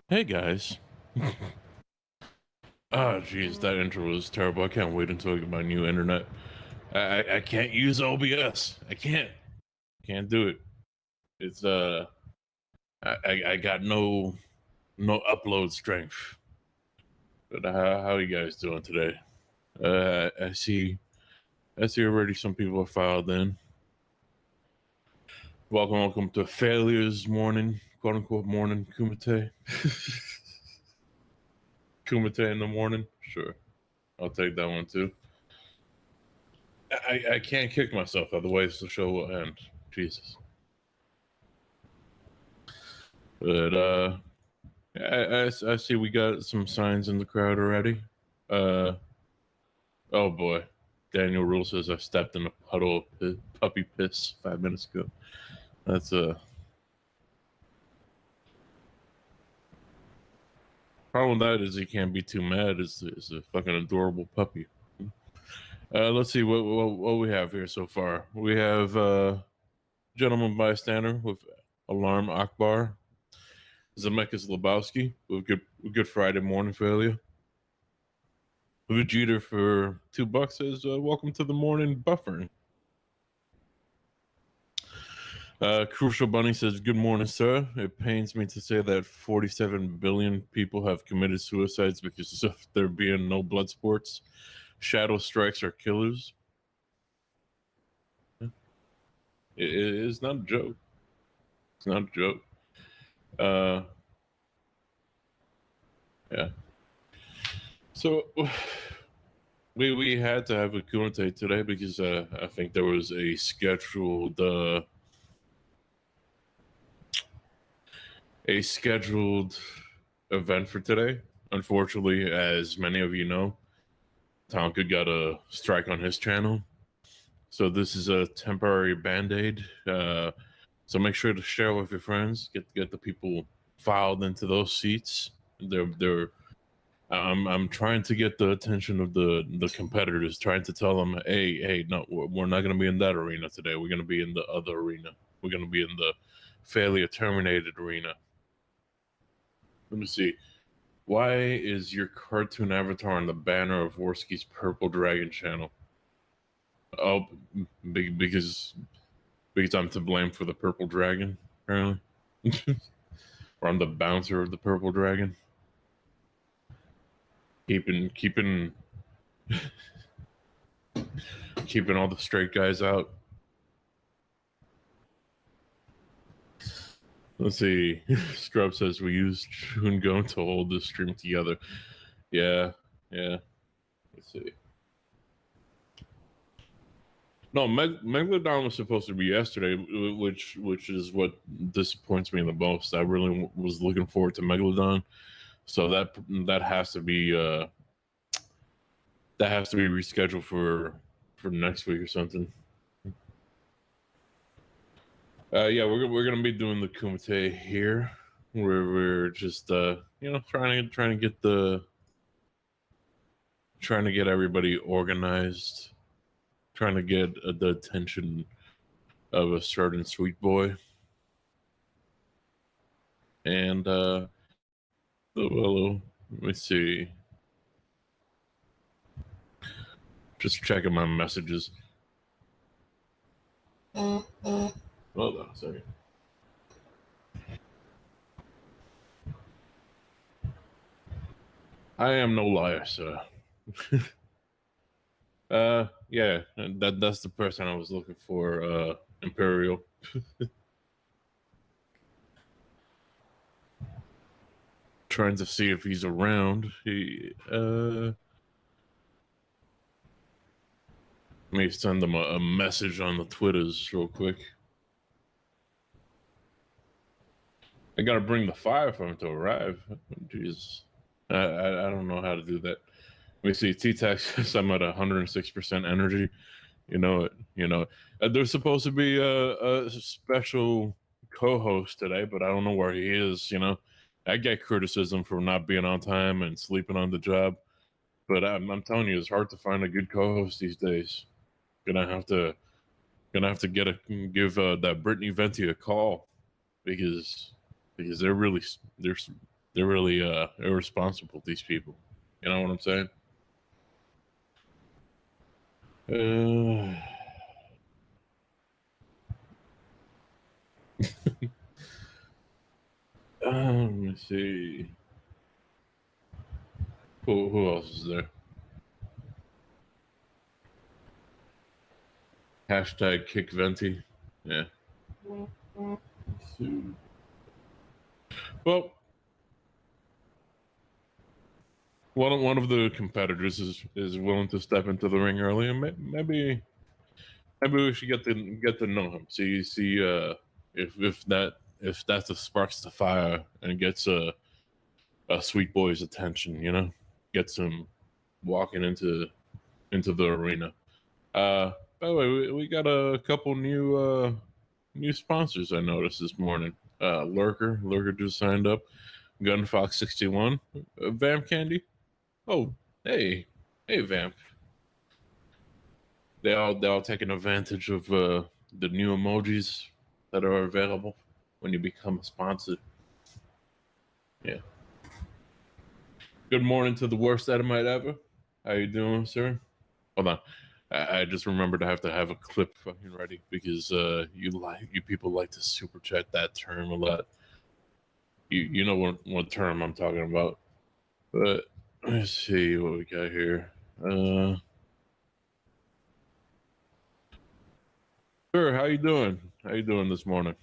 Hey guys. Oh jeez, that intro was terrible. I can't wait until I get my new internet. I can't use OBS. I can't do it. It's I got no upload strength. But how you guys doing today? I see already some people are filed in. Welcome to Failures Morning, quote unquote morning Kumite. Kumite in the morning. Sure. I'll take that one too. I can't kick myself, otherwise the show will end. Jesus. But I see we got some signs in the crowd already. Oh boy, Daniel Rule says I stepped in a puddle of puppy piss 5 minutes ago. That's problem with that is he can't be too mad. It's a fucking adorable puppy. Let's see what we have here so far. We have gentleman bystander with Alarm Akbar, Zemeckis Lebowski with good Friday morning failure. Vegeta for $2 says, welcome to the morning buffering. Crucial Bunny says, good morning, sir. It pains me to say that 47 billion people have committed suicides because of there being no blood sports. Shadow strikes are killers. It's not a joke. It's not a joke. Yeah. So we had to have a Kumite today because I think there was a scheduled event for today. Unfortunately, as many of you know, Tonka got a strike on his channel. So this is a temporary band-aid. So make sure to share with your friends. Get the people filed into those seats. I'm trying to get the attention of the competitors, trying to tell them, hey, no, we're not going to be in that arena today. We're going to be in the other arena. We're going to be in the failure terminated arena. Let me see. Why is your cartoon avatar on the banner of Worski's Purple Dragon channel? Oh, because I'm to blame for the Purple Dragon, apparently. Or I'm the bouncer of the Purple Dragon. Keeping all the straight guys out. Let's see. Scrub says we used Chewing-Gum to hold this stream together. Yeah. Let's see. No, Megalodon was supposed to be yesterday, which is what disappoints me the most. I really was looking forward to Megalodon, so that has to be rescheduled for next week or something. Yeah, we're gonna be doing the Kumite here, where we're just trying to get everybody organized, trying to get the attention of a certain sweet boy, and well, let me see. Just checking my messages. Hold on a second. I am no liar, sir. Yeah, that's the person I was looking for, Imperial. Trying to see if he's around. Let me send him a message on the Twitters real quick. I gotta bring the fire for him to arrive. Jeez. I don't know how to do that. Let me see. T-Tax says I'm at 106% energy. You know it. There's supposed to be a special co-host today, but I don't know where he is. I get criticism for not being on time and sleeping on the job, but I'm telling you, it's hard to find a good co-host these days. Gonna have to give that Brittany Venti a call because they're they're really irresponsible. These people, you know what I'm saying? Let me see. Who else is there? Hashtag kick venti. Yeah. Well, one of the competitors is willing to step into the ring early, and maybe we should get to know him. See if that sparks the fire and gets a sweet boy's attention, you know, gets him walking into the arena. By the way, we got a couple new sponsors I noticed this morning. Lurker just signed up. Gunfox 61, Vamp Candy. Oh, hey Vamp. They all taking advantage of the new emojis that are available when you become a sponsor. Yeah. Good morning to the worst Adamite ever. How you doing, sir? Hold on. I just remembered I have to have a clip fucking ready because you people like to super chat that term a lot. You know what term I'm talking about. But let's see what we got here. Sir, how you doing? How you doing this morning?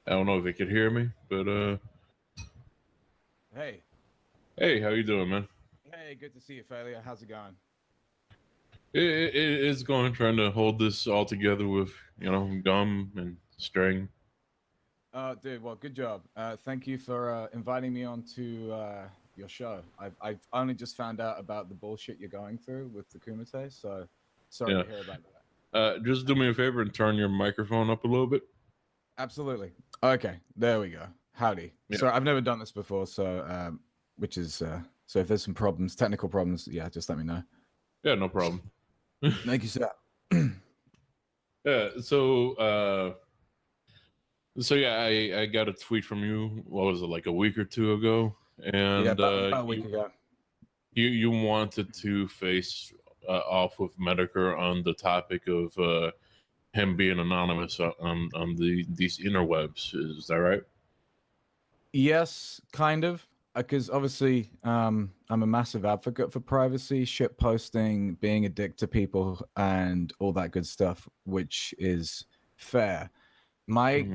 I don't know if you could hear me, but Hey, how you doing, man? Hey, good to see you, Failure. How's it going? It's going, trying to hold this all together with, you know, gum and string. Dude, well, good job. Thank you for inviting me onto your show. I've only just found out about the bullshit you're going through with the Kumite, so sorry to hear about that. Just do me a favor and turn your microphone up a little bit. Absolutely. Okay, there we go. Howdy. Yeah. So I've never done this before, so which is so if there's some problems, technical problems, yeah, just let me know. Yeah, no problem. Thank you, sir. Yeah, so yeah, I got a tweet from you. What was it, like a week or two ago? And yeah, about a week ago. You wanted to face off with Medicare on the topic of him being anonymous on these interwebs. Is that right? Yes, kind of. Because obviously, I'm a massive advocate for privacy, shit posting, being a dick to people, and all that good stuff, which is fair. My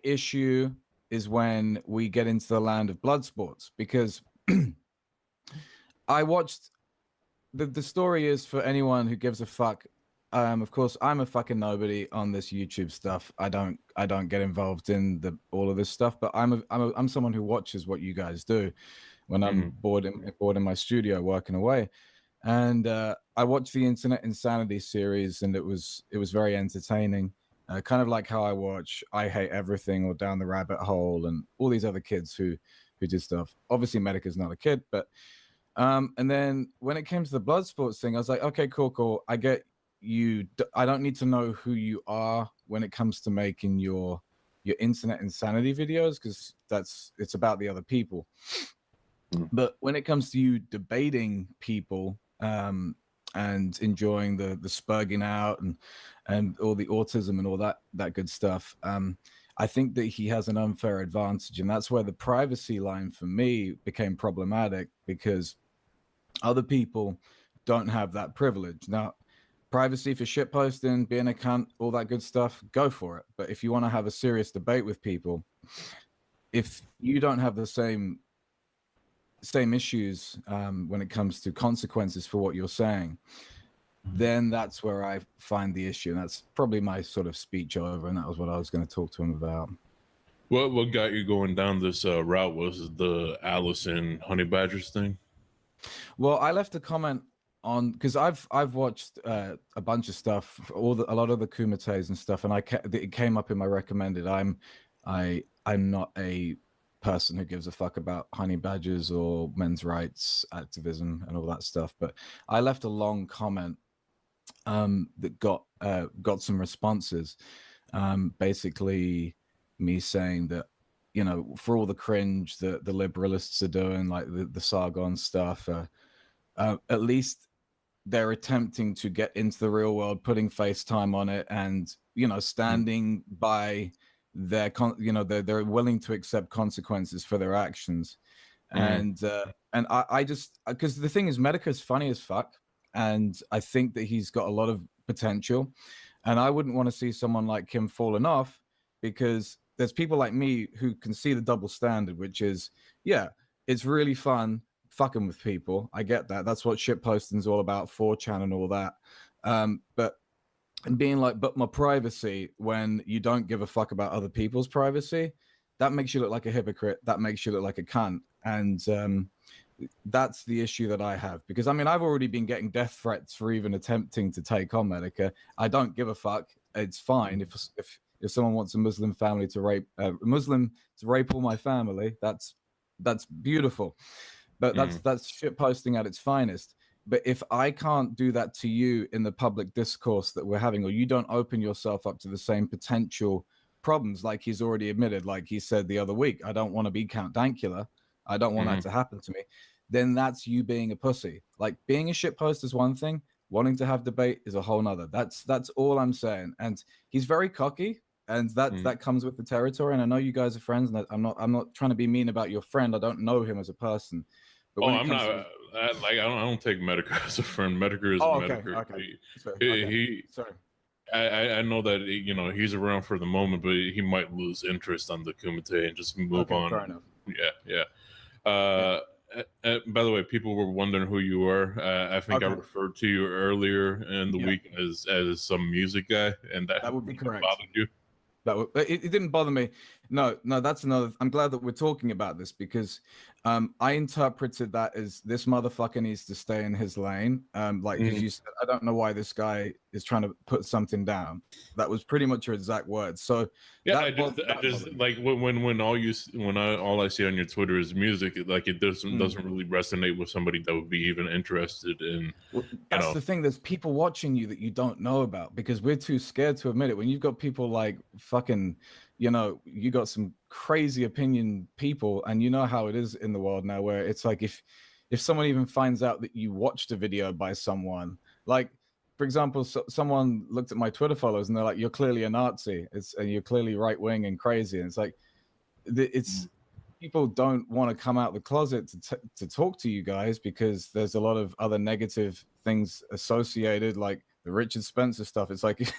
issue is when we get into the land of blood sports, because I watched the story is for anyone who gives a fuck. Of course, I'm a fucking nobody on this YouTube stuff. I don't get involved in all of this stuff, but I'm someone who watches what you guys do when I'm bored in my studio working away. And I watched the Internet Insanity series, and it was very entertaining. Kind of like how I watch I Hate Everything or Down the Rabbit Hole and all these other kids who do stuff. Obviously, Medica's not a kid, but and then when it came to the blood sports thing, I was like, okay, cool. I get you. I don't need to know who you are when it comes to making your Internet Insanity videos, because it's about the other people. But when it comes to you debating people and enjoying the spurging out and all the autism and all that good stuff, I think that he has an unfair advantage, and that's where the privacy line for me became problematic, because other people don't have that privilege. Now, privacy for shit posting, being a cunt, all that good stuff, go for it. But if you want to have a serious debate with people, if you don't have the same issues when it comes to consequences for what you're saying, then that's where I find the issue. And that's probably my sort of speech over, and that was what I was going to talk to him about. What got you going down this route? Was the Alice and Honey Badgers thing? Well, I left a comment on, because I've watched a bunch of stuff, a lot of the Kumites and stuff, and it came up in my recommended. I'm not a person who gives a fuck about honey badgers or men's rights activism and all that stuff, but I left a long comment that got some responses, basically me saying that, you know, for all the cringe that the liberalists are doing, like the Sargon stuff, at least they're attempting to get into the real world, putting FaceTime on it, and, you know, standing by their you know, they're willing to accept consequences for their actions. And I just, because the thing is, Medica's funny as fuck, and I think that he's got a lot of potential, and I wouldn't want to see someone like him falling off, because there's people like me who can see the double standard, which is, yeah, it's really fun fucking with people. I get that. That's what shit posting's all about, 4chan and all that. But being like, but my privacy, when you don't give a fuck about other people's privacy, that makes you look like a hypocrite. That makes you look like a cunt. And that's the issue that I have, because I mean, I've already been getting death threats for even attempting to take on Medica. I don't give a fuck. It's fine if someone wants a Muslim family to rape all my family. That's beautiful. But that's shit posting at its finest. But if I can't do that to you in the public discourse that we're having, or you don't open yourself up to the same potential problems, like he's already admitted, like he said the other week, I don't want to be Count Dankula, I don't want that to happen to me, then that's you being a pussy. Like, being a shit post is one thing, wanting to have debate is a whole nother. That's all I'm saying. And he's very cocky, and that comes with the territory. And I know you guys are friends, and I'm not trying to be mean about your friend. I don't know him as a person. But I'm not. I don't take Medica as a friend. Medica is Medica. Okay. Sorry. I know that, you know, he's around for the moment, but he might lose interest on the Kumite and just move on. Fair enough. Yeah. By the way, people were wondering who you were. I think I referred to you earlier in the week as some music guy, and that would be correct. Bothered you? It didn't bother me. No, that's another. I'm glad that we're talking about this, because I interpreted that as this motherfucker needs to stay in his lane. Like, because you said, I don't know why this guy is trying to put something down. That was pretty much your exact words. So yeah, I just like when all I see on your Twitter is music, it doesn't really resonate with somebody that would be even interested in. Well, that's the thing. There's people watching you that you don't know about, because we're too scared to admit it. When you've got people like fucking, you know, you got some crazy opinion people, and you know how it is in the world now, where it's like, if someone even finds out that you watched a video by someone, like, for example, someone looked at my Twitter followers and they're like, you're clearly a Nazi, and you're clearly right wing and crazy. And it's like, people don't want to come out the closet to talk to you guys, because there's a lot of other negative things associated, like the Richard Spencer stuff. It's like,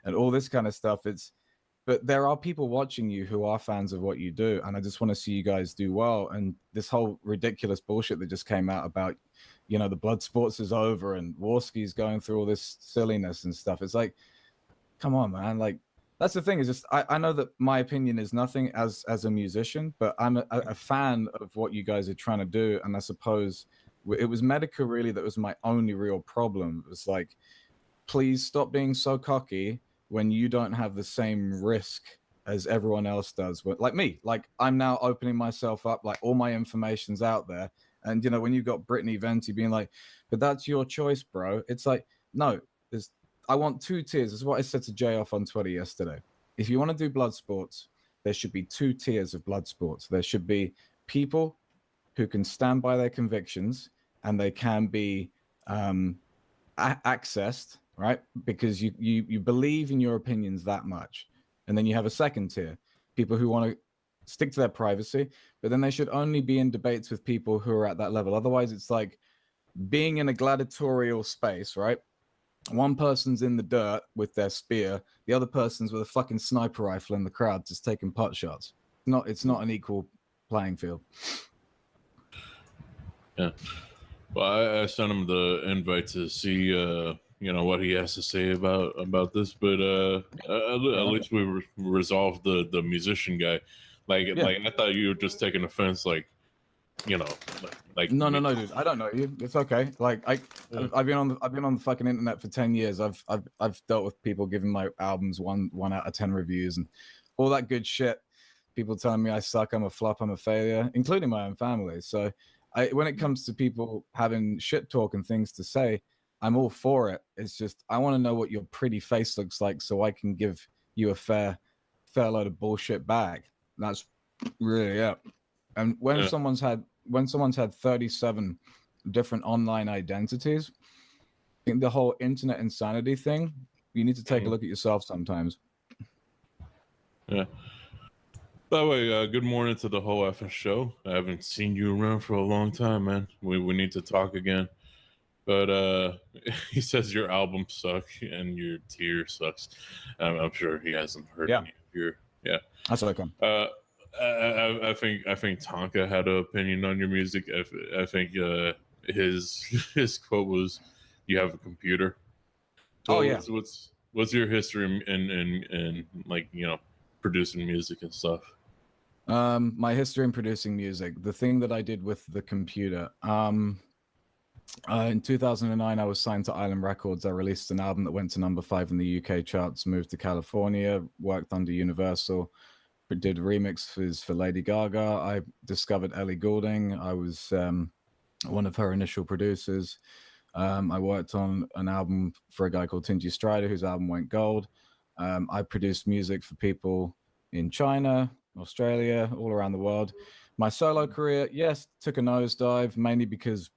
and all this kind of stuff. But there are people watching you who are fans of what you do, and I just want to see you guys do well. And this whole ridiculous bullshit that just came out about, you know, the blood sports is over and Warski's going through all this silliness and stuff. It's like, come on, man. Like, that's the thing, is just, I know that my opinion is nothing as a musician, but I'm a fan of what you guys are trying to do. And I suppose it was Medica really that was my only real problem. It was like, please stop being so cocky when you don't have the same risk as everyone else does. Like me, like, I'm now opening myself up, like, all my information's out there. And, you know, when you've got Brittany Venti being like, but that's your choice, bro. It's like, no, I want 2 tiers. This is what I said to Jay off on Twitter yesterday. If you want to do blood sports, there should be 2 tiers of blood sports. There should be people who can stand by their convictions, and they can be accessed, right? Because you believe in your opinions that much. And then you have a second tier, people who want to stick to their privacy, but then they should only be in debates with people who are at that level. Otherwise, it's like being in a gladiatorial space, right? One person's in the dirt with their spear, the other person's with a fucking sniper rifle in the crowd just taking pot shots. It's not an equal playing field. Yeah. Well, I sent him the invite to see you know, what he has to say about this, but at least we resolved the musician guy. Like I thought you were just taking offense, like, you know, like no, dude, I don't know you. It's okay. Like, I've been on the fucking internet for 10 years. I've dealt with people giving my albums 1 out of 10 reviews and all that good shit. People telling me I suck, I'm a flop, I'm a failure, including my own family. So when it comes to people having shit talk and things to say, I'm all for it. It's just, I want to know what your pretty face looks like so I can give you a fair fair load of bullshit back. That's really it. And when someone's had 37 different online identities, I think the whole internet insanity thing, you need to take a look at yourself sometimes. Yeah. By the way, good morning to the whole effing show. I haven't seen you around for a long time, man. We need to talk again. But he says your album sucks and your tier sucks. I'm sure he hasn't heard any of your. Yeah, that's okay. I think Tonka had an opinion on your music. I think his quote was, "You have a computer." So what's your history in like, you know, producing music and stuff? My history in producing music, the thing that I did with the computer. In 2009, I was signed to Island Records. I released an album that went to number 5 in the UK charts, moved to California, worked under Universal, did remixes for Lady Gaga. I discovered Ellie Goulding. I was one of her initial producers. I worked on an album for a guy called Tingy Strider, whose album went gold. I produced music for people in China, Australia, all around the world. My solo career, yes, took a nosedive, mainly because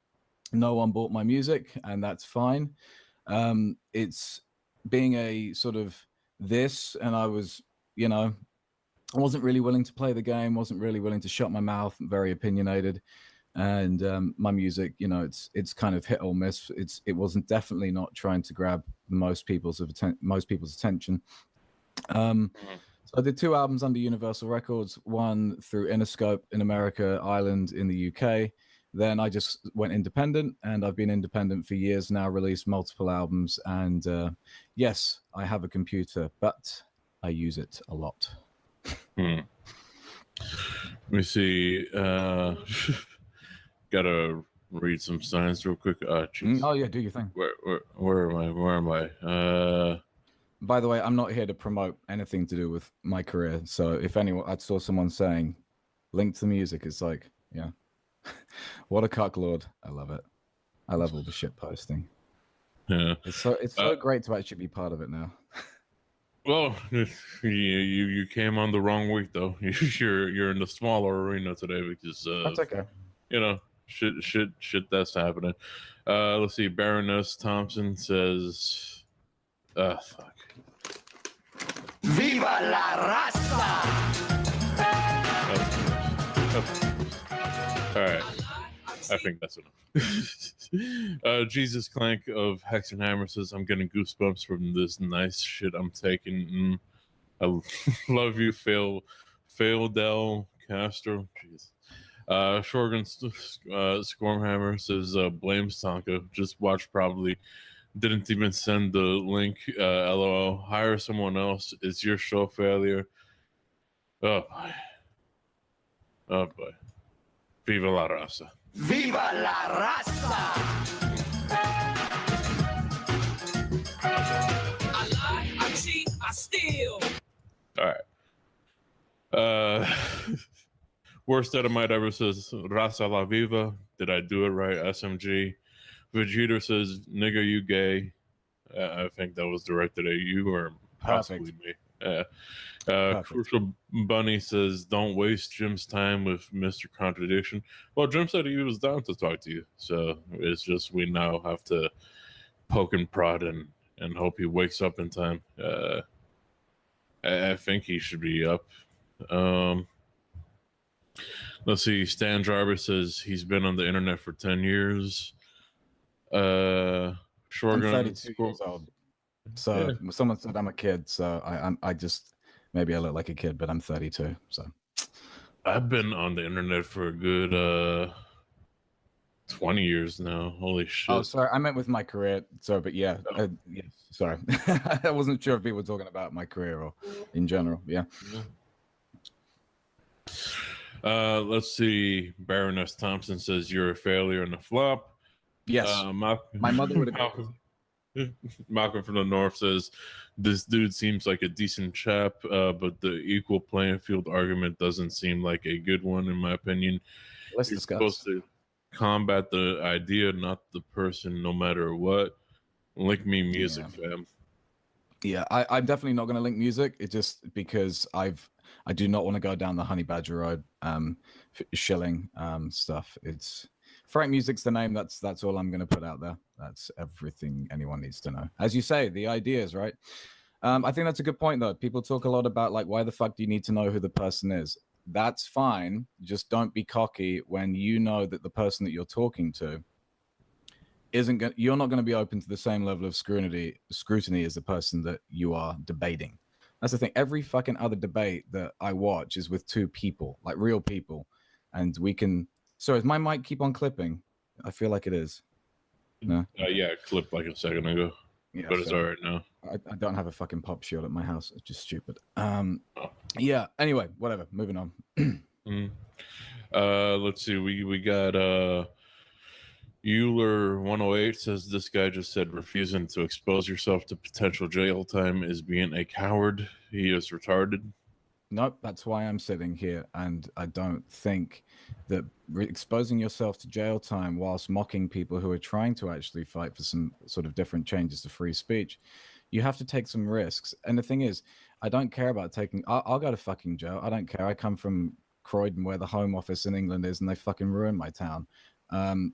no one bought my music, and that's fine. It's being a sort of this, and I was, you know, I wasn't really willing to play the game, wasn't really willing to shut my mouth, very opinionated. And my music, you know, it's kind of hit or miss. It wasn't definitely not trying to grab most people's attention. So I did 2 albums under Universal Records, one through Interscope in America, Ireland in the UK. Then I just went independent, and I've been independent for years now, released multiple albums. And yes, I have a computer, but I use it a lot. Let me see. Gotta read some signs real quick. Oh yeah, do your thing. Where am I? By the way, I'm not here to promote anything to do with my career. So if anyone, I saw someone saying, link to music, it's like, yeah. What a cucklord. I love it. I love all the shit posting. Yeah. It's so great to actually be part of it now. Well, you came on the wrong week though. You're in the smaller arena today because that's okay. You know, shit that's happening. Let's see. Baroness Thompson says, fuck. Viva la raza! All right, I think that's enough. Jesus Clank of Hexenhammer says, I'm getting goosebumps from this nice shit I'm taking. I love you, Fail Del Castro. Jeez. Shorgan Squirmhammer says, blames Tonka. Just watch probably. Didn't even send the link. LOL. Hire someone else. Is your show failure? Oh boy. Oh boy. Viva la raza. Viva la raza! I lie, I cheat, I steal. All right. Worst Edomite ever says, Raza la Viva. Did I do it right? SMG. Vegeta says, nigga, you gay. I think that was directed at you or possibly me. Crucial Bunny says, don't waste Jim's time with Mr. Contradiction. Well, Jim said he was down to talk to you. So it's just we now have to poke and prod and hope he wakes up in time. I think he should be up. Let's see. Stan Jarvis says he's been on the internet for 10 years. I'm 32 years old. So someone said I'm a kid. So I just, maybe I look like a kid, but I'm 32. So I've been on the internet for a good 20 years now. Holy shit. Oh, sorry. I meant with my career. Sorry, but yeah. Yes, sorry. I wasn't sure if people were talking about my career or in general. Yeah. Let's see. Baroness Thompson says you're a failure and a flop. Yes. My mother would have. Malcolm from the North says this dude seems like a decent chap, but the equal playing field argument doesn't seem like a good one, in my opinion. Let's You're discuss. supposed to combat the idea, not the person, no matter what. Link me music, fam. Yeah, I'm definitely not going to link music. It just because I do not want to go down the Honey Badger road, shilling stuff. It's Frank Music's the name. That's all I'm going to put out there. That's everything anyone needs to know. As you say, the ideas, right? I think that's a good point, though. People talk a lot about like, why the fuck do you need to know who the person is? That's fine. Just don't be cocky when you know that the person that you're talking to you're not going to be open to the same level of scrutiny as the person that you are debating. That's the thing. Every fucking other debate that I watch is with two people, like real people, and we can. Sorry, is my mic keep on clipping? I feel like it is. No. Yeah, it clipped like a second ago, Yeah, but it's fair. all right now. I don't have a fucking pop shield at my house. It's just stupid. Oh. Yeah. Anyway, whatever. Moving on. Let's see. We got Euler 108 says this guy just said refusing to expose yourself to potential jail time is being a coward. He is retarded. Nope, that's why I'm sitting here, and I don't think that exposing yourself to jail time whilst mocking people who are trying to actually fight for some sort of different changes to free speech, you have to take some risks. And the thing is, I don't care about taking. I'll go to fucking jail. I don't care. I come from Croydon, where the Home Office in England is, and they fucking ruined my town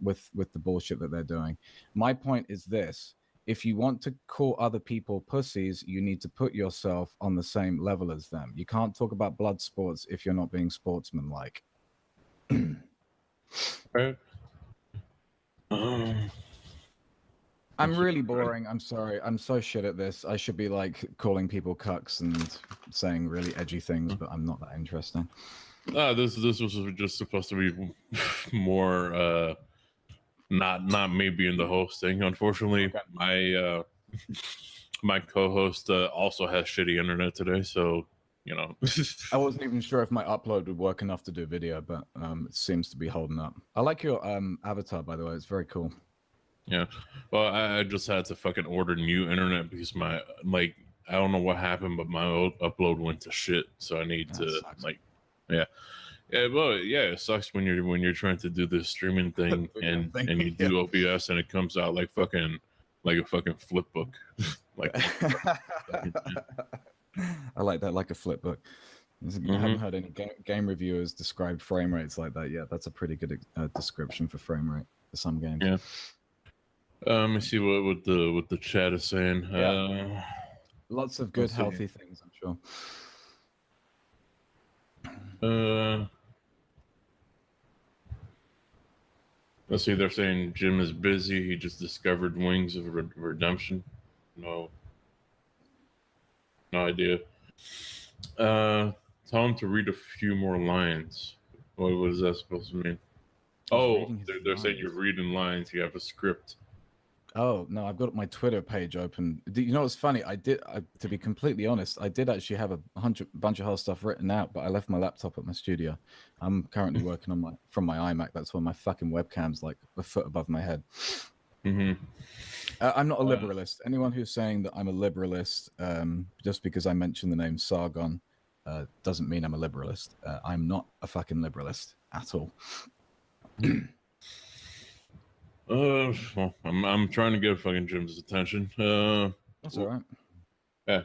with the bullshit that they're doing. My point is this. If you want to call other people pussies, you need to put yourself on the same level as them. You can't talk about blood sports if you're not being sportsmanlike. Right. I'm really boring. I'm sorry. I'm so shit at this. I should be like calling people cucks and saying really edgy things, but I'm not that interesting. This was just supposed to be more not me being the host thing. Unfortunately, Okay. my co-host also has shitty internet today, so you know. I wasn't even sure if my upload would work enough to do video, but it seems to be holding up. I like your avatar, by the way. It's very cool. Yeah, well, I just had to fucking order new internet because my I don't know what happened, but my old upload went to shit. So I need to sucks. well, it sucks when you're trying to do this streaming thing and you do OBS and it comes out like a fucking flip book. Like I like that, like a flip book. I haven't heard any game reviewers describe frame rates like that yet. That's a pretty good description for frame rate for some games. Yeah. Let me see what the chat is saying. Yeah. Lots of good, healthy things, I'm sure. Let's see. They're saying Jim is busy. He just discovered Wings of Redemption. No idea. Tell him to read a few more lines. What is that supposed to mean? Oh, they're saying you're reading lines. You have a script. Oh no, I've got my Twitter page open. You know what's funny? To be completely honest, I did actually have a bunch of whole stuff written out, but I left my laptop at my studio. I'm currently working on from my iMac. That's why my fucking webcam's like a foot above my head. I'm not a liberalist. Anyone who's saying that I'm a liberalist just because I mentioned the name Sargon doesn't mean I'm a liberalist. I'm not a fucking liberalist at all. Well, I'm trying to get fucking Jim's attention. That's all right. Yeah.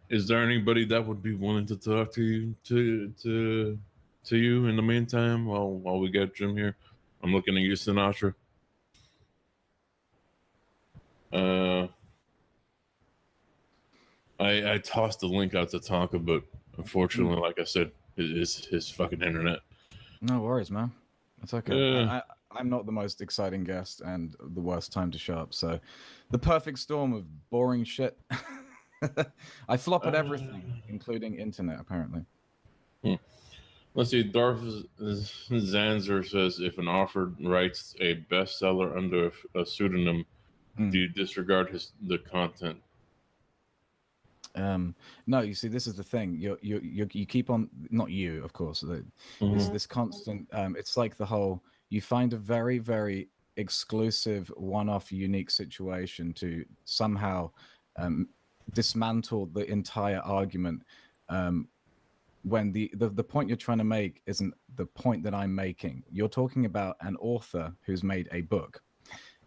Is there anybody that would be willing to talk to you to you in the meantime while we get Jim here? I'm looking at you, Sinatra. I tossed the link out to Tonka, but unfortunately, like I said, his fucking internet. No worries, man. It's okay. I'm not the most exciting guest and the worst time to show up. So the perfect storm of boring shit. I flop at everything, including internet, apparently. Let's see. Darth Zanzer says, if an author writes a bestseller under a pseudonym, do you disregard the content? No, you see, this is the thing. You keep on, not you, of course. It's this constant. It's like the whole. You find a very, very exclusive, one-off, unique situation to somehow dismantle the entire argument. When the point you're trying to make isn't the point that I'm making. You're talking about an author who's made a book.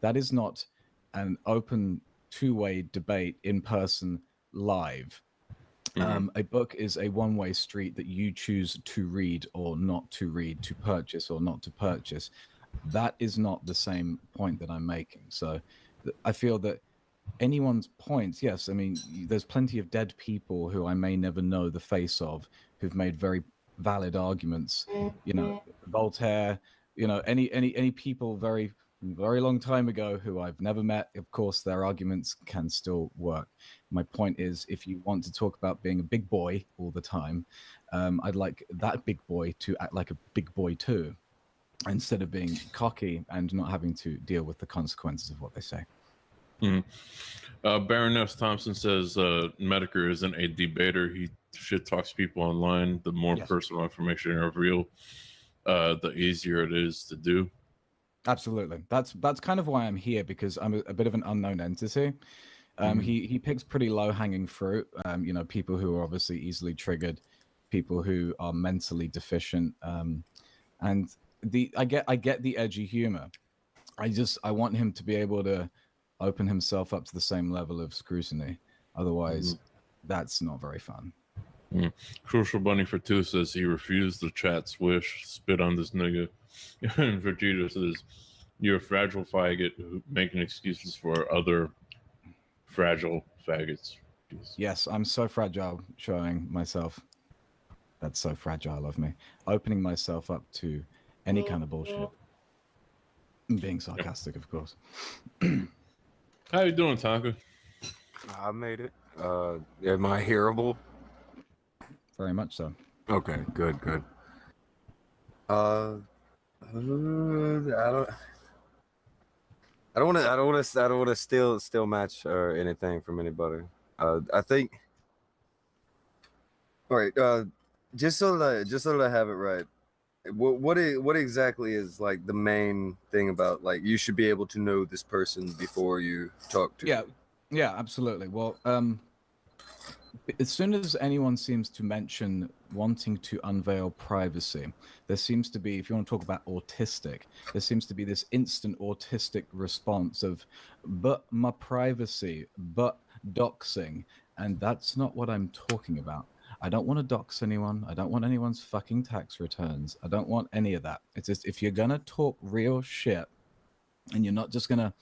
That is not an open two-way debate in person live. A book is a one-way street that you choose to read or not to read, to purchase or not to purchase. That is not the same point that I'm making. So I feel that anyone's points, yes, I mean, there's plenty of dead people who I may never know the face of who've made very valid arguments. You know, Voltaire, you know, any people very long time ago who I've never met. Of course, their arguments can still work. My point is, if you want to talk about being a big boy all the time, I'd like that big boy to act like a big boy too, instead of being cocky and not having to deal with the consequences of what they say. Baroness Thompson says Medicare isn't a debater. He shit talks people online. The more personal information you reveal, the easier it is to do. Absolutely. That's kind of why I'm here, because I'm a bit of an unknown entity. He picks pretty low hanging fruit. You know, people who are obviously easily triggered, people who are mentally deficient, and I get the edgy humor. I want him to be able to open himself up to the same level of scrutiny. Otherwise, that's not very fun. Crucial Bunny for Two says he refused the chat's wish. Spit on this nigga. And Vegeta says, "You're a fragile faggot making excuses for other fragile faggots." Jeez. Yes, I'm so fragile showing myself. That's so fragile of me. Opening myself up to any kind of bullshit. Being sarcastic, of course. How you doing, Tonka? I made it. Am I hearable? Very much so. Okay, good. I don't want to steal match or anything from anybody. I think. All right. Just so that I have it right. What exactly is like the main thing about, like, you should be able to know this person before you talk to them? Yeah, absolutely. Well, as soon as anyone seems to mention wanting to unveil privacy, there seems to be, if you want to talk about autistic, there seems to be this instant autistic response of, but my privacy, but doxing. And that's not what I'm talking about. I don't want to dox anyone. I don't want anyone's fucking tax returns. I don't want any of that. It's just, if you're going to talk real shit and you're not just going to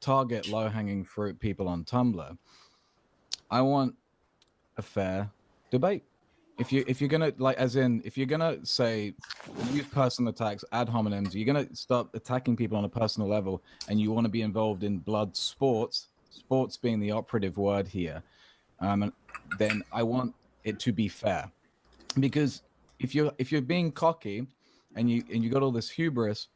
target low-hanging fruit people on Tumblr, I want a fair debate. If you're gonna, like, as in, if you're gonna say use personal attacks ad hominems, you're gonna start attacking people on a personal level, and you want to be involved in blood sports being the operative word here, then I want it to be fair. Because if you're being cocky and you got all this hubris,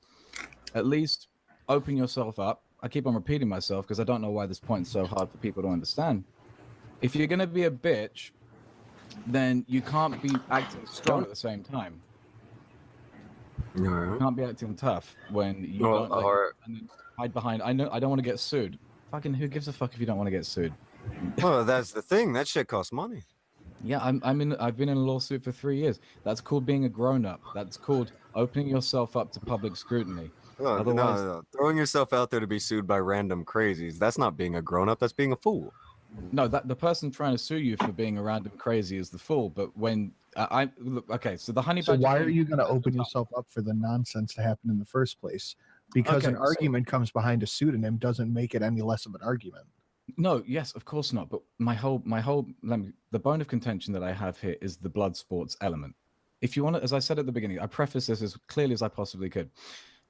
at least open yourself up. I keep on repeating myself because I don't know why this point's so hard for people to understand. If you're going to be a bitch, then you can't be acting strong at the same time. No. You can't be acting tough when you don't hide behind. I don't want to get sued. Fucking who gives a fuck if you don't want to get sued? Well, that's the thing. That shit costs money. Yeah, I've been in a lawsuit for 3 years. That's called being a grown-up. That's called opening yourself up to public scrutiny. No. Throwing yourself out there to be sued by random crazies, that's not being a grown-up, that's being a fool. No, that the person trying to sue you for being a random crazy is the fool. But when I look, okay, so the honey badger. So why are you going to open yourself up for the nonsense to happen in the first place? Because an argument comes behind a pseudonym doesn't make it any less of an argument. No, yes, of course not. But the bone of contention that I have here is the blood sports element. If you want to, as I said at the beginning, I preface this as clearly as I possibly could.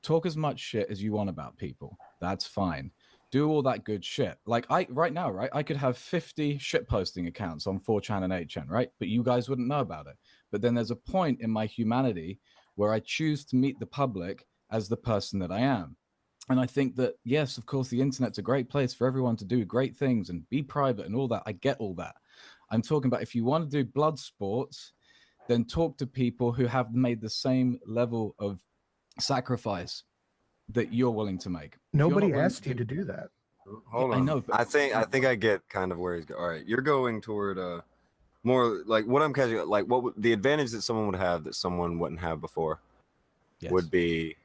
Talk as much shit as you want about people. That's fine. Do all that good shit. Like right now, I could have 50 shit posting accounts on 4chan and 8chan, right? But you guys wouldn't know about it. But then there's a point in my humanity where I choose to meet the public as the person that I am. And I think that, yes, of course, the internet's a great place for everyone to do great things and be private and all that. I get all that. I'm talking about if you want to do blood sports, then talk to people who have made the same level of sacrifice that you're willing to make. Nobody asked you to do that. Hold on. I know. I think I get kind of where he's going. All right, you're going toward more like what I'm catching. Like the advantage that someone would have that someone wouldn't have before would be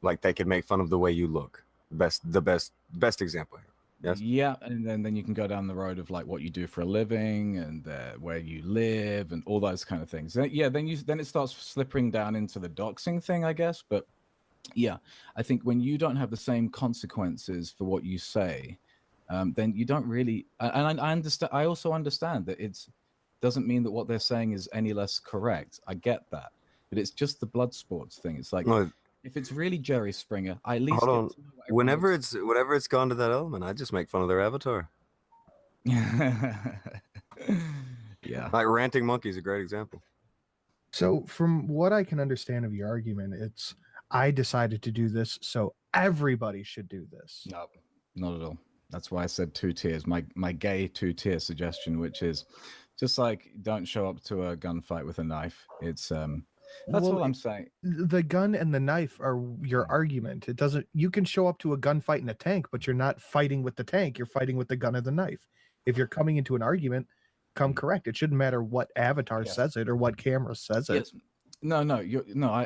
like they could make fun of the way you look. The best example here. Yes. Yeah, and then you can go down the road of like what you do for a living and where you live and all those kind of things. Then it starts slipping down into the doxing thing, I guess. But yeah, I think when you don't have the same consequences for what you say, then you don't really. And I understand. I also understand that it doesn't mean that what they're saying is any less correct. I get that, but it's just the blood sports thing. It's like. No, If it's really Jerry Springer, I at least hold get on. to know what everyone Whenever it's gone to that element, I just make fun of their avatar. Yeah. Like ranting monkey is a great example. So from what I can understand of your argument, it's I decided to do this, so everybody should do this. No, not at all. That's why I said 2 tiers. My gay 2-tier suggestion, which is just like don't show up to a gunfight with a knife. It's that's all I'm saying. The gun and the knife are your argument. It doesn't. You can show up to a gunfight in a tank, but you're not fighting with the tank. You're fighting with the gun or the knife. If you're coming into an argument, come correct. It shouldn't matter what avatar says it or what camera says it. Yes. No.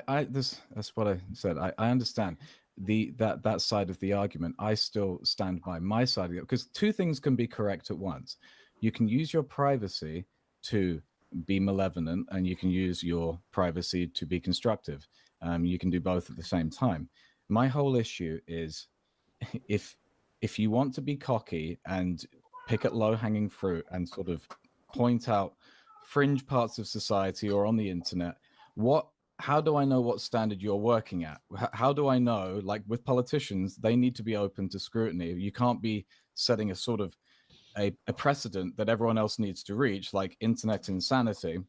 That's what I said. I understand that side of the argument. I still stand by my side of it because 2 things can be correct at once. You can use your privacy to be malevolent, and you can use your privacy to be constructive. You can do both at the same time. My whole issue is if you want to be cocky and pick at low-hanging fruit and sort of point out fringe parts of society or on the internet, how do I know what standard you're working at? How do I know, like with politicians, they need to be open to scrutiny. You can't be setting a sort of a precedent that everyone else needs to reach, like internet insanity,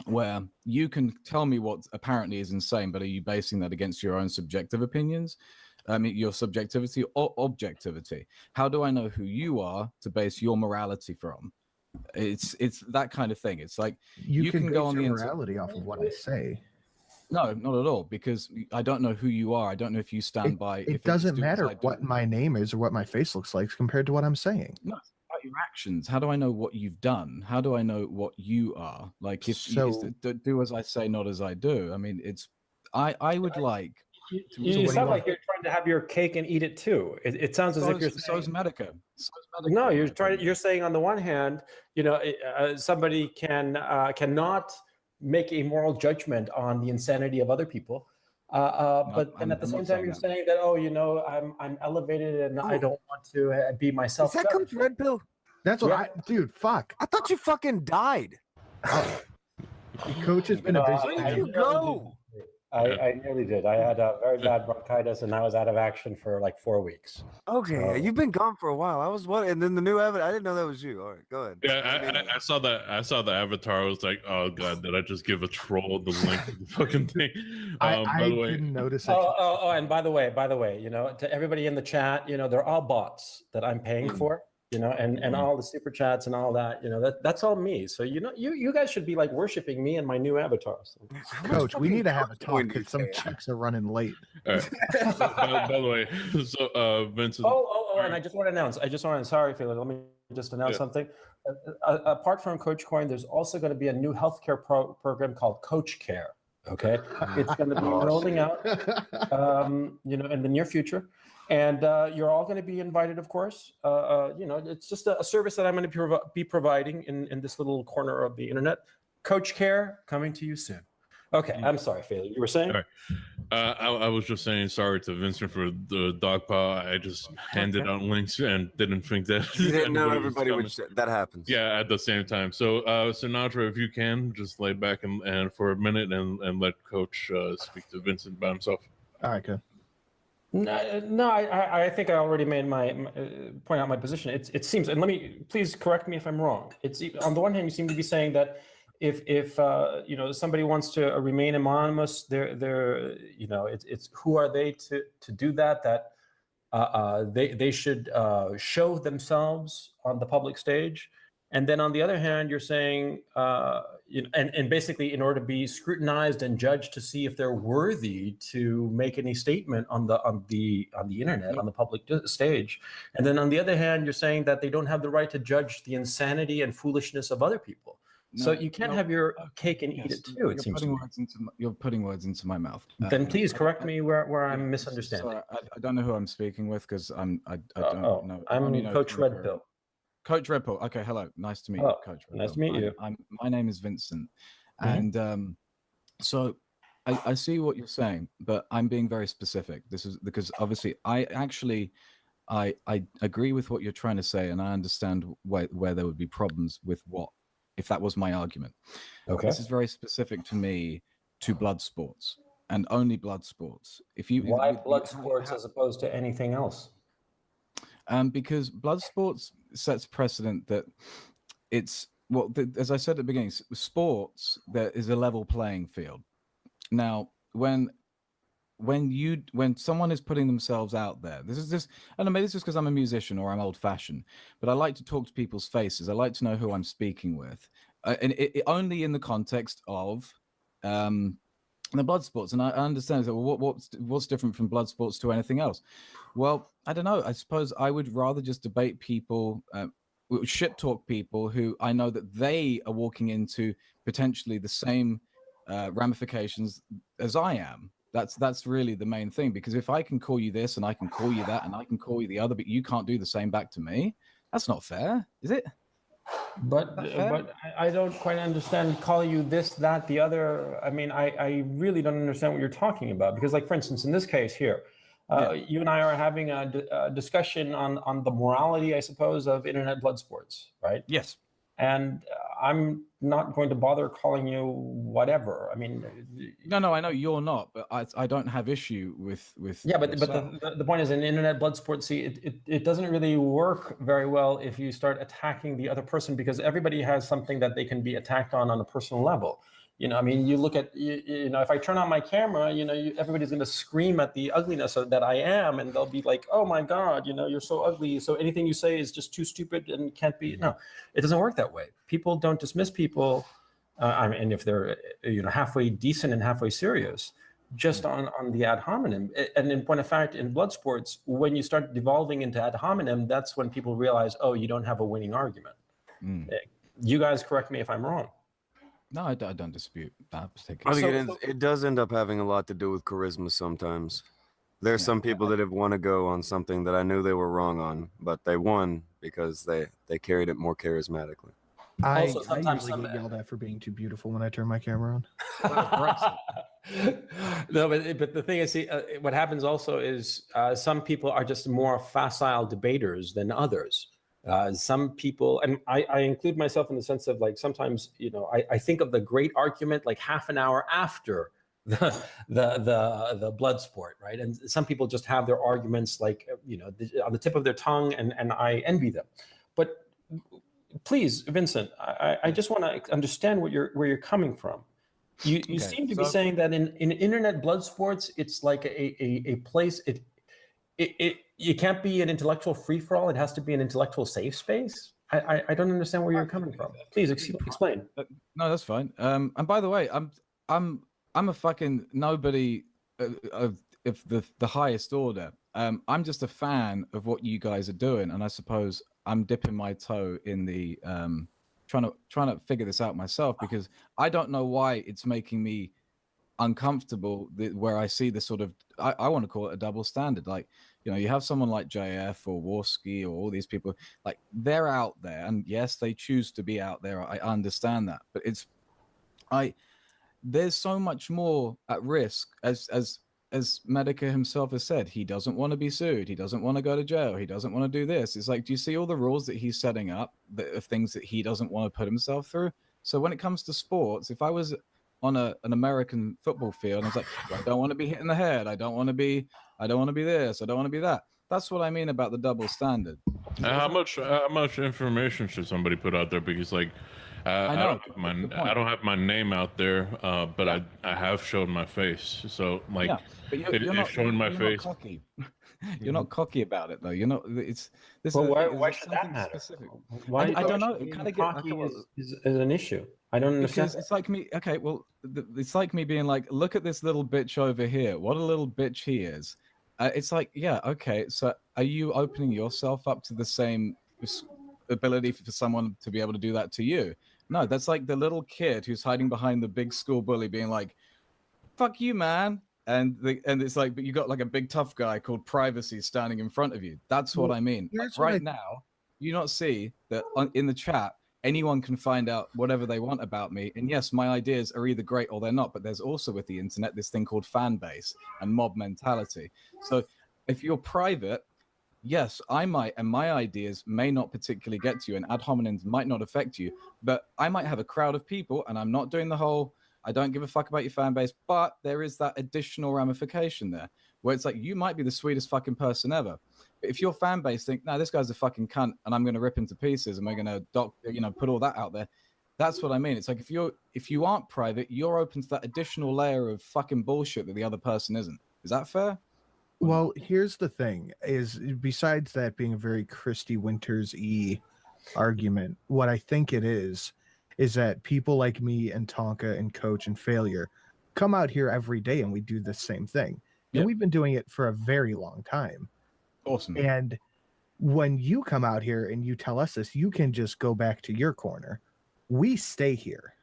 where you can tell me what apparently is insane, but are you basing that against your own subjective opinions? I mean, your subjectivity or objectivity? How do I know who you are to base your morality from? It's that kind of thing. It's like You can go on the morality off of what I say. No, not at all, because I don't know who you are. I don't know if you stand by. It doesn't matter what my name is or what my face looks like compared to what I'm saying. No, it's about your actions. How do I know what you've done? How do I know what you are? Like, if you do as I say, not as I do. I mean, it's. I would like. You sound like you're trying to have your cake and eat it too. It sounds as if you're saying, so's Medica. No, you're saying on the one hand, somebody cannot make a moral judgment on the insanity of other people, but then at the same time you're saying that I'm elevated and I don't want to be myself. Is that Coach Red Pill? That's what dude. Fuck! I thought you fucking died. Coach has been a busy. Where did you go? I nearly did. I had a very bad bronchitis, and I was out of action for like 4 weeks. Okay, you've been gone for a while. I was and then the new avatar. I didn't know that was you. All right, go ahead. Yeah, I saw that. I saw the avatar. I was like, oh god, did I just give a troll the link to the fucking thing? I didn't notice it. Oh, and by the way, to everybody in the chat, they're all bots that I'm paying for. And all the super chats and all that, that's all me. So you guys should be like worshiping me and my new avatars. Coach, we need to have a talk because some chicks are running late. All right. by the way, so Vincent. And I just want to announce. Sorry, Phil. Let me just announce something. Apart from Coach Coin, there's also going to be a new healthcare program called Coach Care. Okay, it's going to be rolling out, in the near future. And you're all going to be invited, of course. It's just a service that I'm going to be providing in this little corner of the internet. Coach Care coming to you soon. Okay, I'm sorry, Phil. You were saying? All right. I was just saying sorry to Vincent for the dog paw. I just handed out links and didn't think that. You didn't know everybody would. That happens. Yeah, at the same time. So, Sinatra, if you can, just lay back and for a minute and let Coach speak to Vincent by himself. All right, good. No, I think I already made my point out my position. It seems, and please correct me if I'm wrong. It's on the one hand, you seem to be saying that if somebody wants to remain anonymous, it's who are they to do that? That they should show themselves on the public stage. And then on the other hand, you're saying, and basically in order to be scrutinized and judged to see if they're worthy to make any statement on the internet, on the public stage. And then on the other hand, you're saying that they don't have the right to judge the insanity and foolishness of other people. So you can't have your cake and eat yes, it too. It seems to me. You're putting words into my mouth. Then please correct me where I'm misunderstanding. Sorry, I don't know who I'm speaking with because I don't know. I only I'm know Coach Tinker. Red Pill. Coach Red Pill. Okay, hello. Nice to meet Hello. you, Coach Red Nice to Pill. meet you. My name is Vincent, Mhm. and so I see what you're saying, but I'm being very specific. This is because obviously I agree with what you're trying to say, and I understand where there would be problems with what if that was my argument. Okay. This is very specific to me, to blood sports and only blood sports. If you Why with- blood how- sports how- as opposed to anything else? because blood sports sets precedent that it's as I said at the beginning, sports there is a level playing field. Now, when someone is putting themselves out there, I don't know, maybe it's just because I'm a musician or I'm old fashioned, but I like to talk to people's faces. I like to know who I'm speaking with, and it only in the context of the blood sports. And I understand that. Well, what's different from blood sports to anything else? Well, I don't know. I suppose I would rather just debate people, shit talk people who I know that they are walking into potentially the same ramifications as I am. That's really the main thing, because if I can call you this and I can call you that and I can call you the other, but you can't do the same back to me, that's not fair, is it? But Is that fair? but I don't quite understand calling you this, that, the other. I mean, I really don't understand what you're talking about, because, like, for instance, in this case here, you and I are having a discussion on the morality, I suppose, of internet blood sports, right? Yes. And I'm not going to bother calling you whatever. I mean, No, I know you're not, but I don't have issue with yeah, but yourself. the point is, in internet blood sports, see, it doesn't really work very well if you start attacking the other person, because everybody has something that they can be attacked on a personal level. You know, I mean, you look at, you know, if I turn on my camera, you know, everybody's going to scream at the ugliness that I am, and they'll be like, oh my God, you know, you're so ugly. So anything you say is just too stupid and can't be. No, it doesn't work that way. People don't dismiss people. I mean, if they're, you know, halfway decent and halfway serious, just on the ad hominem. And in point of fact, in blood sports, when you start devolving into ad hominem, that's when people realize, oh, you don't have a winning argument. You guys correct me if I'm wrong. No, I don't dispute that. I think it does end up having a lot to do with charisma sometimes. There are some people that have won to go on something that I knew they were wrong on, but they won because they carried it more charismatically. I sometimes usually get yelled at for being too beautiful when I turn my camera on. No, but the thing is, see, what happens also is some people are just more facile debaters than others. Some people, and I include myself in the sense of, like, sometimes, you know, I think of the great argument like half an hour after the blood sport, right? And some people just have their arguments, like, you know, on the tip of their tongue, and I envy them. But please, Vincent, I just want to understand where you're coming from. You seem to be saying that in internet blood sports, it's like a place. It can't be an intellectual free-for-all. It has to be an intellectual safe space. I don't understand where you're coming from. Please explain. No, that's fine. And by the way, I'm a fucking nobody of the highest order. I'm just a fan of what you guys are doing, and I suppose I'm dipping my toe in the trying to figure this out myself, because I don't know why it's making me uncomfortable where I see this sort of, I want to call it a double standard. Like, you know, you have someone like JF or Warski or all these people, like, they're out there, and yes, they choose to be out there. I understand that, but there's so much more at risk. As Medica himself has said, he doesn't want to be sued. He doesn't want to go to jail. He doesn't want to do this. It's like, do you see all the rules that he's setting up of things that he doesn't want to put himself through? So when it comes to sports, if I was on an American football field, and I was like, well, I don't want to be hit in the head. I don't want to be this. I don't want to be that. That's what I mean about the double standard. How much information should somebody put out there? Because, like, I don't have my name out there, but I have shown my face. So, like, but you're not showing my face. Not cocky. You're not cocky about it, though. You're not. It's this. Well, is why should that matter? Specific. Why I don't know. It kind of cocky is an issue. I don't understand. Because it's like me. Okay, well, it's like me being like, look at this little bitch over here. What a little bitch he is. It's like, yeah, okay. So, are you opening yourself up to the same ability for someone to be able to do that to you? No, that's like the little kid who's hiding behind the big school bully being like, fuck you, man. And it's like, but you got like a big tough guy called privacy standing in front of you. That's what Well, I mean. Like here's what right now, you not see that in the chat, anyone can find out whatever they want about me. And yes, my ideas are either great or they're not. But there's also with the internet this thing called fan base and mob mentality. So if you're private, yes, I might, and my ideas may not particularly get to you, and ad hominems might not affect you, but I might have a crowd of people, and I'm not doing the whole, I don't give a fuck about your fan base, but there is that additional ramification there, where it's like, you might be the sweetest fucking person ever, but if your fan base think, no, this guy's a fucking cunt, and I'm going to rip him to pieces, and we're going to, put all that out there, that's what I mean. It's like, if you aren't private, you're open to that additional layer of fucking bullshit that the other person isn't. Is that fair? Well, here's the thing: is besides that being a very Christy Winters-y argument, what I think it is that people like me and Tonka and Coach and Failure come out here every day and we do the same thing, and we've been doing it for a very long time. Awesome. And when you come out here and you tell us this, you can just go back to your corner. We stay here.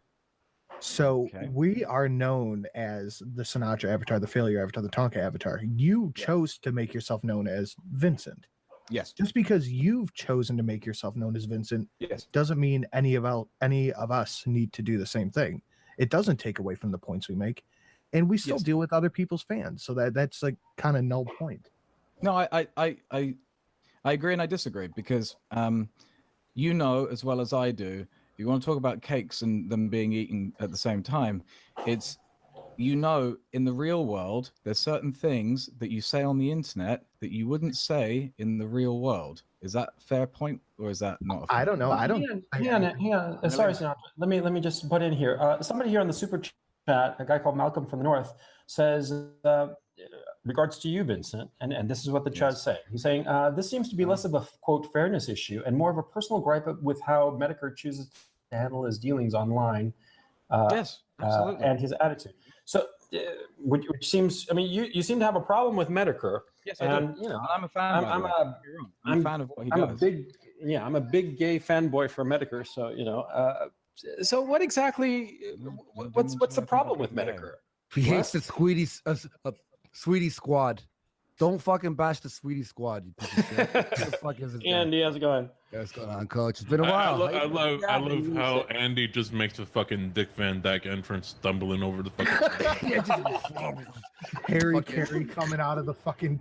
So we are known as the Sinatra avatar, the Failure avatar, the Tonka avatar. You chose to make yourself known as Vincent. Yes. Just because you've chosen to make yourself known as Vincent doesn't mean any of us need to do the same thing. It doesn't take away from the points we make. And we still deal with other people's fans. So that's like kind of null point. No, I agree and I disagree because you know as well as I do, you want to talk about cakes and them being eaten at the same time, it's, in the real world, there's certain things that you say on the internet that you wouldn't say in the real world. Is that a fair point or is that not a fair I don't know. point? Hang on. Sorry, Sinatra. Let me just butt in here. Somebody here on the super chat, a guy called Malcolm from the North, says, regards to you, Vincent, and this is what the chat's saying. He's saying, this seems to be less of a, quote, fairness issue and more of a personal gripe with how Medicare chooses to handle his dealings online. Yes, absolutely. And his attitude. So, which seems, I mean, you seem to have a problem with Medicare. Yes, I do. I'm a fan. I'm a fan of what he does. I'm a big gay fanboy for Medicare. So, so what exactly, what's the problem with Medicare? He hates the Sweetie Squad. Don't fucking bash the Sweetie Squad. You piece of shit. What the fuck is it? Andy, how's it going? What's going on, Coach? It's been a while. I love how Andy just makes a fucking Dick Van Dyke entrance stumbling over the fucking Harry Carey coming out of the fucking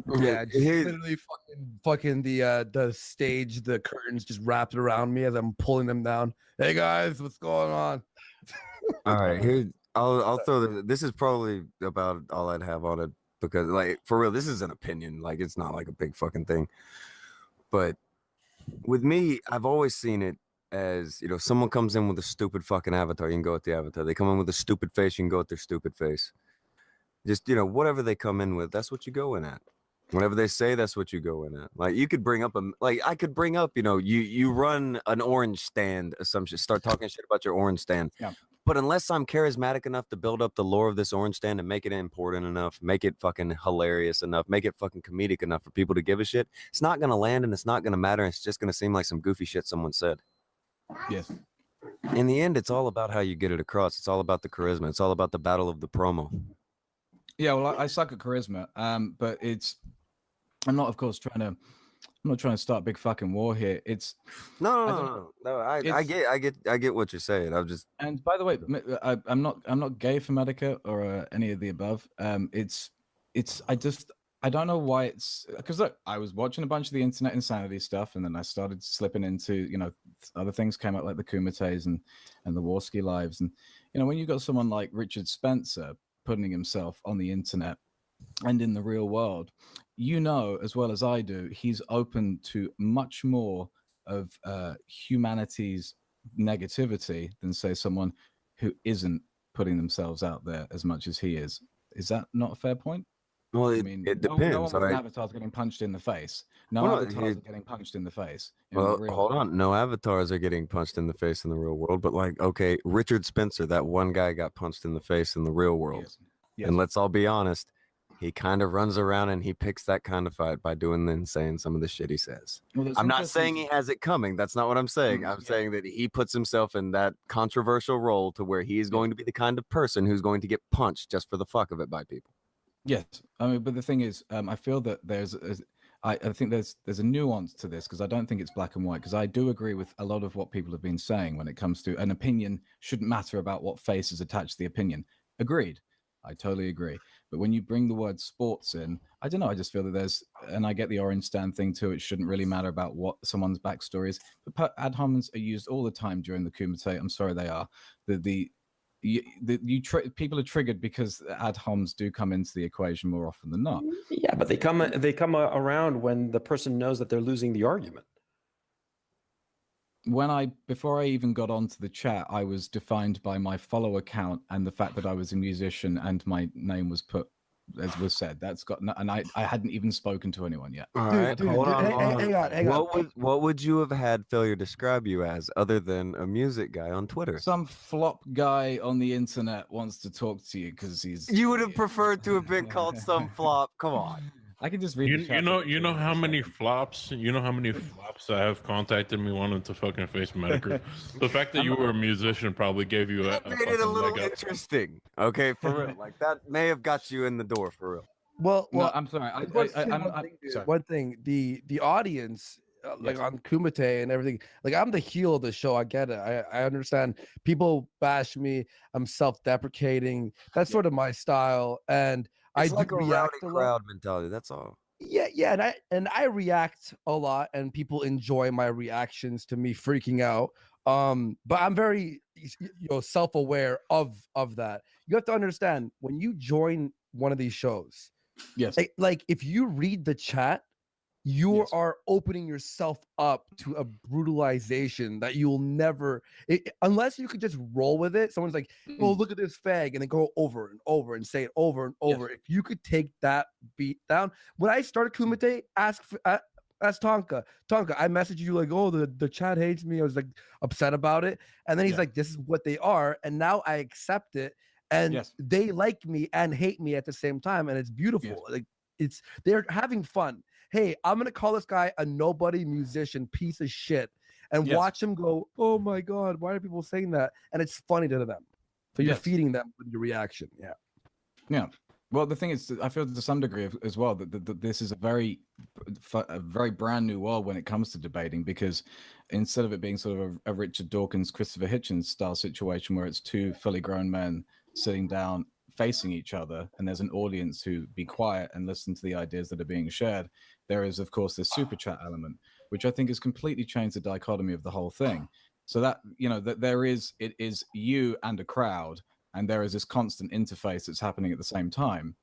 just literally fucking the stage, the curtains just wrapped around me as I'm pulling them down. Hey guys, what's going on? All right, here I'll throw this is probably about all I'd have on it because, like, for real, this is an opinion. Like, it's not like a big fucking thing. But with me, I've always seen it as, someone comes in with a stupid fucking avatar, you can go with the avatar. They come in with a stupid face, you can go with their stupid face. Just, whatever they come in with, that's what you go in at. Whatever they say, that's what you go in at. Like, you could bring up I could bring up, you run an orange stand assumption, start talking shit about your orange stand. Yeah. But unless I'm charismatic enough to build up the lore of this orange stand and make it important enough, make it fucking hilarious enough, make it fucking comedic enough for people to give a shit, it's not going to land and it's not going to matter. It's just going to seem like some goofy shit someone said. Yes. In the end, it's all about how you get it across. It's all about the charisma. It's all about the battle of the promo. Yeah, well, I suck at charisma, but I'm not, of course, I'm not trying to start a big fucking war here. It's no. I get what you're saying. I'm just. And by the way, I'm not gay for Medica or any of the above. I don't know why it's because look, I was watching a bunch of the internet insanity stuff, and then I started slipping into other things came out like the Kumites and the Warski lives, and when you got someone like Richard Spencer putting himself on the internet and in the real world, as well as I do, he's open to much more of humanity's negativity than, say, someone who isn't putting themselves out there as much as he is. Is that not a fair point? Well, it depends. No one with avatars getting punched in the face. Avatars are getting punched in the face. Hold on. No avatars are getting punched in the face in the real world. But, like, okay, Richard Spencer, that one guy got punched in the face in the real world. Yes. And let's all be honest. he kind of runs around and he picks that kind of fight by doing and saying some of the shit he says. Well, that's I'm not interesting. saying he has it coming. That's not what I'm saying. I'm saying that he puts himself in that controversial role to where he is going to be the kind of person who's going to get punched just for the fuck of it by people. Yes, I mean, but the thing is, I feel that I think there's a nuance to this because I don't think it's black and white. Because I do agree with a lot of what people have been saying when it comes to an opinion shouldn't matter about what face is attached to the opinion. Agreed, I totally agree. But when you bring the word sports in, I don't know. I just feel that there's, and I get the orange stand thing too. It shouldn't really matter about what someone's backstory is. But ad hominems are used all the time during the Kumite. I'm sorry, they are. People are triggered because ad homs do come into the equation more often than not. Yeah, but they come around when the person knows that they're losing the argument. Before I even got onto the chat, I was defined by my follow account and the fact that I was a musician and my name was put, as was said. That's got, and I hadn't even spoken to anyone yet. All right, hold on. Hang on. What would you have had failure describe you as other than a music guy on Twitter? Some flop guy on the internet wants to talk to you because he's. You would have preferred to have been called some flop. Come on. I can just read. You know how many flops? You know how many flops I have contacted me wanting to fucking face Medicare. The fact that you were a musician probably gave you That made it a little interesting. Okay, for real. Like that may have got you in the door for real. Well, no, I'm sorry. I'm sorry. One thing, the audience, like on Kumite and everything, like I'm the heel of the show. I get it. I understand. People bash me. I'm self-deprecating. That's sort of my style, and It's I like do a react rowdy a lot. crowd mentality. That's all. Yeah, and I react a lot, and people enjoy my reactions to me freaking out. But I'm very, self-aware of that. You have to understand when you join one of these shows. Yes. Like if you read the chat, you are opening yourself up to a brutalization that you'll never, unless you could just roll with it. Someone's like, "Oh, look at this fag," and then go over and over and say it over and over. If you could take that beat down, when I started Kumite, ask Tonka. Tonka, I messaged you like, "Oh, the chat hates me." I was like upset about it, and then he's like, "This is what they are," and now I accept it, and they like me and hate me at the same time, and it's beautiful. Like they're having fun. Hey, I'm gonna call this guy a nobody musician piece of shit and watch him go, "Oh my god, why are people saying that?" And it's funny to them. So you're feeding them with your reaction. Yeah. Well, the thing is, I feel to some degree as well that this is a very brand new world when it comes to debating, because instead of it being sort of a Richard Dawkins, Christopher Hitchens style situation where it's two fully grown men sitting down facing each other and there's an audience who be quiet and listen to the ideas that are being shared, there is of course this super chat element, which I think has completely changed the dichotomy of the whole thing. So that, that it is you and a crowd, and there is this constant interface that's happening at the same time,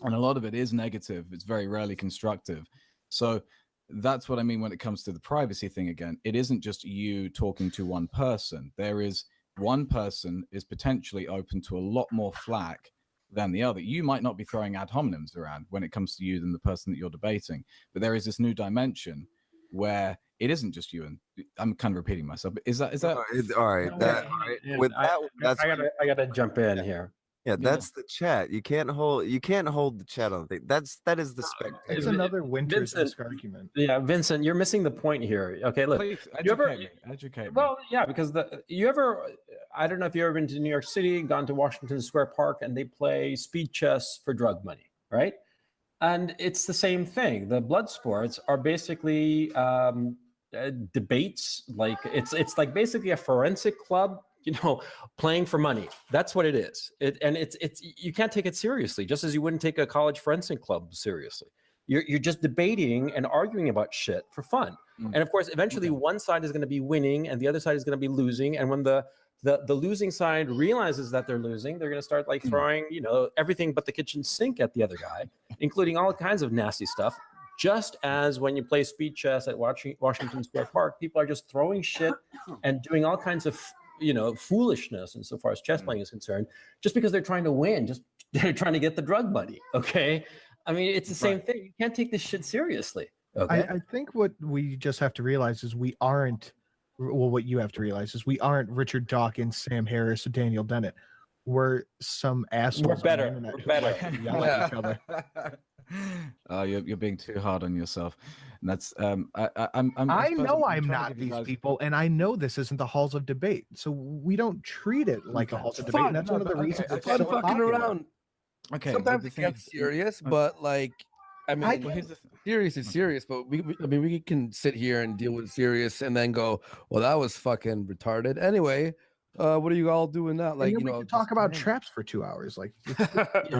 and a lot of it is negative. It's very rarely constructive. So that's what I mean when it comes to the privacy thing. Again, it isn't just you talking to one person. There is one person is potentially open to a lot more flack than the other. You might not be throwing ad hominems around when it comes to you than the person that you're debating, but there is this new dimension where it isn't just you. And I'm kind of repeating myself, but is that all right? I gotta jump in here. Yeah, that's the chat. You can't hold the chat on thing. That is the spectator. It's another Winter's argument. Yeah, Vincent, you're missing the point here. Okay, look. Please, educate me. Well, yeah, because I don't know if you've ever been to New York City, gone to Washington Square Park, and they play speed chess for drug money, right? And it's the same thing. The blood sports are basically debates. Like it's like basically a forensic club, playing for money. That's what it is. It's you can't take it seriously, just as you wouldn't take a college forensic club seriously. You're just debating and arguing about shit for fun. And of course, eventually one side is going to be winning and the other side is going to be losing. And when the losing side realizes that they're losing, they're going to start like throwing, everything but the kitchen sink at the other guy, including all kinds of nasty stuff. Just as when you play speed chess at Washington Square Park, people are just throwing shit and doing all kinds of foolishness insofar as chess playing is concerned, just because they're trying to win, they're trying to get the drug money. Okay. I mean, it's the same thing. You can't take this shit seriously. Okay. I think what we just have to realize is what you have to realize is we aren't Richard Dawkins, Sam Harris, or Daniel Dennett. We're some assholes. We're on the better. internet We're who like better. to yell at each other. You're being too hard on yourself, and that's I'm I suppose know I'm I'm trying to not give you these guys- people, and I know this isn't the halls of debate, so we don't treat it like a halls of debate. Fun, And that's no, one of the but okay, reasons okay, it's Fun so fucking popular. around. Okay, Sometimes the it thing gets is- serious, okay. but like, I mean, Well, here's the serious is serious, but I mean, we can sit here and deal with serious and then go, well, that was fucking retarded. Anyway, what are you all doing now? Like, And then you we know, can talk just about come in. traps for 2 hours. Like All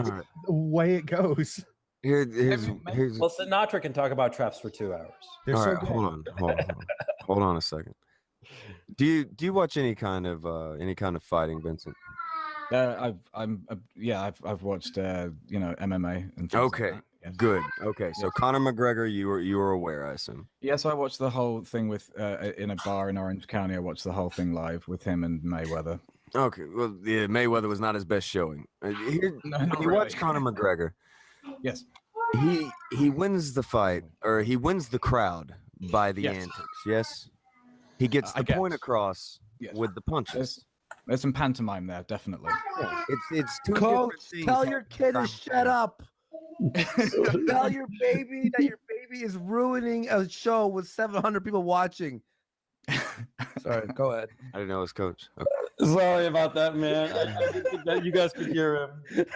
right. the way it goes. Here's Well, Sinatra can talk about traps for 2 hours. They're all so right. good. Hold on a second. Do you watch any kind of fighting, Vincent? I've watched MMA and things Okay, like that. Yes. good. Okay, so Yes. Conor McGregor, you were aware, I assume. Yes, I watched the whole thing with in a bar in Orange County. I watched the whole thing live with him and Mayweather. Okay, well, yeah, Mayweather was not his best showing. Here, No, when not you watch really. Conor McGregor, Yes. he wins the fight, or he wins the crowd by the Yes. antics. Yes, he gets I the point guess. across Yes. with the punches. There's some pantomime there, definitely. It's two different Coach, things tell your kid to happening shut up. Tell your baby that your baby is ruining a show with 700 people watching. Sorry, go ahead. I didn't know it was coach. Okay. Sorry about that, man. I didn't think that you guys could hear him.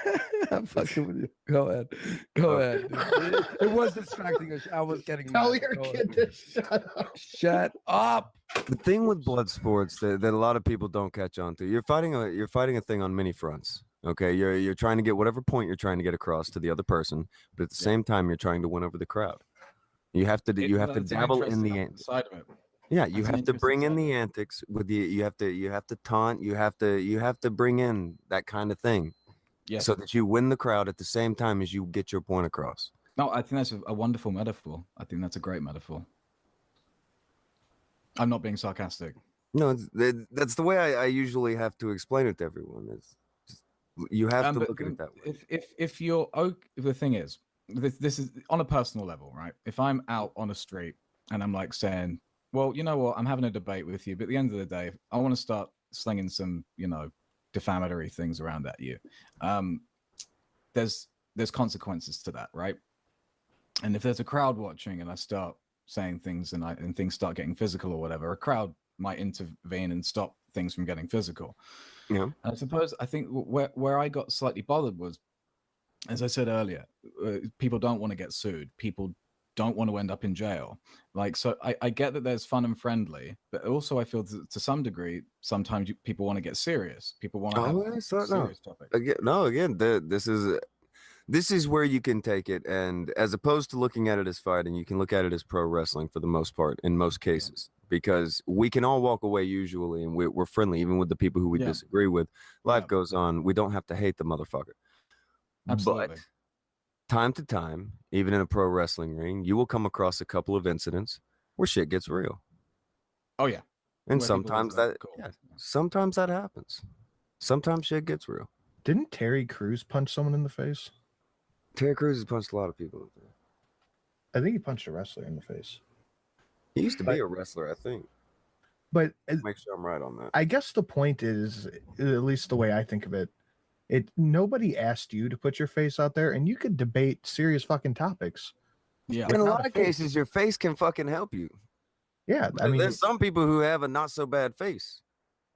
I'm fucking with you. Go ahead. Go ahead. It was distracting. I was getting Tell mad. your Go kid ahead. to shut up. Shut up. The thing with blood sports that a lot of people don't catch on to, you're fighting a thing on many fronts. Okay, you're trying to get whatever point you're trying to get across to the other person, but at the same time you're trying to win over the crowd. You have to That's an dabble in the interesting side of it. yeah, you That's an have to bring in interesting the antics with the you have to taunt, you have to bring in that kind of thing Yes. so that you win the crowd at the same time as you get your point across. No, I think that's a wonderful metaphor. I think that's a great metaphor. I'm not being sarcastic. No, that's the way I usually have to explain it to everyone. Is you have to But look at it that way. if you're the thing is, this is on a personal level, right? If I'm out on a street and I'm like saying, well, you know what, I'm having a debate with you, but at the end of the day, I want to start slinging some, defamatory things around at you. There's consequences to that, right? And if there's a crowd watching and I start saying things and things start getting physical or whatever, a crowd might intervene and stop things from getting physical. Yeah. And I think where I got slightly bothered was, as I said earlier, people don't want to get sued. People don't want to end up in jail. Like, so I get that there's fun and friendly, but also I feel to some degree, sometimes people want to get serious. People want to have a serious topic. Again, this is where you can take it, and as opposed to looking at it as fighting, you can look at it as pro wrestling for the most part, in most cases, because we can all walk away usually, and we're friendly, even with the people who we disagree with. Life goes on. We don't have to hate the motherfucker. Absolutely. But time to time, even in a pro wrestling ring, you will come across a couple of incidents where shit gets real. Oh yeah. And Where people sometimes just like, that, cool. yeah, sometimes that happens. Sometimes shit gets real. Didn't Terry Crews punch someone in the face? Terry Crews has punched a lot of people in there. I think he punched a wrestler in the face. He used to be a wrestler, I think. But Make sure I'm right on that. I guess the point is, at least the way I think of it, nobody asked you to put your face out there, and you could debate serious fucking topics. Yeah. In a not lot a of face. cases, your face can fucking help you. Yeah, I mean, There's some people who have a not so bad face.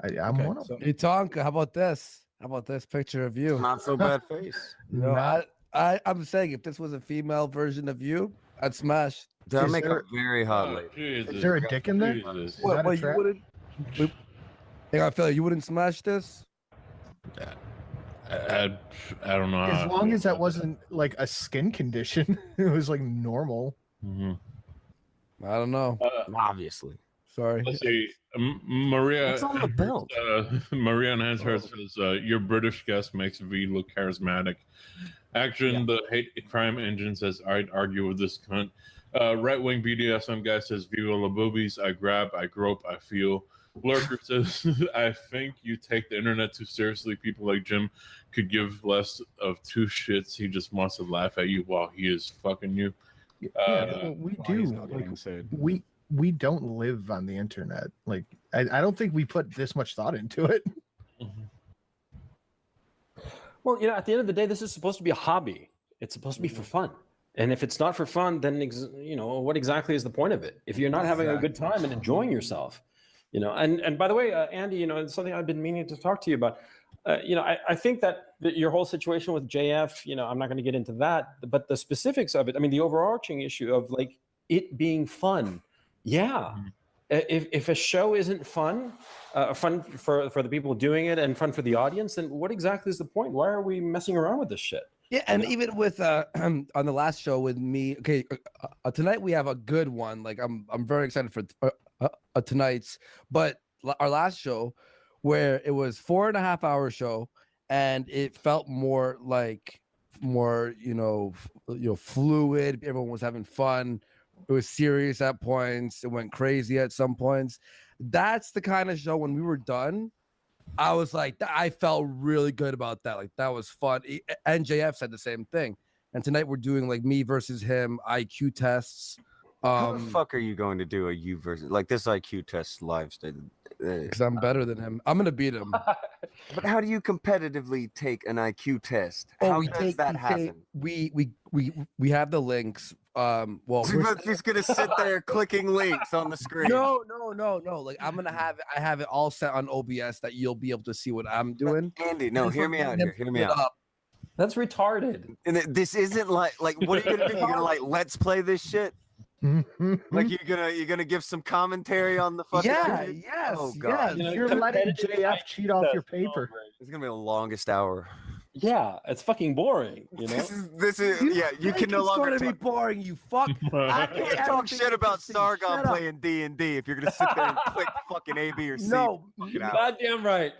I'm Okay, one of them. so- Hey, Tonka, how about this? How about this picture of you? Not so bad face. No, Not- I'm saying if this was a female version of you, I'd smash. That'll Is make there- a very hot Oh, lady. Jesus. Is there a dick in there? Jesus. Is that a you trap? wouldn't? I feel like you wouldn't smash this. I don't know. As long as that wasn't like a skin condition, it was like normal. Mhm. I don't know. Obviously. Sorry. Let's see. Maria. What's on the belt? Maria Enhancer says, "Your British guest makes V look charismatic." Action, the hate crime engine says, "I'd argue with this cunt." Right wing BDSM guy says, "Viva la boobies! I grab, I grope, I feel." Lurker says, "I think you take the internet too seriously. People like Jim could give less of two shits. He just wants to laugh at you while he is fucking you." Yeah, well, we Why he's do. not Like, getting sued. we don't live on the internet. Like, I don't think we put this much thought into it. Well, at the end of the day, this is supposed to be a hobby. It's supposed to be for fun. And if it's not for fun, then what exactly is the point of it? If you're not having a good time and enjoying yourself, And by the way, Andy, it's something I've been meaning to talk to you about. I think that your whole situation with JF, I'm not going to get into that, but the specifics of it. I mean, the overarching issue of like it being fun. Yeah. If a show isn't fun, fun for the people doing it and fun for the audience, then what exactly is the point? Why are we messing around with this shit? Yeah, and even with on the last show with me, okay, tonight we have a good one. Like I'm very excited for tonight's, but our last show, where it was 4.5 hour show, and it felt more fluid. Everyone was having fun. It was serious at points. It went crazy at some points. That's the kind of show when we were done, I was like, I felt really good about that. Like that was fun. And JF said the same thing. And tonight we're doing like me versus him IQ tests. How the fuck are you going to do a you versus like this IQ test live state? Because I'm better than him. I'm gonna beat him. But how do you competitively take an IQ test? How does that happen? We have the links. Well, he's gonna sit there clicking links on the screen. No. Like I have it all set on OBS that you'll be able to see what I'm doing. Andy, no, hear me out here. Hear me out. That's retarded. And this isn't like what are you gonna do? You're gonna like let's play this shit? Like you're gonna give some commentary on the fucking yes. Oh god. Yes. You're letting JF cheat off your paper. It's gonna be the longest hour. Yeah, it's fucking boring. This is you can no longer be boring. You fuck. I can't talk shit about Sargon playing D&D if you're gonna sit there and click fucking A, B, or C. No, goddamn right.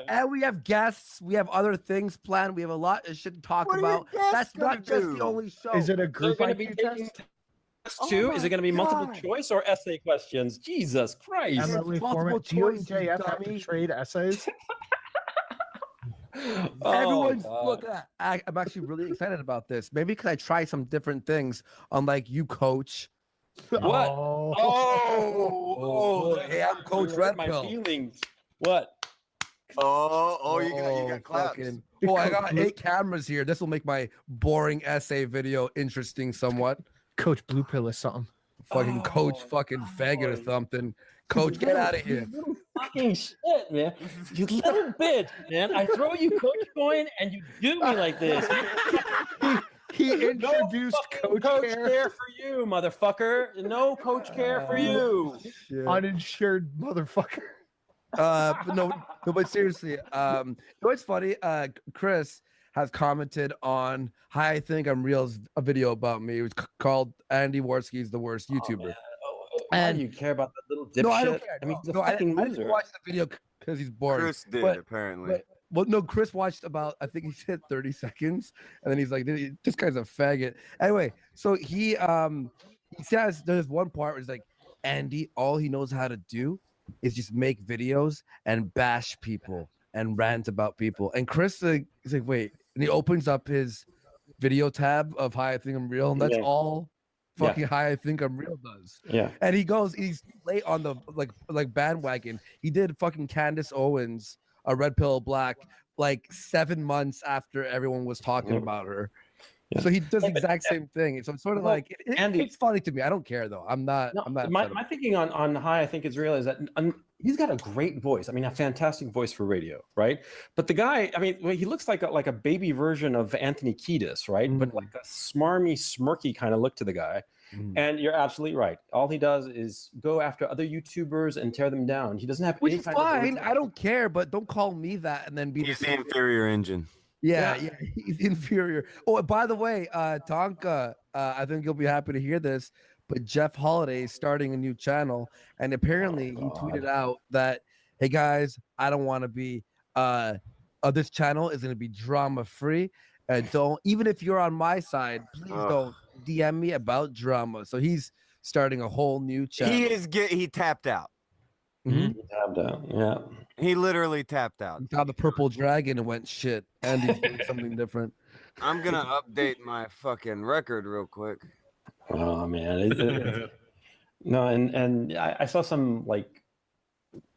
And we have guests. We have other things planned. We have a lot of shit to talk about. That's not just the only show. Is it a group IQ test? Too? Is it going to be multiple choice or essay questions? Jesus Christ! Emily format. Do you and JF have to trade essays? Everyone's look. I'm actually really excited about this. Maybe because I try some different things. Unlike you, Coach. What? Oh, hey, I'm Coach Red My Pill. feelings. What? You got claps. I got 8 cameras here. This will make my boring essay video interesting somewhat. Coach Blue Pill is something. Fucking Coach fucking faggot or something. Coach, get out of here. Fucking shit, man. You little bitch, man. I throw you Coach coin and you do me like this. He introduced Coach Care for you, motherfucker. No Coach Care for you. Uninsured motherfucker. But seriously, it's funny. Chris has commented on I Think I'm Real's a video about me. It was called Andy Warski's the worst YouTuber. Why do you care about that little dipshit? No, I don't care. I mean, he's a fucking loser. I didn't watch the video because he's boring. Chris did, apparently. Chris watched about, I think he said 30 seconds, and then he's like, this guy's a faggot. Anyway, so he says there's one part where he's like, Andy, all he knows how to do is just make videos and bash people and rant about people. And Chris he's like, wait. And he opens up his video tab of Hi, I Think I'm Real, and that's all fucking Hi, I Think I'm Real does. Yeah. And he's late on the like bandwagon. He did fucking Candace Owens, a Red Pill Black, like 7 months after everyone was talking about her. Yeah. So he does the exact same thing. So it's sort of like it's funny to me. I don't care though. I'm not. My thinking on Hi, I Think It's Real is that he's got a great voice. I mean, a fantastic voice for radio, right? But the guy, I mean, he looks like a baby version of Anthony Kiedis, right? But like a smarmy, smirky kind of look to the guy. And you're absolutely right. All he does is go after other YouTubers and tear them down. He doesn't have Which any is kind fine. I don't care, but don't call me that and then be the inferior engine. Yeah, he's inferior. Oh, by the way, Tonka, I think you'll be happy to hear this, but Jeff Holiday is starting a new channel, and apparently he tweeted out that, hey guys, I don't want to be this channel is going to be drama free. Don't, even if you're on my side, please don't DM me about drama. So he's starting a whole new channel. He tapped out. Mm-hmm. He tapped out. Yeah. He literally tapped out. He saw the purple dragon and went shit. And he's doing something different. I'm gonna update my fucking record real quick. Oh man. No, and I saw some like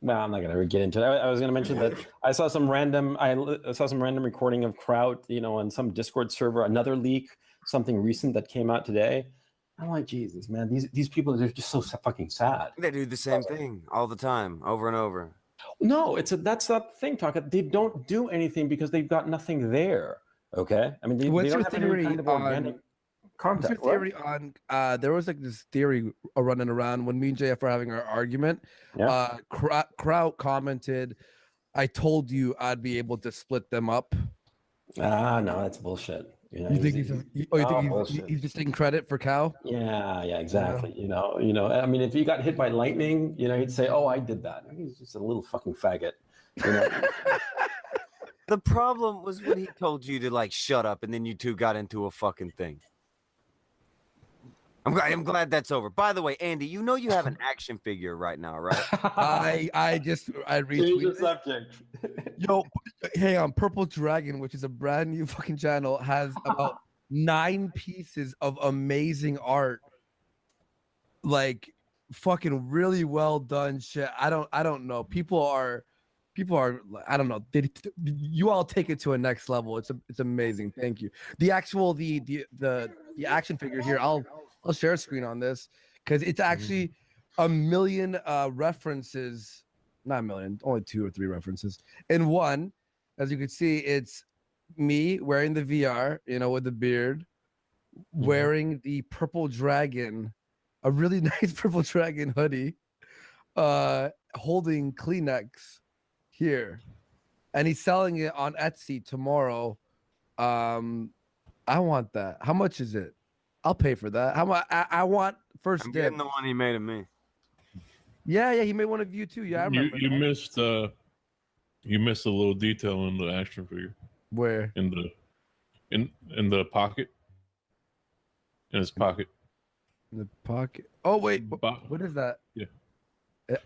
Well, I'm not going to get into it. I was going to mention that I saw some random recording of Kraut, on some Discord server, another leak, something recent that came out today. I'm like, Jesus, man, these people are just so fucking sad. They do the same thing all the time, over and over. No, that's not the thing, Taka. They don't do anything because they've got nothing there. Okay, I mean, they What's don't your have any theory kind of on- organic What's your content. theory on? There was like this theory running around when me and JF were having our argument. Yeah. Kraut commented, "I told you I'd be able to split them up." No, that's bullshit. You think he's just taking credit for Cal? Yeah, exactly. I mean, if you got hit by lightning, he'd say, "Oh, I did that." He's just a little fucking faggot. The problem was when he told you to like shut up, and then you two got into a fucking thing. I'm glad that's over. By the way, Andy, you have an action figure right now, right? I retweeted Change the it. subject. Yo, hey, on Purple Dragon, which is a brand new fucking channel, has about 9 pieces of amazing art, like fucking really well done shit. I don't know. People are I don't know. You all take it to a next level. It's amazing. Thank you. The actual the action figure here. I'll share a screen on this because it's actually a million references. Not a million, only 2 or 3 references in one. As you can see, it's me wearing the VR, with the beard, wearing the Purple Dragon, a really nice Purple Dragon hoodie, holding Kleenex here, and he's selling it on Etsy tomorrow. I want that. How much is it? I'll pay for that. How much? I want first I'm dibs. getting the one he made of me. Yeah, he made one of you too. Yeah, I remember. You missed a little detail in the action figure. Where? In the pocket. In his pocket. In the pocket. Oh wait, what is that? Yeah.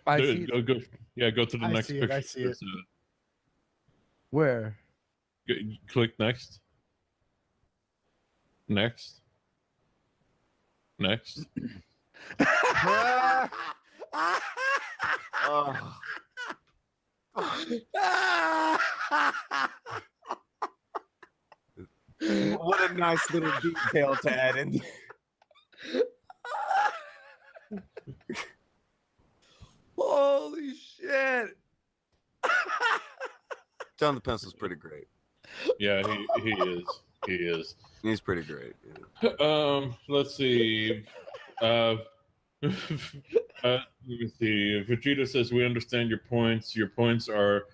I see. Go to the next see it, picture. I see it. Where? Click next. Next. What a nice little detail to add in. Holy shit! John the Pencil's pretty great. Yeah, he is. He is. He's pretty great. Let's see. Let me see. Vegeta says we understand your points. Your points are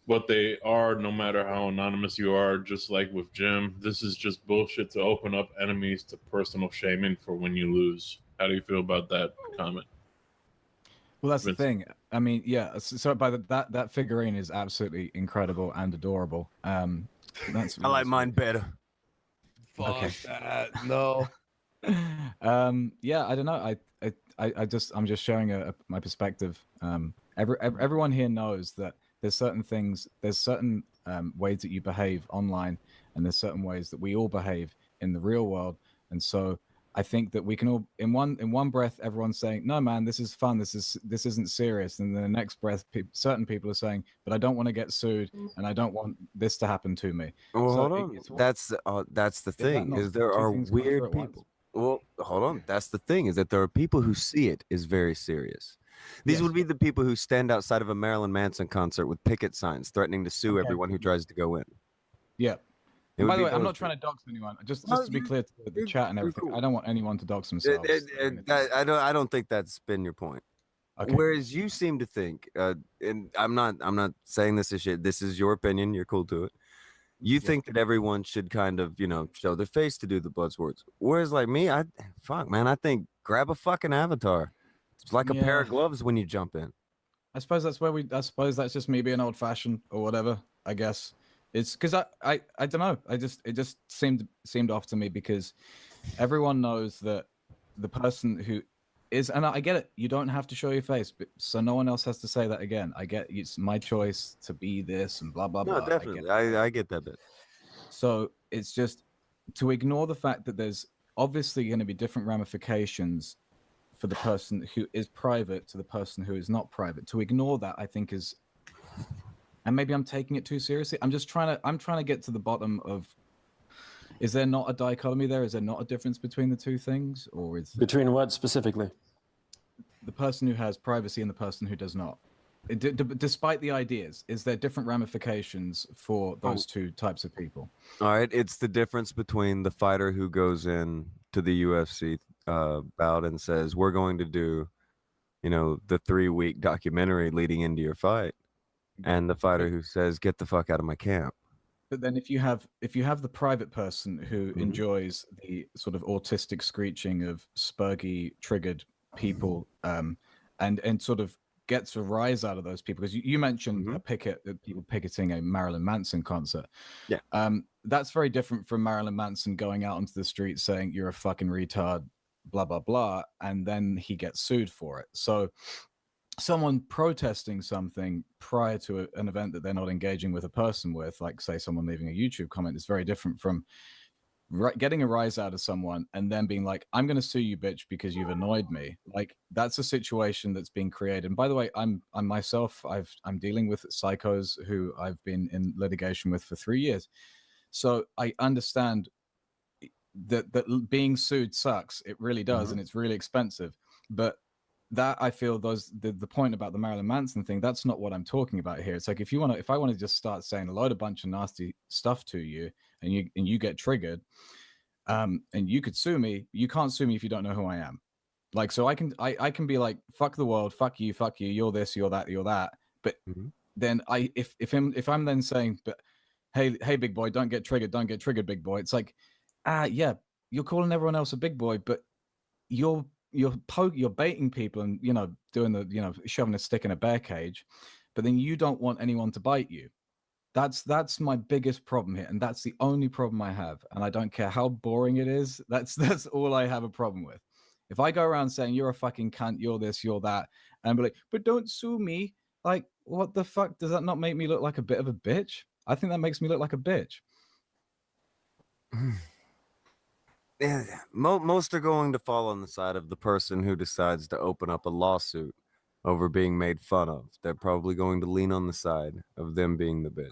what they are, no matter how anonymous you are. Just like with Jim, this is just bullshit to open up enemies to personal shaming for when you lose. How do you feel about that comment? Well, that's the thing. I mean, yeah. So by that figurine is absolutely incredible and adorable. That's I like mine better. Fuck that. No. Yeah, I don't know. I'm just showing my perspective. Everyone here knows that there's certain things, there's certain ways that you behave online, and there's certain ways that we all behave in the real world. And so I think that we can all, in one breath, everyone's saying, "No, man, this is fun. This isn't serious." And then the next breath, certain people are saying, "But I don't want to get sued, and I don't want this to happen to me." Well, So hold on. That's the thing. not Is there two are things going through weird at once? people. Well, hold on. That's the thing, is that there are people who see it as very serious. These would be the people who stand outside of a Marilyn Manson concert with picket signs threatening to sue everyone who tries to go in. Yeah. It And would by the be way, I'm those not trying to dox anyone. Just to be clear to the you're- chat and you're everything, cool. I don't want anyone to dox themselves. I don't think that's been your point. Okay. Whereas you seem to think, and I'm not saying this is shit. This is your opinion. You're cool to it. You think that everyone should kind of, show their face to do the buzzwords. Whereas like me, I think grab a fucking avatar. It's like a pair of gloves when you jump in. I suppose that's just me being old fashioned or whatever, I guess. It's because I don't know. It just seemed off to me because everyone knows that the person who is, and I get it, you don't have to show your face, but so no one else has to say that again. I get it's my choice to be this and blah blah blah. No, definitely. I get that bit. So it's just to ignore the fact that there's obviously going to be different ramifications for the person who is private to the person who is not private. To ignore that, I think is, and maybe I'm taking it too seriously. I'm trying to get to the bottom of, is there not a dichotomy there? Is there not a difference between the two things? Or is Between what specifically? the person who has privacy and the person who does not? Despite the ideas, is there different ramifications for those two types of people? All right, it's the difference between the fighter who goes in to the UFC bout and says, "We're going to do, the 3-week documentary leading into your fight," and the fighter who says, "Get the fuck out of my camp." But then if you have the private person who enjoys the sort of autistic screeching of spurgy triggered people, and sort of gets a rise out of those people, because you mentioned a picket, people picketing a Marilyn Manson concert. Yeah. That's very different from Marilyn Manson going out onto the street saying you're a fucking retard, blah blah blah, and then he gets sued for it. So someone protesting something prior to an event that they're not engaging with a person with, like say someone leaving a YouTube comment, is very different from getting a rise out of someone and then being like, I'm going to sue you, bitch, because you've annoyed me. Like, that's a situation that's being created. And by the way, I'm myself, I'm dealing with psychos who I've been in litigation with for 3 years. So I understand that being sued sucks. It really does. And it's really expensive. But that, I feel, the point about the Marilyn Manson thing, that's not what I'm talking about here. It's like, if I want to just start saying a bunch of nasty stuff to you, and you get triggered, and you could sue me, you can't sue me if you don't know who I am. Like, so I can be like, fuck the world, fuck you, you're this, you're that. But then if I'm then saying, but hey big boy, don't get triggered, big boy. It's like, yeah, you're calling everyone else a big boy, but you're baiting people and doing the shoving a stick in a bear cage, but then you don't want anyone to bite you. That's my biggest problem here, and that's the only problem I have. And I don't care how boring it is. That's all I have a problem with. If I go around saying you're a fucking cunt, you're this, you're that, and be like, but don't sue me, like, what the fuck? Does that not make me look like a bit of a bitch? I think that makes me look like a bitch. Yeah, most are going to fall on the side of the person who decides to open up a lawsuit over being made fun of. They're probably going to lean on the side of them being the bitch.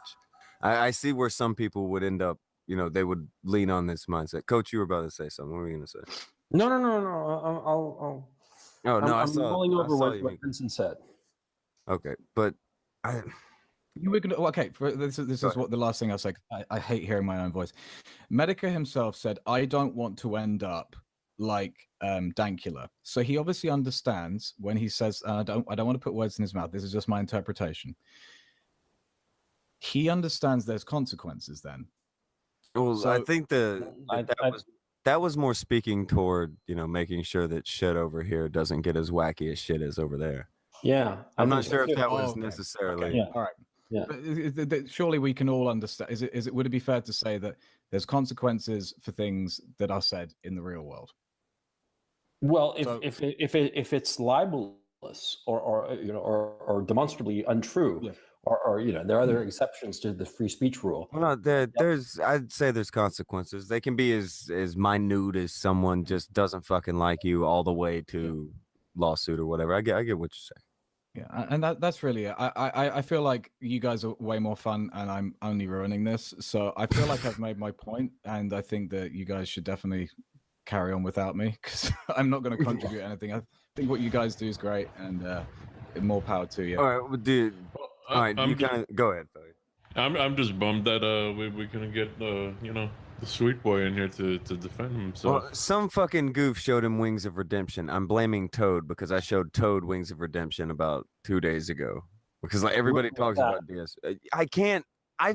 I see where some people would end up, they would lean on this mindset. Coach, you were about to say something. What were you going to say? No. Oh, no, I'm mulling over what Vincent said. Okay, but okay, this is what the last thing I'll say. I hate hearing my own voice. Medica himself said, I don't want to end up like Dankula. So he obviously understands when he says, I don't want to put words in his mouth, this is just my interpretation. He understands there's consequences then. Well, so, I think that was more speaking toward, making sure that shit over here doesn't get as wacky as shit is over there. Yeah. I'm not sure if that was necessarily. Okay. Yeah. All right. Yeah. But surely we can all understand. Would it be fair to say that there's consequences for things that are said in the real world? Well, if it's libelous or demonstrably untrue, yeah. or there are other exceptions to the free speech rule. Well, no, I'd say there's consequences. They can be as minute as someone just doesn't fucking like you, all the way to lawsuit or whatever. I get what you're saying. Yeah, and that's really it. I feel like you guys are way more fun, and I'm only ruining this. So I feel like I've made my point, and I think that you guys should definitely carry on without me, because I'm not going to contribute anything. I think what you guys do is great, and more power to you. All right, well, dude. All right, you kind of go ahead, Philly. I'm just bummed that we couldn't get the sweet boy in here to defend himself. Well, some fucking goof showed him Wings of Redemption. I'm blaming Toad because I showed Toad Wings of Redemption about 2 days ago. Because like everybody talks about DS. I can't. I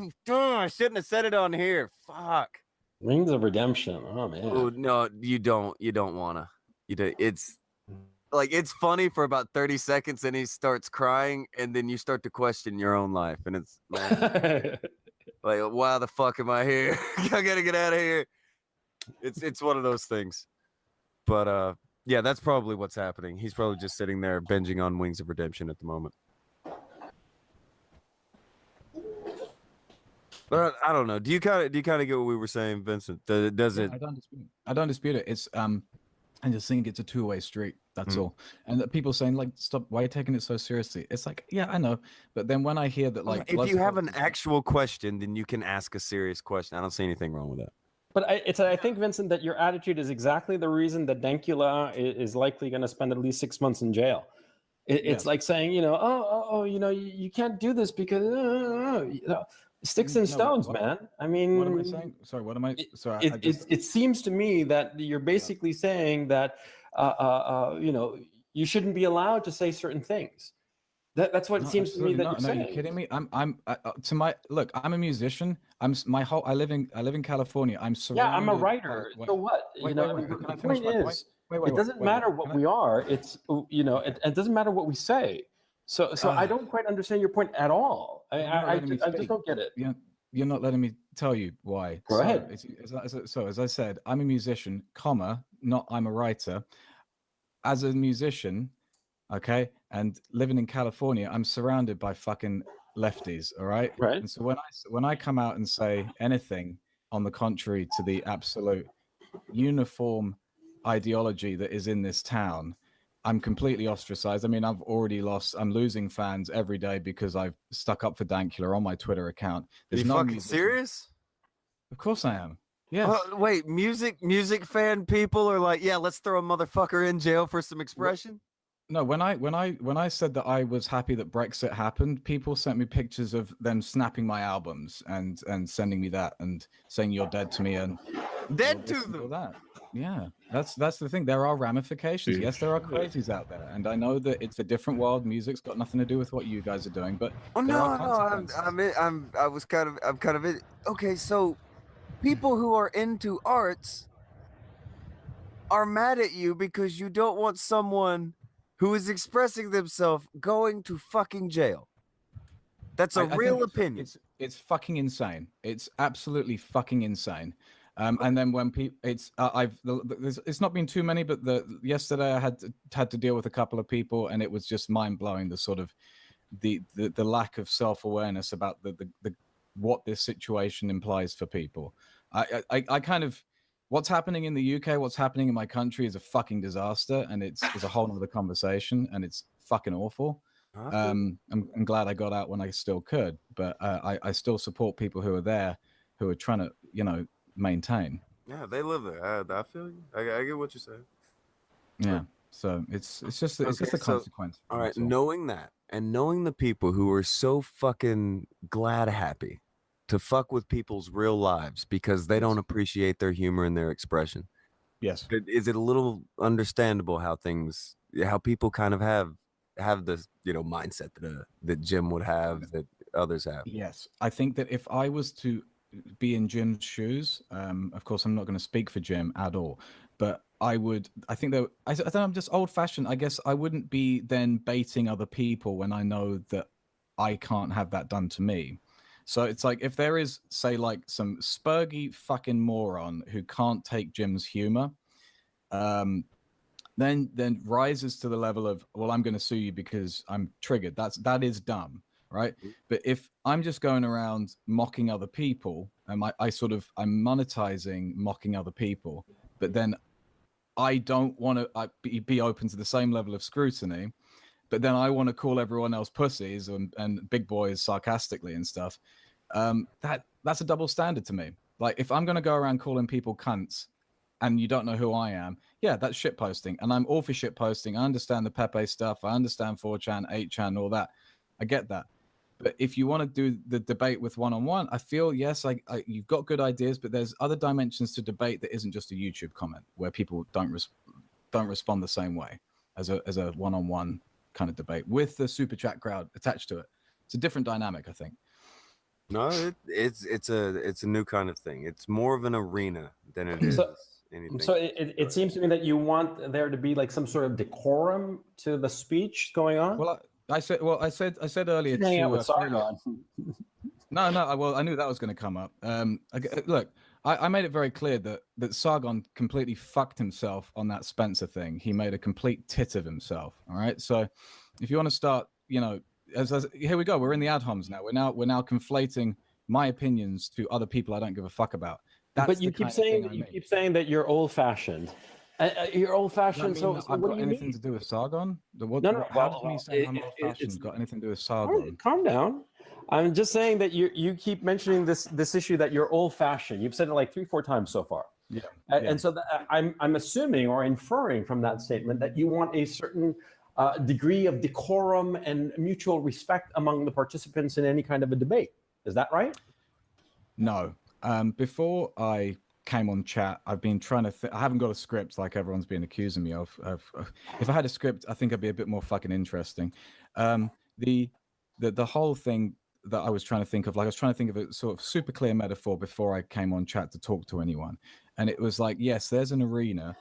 shouldn't have said it on here. Fuck. Wings of Redemption. Oh man. Oh no, you don't wanna. It's like, it's funny for about 30 seconds, and he starts crying, and then you start to question your own life, and it's like, why the fuck am I here? I gotta get out of here. It's one of those things. But yeah, that's probably what's happening. He's probably just sitting there binging on Wings of Redemption at the moment. But I don't know. Do you kind of get what we were saying, Vincent? Does it? I don't dispute it. It's and just think it's a two-way street. That's all. And that people saying like, "Stop! Why are you taking it so seriously?" It's like, yeah, I know, but then when I hear that, like, if you have an Bloodsport is- actual question, then you can ask a serious question. I don't see anything wrong with that. But I think, Vincent, that your attitude is exactly the reason that Dankula is likely going to spend at least 6 months in jail. It's Yes. like saying, you know, you can't do this because sticks and No, stones, what- man. I mean, what am I saying? Sorry, what am I? Sorry, I just, it seems to me that you're basically saying that you shouldn't be allowed to say certain things. That's what it no, seems to me absolutely that not. you're No, saying. you're kidding me. Look. I'm a musician. I live in California. I'm Yeah, surrounded. I'm a by- writer. wait, So what? wait, You know, wait, I mean, wait, can I the finish point my point? is, Wait, wait, it doesn't wait, matter wait, what can I- we are. It's it doesn't matter what we say. So I don't quite understand your point at all. You're not letting me I just speak. don't get it. You're not letting me tell you why. Go ahead. As I said, I'm a musician, not I'm a writer. As a musician, okay, and living in California, I'm surrounded by fucking lefties, all right? Right. And so when I come out and say anything on the contrary to the absolute uniform ideology that is in this town, I'm completely ostracized. I mean, I'm losing fans every day because I've stuck up for Dankula on my Twitter account. Are There's you no fucking musician- serious? Of course I am. Yes. Wait, music fan people are like, yeah, let's throw a motherfucker in jail for some expression. No, when I said that I was happy that Brexit happened, people sent me pictures of them snapping my albums and sending me that and saying you're dead to me and Dead all to this and all them. that. Yeah, that's the thing. There are ramifications. Dude. Yes, there are crazies out there, and I know that it's a different world. Music's got nothing to do with what you guys are doing, but Oh there no, are no, consequences. I'm kind of in. Okay, so people who are into arts are mad at you because you don't want someone who is expressing themselves going to fucking jail. That's a I think real opinion. It's fucking insane. It's absolutely fucking insane. And then when people, it's not been too many, but yesterday I had to deal with a couple of people, and it was just mind blowing. The sort of the lack of self awareness about the what this situation implies for people. I kind of, what's happening in the UK, what's happening in my country is a fucking disaster, and it's a whole other conversation, and it's fucking awful. I'm glad I got out when I still could, but I still support people who are there, who are trying to, maintain. Yeah, they live there. I feel you. I get what you're saying. Yeah. So it's just a Okay, so, consequence. All right, that's all. knowing that and knowing the people who are so fucking glad happy to fuck with people's real lives because they don't appreciate their humor and their expression. Yes. Is it a little understandable how people kind of have this, mindset that Jim would have, that others have? Yes. I think that if I was to be in Jim's shoes, of course I'm not going to speak for Jim at all, but I think that I think I'm just old fashioned. I guess I wouldn't be then baiting other people when I know that I can't have that done to me. So it's like, if there is, say, like some spurgy fucking moron who can't take Jim's humor, then rises to the level of, well, I'm going to sue you because I'm triggered. That is dumb, right? But if I'm just going around mocking other people, and I'm monetizing mocking other people, but then I don't want to be open to the same level of scrutiny, but then I want to call everyone else pussies and big boys sarcastically and stuff. That's a double standard to me. Like, if I'm going to go around calling people cunts and you don't know who I am, yeah, that's shit posting. And I'm all for shit posting. I understand the Pepe stuff. I understand 4chan, 8chan, all that. I get that. But if you want to do the debate with one-on-one, I feel, yes, you've got good ideas, but there's other dimensions to debate that isn't just a YouTube comment where people don't respond the same way as a one-on-one kind of debate with the super chat crowd attached to it. It's a different dynamic, I think. No, it's a new kind of thing. It's more of an arena than it is anything. So it seems to me that you want there to be like some sort of decorum to the speech going on. Well, I said earlier Hang out with to Sargon. No, well, I knew that was going to come up. Look, I made it very clear that Sargon completely fucked himself on that Spencer thing. He made a complete tit of himself. All right, so if you want to start, here we go. We're in the ad homs now. We're now conflating my opinions to other people I don't give a fuck about. But you keep saying that you're old-fashioned. You're old Does that fashioned. mean So, that so I've what got do you anything mean? to do with Sargon? No. How does me Well, saying I'm old it's fashioned got anything to do with all Sargon? right, calm down. I'm just saying that you keep mentioning this issue that you're old fashioned. You've said it like 3-4 times so far. Yeah. And so I'm assuming or inferring from that statement that you want a certain degree of decorum and mutual respect among the participants in any kind of a debate. Is that right? No. Before I came on chat, I've been trying to. I haven't got a script like everyone's been accusing me of. If I had a script, I think I'd be a bit more fucking interesting. The whole thing that I was trying to think of, like I was trying to think of a sort of super clear metaphor before I came on chat to talk to anyone, and it was like, yes, there's an arena.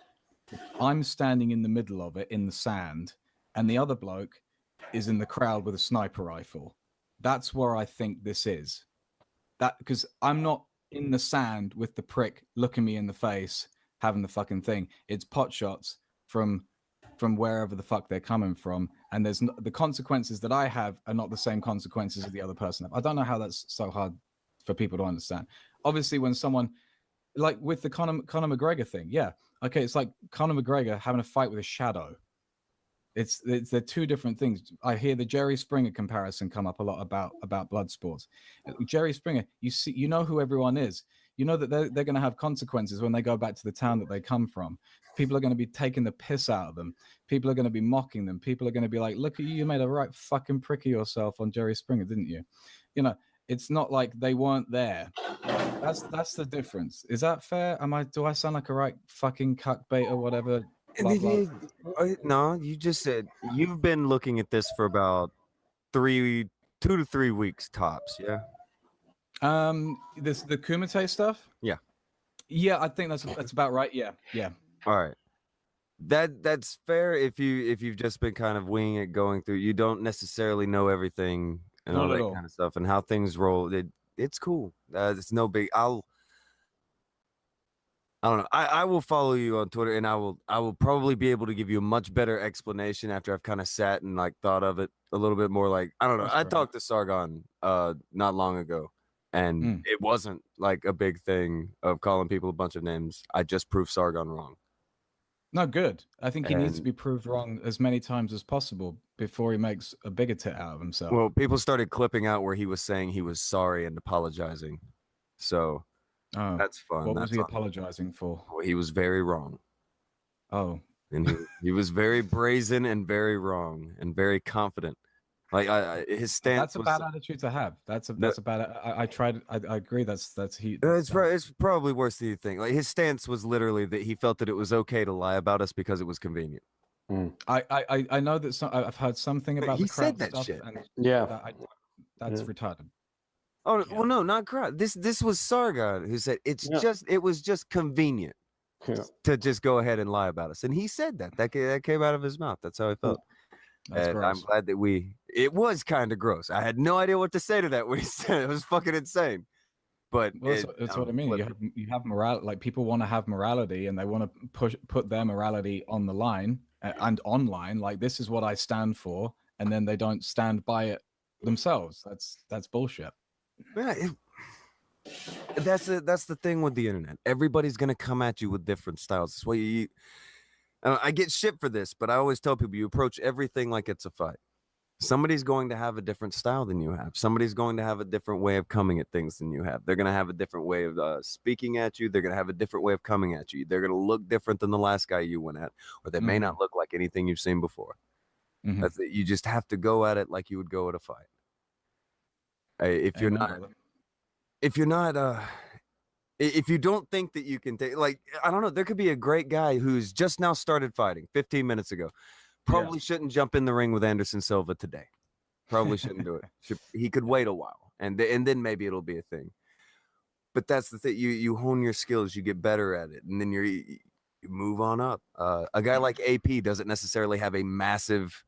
I'm standing in the middle of it in the sand, and the other bloke is in the crowd with a sniper rifle. That's where I think this is. That because I'm not in the sand with the prick looking me in the face having the fucking thing. It's pot shots from wherever the fuck they're coming from, and there's the consequences that I have are not the same consequences as the other person have. I don't know how that's so hard for people to understand. Obviously, when someone like with the Conor McGregor thing, yeah, okay, it's like Conor McGregor having a fight with a shadow. It's they're two different things. I hear the Jerry Springer comparison come up a lot about blood sports. Jerry Springer, you know who everyone is. You know that they're going to have consequences when they go back to the town that they come from. People are going to be taking the piss out of them. People are going to be mocking them. People are going to be like, "Look at you! You made a right fucking prick of yourself on Jerry Springer, didn't you?" You know, it's not like they weren't there. That's the difference. Is that fair? Do I sound like a right fucking cuckbait or whatever? Blah, blah. No, you just said you've been looking at this for about 2 to 3 weeks tops. Yeah. The Kumite stuff. Yeah, I think that's about right. Yeah. All right. That's fair if you've just been kind of winging it, going through. You don't necessarily know everything and all Not at that all. kind of stuff and how things roll. It's cool. It's no big. I don't know. I will follow you on Twitter, and I will probably be able to give you a much better explanation after I've kind of sat and like thought of it a little bit more. Like I don't know. That's I fair. talked to Sargon not long ago, and it wasn't like a big thing of calling people a bunch of names. I just proved Sargon wrong. No, good. I think he needs to And- be proved wrong as many times as possible before he makes a bigger tit out of himself. Well, people started clipping out where he was saying he was sorry and apologizing. So oh, that's fun. what was That's he all. apologizing for? Well, he was very wrong. Oh, And he was very brazen and very wrong and very confident. Like his stance. that's a bad attitude to have. That's a bad. I tried. I agree. That's he. It's probably worse than you think. Like his stance was literally that he felt that it was okay to lie about us because it was convenient. I know that I've heard something about He the crowd said that stuff, shit. and Yeah. that's retarded. Oh well, no, not crowd. This was Sargon who said it was just convenient to just go ahead and lie about us, and he said that came out of his mouth. That's how I felt. That's And gross. I'm glad that it was kind of gross. I had no idea what to say to that when he said it. It was fucking insane. But Well, that's what I mean. You have morality. Like people want to have morality, and they want to put their morality on the line and online. Like this is what I stand for, and then they don't stand by it themselves. That's bullshit. Yeah, that's the thing with the internet. Everybody's gonna come at you with different styles. That's why I get shit for this, but I always tell people you approach everything like it's a fight. Somebody's going to have a different style than you have. Somebody's going to have a different way of coming at things than you have. They're going to have a different way of speaking at you. They're going to have a different way of coming at you. They're going to look different than the last guy you went at, or they may not look like anything you've seen before. That's it. You just have to go at it like you would go at a fight. If you don't think that you can take, like, I don't know, there could be a great guy who's just now started fighting 15 minutes ago. Probably shouldn't jump in the ring with Anderson Silva today. Probably shouldn't do it. He could wait a while, and then maybe it'll be a thing. But that's the thing. You hone your skills, you get better at it, and then you move on up. A guy like AP doesn't necessarily have a massive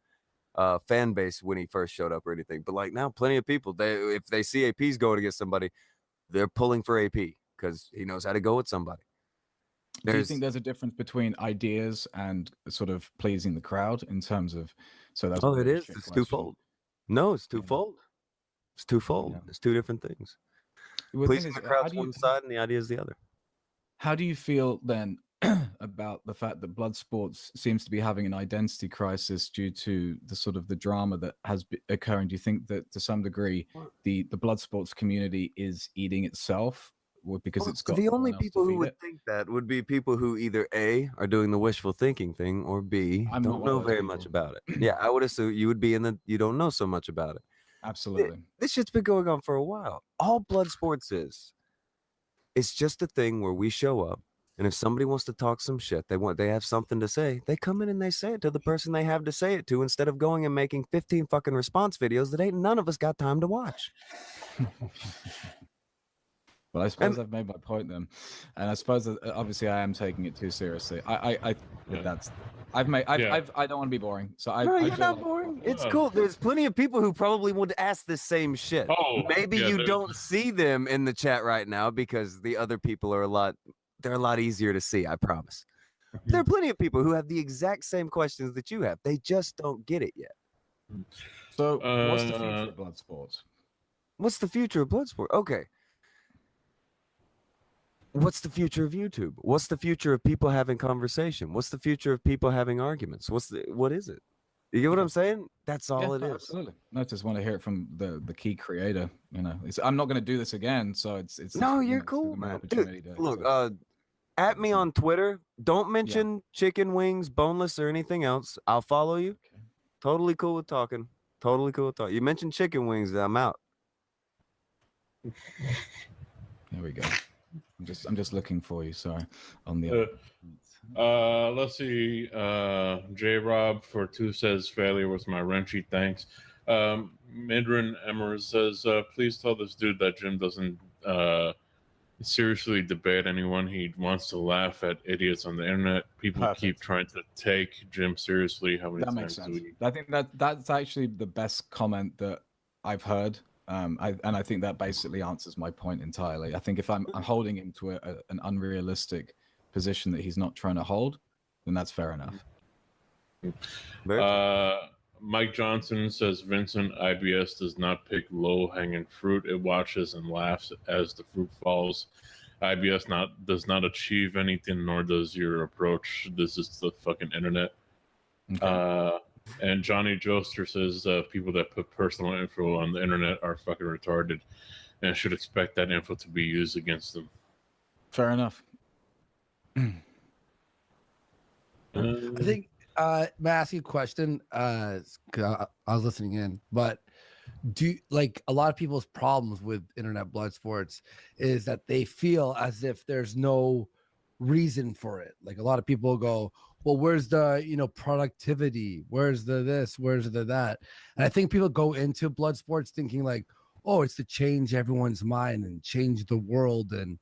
fan base when he first showed up or anything, but like now, plenty of people, if they see AP's going against somebody, they're pulling for AP because he knows how to go with somebody. Do you think there's a difference between ideas and sort of pleasing the crowd in terms of? So that's it is. It's twofold. No, it's twofold. It's twofold. Yeah. It's two different things. Well, Pleasing the crowd's one side and the idea is the other. How do you feel then about the fact that blood sports seems to be having an identity crisis due to the sort of the drama that has been occurring. Do you think that to some degree the blood sports community is eating itself because it's got the no only one else to people who feed would it? think that would be people who either A, are doing the wishful thinking thing, or B, I'm not don't one of know those very people. much about it. Yeah, I would assume you would be in the you don't know so much about it. Absolutely. This shit's been going on for a while. All blood sports is, it's just a thing where we show up, and if somebody wants to talk some shit, they have something to say, they come in and they say it to the person they have to say it to, instead of going and making 15 fucking response videos that ain't none of us got time to watch. Well, I suppose I've made my point then, and I suppose that, obviously I am taking it too seriously. I Yeah. that's I've made I don't want to be boring, so No, I you're feel not like- boring. It's cool. There's plenty of people who probably would ask the same shit. Oh, Maybe yeah, you there's- don't see them in the chat right now because the other people are they're a lot easier to see, I promise. There are plenty of people who have the exact same questions that you have. They just don't get it yet. So, what's the future of blood sports? What's the future of Bloodsport? Okay. What's the future of YouTube? What's the future of people having conversation? What's the future of people having arguments? What is it? You get what I'm saying? That's all it is. Absolutely. I just want to hear it from the key creator. You know, I'm not going to do this again, so it's No, you you're know, it's cool, my man. opportunity Dude, to- look, to- at me on Twitter. Don't mention chicken wings, boneless, or anything else. I'll follow you. Okay. Totally cool with talking. Totally cool with talking. You mentioned chicken wings, I'm out. Here we go. I'm just looking for you. Sorry, on the. Let's see. J Rob for 2 says failure was my wrenchy. Thanks. Midran Emmer says, please tell this dude that Jim doesn't seriously debate anyone. He wants to laugh at idiots on the internet. People keep Perfect. trying to take Jim seriously. How many That makes times do sense. we? I think that's actually the best comment that I've heard. I think that basically answers my point entirely. I think if I'm holding him to an unrealistic position that he's not trying to hold, then that's fair enough. Mike Johnson says Vincent IBS does not pick low-hanging fruit. It watches and laughs as the fruit falls. IBS does not achieve anything, nor does your approach. This is the fucking internet. Okay. And Johnny Joester says people that put personal info on the internet are fucking retarded and should expect that info to be used against them. Fair enough. I think may I ask you a question? 'Cause I was listening in, but like a lot of people's problems with internet blood sports is that they feel as if there's no reason for it. Like a lot of people go, well, where's the productivity? Where's the this? Where's the that? And I think people go into blood sports thinking like, oh, it's to change everyone's mind and change the world and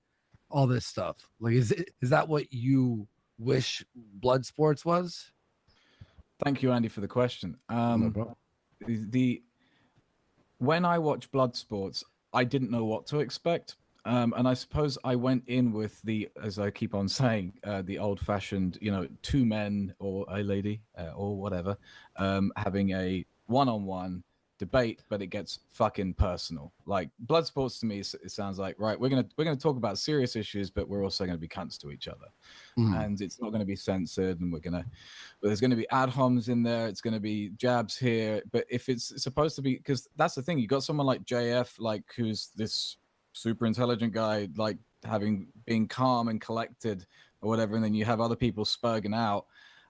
all this stuff. Like, is that what you wish blood sports was? Thank you, Andy, for the question. When I watch blood sports, I didn't know what to expect. And I suppose I went in with as I keep on saying, the old-fashioned, 2 men or a lady or whatever, having a one-on-one debate, but it gets fucking personal. Like blood sports to me, it sounds like, right, we're gonna talk about serious issues, but we're also gonna be cunts to each other, and it's not gonna be censored, and there's gonna be ad homs in there, it's gonna be jabs here. But if it's supposed to be, because that's the thing, you got someone like JF, like who's this super intelligent guy, like being calm and collected or whatever, and then you have other people spurging out.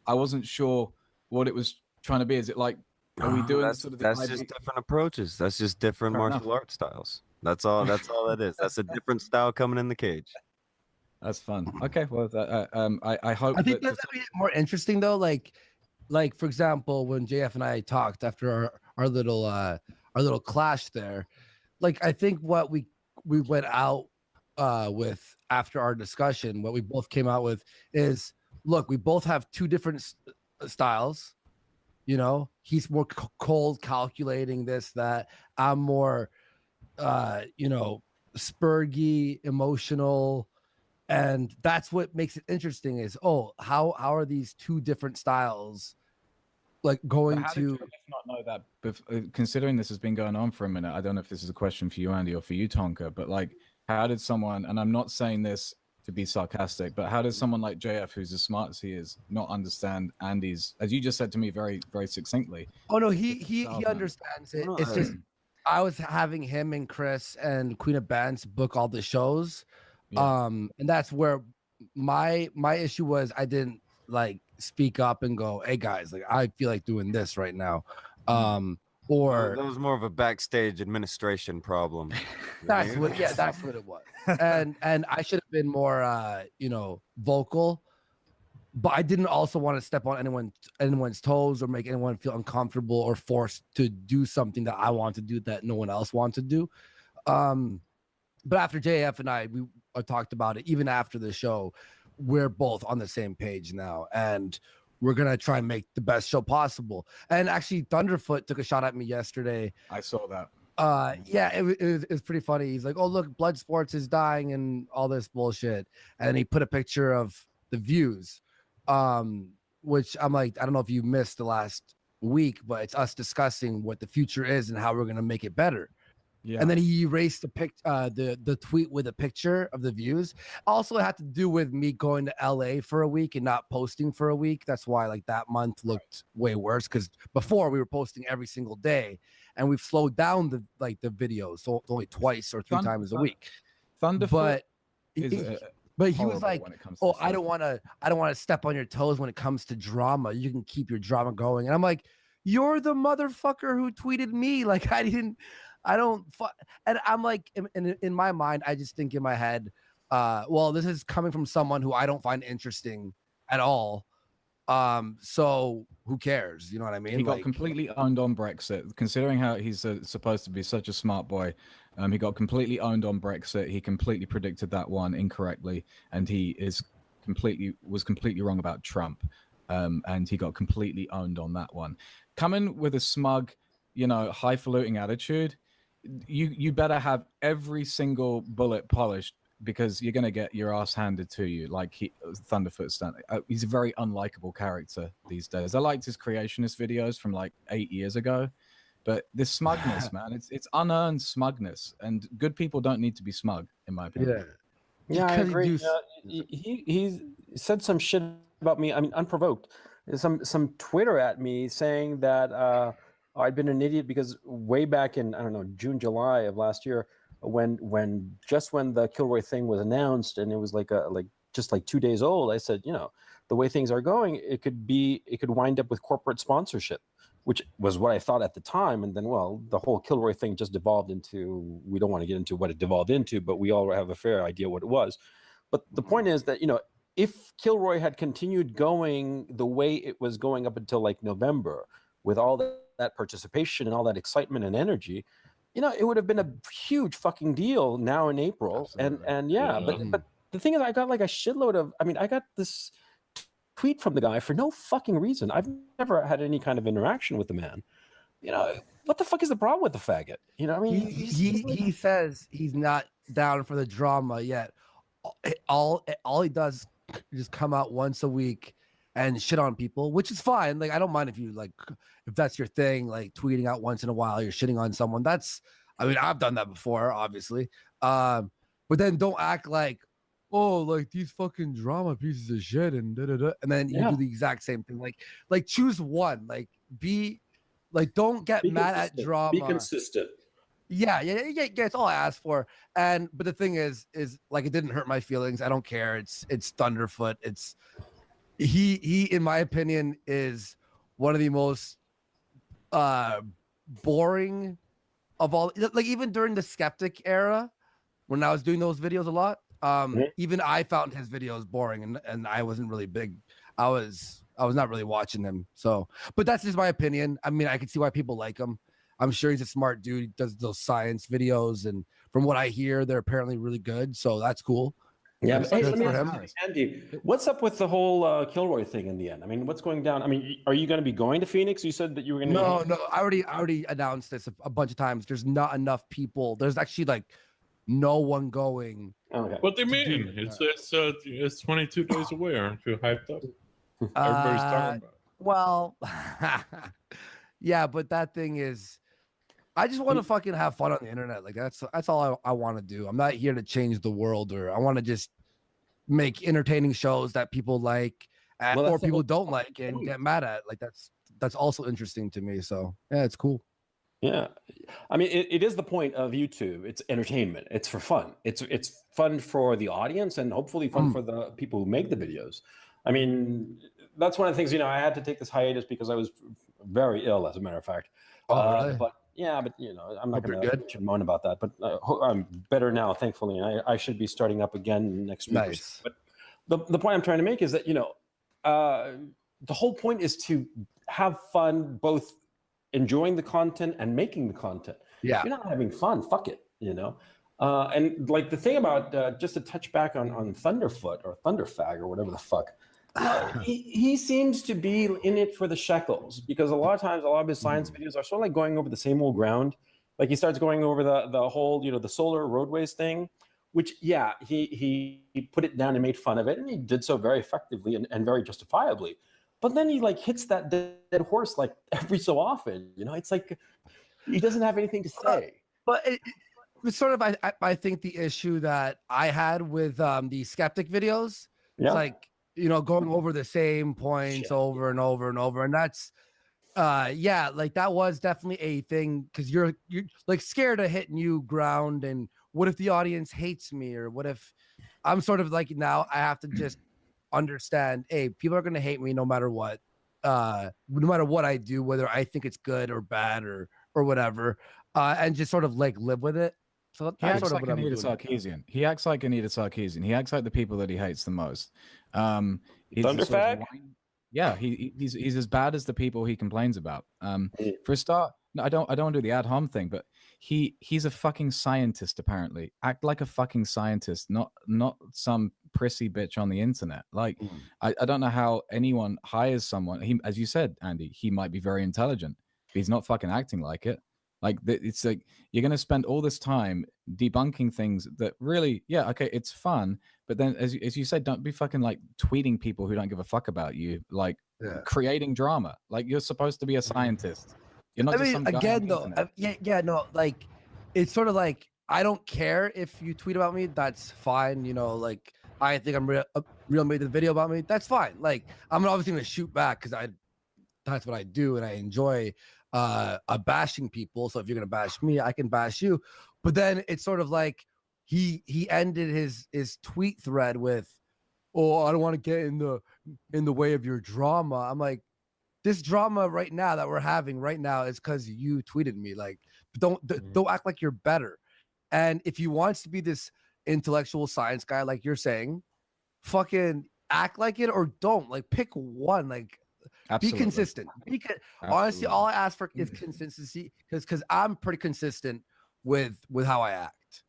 I wasn't sure what it was trying to be. Is it like, are we doing that's just different approaches. That's just different martial art styles. That's all that is. That's a different style coming in the cage. That's fun. Okay, well, I hope. I think that's more interesting though. Like for example, when JF and I talked after our little clash there, like I think what we went out with after our discussion, what we both came out with is, look, we both have 2 different styles. He's more cold, calculating this, that. I'm more, spurgy, emotional, and that's what makes it interesting. Is how are these 2 different styles like going how to? did you not know that? Considering this has been going on for a minute, I don't know if this is a question for you, Andy, or for you, Tonka, but like, how did someone? And I'm not saying this to be sarcastic, but how does someone like JF, who's as smart as he is, not understand Andy's, as you just said to me very, very succinctly? Oh no, he Style, man. understands it. No, It's just I was having him and Chris and Queen of Bands book all the shows. Yeah. And that's where my issue was. I didn't like speak up and go, hey guys, like I feel like doing this right now. Or that was more of a backstage administration problem. that's what it was. And I should have been more vocal, but I didn't also want to step on anyone's toes or make anyone feel uncomfortable or forced to do something that I want to do that no one else wants to do. But after JF and we talked about it, even after the show, we're both on the same page now, and we're gonna try and make the best show possible. And actually, Thunderfoot took a shot at me yesterday. I saw that. Yeah, it was pretty funny. He's like, "Oh, look, Blood Sports is dying and all this bullshit," and he put a picture of the views, which I'm like, I don't know if you missed the last week, but it's us discussing what the future is and how we're gonna make it better. Yeah. And then he erased the tweet with a picture of the views. Also, it had to do with me going to LA for a week and not posting for a week. That's why like that month looked way worse, because before we were posting every single day, and we've slowed down the videos, so only twice or three times a week. Thunderfoot but he was like, when it comes "Oh, to I don't want to step on your toes when it comes to drama. You can keep your drama going." And I'm like, "You're the motherfucker who tweeted me. Like and I'm like, in my mind, I just think in my head, well, this is coming from someone who I don't find interesting at all. So who cares? You know what I mean? He got completely owned on Brexit, considering how he's supposed to be such a smart boy. He got completely owned on Brexit. He completely predicted that one incorrectly, and he was completely wrong about Trump. And he got completely owned on that one. Coming with a smug, highfalutin attitude, you better have every single bullet polished, because you're gonna get your ass handed to you. Like Thunderfoot's done. He's a very unlikable character these days. I liked his creationist videos from like 8 years ago, but this smugness, man, it's unearned smugness, and good people don't need to be smug, in my opinion. Yeah, I agree. He said some shit about me. I mean, unprovoked. Some Twitter at me saying that I'd been an idiot because way back in, I don't know, June, July of last year, when the Kilroy thing was announced, and it was just 2 days old, I said, the way things are going, it could wind up with corporate sponsorship, which was what I thought at the time. And then, well, the whole Kilroy thing just devolved into, we don't want to get into what it devolved into, but we all have a fair idea what it was. But the point is that, if Kilroy had continued going the way it was going up until like November, with all that participation and all that excitement and energy, it would have been a huge fucking deal now in April. Absolutely. But the thing is, I got like a shitload of, I got this tweet from the guy for no fucking reason. I've never had any kind of interaction with the man. What the fuck is the problem with the faggot? He says he's not down for the drama yet. All he does is just come out once a week and shit on people, which is fine. Like, I don't mind if that's your thing, like tweeting out once in a while, you're shitting on someone. I've done that before, obviously. But then don't act like, oh, like these fucking drama pieces of shit and da-da-da. And then you do the exact same thing. Like choose one, like don't get mad at drama. Be consistent. Yeah, it's all I asked for. But the thing is like, it didn't hurt my feelings. I don't care. It's Thunderfoot. He in my opinion is one of the most boring of all. Like, even during the skeptic era, when I was doing those videos a lot, even I found his videos boring, and I wasn't really big. I was not really watching them. So, but that's just my opinion. I mean, I can see why people like him. I'm sure he's a smart dude. He does those science videos, and from what I hear, they're apparently really good. So that's cool. Yeah, That's hey, good let me for ask him. you, Andy, what's up with the whole Kilroy thing in the end? I mean, what's going down? I mean, are you going to be going to Phoenix? You said that you were going to. No, I already announced this a bunch of times. There's not enough people. There's actually like no one going. Okay. What do you mean? It's 22 days away. Aren't you hyped up? Everybody's talking about it. Well, yeah, but that thing is, I just want to fucking have fun on the internet. Like, that's all I want to do. I'm not here to change the world, or I want to just make entertaining shows that people like Well, that's or the people whole don't like and get mad at. Like that's also interesting to me. So yeah, it's cool. Yeah, I mean, it is the point of YouTube. It's entertainment. It's for fun. It's fun for the audience and hopefully fun for the people who make the videos. I mean, that's one of the things. I had to take this hiatus because I was very ill, as a matter of fact. Really? But I'm not Hope you're going to moan about that. But I'm better now, thankfully, and I should be starting up again next week. Nice. But the point I'm trying to make is that the whole point is to have fun, both enjoying the content and making the content. Yeah. If you're not having fun, fuck it, and like the thing about just to touch back on Thunderfoot or Thunderfag or whatever the fuck, he seems to be in it for the shekels, because a lot of times a lot of his science videos are sort of like going over the same old ground. Like he starts going over the whole the solar roadways thing, which he put it down and made fun of it, and he did so very effectively and very justifiably. But then he like hits that dead horse like every so often. It's like he doesn't have anything to say. But it's sort of I think the issue that I had with the skeptic videos, it's like going over the same points over and over and over, and that's like that was definitely a thing, because you're like scared of hitting new ground, and what if the audience hates me, or what if I'm sort of like, now I have to just understand, hey, people are going to hate me no matter what I do, whether I think it's good or bad or whatever, and just sort of like live with it. So he acts like Anita Sarkeesian. He acts like Anita Sarkeesian. He acts like the people that he hates the most. Thunderfag? Yeah, he's as bad as the people he complains about. For a start, no, I don't want to do the ad hom thing, but he's a fucking scientist apparently. Act like a fucking scientist, not some prissy bitch on the internet. Like I don't know how anyone hires someone. He, as you said, Andy, he might be very intelligent, but he's not fucking acting like it. Like it's like you're gonna spend all this time debunking things that really, okay, it's fun, but then as you said, don't be fucking like tweeting people who don't give a fuck about you, like creating drama. Like you're supposed to be a scientist. You're not just some guy again on the though. No, like it's sort of like, I don't care if you tweet about me. That's fine. Like I think I'm real made the video about me. That's fine. Like I'm obviously gonna shoot back because that's what I do, and I enjoy bashing people. So if you're gonna bash me, I can bash you. But then it's sort of like he ended his tweet thread with, "Oh, I don't want to get in the way of your drama." I'm like, this drama right now that we're having right now is because you tweeted me. Like, don't act like you're better. And if you want to be this intellectual science guy, like you're saying, fucking act like it or don't. Like, pick one. Like, Absolutely. be consistent. Honestly, all I ask for is consistency, because I'm pretty consistent with how I act.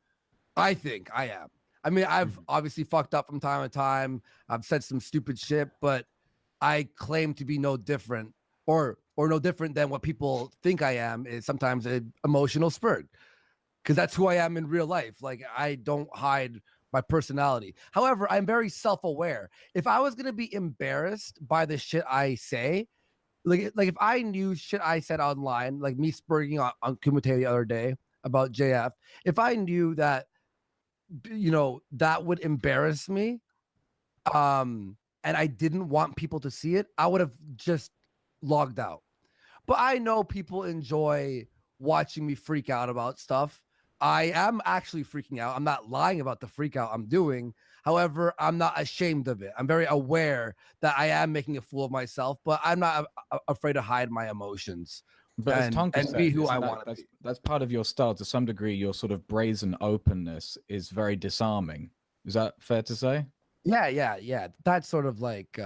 I think I am. I mean, I've obviously fucked up from time to time. I've said some stupid shit, but I claim to be no different or no different than what people think I am. Is sometimes an emotional spurt, because that's who I am in real life. Like, I don't hide my personality. However, I'm very self-aware. If I was gonna be embarrassed by the shit I say, like if I knew shit I said online, like me spurting on Kumite the other day about JF, if I knew that, that would embarrass me, and I didn't want people to see it, I would have just logged out. But I know people enjoy watching me freak out about stuff. I am actually freaking out. I'm not lying about the freak out I'm doing. However, I'm not ashamed of it. I'm very aware that I am making a fool of myself, but I'm not afraid to hide my emotions. But as Tonka said, be who I want to be. That's part of your style. To some degree, your sort of brazen openness is very disarming. Is that fair to say? Yeah. That's sort of like,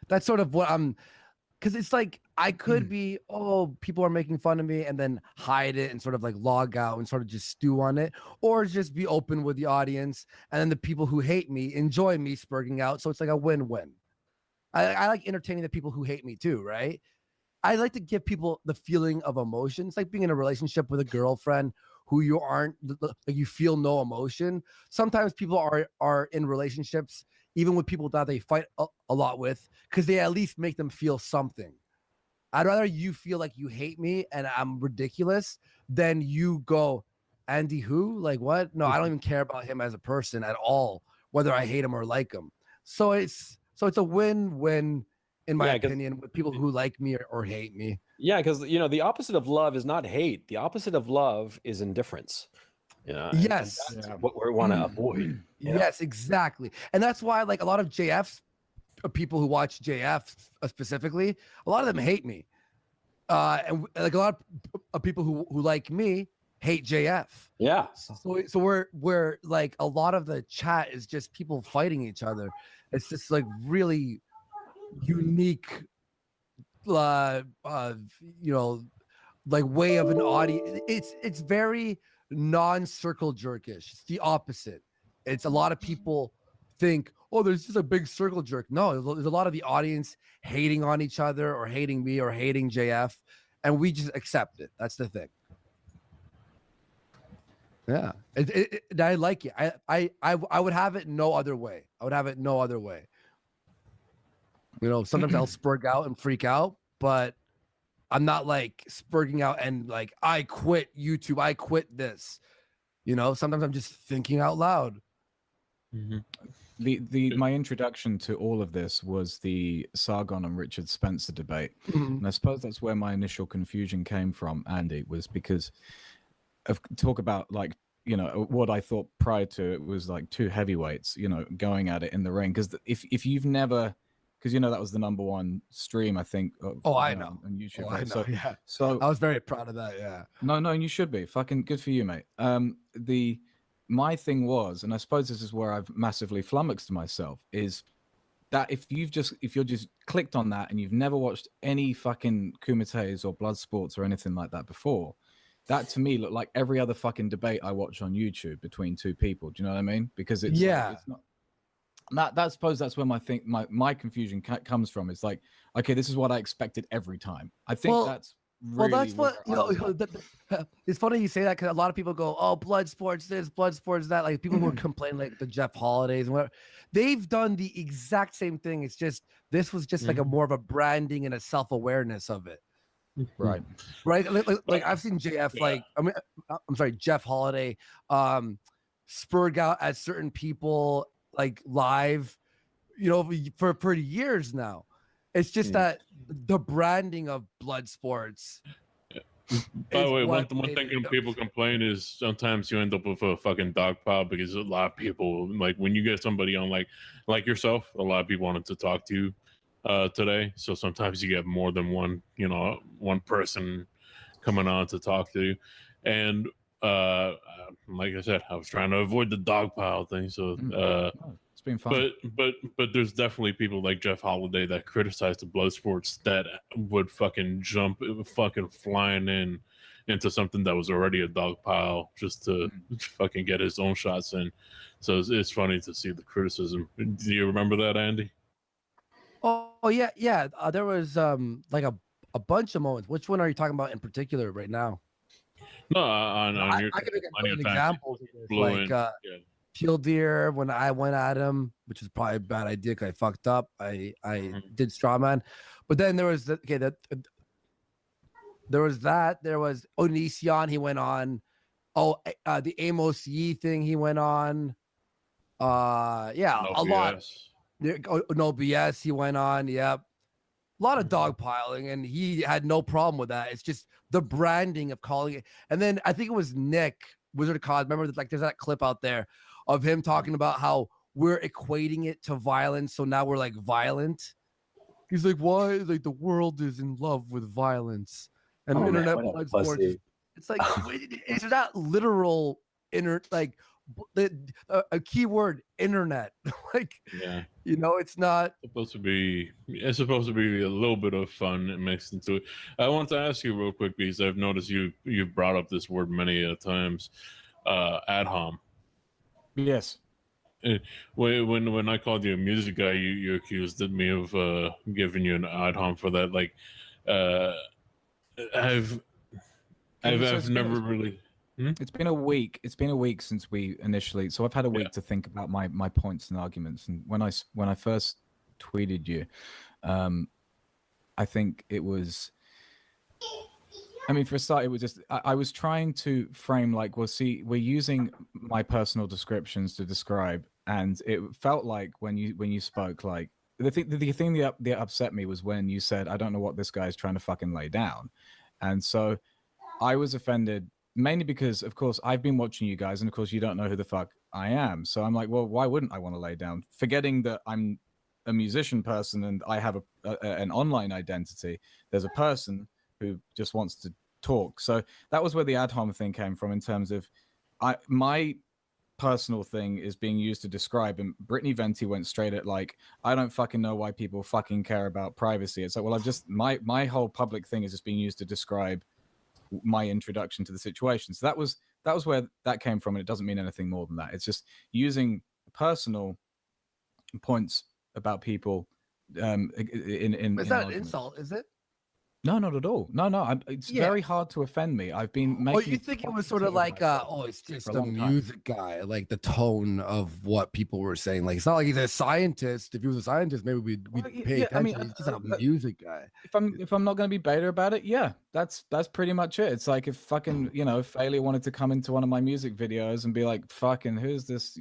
that's sort of what I'm, because it's like I could be, oh, people are making fun of me, and then hide it and sort of like log out and sort of just stew on it, or just be open with the audience, and then the people who hate me enjoy me spurting out. So it's like a win-win. I like entertaining the people who hate me too, right? I like to give people the feeling of emotion. It's like being in a relationship with a girlfriend who you aren't, like, you feel no emotion. Sometimes people are in relationships, even with people that they fight a lot with, because they at least make them feel something. I'd rather you feel like you hate me and I'm ridiculous than you go, Andy who? Like what? No, I don't even care about him as a person at all whether I hate them or like them. So it's a win-win in my Yeah, 'cause- opinion with people who like me or hate me. Yeah, because the opposite of love is not hate. The opposite of love is indifference. And Yes. that's Yeah. what we want to avoid. you know? Yes, exactly. And that's why like a lot of JF's people who watch JF specifically, a lot of them hate me. And like a lot of people who like me hate JF. Yeah. So we're like a lot of the chat is just people fighting each other. It's just like really unique like way of an audience. It's very non-circle jerkish. It's the opposite. It's a lot of people think, oh, there's just a big circle jerk. No, there's a lot of the audience hating on each other or hating me or hating JF, and we just accept it. That's the thing. Yeah, I like it. I would have it no other way. I would have it no other way. Sometimes I'll spurg out and freak out, but I'm not like spurging out and like I quit YouTube. I quit this. Sometimes I'm just thinking out loud. Mm-hmm. My introduction to all of this was the Sargon and Richard Spencer debate, and I suppose that's where my initial confusion came from, Andy, was because of talk about like what I thought prior to it was like two heavyweights, going at it in the ring. Because if you've never, because that was the #1 stream, I think. I know on YouTube. I know, So, yeah. So I was very proud of that. Yeah. No, you should be. Fucking good for you, mate. My thing was, and I suppose this is where I've massively flummoxed myself, is that if you're just clicked on that and you've never watched any fucking Kumites or blood sports or anything like that before, that to me looked like every other fucking debate I watch on YouTube between two people. Do you know what I mean? Because it's it's not. I suppose that's where my confusion comes from. It's like, okay, this is what I expected every time. I think that's really that's what it's funny you say that, because a lot of people go, oh, blood sports this, blood sports that. Like people who are complaining, like the Jeff Holidays and whatever, they've done the exact same thing. It's just this was just like a more of a branding and a self-awareness of it. Right. Like I've seen JF I'm sorry, Jeff Holiday spurg out at certain people like live, for years now. It's just that the branding of blood sports. By the way, one thing people complain is sometimes you end up with a fucking dog pile, because a lot of people, like when you get somebody on like yourself, a lot of people wanted to talk to you today. So sometimes you get more than one person coming on to talk to you. And like I said, I was trying to avoid the dog pile thing. So it's been fun. But there's definitely people like Jeff Holiday that criticize the blood sports that would fucking jump fucking flying into something that was already a dog pile just to fucking get his own shots in. So it's funny to see the criticism. Do you remember that, Andy? Oh yeah. There was like a bunch of moments. Which one are you talking about in particular right now? No, on your I can make a million time, examples of this. Like Peel Deer, when I went at him, which is probably a bad idea because I fucked up. I did strawman, but then there was there was Onision, he went on. The Amos Yee thing he went on. No a BS. lot. No BS he went on. Yep. A lot of dogpiling, and he had no problem with that. It's just the branding of calling it. And then I think it was Nick, Wizard of Cause. Remember, like there's that clip out there of him talking about how we're equating it to violence. So now we're like violent. He's like, why? Like the world is in love with violence. And internet blood sports. It's like, it's not literal a keyword internet. Like, yeah. It's not It's supposed to be a little bit of fun mixed into it. I want to ask you real quick, because I've noticed you've brought up this word many times, ad hom. Yes. When I called you a music guy, you accused me of giving you an ad hom for that. Like, I've never really. It's been a week. It's been a week since we initially. So I've had a week to think about my points and arguments. And when I first tweeted you, I think it was. I mean, for a start, it was just I was trying to frame like, well, see, we're using my personal descriptions to describe and it felt like when you spoke, like the thing that upset me was when you said, I don't know what this guy's trying to fucking lay down. And so I was offended mainly because, of course, I've been watching you guys, and of course you don't know who the fuck I am. So I'm like, well, why wouldn't I want to lay down? Forgetting that I'm a musician person and I have an online identity. There's a person who just wants to talk. So that was where the ad hom thing came from, in terms of my personal thing is being used to describe, and Brittany Venti went straight at like, I don't fucking know why people fucking care about privacy. It's like, well, I've just my whole public thing is just being used to describe my introduction to the situation. So that was where that came from, and it doesn't mean anything more than that. It's just using personal points about people in Is that an insult, is it? No, not at all. No. It's very hard to offend me. I've been making. Oh, you think it was sort of like, it's just a music guy, like the tone of what people were saying. Like, it's not like he's a scientist. If he was a scientist, maybe we'd pay attention. I mean, he's just a music guy. If I'm not going to be beta about it, yeah, that's pretty much it. It's like if fucking, if Failure wanted to come into one of my music videos and be like, fucking, who's this,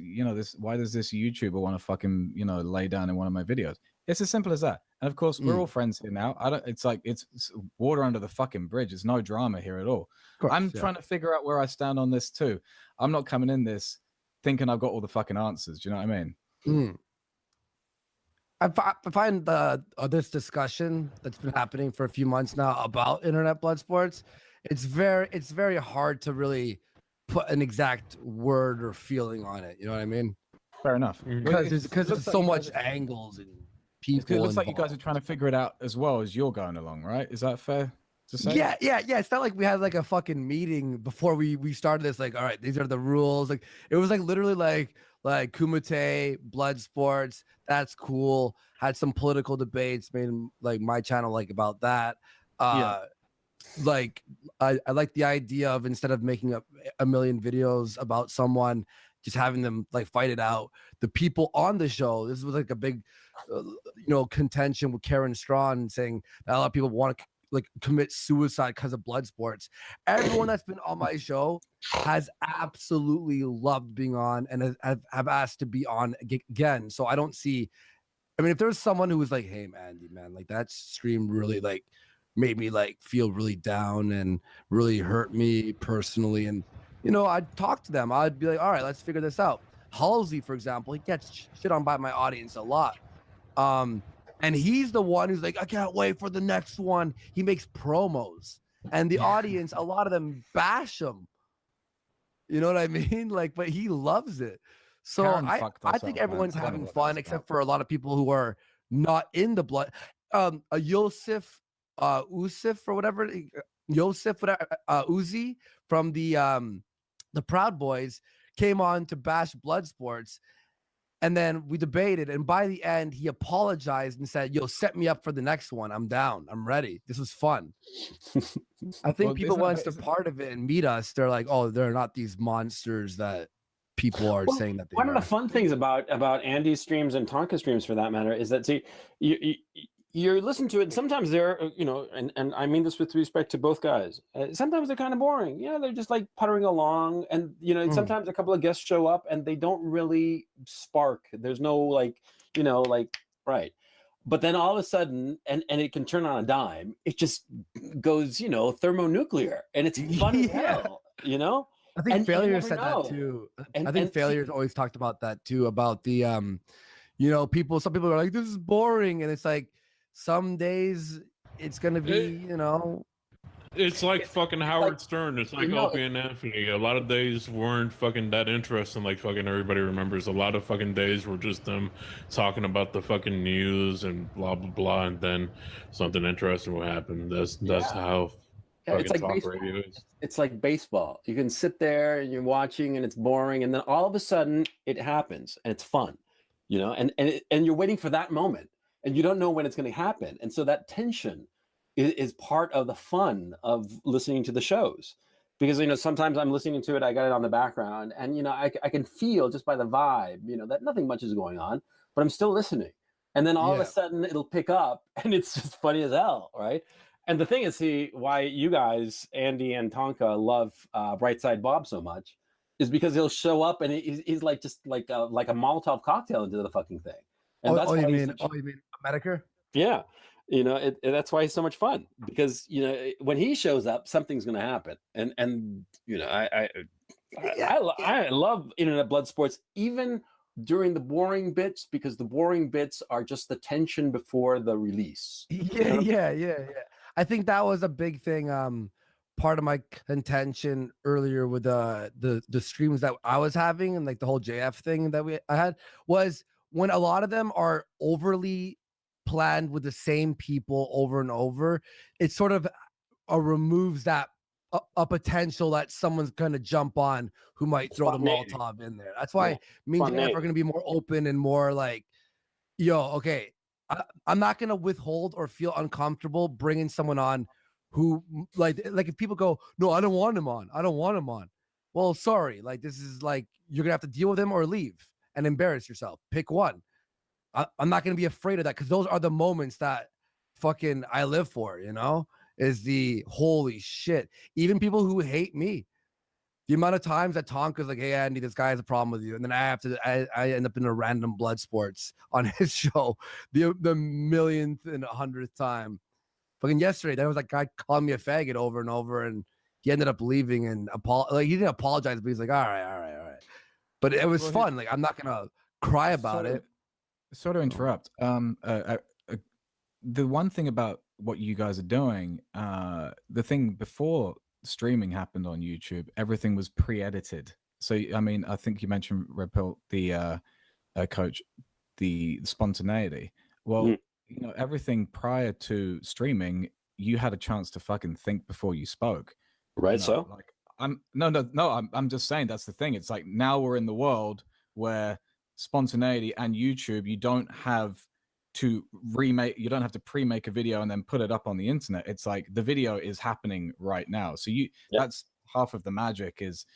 why does this YouTuber want to fucking, lay down in one of my videos? It's as simple as that. And of course, we're all friends here now. It's like it's water under the fucking bridge. There's no drama here at all. I'm trying to figure out where I stand on this too. I'm not coming in this thinking I've got all the fucking answers. Do you know what I mean? I find this discussion that's been happening for a few months now about internet blood sports, it's very hard to really put an exact word or feeling on it. You know what I mean? Fair enough. Because there's so much angles and people. It looks like you guys are trying to figure it out as well as you're going along, right? Is that fair to say? Yeah. It's not like we had like a fucking meeting before we started this. Like, all right, these are the rules. Like, it was like literally like Kumite, blood sports. That's cool. Had some political debates. Made like my channel like about that. Like I like the idea of, instead of making a million videos about someone, just having them like fight it out. The people on the show, this was like a big, contention with Karen Strawn, saying that a lot of people want to like commit suicide because of blood sports. Everyone that's been on my show has absolutely loved being on and have asked to be on again. So I don't see. I mean, if there's someone who was like, "Hey, Andy, man, like that stream really like made me like feel really down and really hurt me personally," and I'd talk to them. I'd be like, all right, let's figure this out. Halsey, for example, he gets shit on by my audience a lot. And he's the one who's like, I can't wait for the next one. He makes promos. And the audience, a lot of them bash him. You know what I mean? Like, but he loves it. So I think everyone's having fun, except for a lot of people who are not in the blood. Yosef Usif or whatever, Yosef Uzi from the Proud Boys came on to bash blood sports, and then we debated, and by the end he apologized and said, "Yo, set me up for the next one. I'm down. I'm ready. This was fun." I think people want to part of it and meet us. They're like, "Oh, they're not these monsters that people are saying that they one are." One of the fun things about Andy's streams and Tonka streams, for that matter, is that you're listening to it, and sometimes they're, and I mean this with respect to both guys. Sometimes they're kind of boring. They're just like puttering along, and sometimes a couple of guests show up and they don't really spark. There's no right. But then all of a sudden, and it can turn on a dime. It just goes, thermonuclear, and it's fun as hell. I think Failure said that too. I think Failure's always talked about that too. About the, some people are like, this is boring, and it's like, some days it's gonna be, It's like fucking Howard Stern. It's like Opie and Anthony. A lot of days weren't fucking that interesting. Like fucking everybody remembers. A lot of fucking days were just them talking about the fucking news and blah blah blah, and then something interesting will happen. That's how. It's like talk radio is. It's like baseball. You can sit there and you're watching, and it's boring, and then all of a sudden it happens, and it's fun, and you're waiting for that moment. And you don't know when it's going to happen. And so that tension is part of the fun of listening to the shows. Because, sometimes I'm listening to it, I got it on the background, and, I can feel just by the vibe, that nothing much is going on, but I'm still listening. And then all of a sudden it'll pick up, and it's just funny as hell, right? And the thing is, why you guys, Andy and Tonka, love Brightside Bob so much is because he'll show up and he's like just like a Molotov cocktail into the fucking thing. And that's why you he's mean such- Medicare? yeah, you know, that's why he's so much fun, because you know when he shows up, something's going to happen, and you know I love internet blood sports even during the boring bits, because the boring bits are just the tension before the release. Yeah. I think that was a big thing. Part of my contention earlier with the streams that I was having and like the whole JF thing that I had was when a lot of them are overly planned with the same people over and over, it sort of removes that a potential that someone's going to jump on who might throw the Molotov in there. That's why me and JF are going to be more open and more like, yo, okay, I'm not going to withhold or feel uncomfortable bringing someone on who like if people go, no, I don't want him on. Well, sorry, like this is like you're gonna have to deal with him or leave and embarrass yourself. Pick one. I'm not gonna be afraid of that, because those are the moments that fucking I live for, you know, is the holy shit. Even people who hate me, the amount of times that Tonka's like, hey Andy, this guy has a problem with you, and then I end up in a random blood sports on his show the millionth and 100th time. Fucking yesterday, there was that guy calling me a faggot over and over, and he ended up leaving and he didn't apologize, but he's like, all right. But it was fun. Like, I'm not gonna cry about it. Sort of interrupt. The one thing about what you guys are doing, the thing before streaming happened on YouTube, everything was pre-edited. So I mean, I think you mentioned Red Pill, the coach, the spontaneity. Well. You know, everything prior to streaming, you had a chance to fucking think before you spoke. Right. You know, So like I'm just saying that's the thing. It's like now we're in the world where spontaneity and YouTube, you don't have to pre-make a video and then put it up on the internet. It's like the video is happening right now. So that's half of the magic. Is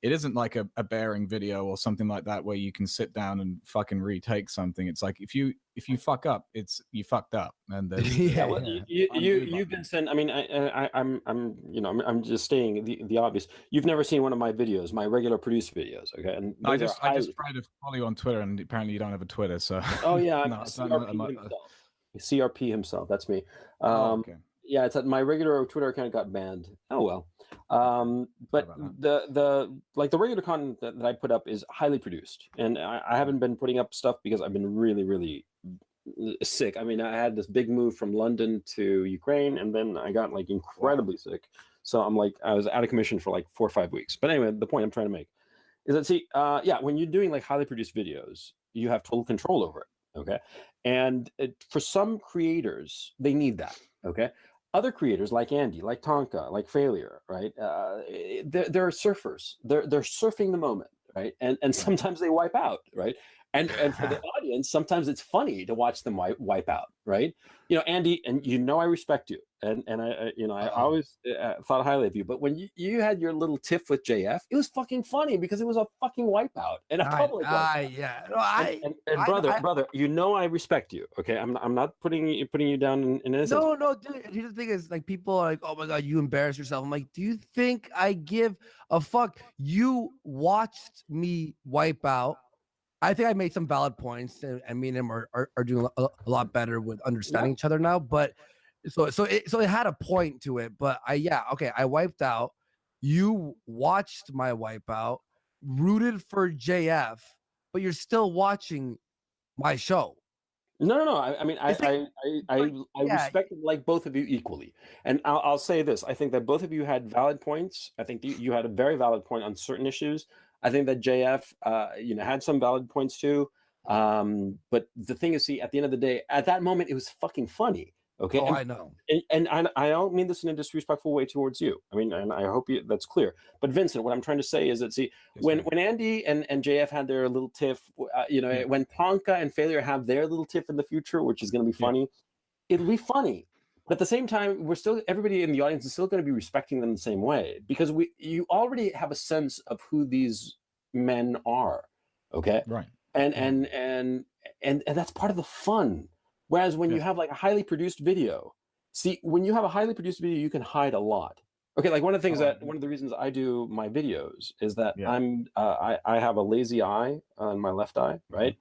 it isn't like a bearing video or something like that where you can sit down and fucking retake something. It's like if you fuck up, you fucked up. And you Vincent. I mean, I'm just stating the obvious. You've never seen one of my videos, my regular produced videos, okay? And I just tried to follow you on Twitter, and apparently you don't have a Twitter. So oh yeah, no, CRP himself. That's me. Okay. Yeah, it's that my regular Twitter account got banned. Oh well. But the regular content that I put up is highly produced, and I haven't been putting up stuff because I've been really sick. I mean, I had this big move from London to Ukraine, and then I got like incredibly sick. So I was out of commission for like 4 or 5 weeks. But anyway, the point I'm trying to make is that when you're doing like highly produced videos, you have total control over it. Okay, and for some creators, they need that. Okay. Other creators like Andy, like Tonka, like Failure, right? They're surfers. They're surfing the moment, right? And sometimes they wipe out, right? And for the audience, sometimes it's funny to watch them wipe out, right? You know, Andy, and you know I respect you, and I always thought highly of you. But when you had your little tiff with JF, it was fucking funny because it was a fucking wipeout and a public wipeout. Brother, you know I respect you. Okay, I'm not putting you down in this. No, dude. Here's the thing: is like people are like, oh my god, you embarrass yourself. I'm like, do you think I give a fuck? You watched me wipe out. I think I made some valid points, and me and him are doing a lot better with understanding each other now. But so it had a point to it. But I wiped out. You watched my wipeout, rooted for JF, but you're still watching my show. No. I mean, I respect like both of you equally, and I'll say this: I think that both of you had valid points. I think you had a very valid point on certain issues. I think that JF, had some valid points too. But the thing is, at the end of the day, at that moment, it was fucking funny. Okay. Oh, I know. And I don't mean this in a disrespectful way towards you. I mean, and I hope that's clear. But Vincent, what I'm trying to say is that when Andy and JF had their little tiff, when Tonka and Failure have their little tiff in the future, which is going to be funny, it'll be funny. But at the same time, everybody in the audience is still going to be respecting them the same way, because you already have a sense of who these men are, okay? Right. And that's part of the fun. Whereas when you have like a highly produced video, when you have a highly produced video, you can hide a lot. Okay, like one of the reasons I do my videos is that Yeah. I have a lazy eye on my left eye, right?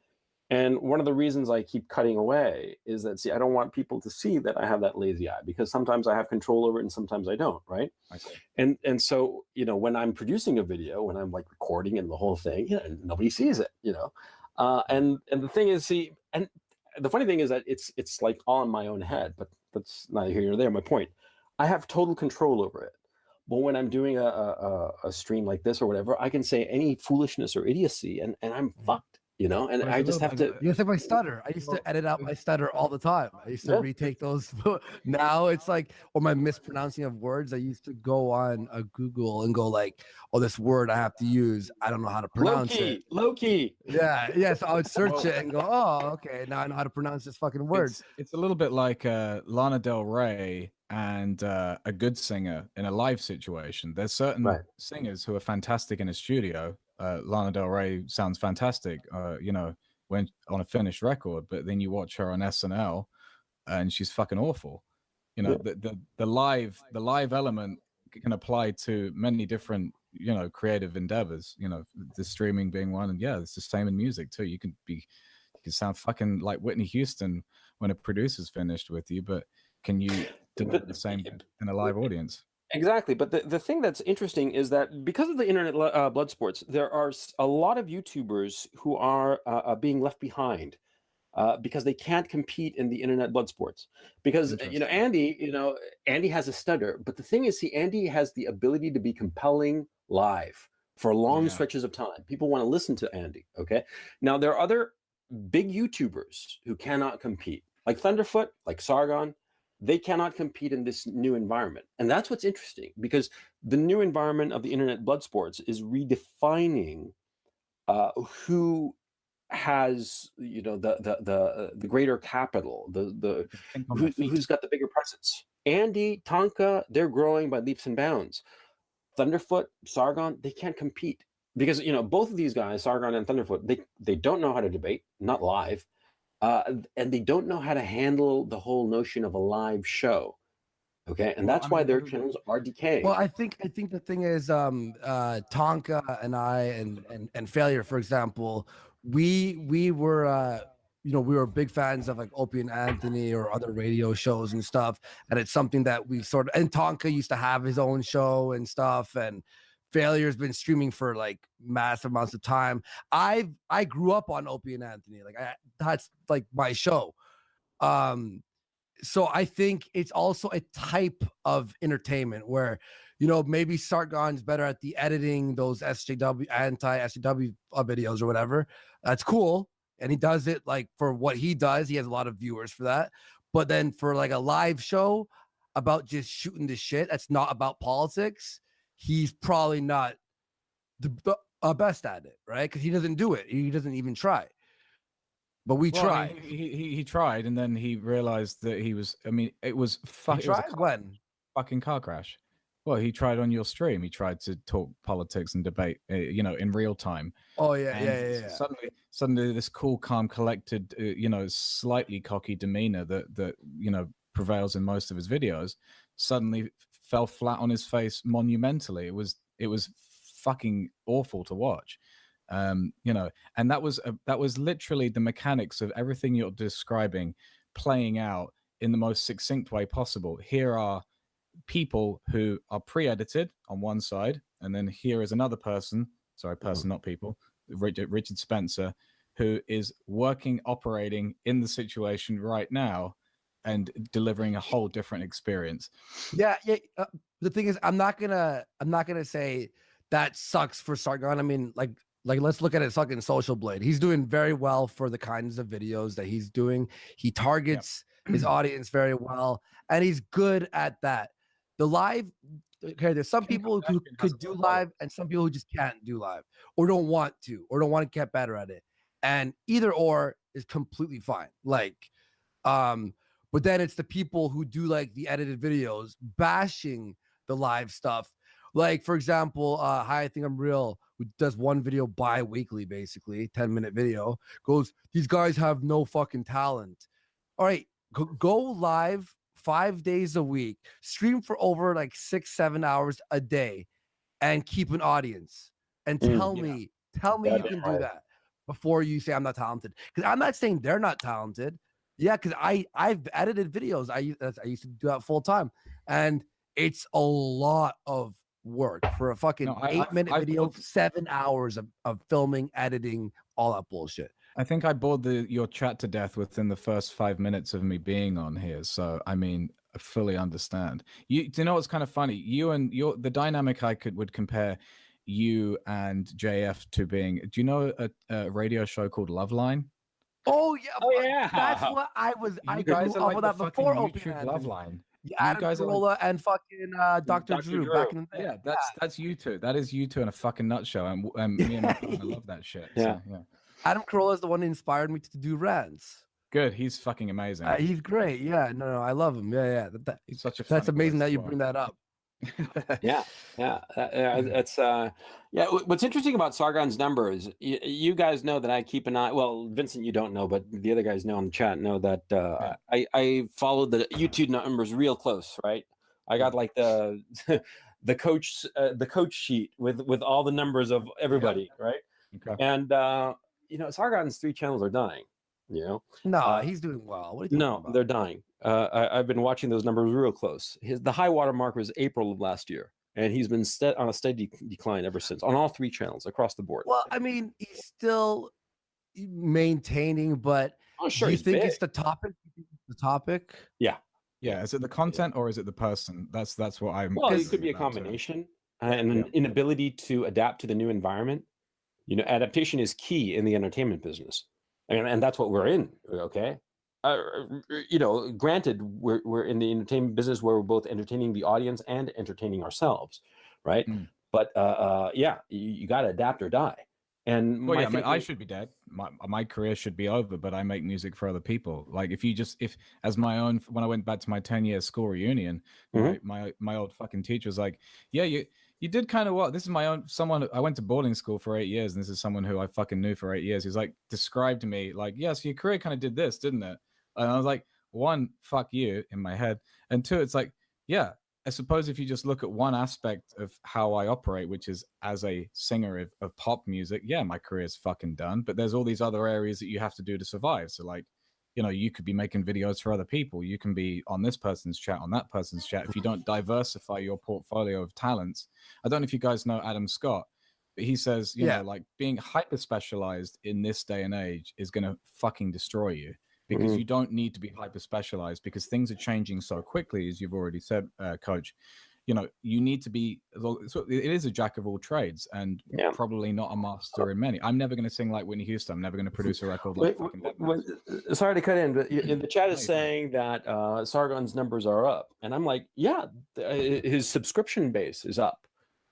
And one of the reasons I keep cutting away is that, see, I don't want people to see that I have that lazy eye, because sometimes I have control over it and sometimes I don't, right? I see. And so, you know, when I'm producing a video, when I'm like recording and the whole thing, you know, nobody sees it, you know. And the thing is, see, and the funny thing is that it's like all in my own head, but that's neither here nor there. My point, I have total control over it. But when I'm doing a stream like this or whatever, I can say any foolishness or idiocy, and I'm fucked, you know. And Well, there's I a just little have bit- to. You say my stutter. I used to edit out my stutter all the time. I used to Yeah. retake those. Now it's like, or my mispronouncing of words. I used to go on a Google and go like, oh, this word I have to use. I don't know how to pronounce it. Low key. Yeah. Yes. I would search it and go, oh, okay. Now I know how to pronounce this fucking word. It's a little bit like Lana Del Rey and a good singer in a live situation. There's certain Right. singers who are fantastic in a studio. Lana Del Rey sounds fantastic, you know, when on a finished record, but then you watch her on SNL and she's fucking awful. You know, the live element can apply to many different, you know, creative endeavors, you know, the streaming being one. And yeah, it's the same in music too. You can sound fucking like Whitney Houston when a producer's finished with you, but can you deliver the same in a live audience? Exactly. But the thing that's interesting is that because of the internet blood sports, there are a lot of YouTubers who are being left behind because they can't compete in the internet blood sports. Because, you know, Andy has a stutter. But the thing is, see, Andy has the ability to be compelling live for long stretches of time. People want to listen to Andy. Okay. Now, there are other big YouTubers who cannot compete, like Thunderfoot, like Sargon. They cannot compete in this new environment. And that's what's interesting, because the new environment of the internet blood sports is redefining who has, you know, the greater capital, who's got the bigger presence. Andy, Tonka, they're growing by leaps and bounds. Thunderfoot, Sargon, they can't compete because, you know, both of these guys, Sargon and Thunderfoot, they don't know how to debate, not live. And they don't know how to handle the whole notion of a live show. Okay. And that's why their channels are decaying. Well, I think the thing is, Tonka and I and Failure, for example, we were you know, we were big fans of like Opie and Anthony or other radio shows and stuff. And it's something that we sort of, and Tonka used to have his own show and stuff, and Failure's been streaming for like massive amounts of time. I grew up on Opie and Anthony. Like that's like my show. So I think it's also a type of entertainment where, you know, maybe Sargon's better at the editing those SJW, anti-SJW videos or whatever. That's cool. And he does it like for what he does. He has a lot of viewers for that. But then for like a live show about just shooting the shit, that's not about politics, he's probably not the best at it, right? Because he doesn't do it. He doesn't even try. But we tried. I mean, he tried, and then he realized that he was. I mean, it was fucking car crash. Well, he tried on your stream. He tried to talk politics and debate, you know, in real time. Oh yeah, And yeah. Suddenly, this cool, calm, collected, you know, slightly cocky demeanor that you know prevails in most of his videos, suddenly fell flat on his face monumentally. It was fucking awful to watch. You know, and that was literally the mechanics of everything you're describing playing out in the most succinct way possible. Here are people who are pre-edited on one side, and then here is another person, not people, Richard Spencer, who is operating in the situation right now and delivering a whole different experience. Yeah. The thing is, I'm not gonna say that sucks for Sargon. I mean, like let's look at it fucking Social Blade. He's doing very well for the kinds of videos that he's doing. He targets his audience very well, and he's good at that. The live, okay, there's some people who could do live and some people who just can't do live or don't want to get better at it. And either or is completely fine. Like, but then it's the people who do like the edited videos bashing the live stuff. Like, for example, Hi, I Think I'm Real, who does one video bi-weekly, basically, 10-minute video, goes, these guys have no fucking talent. All right, go live 5 days a week, stream for over like 6-7 hours a day, and keep an audience. And tell me you can do that before you say I'm not talented. Because I'm not saying they're not talented. Yeah, because I've edited videos. I used to do that full time, and it's a lot of work for a fucking 8-minute video, 7 hours of filming, editing, all that bullshit. I think I bored your chat to death within the first 5 minutes of me being on here. So I mean, I fully understand. Do you know what's kind of funny? The dynamic I would compare you and JF to being. Do you know a radio show called Loveline? Oh yeah, yeah. That's what I was. You guys are like that the before fucking Open YouTube Anthem. Loveline. Yeah, Adam Carolla and fucking Dr. Drew back in the day. Yeah, that's you two. That is you two in a fucking nutshell. And me and my partner love that shit. Yeah. So, yeah. Adam Carolla is the one who inspired me to do rants. Good. He's fucking amazing. He's great. Yeah, no, I love him. Yeah. He's such a. That's amazing that you voice. bring that up. That's what's interesting about Sargon's numbers, you guys know that I keep an eye. Well, Vincent, you don't know, but the other guys know in the chat know that I follow the YouTube numbers real close, right? I got like the the coach sheet with all the numbers of everybody, right? Okay. And Sargon's 3 channels are dying. No, he's doing well. What are you talking about? They're dying. I've been watching those numbers real close. The high water mark was April of last year, and he's been on a steady decline ever since on all 3 channels across the board. Well, I mean, he's still maintaining, but sure, do you he's think big. it's the topic? The topic? Yeah. Is it the content or is it the person? That's what I'm. Well, it could be a combination and an inability to adapt to the new environment. Adaptation is key in the entertainment business. And that's what we're in, okay? Granted, we're in the entertainment business where we're both entertaining the audience and entertaining ourselves, right? But you got to adapt or die. And I should be dead. My career should be over, but I make music for other people. Like when I went back to my 10-year school reunion, my old fucking teacher was like, yeah, you did kind of well. This is I went to boarding school for 8 years, and this is someone who I fucking knew for 8 years. He's like, described to me like, yes, your career kind of did this, didn't it? And I was like, 1, fuck you in my head. And 2, it's like, yeah, I suppose if you just look at one aspect of how I operate, which is as a singer of pop music, yeah, my career's fucking done. But there's all these other areas that you have to do to survive. So like, you could be making videos for other people. You can be on this person's chat, on that person's chat. If you don't diversify your portfolio of talents, I don't know if you guys know Adam Scott, but he says, like being hyper specialized in this day and age is going to fucking destroy you. Because you don't need to be hyper specialized because things are changing so quickly, as you've already said, Coach. You need to be. So it is a jack of all trades, and probably not a master in many. I'm never going to sing like Whitney Houston. I'm never going to produce a record like fucking Dead. Sorry to cut in, but the chat is saying that Sargon's numbers are up, and I'm like, yeah, his subscription base is up,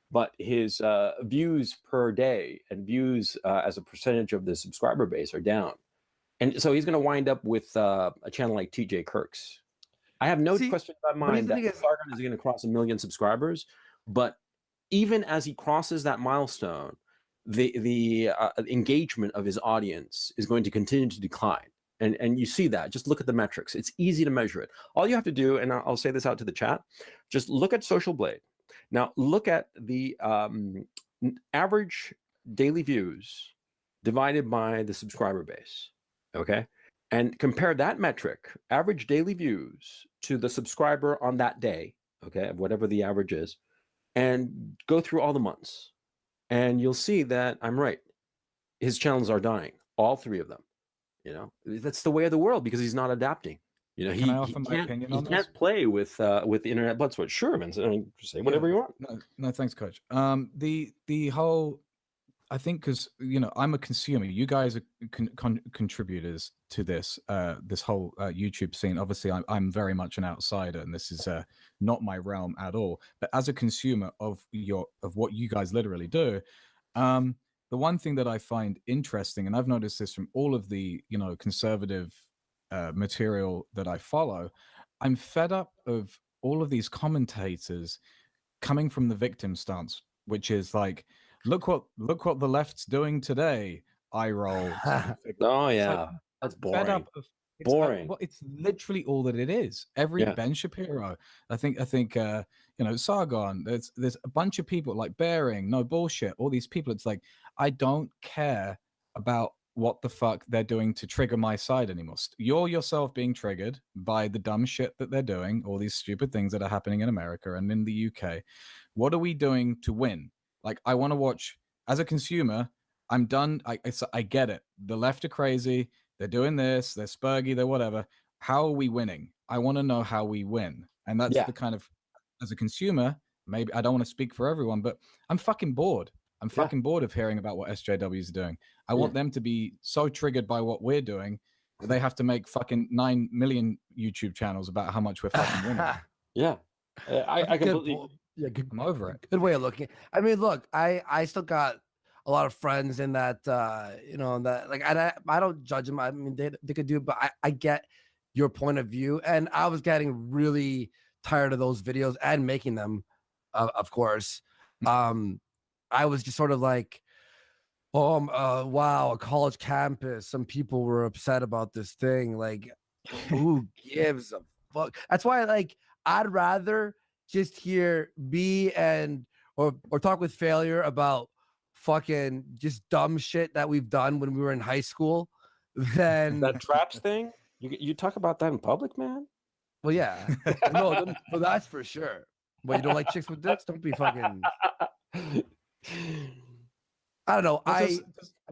but his views per day and views as a percentage of the subscriber base are down. And so he's going to wind up with a channel like TJ Kirk's. I have no question in my mind that Sargon is going to cross 1 million subscribers. But even as he crosses that milestone, the engagement of his audience is going to continue to decline. And you see that. Just look at the metrics. It's easy to measure it. All you have to do, and I'll say this out to the chat, just look at Social Blade. Now, look at the average daily views divided by the subscriber base. Okay. And compare that metric, average daily views, to the subscriber on that day, okay, whatever the average is, and go through all the months. And you'll see that I'm right. His channels are dying, all 3 of them. That's the way of the world because he's not adapting. He can't play with the internet blood sweat. Sure, Vincent, say whatever you want. No, thanks, Coach. The whole. I think because I'm a consumer. You guys are contributors to this whole YouTube scene. Obviously, I'm very much an outsider, and this is not my realm at all. But as a consumer of what you guys literally do, the one thing that I find interesting, and I've noticed this from all of the conservative material that I follow, I'm fed up of all of these commentators coming from the victim stance, which is like, Look what the left's doing today. I roll. Oh yeah, that's boring. boring. Well, it's literally all that it is. Every Yeah. Ben Shapiro, I think, Sargon. There's a bunch of people like Bearing, no bullshit. All these people. It's like I don't care about what the fuck they're doing to trigger my side anymore. You're yourself being triggered by the dumb shit that they're doing, all these stupid things that are happening in America and in the UK. What are we doing to win? Like, I want to watch as a consumer. I'm done. I get it. The left are crazy. They're doing this. They're spurgy. They're whatever. How are we winning? I want to know how we win. And that's Yeah. the kind of, as a consumer, maybe I don't want to speak for everyone, but I'm fucking bored. I'm fucking bored of hearing about what SJWs are doing. I want them to be so triggered by what we're doing that they have to make fucking 9 million YouTube channels about how much we're fucking winning. Yeah. I completely. I'm over it. Good way of looking. I mean, look, I still got a lot of friends in that, that like, I don't judge them. I mean, they could do it, but I get your point of view. And I was getting really tired of those videos and making them, of course. I was just sort of like, wow, a college campus. Some people were upset about this thing. Like, who gives a fuck? That's why, like, I'd rather just hear or talk with failure about fucking just dumb shit that we've done when we were in high school than that traps thing. You talk about that in public, man. Well, yeah, no, that's for sure. But you don't like chicks with dicks? Don't be fucking. I don't know. I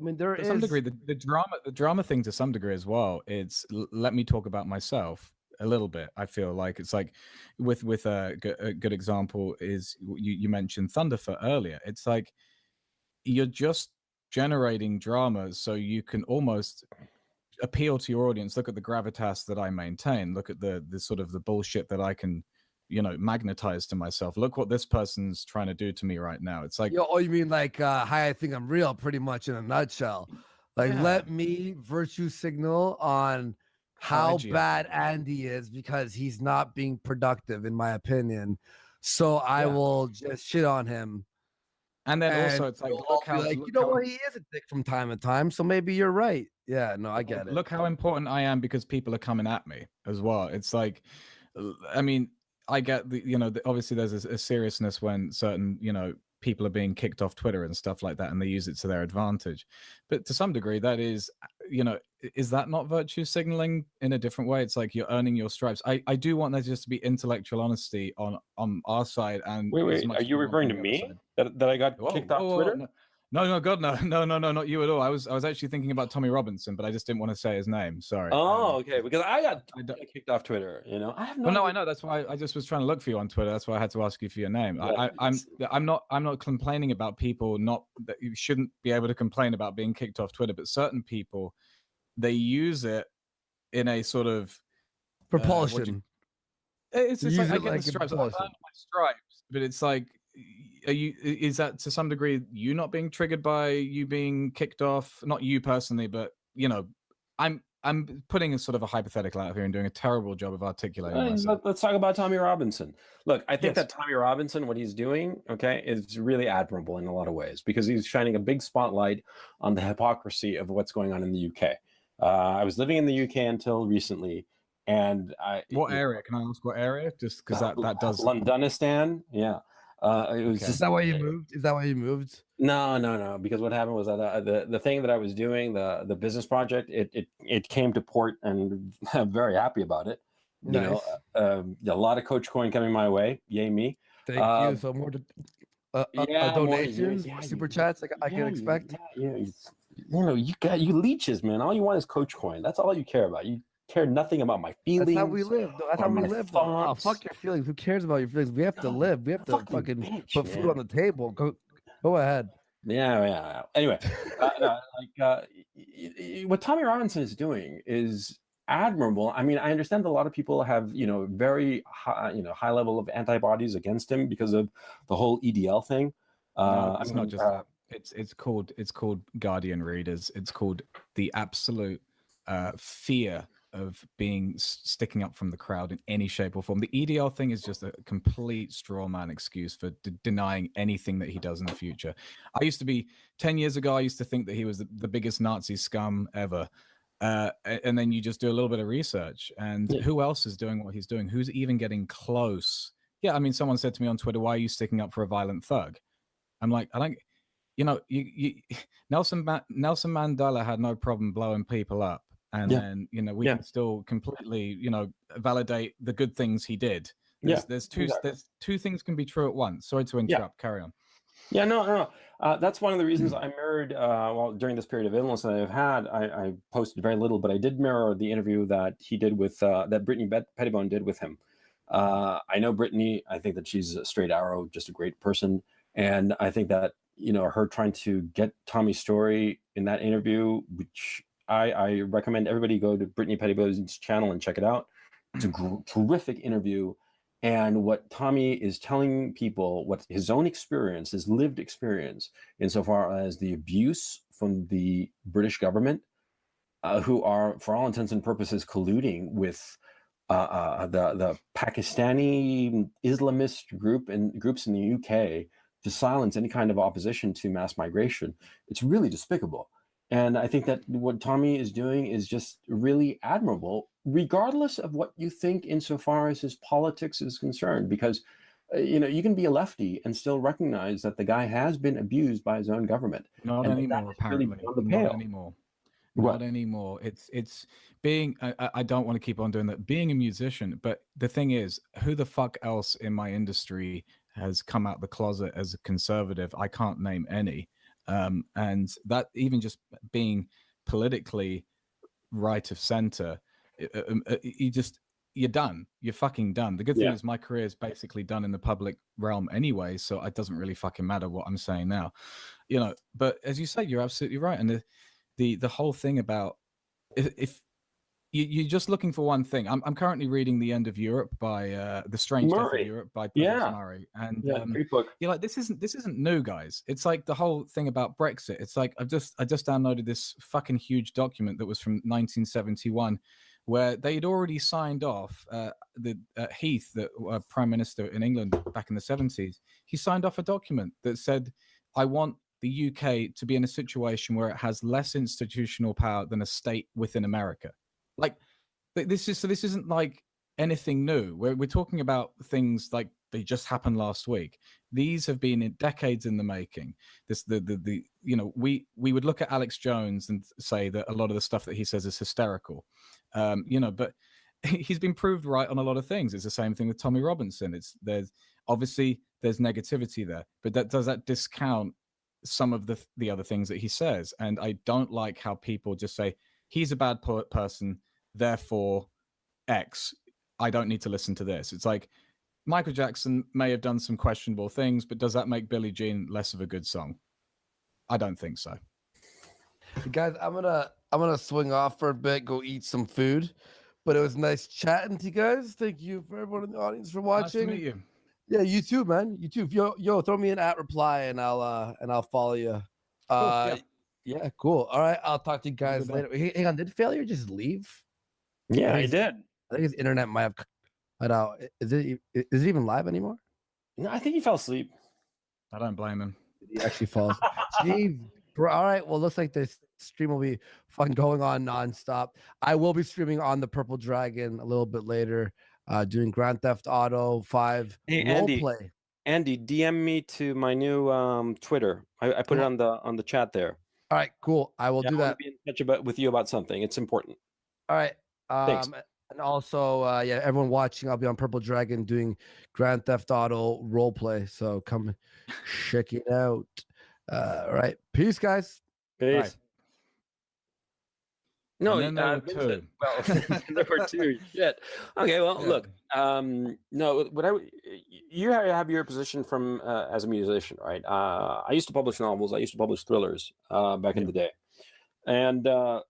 mean, there to is some degree the drama thing to some degree as well. It's let me talk about myself a little bit. I feel like it's like with a good example is you mentioned Thunderfoot earlier. It's like you're just generating drama so you can almost appeal to your audience. Look at the gravitas that I maintain. Look at the sort of the bullshit that I can magnetize to myself. Look what this person's trying to do to me right now. It's like, you mean like hi, I think I'm real, pretty much in a nutshell. Like, let me virtue signal on how bad Andy is because he's not being productive, in my opinion. So I will just shit on him. And then also it's like, look how he is a dick from time to time. So maybe you're right. Yeah, no, I get it. Look how important I am because people are coming at me as well. It's like, I mean, I get obviously there's a seriousness when certain, people are being kicked off Twitter and stuff like that, and they use it to their advantage. But to some degree, that is, is that not virtue signaling in a different way? It's like you're earning your stripes. I do want there just to be intellectual honesty on our side. And wait, are you referring to me that I got kicked off Twitter? No, God, no, not you at all. I was actually thinking about Tommy Robinson, but I just didn't want to say his name. Sorry. Oh, okay. Because I got kicked off Twitter. I have no. Well, no, I know. That's why I just was trying to look for you on Twitter. That's why I had to ask you for your name. Yeah, I'm not complaining about people that you shouldn't be able to complain about being kicked off Twitter, but certain people, they use it in a sort of propulsion. It's like I get the stripes. I earned my stripes, but it's like. Is that to some degree you not being triggered by you being kicked off? Not you personally, but I'm putting a sort of a hypothetical out here and doing a terrible job of articulating myself. Let's talk about Tommy Robinson. Look, I think that Tommy Robinson, what he's doing, is really admirable in a lot of ways because he's shining a big spotlight on the hypocrisy of what's going on in the UK. I was living in the UK until recently, and what area? Can I ask what area? Just because that does Londonistan, yeah. It was Is that why you moved? Is that why you moved? No. Because what happened was that the thing that I was doing, the business project, it came to port, and I'm very happy about it. Nice. A lot of Coach Coin coming my way. Yay me! Thank you. So more donations, super chats. I can expect. You leeches, man. All you want is Coach Coin. That's all you care about. You care nothing about my feelings. That's how we live. That's how we live. Oh, fuck your feelings. Who cares about your feelings? We have to live. We have to fucking put food on the table. Go ahead. Yeah. Anyway, what Tommy Robinson is doing is admirable. I mean, I understand that a lot of people have very high level of antibodies against him because of the whole EDL thing. It's not just that. It's called Guardian readers. It's called the absolute fear of sticking up from the crowd in any shape or form. The EDL thing is just a complete straw man excuse for denying anything that he does in the future. 10 years ago, I used to think that he was the biggest Nazi scum ever. And then you just do a little bit of research, and who else is doing what he's doing? Who's even getting close? Yeah, I mean, someone said to me on Twitter, "Why are you sticking up for a violent thug?" I'm like, I don't, you know, Nelson Mandela had no problem blowing people up, and then we can still completely, validate the good things he did. There's two things can be true at once. Sorry to interrupt. Carry on. Yeah, no. That's one of the reasons I mirrored, during this period of illness that I've had, I posted very little, but I did mirror the interview that he did with, that Brittany Pettibone did with him. I know Brittany, I think that she's a straight arrow, just a great person. And I think that, her trying to get Tommy's story in that interview, which I recommend everybody go to Brittany Pettibone's channel and check it out. It's a terrific interview. And what Tommy is telling people, what his own experience, his lived experience, insofar as the abuse from the British government, who are, for all intents and purposes, colluding with the Pakistani Islamist groups in the UK to silence any kind of opposition to mass migration. It's really despicable. And I think that what Tommy is doing is just really admirable, regardless of what you think insofar as his politics is concerned, because you can be a lefty and still recognize that the guy has been abused by his own government. Not anymore, apparently. Not anymore. Not anymore. It's being, I don't want to keep on doing that, being a musician, but the thing is, who the fuck else in my industry has come out the closet as a conservative? I can't name any. And that, even just being politically right of center, you're done. You're fucking done. The good thing is my career is basically done in the public realm anyway, so it doesn't really fucking matter what I'm saying now, but as you say, you're absolutely right. And the whole thing about, if you're just looking for one thing, I'm currently reading The End of Europe by The Strange Death of Europe by Douglas Murray, and great book. You're like, this isn't new, guys. It's like the whole thing about Brexit. It's like I just downloaded this fucking huge document that was from 1971, where they had already signed off, Heath, the Prime Minister in England back in the 70s. He signed off a document that said, I want the UK to be in a situation where it has less institutional power than a state within America. Like, this isn't like anything new. We're talking about things like they just happened last week. These have been in decades in the making. We would look at Alex Jones and say that a lot of the stuff that he says is hysterical, but he's been proved right on a lot of things. It's the same thing with Tommy Robinson. There's negativity there, but does that discount some of the other things that he says? And I don't like how people just say he's a bad person, therefore X, I don't need to listen to this. It's like, Michael Jackson may have done some questionable things, but does that make Billie Jean less of a good song? I don't think so. Guys, I'm gonna swing off for a bit, go eat some food. But it was nice chatting to you guys. Thank you for everyone in the audience for watching. Nice to meet you. Yeah, you too, man. You too. Yo, throw me an @reply and I'll follow you. Cool, yeah, cool. All right, I'll talk to you guys later. Hang on, did Failure just leave? Yeah, I did. I think his internet might have cut out. Is it even live anymore? No, I think he fell asleep. I don't blame him. He actually falls. Jeez, bro. All right. Well, looks like this stream will be fun going on nonstop. I will be streaming on the Purple Dragon a little bit later, doing Grand Theft Auto 5 roleplay. Andy, DM me to my new Twitter. I put it on the chat there. All right, cool. I will do that. I want to be in touch with you about something. It's important. All right. Thanks. And also, everyone watching, I'll be on Purple Dragon doing Grand Theft Auto roleplay. So come check it out. All right. Peace, guys. Peace. Bye. No, there were two. Well, there were two. Shit. Okay. Well, look. No. You have your position from as a musician, right? I used to publish novels. I used to publish thrillers back in the day. And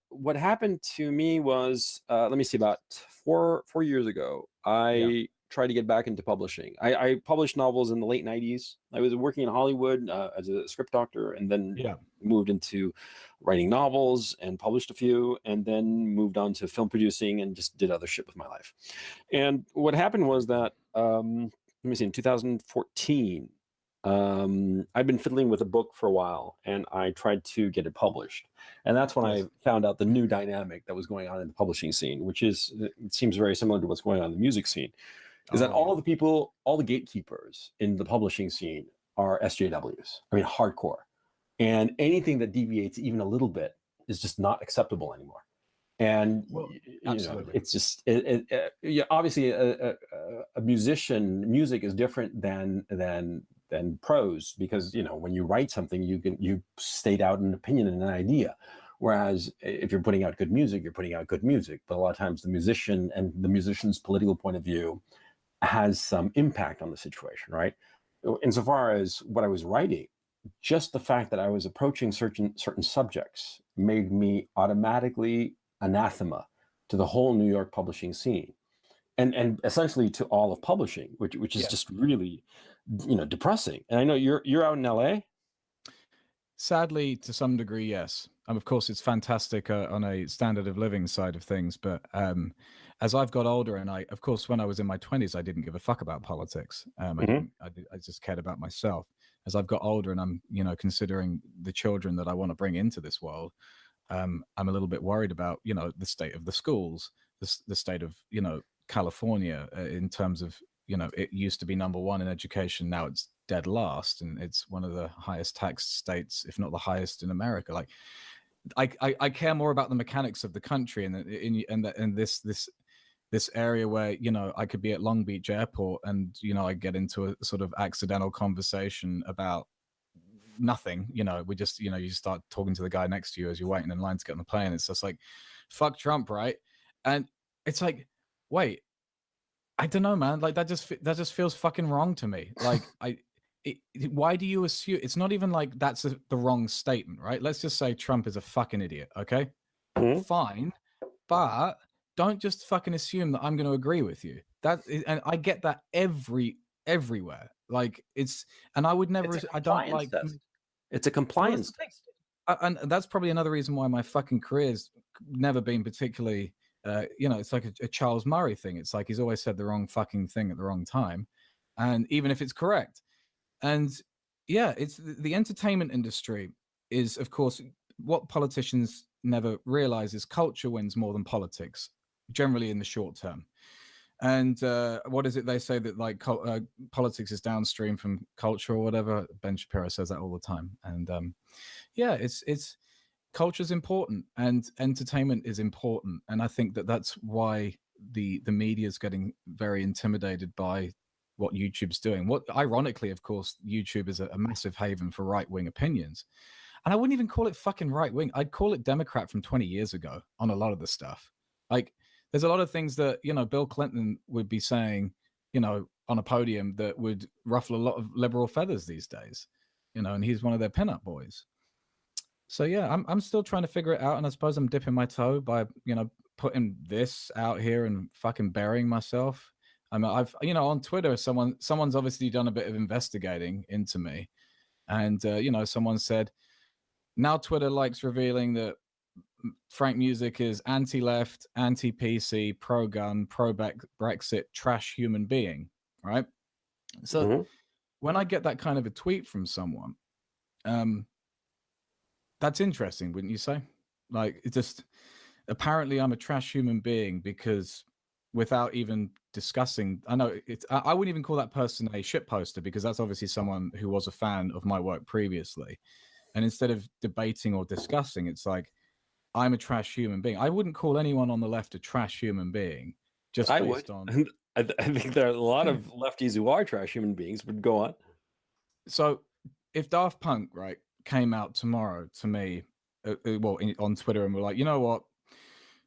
what happened to me was, let me see, about four years ago, I tried to get back into publishing. I published novels in the late 90s. I was working in Hollywood as a script doctor, and then moved into writing novels and published a few, and then moved on to film producing and just did other shit with my life. And what happened was that, let me see, in 2014, I've been fiddling with a book for a while, and I tried to get it published. And that's when I found out the new dynamic that was going on in the publishing scene, which is, it seems very similar to what's going on in the music scene, is that all the people, all the gatekeepers in the publishing scene are SJWs. I mean, hardcore. And anything that deviates even a little bit is just not acceptable anymore. And it's just yeah, obviously a musician, music is different than prose, because when you write something, you state out an opinion and an idea. Whereas if you're putting out good music, you're putting out good music. But a lot of times the musician and the musician's political point of view has some impact on the situation, right? Insofar as what I was writing, just the fact that I was approaching certain subjects made me automatically anathema to the whole New York publishing scene, and essentially to all of publishing, which is just really, depressing. And I know you're out in LA. Sadly, to some degree, yes. Of course, it's fantastic on a standard of living side of things. But as I've got older, and of course, when I was in my 20s, I didn't give a fuck about politics. I just cared about myself. As I've got older, and I'm, considering the children that I want to bring into this world, I'm a little bit worried about, the state of the schools, the state of, California in terms of, it used to be #1 in education. Now it's dead last, and it's one of the highest taxed states, if not the highest in America. Like, I care more about the mechanics of the country and this area where, I could be at Long Beach Airport and, I get into a sort of accidental conversation about nothing. We just, you start talking to the guy next to you as you're waiting in line to get on the plane. It's just like, fuck Trump, right? And it's like, wait, I don't know, man. Like that just feels fucking wrong to me. Like why do you assume? It's not even like that's the wrong statement, right? Let's just say Trump is a fucking idiot, okay? Fine, but don't just fucking assume that I'm going to agree with you. And I get that everywhere. Like and I would never. I don't like. It's a compliance test. And that's probably another reason why my fucking career's never been particularly. It's like a Charles Murray thing. It's like he's always said the wrong fucking thing at the wrong time, and even if it's correct. And yeah, it's the entertainment industry is, of course, what politicians never realize is culture wins more than politics, generally in the short term. And what is it they say that like politics is downstream from culture or whatever? Ben Shapiro says that all the time. And yeah, it's culture's important and entertainment is important. And I think that's why the media is getting very intimidated by what YouTube's doing. What ironically, of course, YouTube is a massive haven for right-wing opinions. And I wouldn't even call it fucking right-wing. I'd call it Democrat from 20 years ago on a lot of the stuff. Like there's a lot of things that, Bill Clinton would be saying, on a podium that would ruffle a lot of liberal feathers these days, and he's one of their pinup boys. So yeah, I'm still trying to figure it out. And I suppose I'm dipping my toe by, putting this out here and fucking burying myself. I've on Twitter, someone's obviously done a bit of investigating into me. And, someone said, now Twitter likes revealing that Frank Music is anti-left, anti-PC, pro-gun, pro-Brexit, trash human being, right? So when I get that kind of a tweet from someone, that's interesting, wouldn't you say? Like, it just, apparently I'm a trash human being because without even discussing, I wouldn't even call that person a shit poster because that's obviously someone who was a fan of my work previously. And instead of debating or discussing, it's like, I'm a trash human being. I wouldn't call anyone on the left a trash human being. Just based on. I think there are a lot of lefties who are trash human beings, but go on. So if Daft Punk, right, came out tomorrow to me, on Twitter and were like, you know what?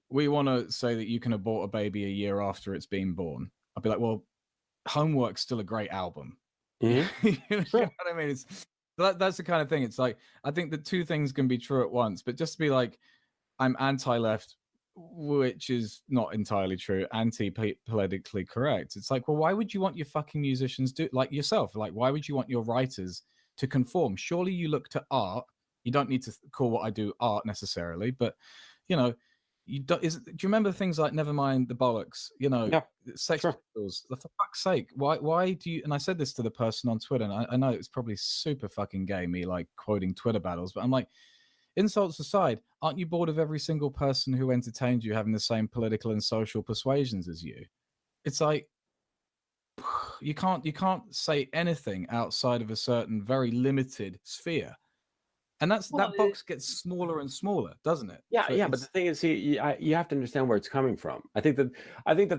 We want to say that you can abort a baby a year after it's been born. I'd be like, well, Homework's still a great album. You know what I mean? That's the kind of thing. It's like, I think the two things can be true at once, but just to be like, I'm anti-left, which is not entirely true, anti-politically correct. It's like, well, why would you want your fucking musicians like yourself? Like, why would you want your writers to conform? Surely you look to art. You don't need to call what I do art necessarily, but, do you remember things like "Never mind the bollocks"? You know, Yeah, Sex sure. Pistols. For fuck's sake, why do you? And I said this to the person on Twitter, and I know it was probably super fucking gay, me like quoting Twitter battles, but I'm like, insults aside, aren't you bored of every single person who entertained you having the same political and social persuasions as you? It's like you can't say anything outside of a certain very limited sphere. And that box gets smaller and smaller, doesn't it? Yeah, So yeah, but the thing is, you have to understand where it's coming from. I think that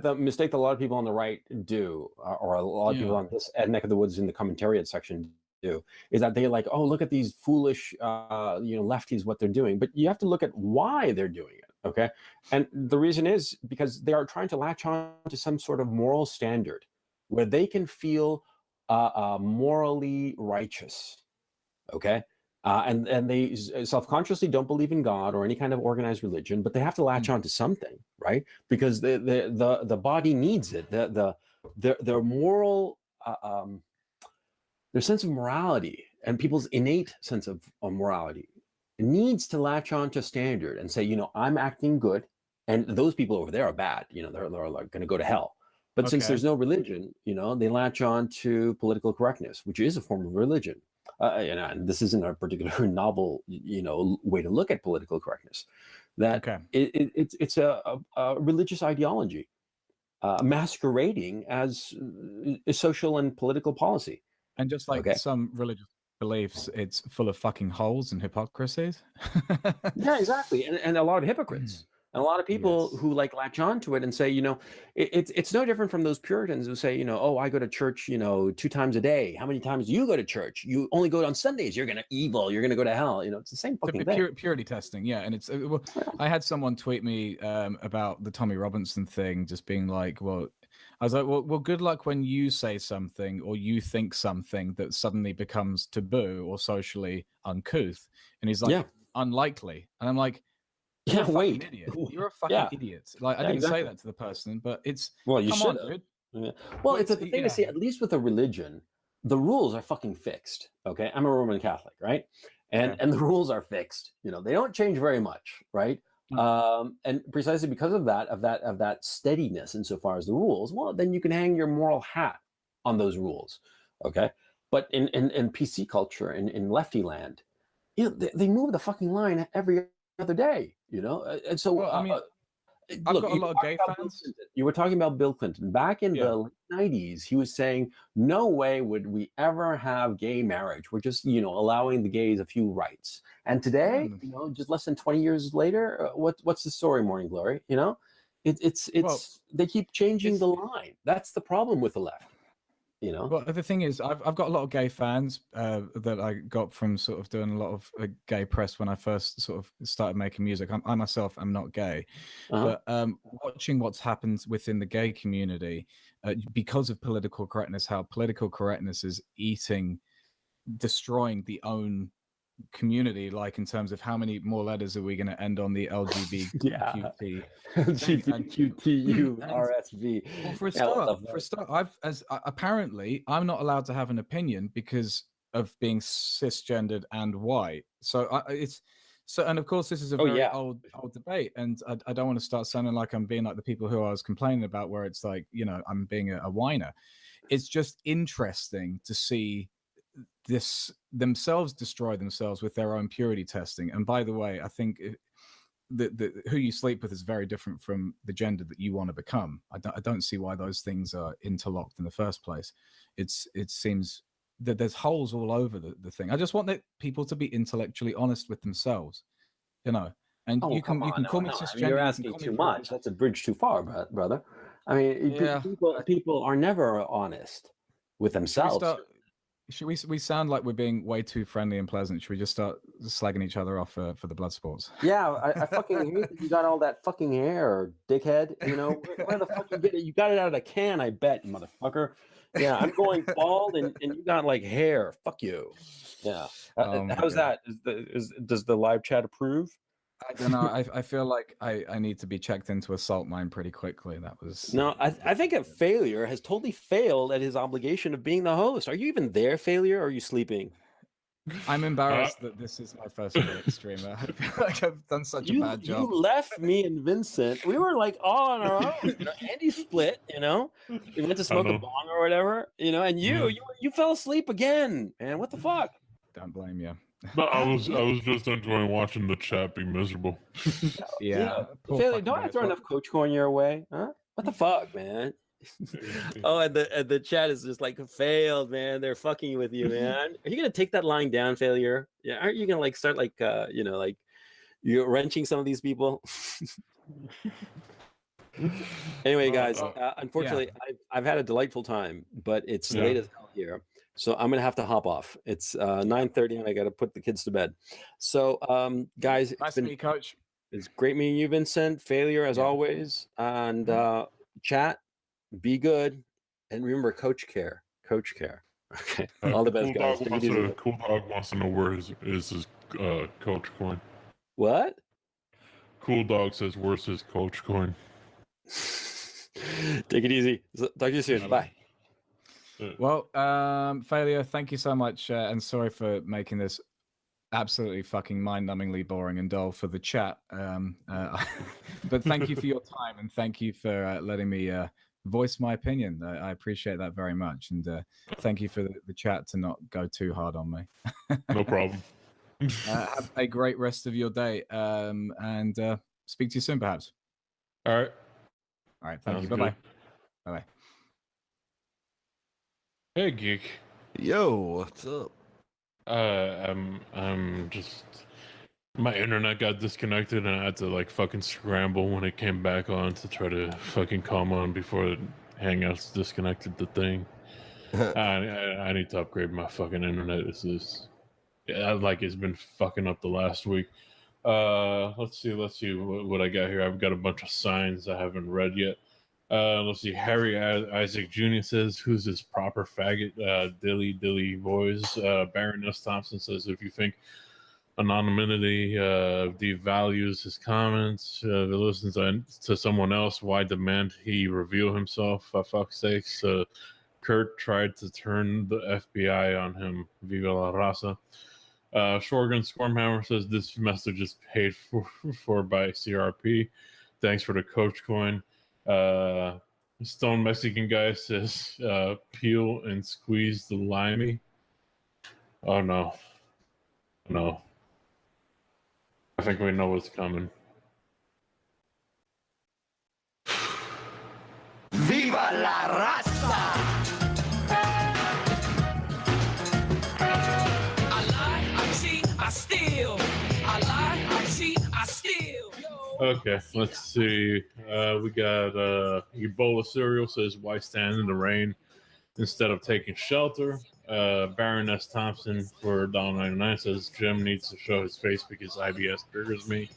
the mistake that a lot of people on the right do, or a lot of people on this neck of the woods in the commentariat section do, is that they're like, oh, look at these foolish, lefties, what they're doing. But you have to look at why they're doing it, okay? And the reason is because they are trying to latch on to some sort of moral standard where they can feel morally righteous, okay? And they self-consciously don't believe in God or any kind of organized religion, but they have to latch on to something, right? Because the body needs it. Their moral, their sense of morality and people's innate sense of morality needs to latch on to standard and say, I'm acting good, and those people over there are bad. They're like going to go to hell. But since there's no religion, they latch on to political correctness, which is a form of religion. And this isn't a particular novel, way to look at political correctness. That it's a religious ideology masquerading as a social and political policy. And just like some religious beliefs, it's full of fucking holes and hypocrisies. Yeah, exactly, and a lot of hypocrites. And a lot of people who latch on to it and say, it's no different from those Puritans who say, oh, I go to church, 2 times a day. How many times do you go to church? You only go on Sundays. You're gonna evil. You're gonna go to hell. It's the same fucking thing. Purity testing, yeah. And it's I had someone tweet me about the Tommy Robinson thing, just being like, well, I was like, well, good luck when you say something or you think something that suddenly becomes taboo or socially uncouth. And he's like, unlikely. And I'm like, you're a fucking idiot. You're a fucking idiot. Like I didn't say that to the person, but it's you should. Yeah. Well, it's a thing to see. At least with a religion, the rules are fucking fixed. Okay, I'm a Roman Catholic, right? And the rules are fixed. They don't change very much, right? And precisely because of that steadiness insofar as the rules, well, then you can hang your moral hat on those rules. Okay, but in PC culture, in lefty land, they move the fucking line every other day, and so I've got a lot of gay fans. You were talking about Bill Clinton back in the late 90s. He was saying, no way would we ever have gay marriage. We're just, allowing the gays a few rights. And today, just less than 20 years later, what's the story, Morning Glory? It's they keep changing the line. That's the problem with the left. Well, the thing is, I've got a lot of gay fans that I got from sort of doing a lot of gay press when I first sort of started making music. I myself am not gay, but watching what's happened within the gay community because of political correctness, how political correctness is destroying the own community, like in terms of how many more letters are we going to end on the LGBTQT LGBTQTU RSV. Well, for a start, apparently I'm not allowed to have an opinion because of being cisgendered and white. So and of course this is a very old debate, and I don't want to start sounding like I'm being like the people who I was complaining about, where it's like I'm being a whiner. It's just interesting to see this themselves destroy themselves with their own purity testing. And by the way, I think the who you sleep with is very different from the gender that you want to become. I don't see why those things are interlocked in the first place. It seems that there's holes all over the thing. I just want people to be intellectually honest with themselves, and you can call me cisgender. You're asking too much. That's a bridge too far, brother. I mean, people are never honest with themselves. Should we sound like we're being way too friendly and pleasant? Should we just start slagging each other off for the blood sports? Yeah, I fucking hate that you got all that fucking hair, dickhead. Where the fuck you get it? You got it out of a can, I bet, you motherfucker. Yeah, I'm going bald and you got like hair. Fuck you. Yeah. How's that? Does the live chat approve? I don't know. I feel like I need to be checked into a salt mine pretty quickly. That was no. I think a failure has totally failed at his obligation of being the host. Are you even there, failure? Or are you sleeping? I'm embarrassed that this is my first stream. I feel like I've done such a bad job. You left me and Vincent. We were like all on our own. You know, Andy split. You know, we went to smoke a know. bong or whatever. You know, and you fell asleep again. Man, what the fuck? Don't blame you. But I was just enjoying watching the chat be miserable. Yeah. poor Failure, fucking don't I guys. throw Well, enough coach corn your way? Huh? What the fuck, man? Oh, and the chat is just like failed, man. They're fucking with you, man. Are you gonna take that line down, Failure? Yeah, aren't you gonna like start like you know, like you're wrenching some of these people? Anyway, guys, unfortunately, I've had a delightful time, but it's late as hell here, so I'm gonna have to hop off. It's 9:30, and I got to put the kids to bed. So, guys, nice to meet you, Coach. it's great meeting you, Vincent. Failure as always, and chat. Be good, and remember, Coach care. Coach care. Okay, all the best, guys. Take it easy. Cool Dog wants to know where is his coach coin. What? Cool Dog says, "Where's his coach coin?" Take it easy. Talk to you soon. Bye. Well, Failure, thank you so much, and sorry for making this absolutely fucking mind-numbingly boring and dull for the chat. But thank you for your time, and thank you for letting me voice my opinion. I appreciate that very much, and thank you for the chat to not go too hard on me. No problem. Have a great rest of your day, and speak to you soon, perhaps. All right. All right. Thank Sounds you. Bye-bye. good. Bye-bye. Hey, Geek. Yo, what's up? I'm just, my internet got disconnected and I had to like fucking scramble when it came back on to try to fucking come on before Hangouts disconnected the thing. I need to upgrade my fucking internet. It's been fucking up the last week. Let's see what I got here. I've got a bunch of signs I haven't read yet. Let's see. Harry Isaac Jr. says, "Who's this proper faggot?" Dilly boys. Baroness Thompson says, "If you think anonymity devalues his comments, if he listens to someone else, why demand he reveal himself? For fuck's sakes." Kurt tried to turn the FBI on him. Viva la raza. Shorgan Stormhammer says, "This message is paid for by CRP. Thanks for the coach coin." Stone Mexican guy says, "Peel and squeeze the limey." Oh no. I think we know what's coming. Viva la raza! I lie, I cheat, I steal. I lie, I cheat, I steal. Okay, let's see. We got Ebola Cereal says, "Why stand in the rain instead of taking shelter?" Baroness Thompson for $1.99 says, "Jim needs to show his face because IBS triggers me."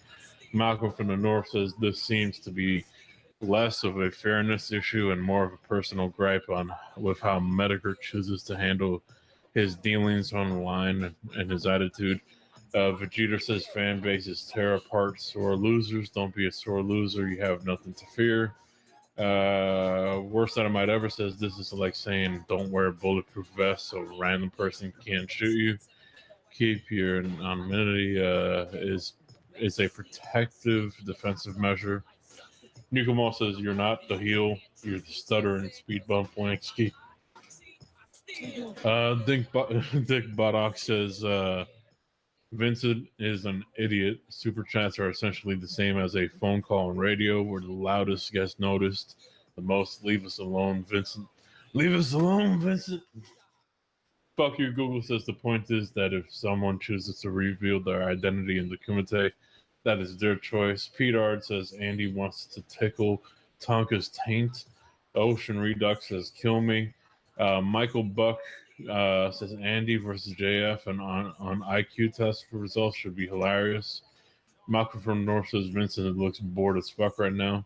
Malcolm from the North says, "This seems to be less of a fairness issue and more of a personal gripe with how Medicare chooses to handle his dealings online and his attitude." Vegeta says, "Fan bases tear apart sore losers. Don't be a sore loser. You have nothing to fear." Worst that I might ever says, "This is like saying don't wear a bulletproof vest so a random person can't shoot you. Keep your anonymity is a protective defensive measure." Nukamall says, "You're not the heel. You're the stutter and speed bump Lansky." Dick Buttock says, "Vincent is an idiot. Super chats are essentially the same as a phone call on radio where the loudest gets noticed. The most, leave us alone, Vincent. Leave us alone, Vincent." Fuck you, Google says, "The point is that if someone chooses to reveal their identity in the Kumite, that is their choice." Pete Ard says, "Andy wants to tickle Tonka's taint." Ocean Redux says, "Kill me." Michael Buck says, "Andy versus JF and on IQ test for results should be hilarious." Malcolm from North says, "Vincent looks bored as fuck right now."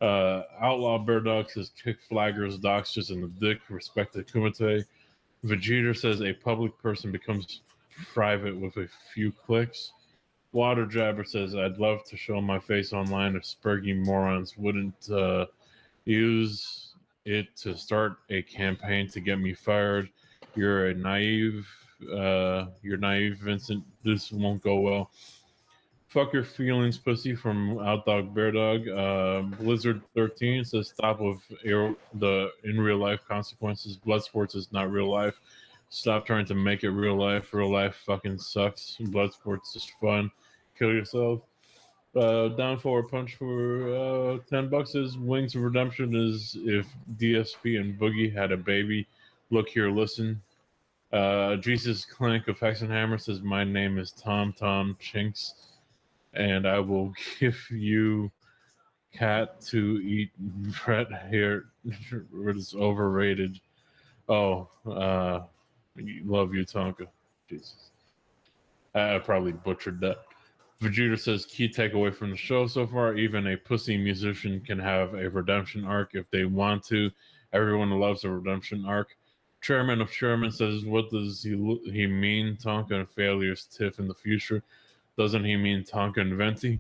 Outlaw Bear Dog says, "Kick flaggers, doxers, and the dick. Respect the Kumite." Vegeta says, "A public person becomes private with a few clicks." Water Jabber says, "I'd love to show my face online if Spurgy morons wouldn't use it to start a campaign to get me fired. You're a naive You're naive, Vincent. This won't go well. Fuck your feelings, pussy, from Outdog Bear Dog. Blizzard 13 says stop with the in real life consequences. Blood sports is not real life. Stop trying to make it real life. Real life fucking sucks. Blood sports is fun. Kill yourself. Down forward punch for $10 is Wings of Redemption is if DSP and Boogie had a baby. Look here, listen. Jesus Clank of Hexenhammer says my name is Tom Chinks, and I will give you cat to eat red hair. It's overrated. Oh, love you, Tonka. Jesus, I probably butchered that. Vegeta says key takeaway from the show so far: even a pussy musician can have a redemption arc if they want to. Everyone loves a redemption arc. Chairman of Chairman says, what does he mean? Tonka and failures Tiff in the future. Doesn't he mean Tonka and Venti?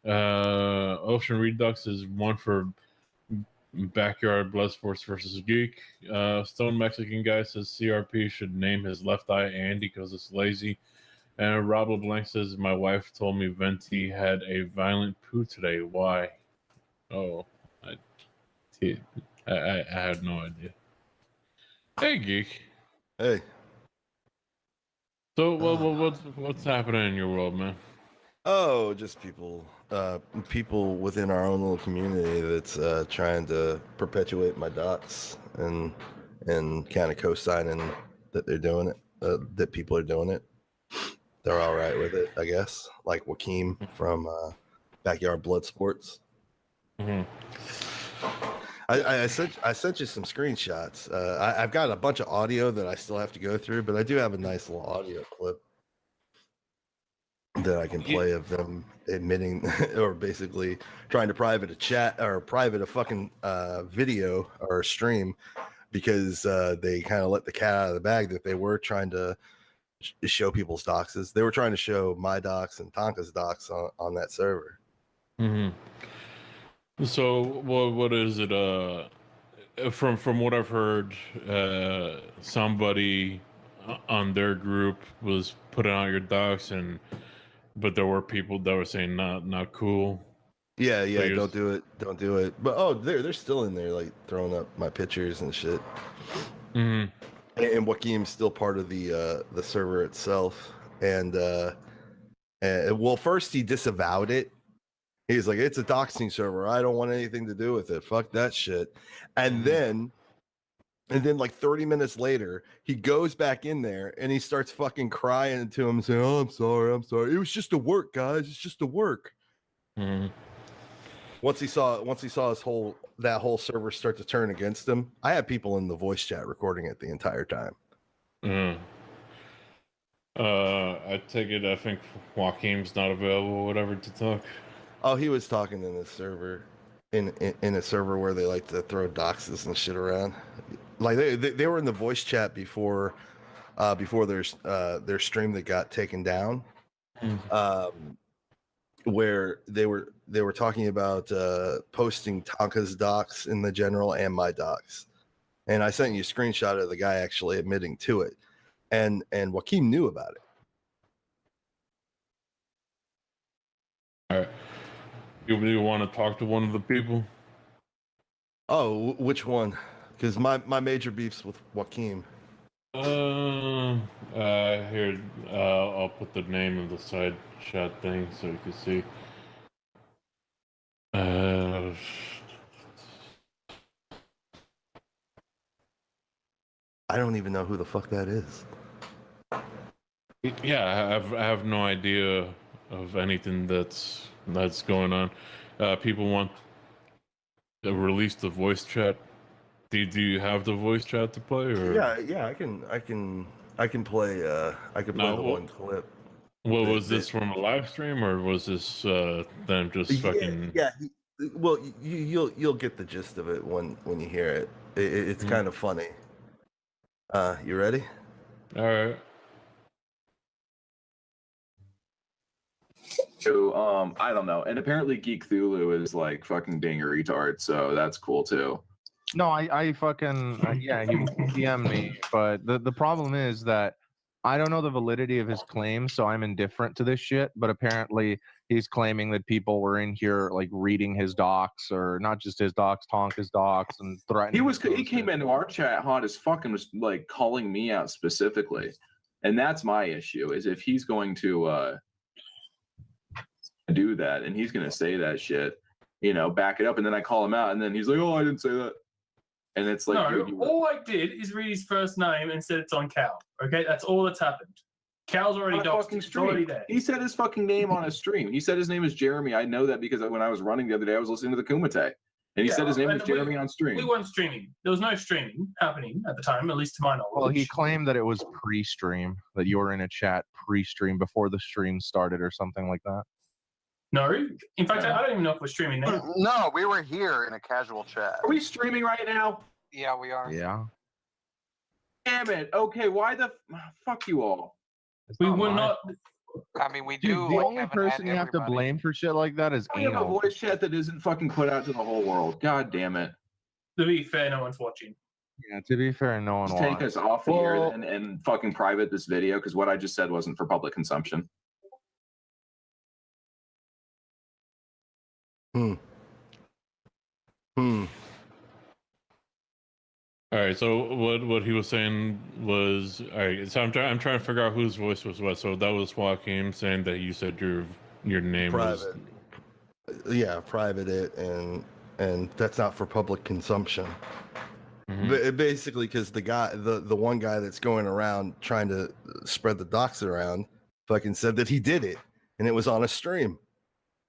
Ocean Redux is one for Backyard Blood Sports versus Geek. Stone Mexican guy says CRP should name his left eye Andy because it's lazy. And Rob LeBlanc says, my wife told me Venti had a violent poo today. Why? Oh, I had no idea. Hey, Geek. Hey. So, what's happening in your world, man? Oh, just people within our own little community that's trying to perpetuate my docs and kind of co-signing that they're doing it, that people are doing it. They're all right with it, I guess. Like Joachim from Backyard Blood Sports. Mm-hmm. I sent you some screenshots. I've got a bunch of audio that I still have to go through, but I do have a nice little audio clip that I can play of them admitting or basically trying to private a chat or private a fucking video or a stream because they kind of let the cat out of the bag that they were trying to show people's doxes. They were trying to show my docs and Tonka's docs on that server. Mm-hmm. So what is it? From what I've heard, somebody on their group was putting out your docs, but there were people that were saying not cool. Yeah, don't do it. But they're still in there, like throwing up my pictures and shit. Mm-hmm. And Joachim's still part of the server itself. And well, first he disavowed it. He's like, it's a doxing server. I don't want anything to do with it. Fuck that shit. And then like 30 minutes later, he goes back in there and he starts fucking crying to him, saying, "Oh, I'm sorry. It was just a work, guys. It's just a work." Mm-hmm. Once he saw that whole server start to turn against him, I had people in the voice chat recording it the entire time. Mm. I take it. I think Joachim's not available, or whatever, to talk. Oh, he was talking in this server, in a server where they like to throw doxes and shit around. Like they were in the voice chat before their stream that got taken down, where they were talking about posting Tonka's docs in the general and my docs, and I sent you a screenshot of the guy actually admitting to it, and Joachim knew about it. All right. You want to talk to one of the people? Oh, which one? Because my major beef's with Joachim. Here, I'll put the name of the side chat thing so you can see. I don't even know who the fuck that is. Yeah, I have no idea of anything that's going on. People want to release the voice chat. Do you have the voice chat to play? Or? Yeah, I can play the one clip. Well, was this from a live stream or was this them just fucking? Yeah. Well, you'll get the gist of it when you hear it. It's kind of funny. You ready? All right. So, I don't know. And apparently Geekthulu is like fucking being a retard, so that's cool too. No, I fucking yeah, he DM'd me, but the problem is that I don't know the validity of his claims, so I'm indifferent to this shit. But apparently, he's claiming that people were in here like reading his docs, or not just his docs, Tonka's docs, and threatening. He came into our chat hot as fuck and was like calling me out specifically, and that's my issue. Is if he's going to do that and he's going to say that shit, back it up, and then I call him out, and then he's like, "Oh, I didn't say that," and it's like, no, dude, all I did is read his first name and said it's on Cal. Okay, that's all that's happened. Cal's already doxed. It's already there. He said his fucking name on a stream. He said his name is Jeremy. I know that because when I was running the other day, I was listening to the Kumite, and he said his name was Jeremy on stream. We weren't streaming. There was no streaming happening at the time, at least to my knowledge. Well, he claimed that it was pre-stream, that you were in a chat pre-stream before the stream started or something like that. No, in fact, I don't even know if we're streaming now. No, we were here in a casual chat. Are we streaming right now? Yeah, we are. Yeah. Damn it. Okay, why the fuck you all? We were not. I mean, we Dude, do. the like, only Kevin person and you have to everybody. blame for shit like that is We have a anal. voice chat that isn't fucking put out to the whole world. God damn it. To be fair, no one's watching. Yeah, to be fair, no one Just take wants. us off the air and fucking private this video because what I just said wasn't for public consumption. All right, so what he was saying was, all right, so I'm trying to figure out whose voice was what. So that was Joachim saying that you said your name Private. was Yeah, private it, and that's not for public consumption. Mhm. But basically, because the one guy that's going around trying to spread the docs around, fucking said that he did it, and it was on a stream.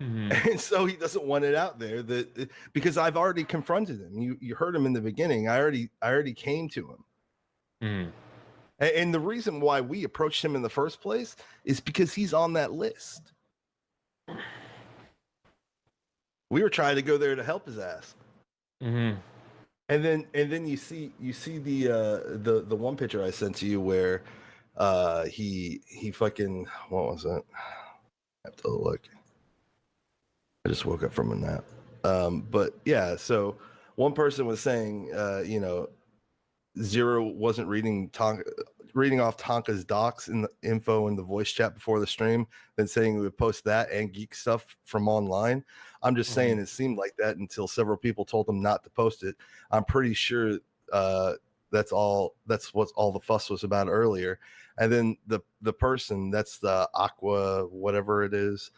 Mhm. And so he doesn't want it out there because I've already confronted him. You heard him in the beginning. I already came to him. Mhm. And the reason why we approached him in the first place is because he's on that list. We were trying to go there to help his ass. Mhm. And then you see the one picture I sent to you where he fucking, what was it? I have to look. I just woke up from a nap. But yeah, so one person was saying, Zero wasn't reading off Tonka's docs in the info in the voice chat before the stream, then saying we would post that and geek stuff from online. I'm just saying it seemed like that until several people told him not to post it. I'm pretty sure that's what all the fuss was about earlier. And then the person, that's the Aqua, whatever it is,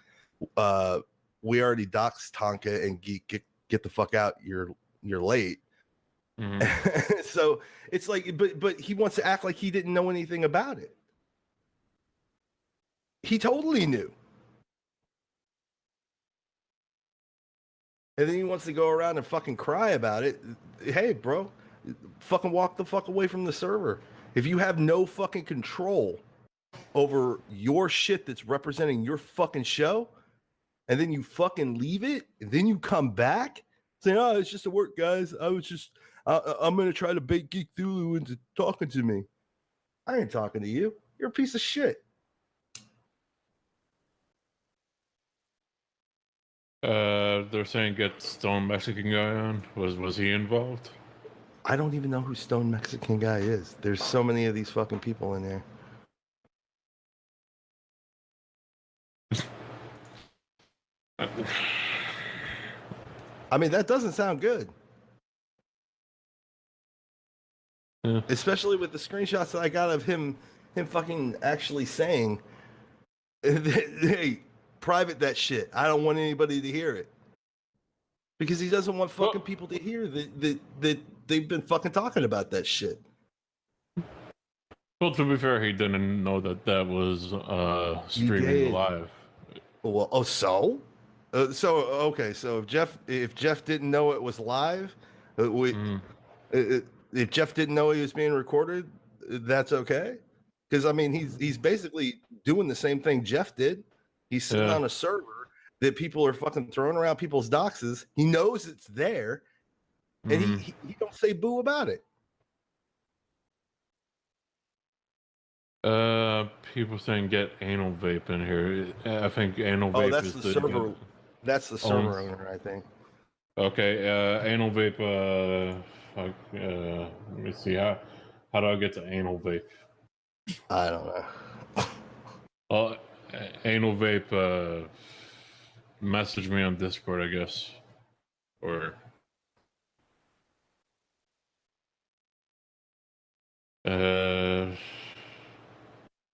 we already doxed Tonka and Geek. Get the fuck out. You're late. Mm-hmm. So it's like, but he wants to act like he didn't know anything about it. He totally knew. And then he wants to go around and fucking cry about it. Hey, bro, fucking walk the fuck away from the server. If you have no fucking control over your shit that's representing your fucking show, and then you fucking leave it, and then you come back saying, "Oh, it's just a work, guys. I'm gonna try to bait Geekthulu into talking to me." I ain't talking to you. You're a piece of shit. They're saying get Stone Mexican guy on. Was he involved? I don't even know who Stone Mexican guy is. There's so many of these fucking people in there. I mean, that doesn't sound good. Yeah. Especially with the screenshots that I got of him fucking actually saying, "Hey, private that shit. I don't want anybody to hear it." Because he doesn't want fucking people to hear that they've been fucking talking about that shit. Well, to be fair, he didn't know that was streaming live. Well, so okay. So if Jeff didn't know it was live, if Jeff didn't know he was being recorded, that's okay. Because I mean, he's basically doing the same thing Jeff did. He's sitting on a server that people are fucking throwing around people's doxes. He knows it's there, and he don't say boo about it. People saying get anal vape in here. I think anal vape that's is the server. That's the server owns. owner, I think. Okay, anal vape. Let me see how do I get to anal vape? I don't know. Well, Anal Vape message me on Discord, I guess. Or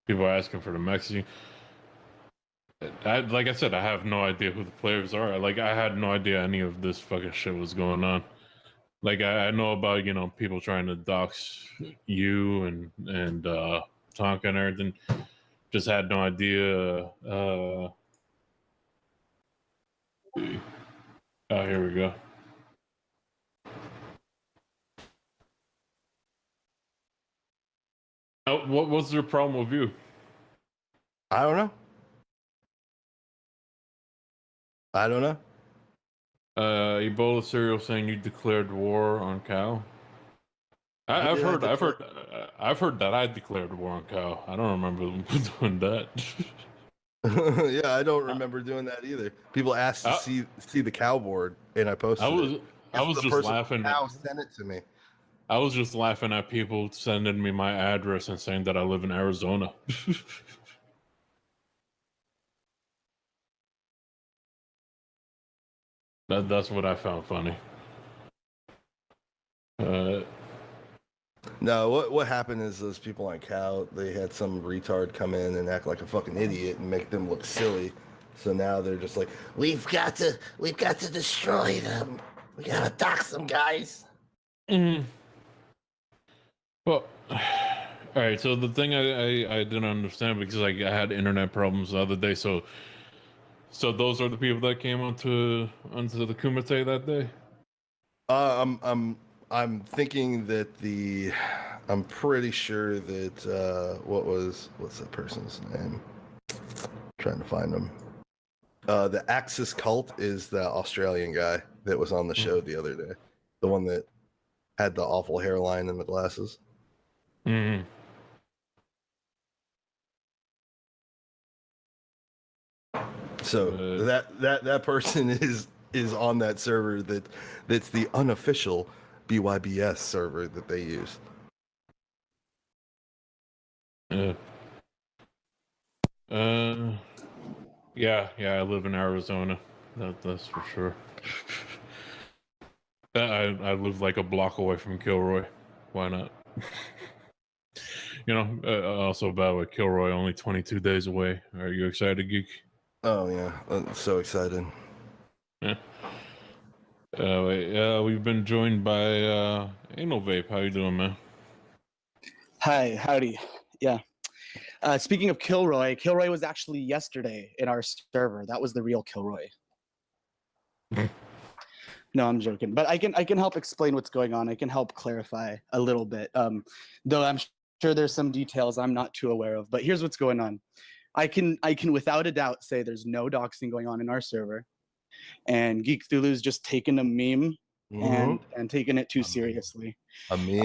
people are asking for the messaging. Like I said, I have no idea who the players are. Like, I had no idea any of this fucking shit was going on. Like, I know about, you know, people trying to dox you and Tonka and everything. Just had no idea. Oh, here we go. What's their problem with you? I don't know. Ebola cereal saying you declared war on Cal. I've heard that I declared war on Cal. I don't remember doing that. Yeah, I don't remember doing that either. People asked to see the cow board, and I posted it. I was just laughing. Cow sent it to me. I was just laughing at people sending me my address and saying that I live in Arizona. That's what I found funny. No, what happened is those people on Cal, they had some retard come in and act like a fucking idiot and make them look silly. So now they're just like, we've got to destroy them. We gotta dox them, guys. Mm-hmm. Well, all right. So the thing I didn't understand, because like I had internet problems the other day. So those are the people that came onto the Kumite that day. I'm thinking that I'm pretty sure that what's that person's name? Trying to find him. The Axis Cult is the Australian guy that was on the show the other day, the one that had the awful hairline and the glasses. Mm-hmm. So that person is on that server that's the unofficial BYBS server that they use. Yeah, I live in Arizona. That's for sure. I live like a block away from Kilroy. Why not? You know, also by the way, Kilroy only 22 days away. Are you excited, Geek? Oh yeah, I'm so excited. Yeah. We've been joined by Anal Vape. How you doing, man? Hi, howdy. Yeah. Speaking of Kilroy was actually yesterday in our server. That was the real Kilroy. No, I'm joking. But I can help explain what's going on. I can help clarify a little bit. Though I'm sure there's some details I'm not too aware of. But here's what's going on. I can without a doubt say there's no doxing going on in our server. And Geekthulu's just taken a meme and taken it too seriously. A meme,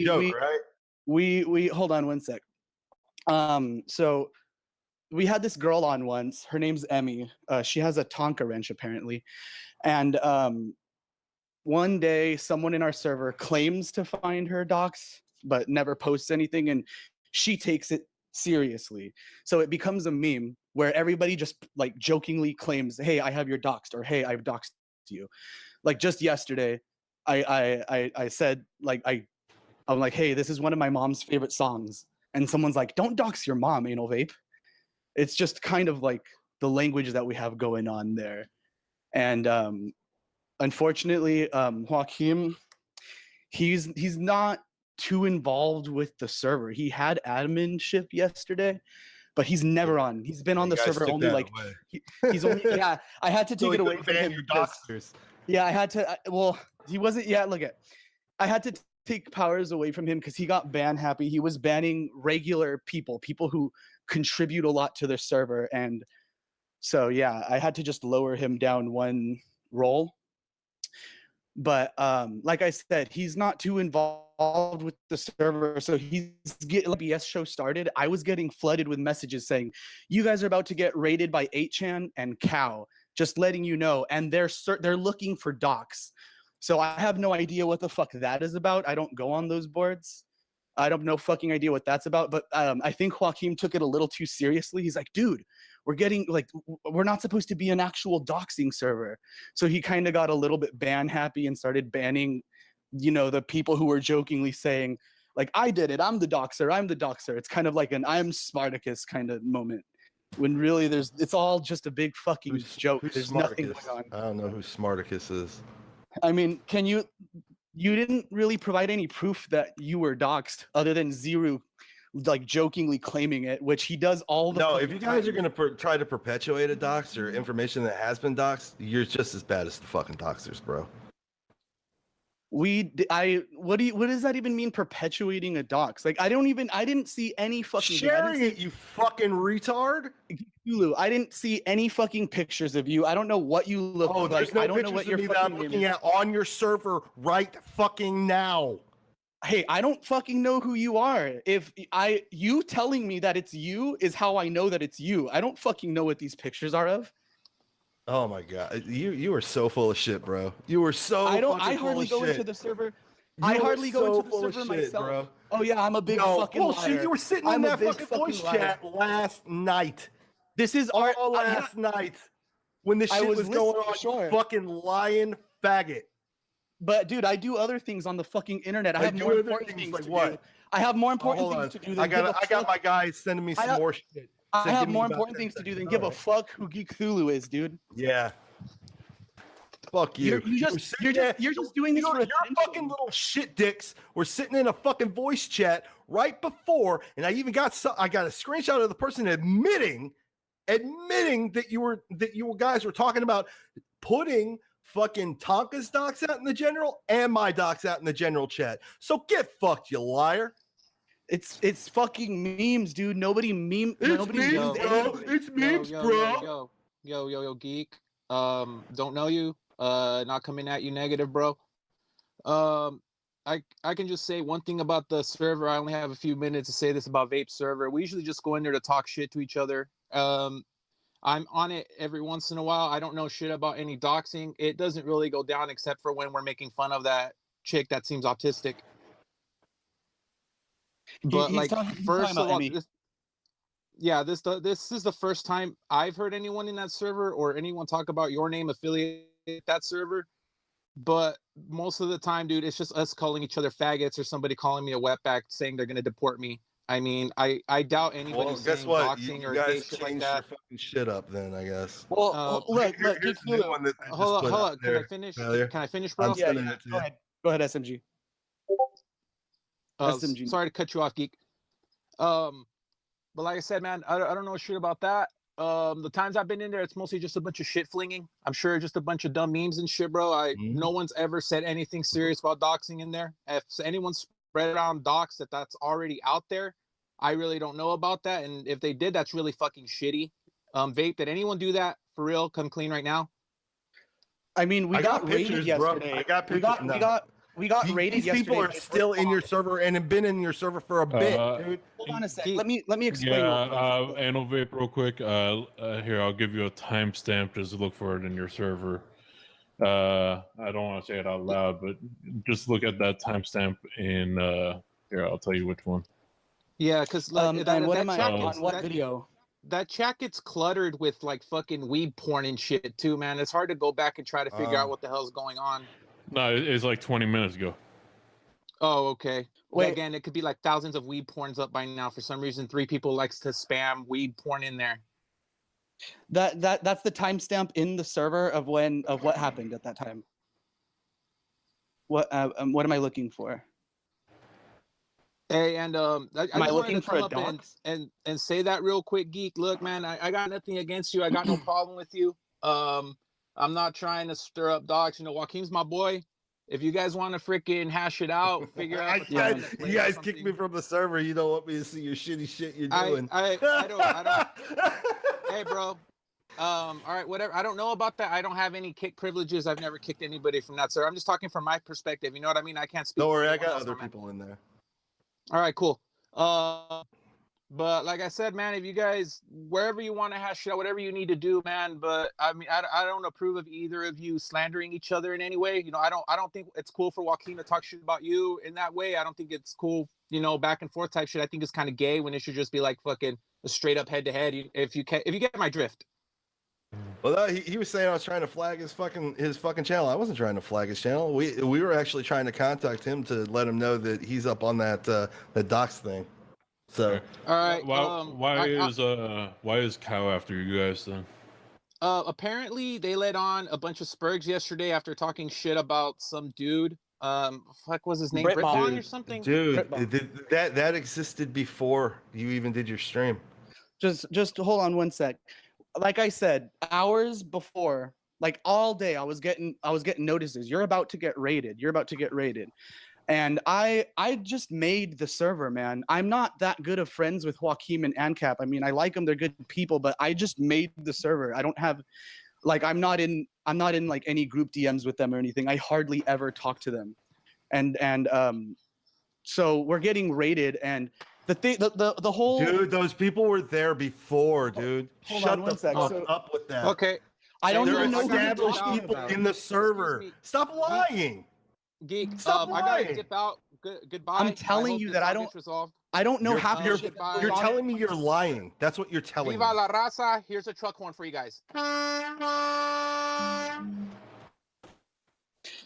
joke, right? We hold on one sec. So we had this girl on once. Her name's Emmy. She has a Tonka wrench apparently, and one day someone in our server claims to find her docs, but never posts anything, and she takes it seriously. So it becomes a meme where everybody just like jokingly claims, "Hey, I have your doxed," or "Hey, I've doxed you." Like just yesterday, I said like I'm like, "Hey, this is one of my mom's favorite songs," and someone's like, "Don't dox your mom, Anal Vape." It's just kind of like the language that we have going on there, and unfortunately, Joachim, he's not too involved with the server. He had adminship yesterday, but he's never on. He's been on the server only like he's only I had to take it away from him. Yeah, I had to. Well, he wasn't. Yeah, look at. I had to take powers away from him because he got ban happy. He was banning regular people who contribute a lot to the server, and so yeah, I had to just lower him down one role. But like I said, he's not too involved with the server, so he's getting the BS show started. I was getting flooded with messages saying, "You guys are about to get raided by 8chan and Cow. Just letting you know." And they're looking for docs. So I have no idea what the fuck that is about. I don't go on those boards. I don't know fucking idea what that's about, but I think Joachim took it a little too seriously. He's like, dude, we're not supposed to be an actual doxing server. So he kind of got a little bit ban happy and started banning, the people who were jokingly saying, like, I did it, I'm the doxer. It's kind of like an I'm Spartacus kind of moment. When really it's all just a big fucking joke. There's nothing going on. I don't know who Smartacus is. I mean, you didn't really provide any proof that you were doxed other than Zero like jokingly claiming it, which he does all the No, if you guys time. are gonna try to perpetuate a dox or information that has been doxed, you're just as bad as the fucking doxers, bro. What does that even mean, perpetuating a dox? Like, I didn't see any fucking sharing it, you fucking retard. Geekthulu, I didn't see any fucking pictures of you. I don't know what you look like. There's no I don't know pictures what of your me that I'm fucking looking name is. at on your server right fucking now. Hey, I don't fucking know who you are. You telling me that it's you is how I know that it's you. I don't fucking know what these pictures are of. Oh my god, you are so full of shit, bro. You were so. I fucking hardly full go of into shit. the server. You I are hardly go so into the full of server shit, myself. bro. Oh yeah, I'm a big fucking bullshit. liar. You were sitting I'm in a that big fucking voice liar. chat last night. This is all last night when this I shit was was going listening, on. sure. You fucking lying faggot. But dude, I do other things on the fucking internet. I have more important things like to what? do. I have more important hold things on. to do than I give a got my fuck. guys sending me some more shit. I So have give me more about important 10 things to do than seconds. give a Alright. fuck who Geekthulu is, dude. Yeah. Fuck you. You're just doing this for your attention. fucking little shit dicks were sitting in a fucking voice chat right before, and I even got a screenshot of the person admitting that you guys were talking about putting fucking Tonka's docs out in the general and my docs out in the general chat. So get fucked, you liar. It's fucking memes, dude. Nobody memes, bro. It's memes, bro. Yo, geek. Don't know you. Not coming at you negative, bro. I can just say one thing about the server. I only have a few minutes to say this about Vape server. We usually just go in there to talk shit to each other. I'm on it every once in a while. I don't know shit about any doxing. It doesn't really go down except for when we're making fun of that chick that seems autistic. But first of all, this is the first time I've heard anyone in that server or anyone talk about your name affiliated with that server. But most of the time, dude, it's just us calling each other faggots or somebody calling me a wetback saying they're gonna deport me. I mean, I doubt anybody. Well, guess what? You guys changed your fucking shit up then, I guess. Well, look, here's the new one that I just hold put on. out Can there, I finish? failure. Can I finish, bro? I'm sending it to you. Go ahead, SMG. SMG. Sorry to cut you off, geek. But like I said, man, I don't know shit about that. The times I've been in there, it's mostly just a bunch of shit flinging. I'm sure just a bunch of dumb memes and shit, bro. No one's ever said anything serious about doxing in there. If anyone spread around dox that's already out there, I really don't know about that. And if they did, that's really fucking shitty. Vape, did anyone do that for real? Come clean right now. I mean, we got raided yesterday. I got pictures. We got raided These yesterday. people are still in your server and have been in your server for a bit, dude. Hold on a sec. Let me explain. Yeah, Anal Vape, real quick. Here, I'll give you a timestamp. Just look for it in your server. I don't want to say it out loud, but just look at that timestamp in. Here, I'll tell you which one. Yeah, because what video? That chat gets cluttered with like fucking weed porn and shit too, man. It's hard to go back and try to figure out what the hell's going on. No, it's like 20 minutes ago. Oh, okay. Wait. Well, again, it could be like thousands of weed porns up by now. For some reason, 3 people likes to spam weed porn in there. That's the timestamp in the server of what happened at that time. What am I looking for? Hey, and I just looking wanted to for a come up dox? and say that real quick, geek. Look, man, I got nothing against you. I got no problem with you. I'm not trying to stir up dogs. You know, Joaquim's my boy. If you guys want to freaking hash it out, figure out. You guys kicked me from the server. You don't want me to see your shitty shit you're doing. I don't. Hey, bro. All right, whatever. I don't know about that. I don't have any kick privileges. I've never kicked anybody from that server. I'm just talking from my perspective. You know what I mean? I can't speak. Don't worry, I got other people in there. All right, cool. But like I said, man, if you guys, wherever you want to hash it out, whatever you need to do, man. But I mean, I don't approve of either of you slandering each other in any way. You know, I don't think it's cool for Joaquin to talk shit about you in that way. I don't think it's cool, you know, back and forth type shit. I think it's kind of gay when it should just be like fucking a straight up head to head. If you get my drift. Well, he was saying I was trying to flag his fucking channel. I wasn't trying to flag his channel. We were actually trying to contact him to let him know that he's up on that docs thing. So all right, why is Cow after you guys then? Apparently they let on a bunch of spurgs yesterday after talking shit about some dude. Fuck was his name? Britbon or something? Dude, that existed before you even did your stream. Just hold on one sec. Like I said, hours before, like all day, I was getting notices. You're about to get raided. You're about to get raided. And I just made the server, man. I'm not that good of friends with Joachim and ANCAP. I mean, I like them, they're good people, but I just made the server. I don't have, like, I'm not in like any group DMs with them or anything. I hardly ever talk to them. And so we're getting raided, and the whole dude, those people were there before, dude. Shut the fuck up with that. Okay. I don't even know established people in the server. Stop lying. Geek, Stop I gotta lying. dip out. Goodbye. I'm telling you that I don't know half your shit. You're telling me you're lying. That's what you're telling me. Viva la raza. Here's a truck horn for you guys.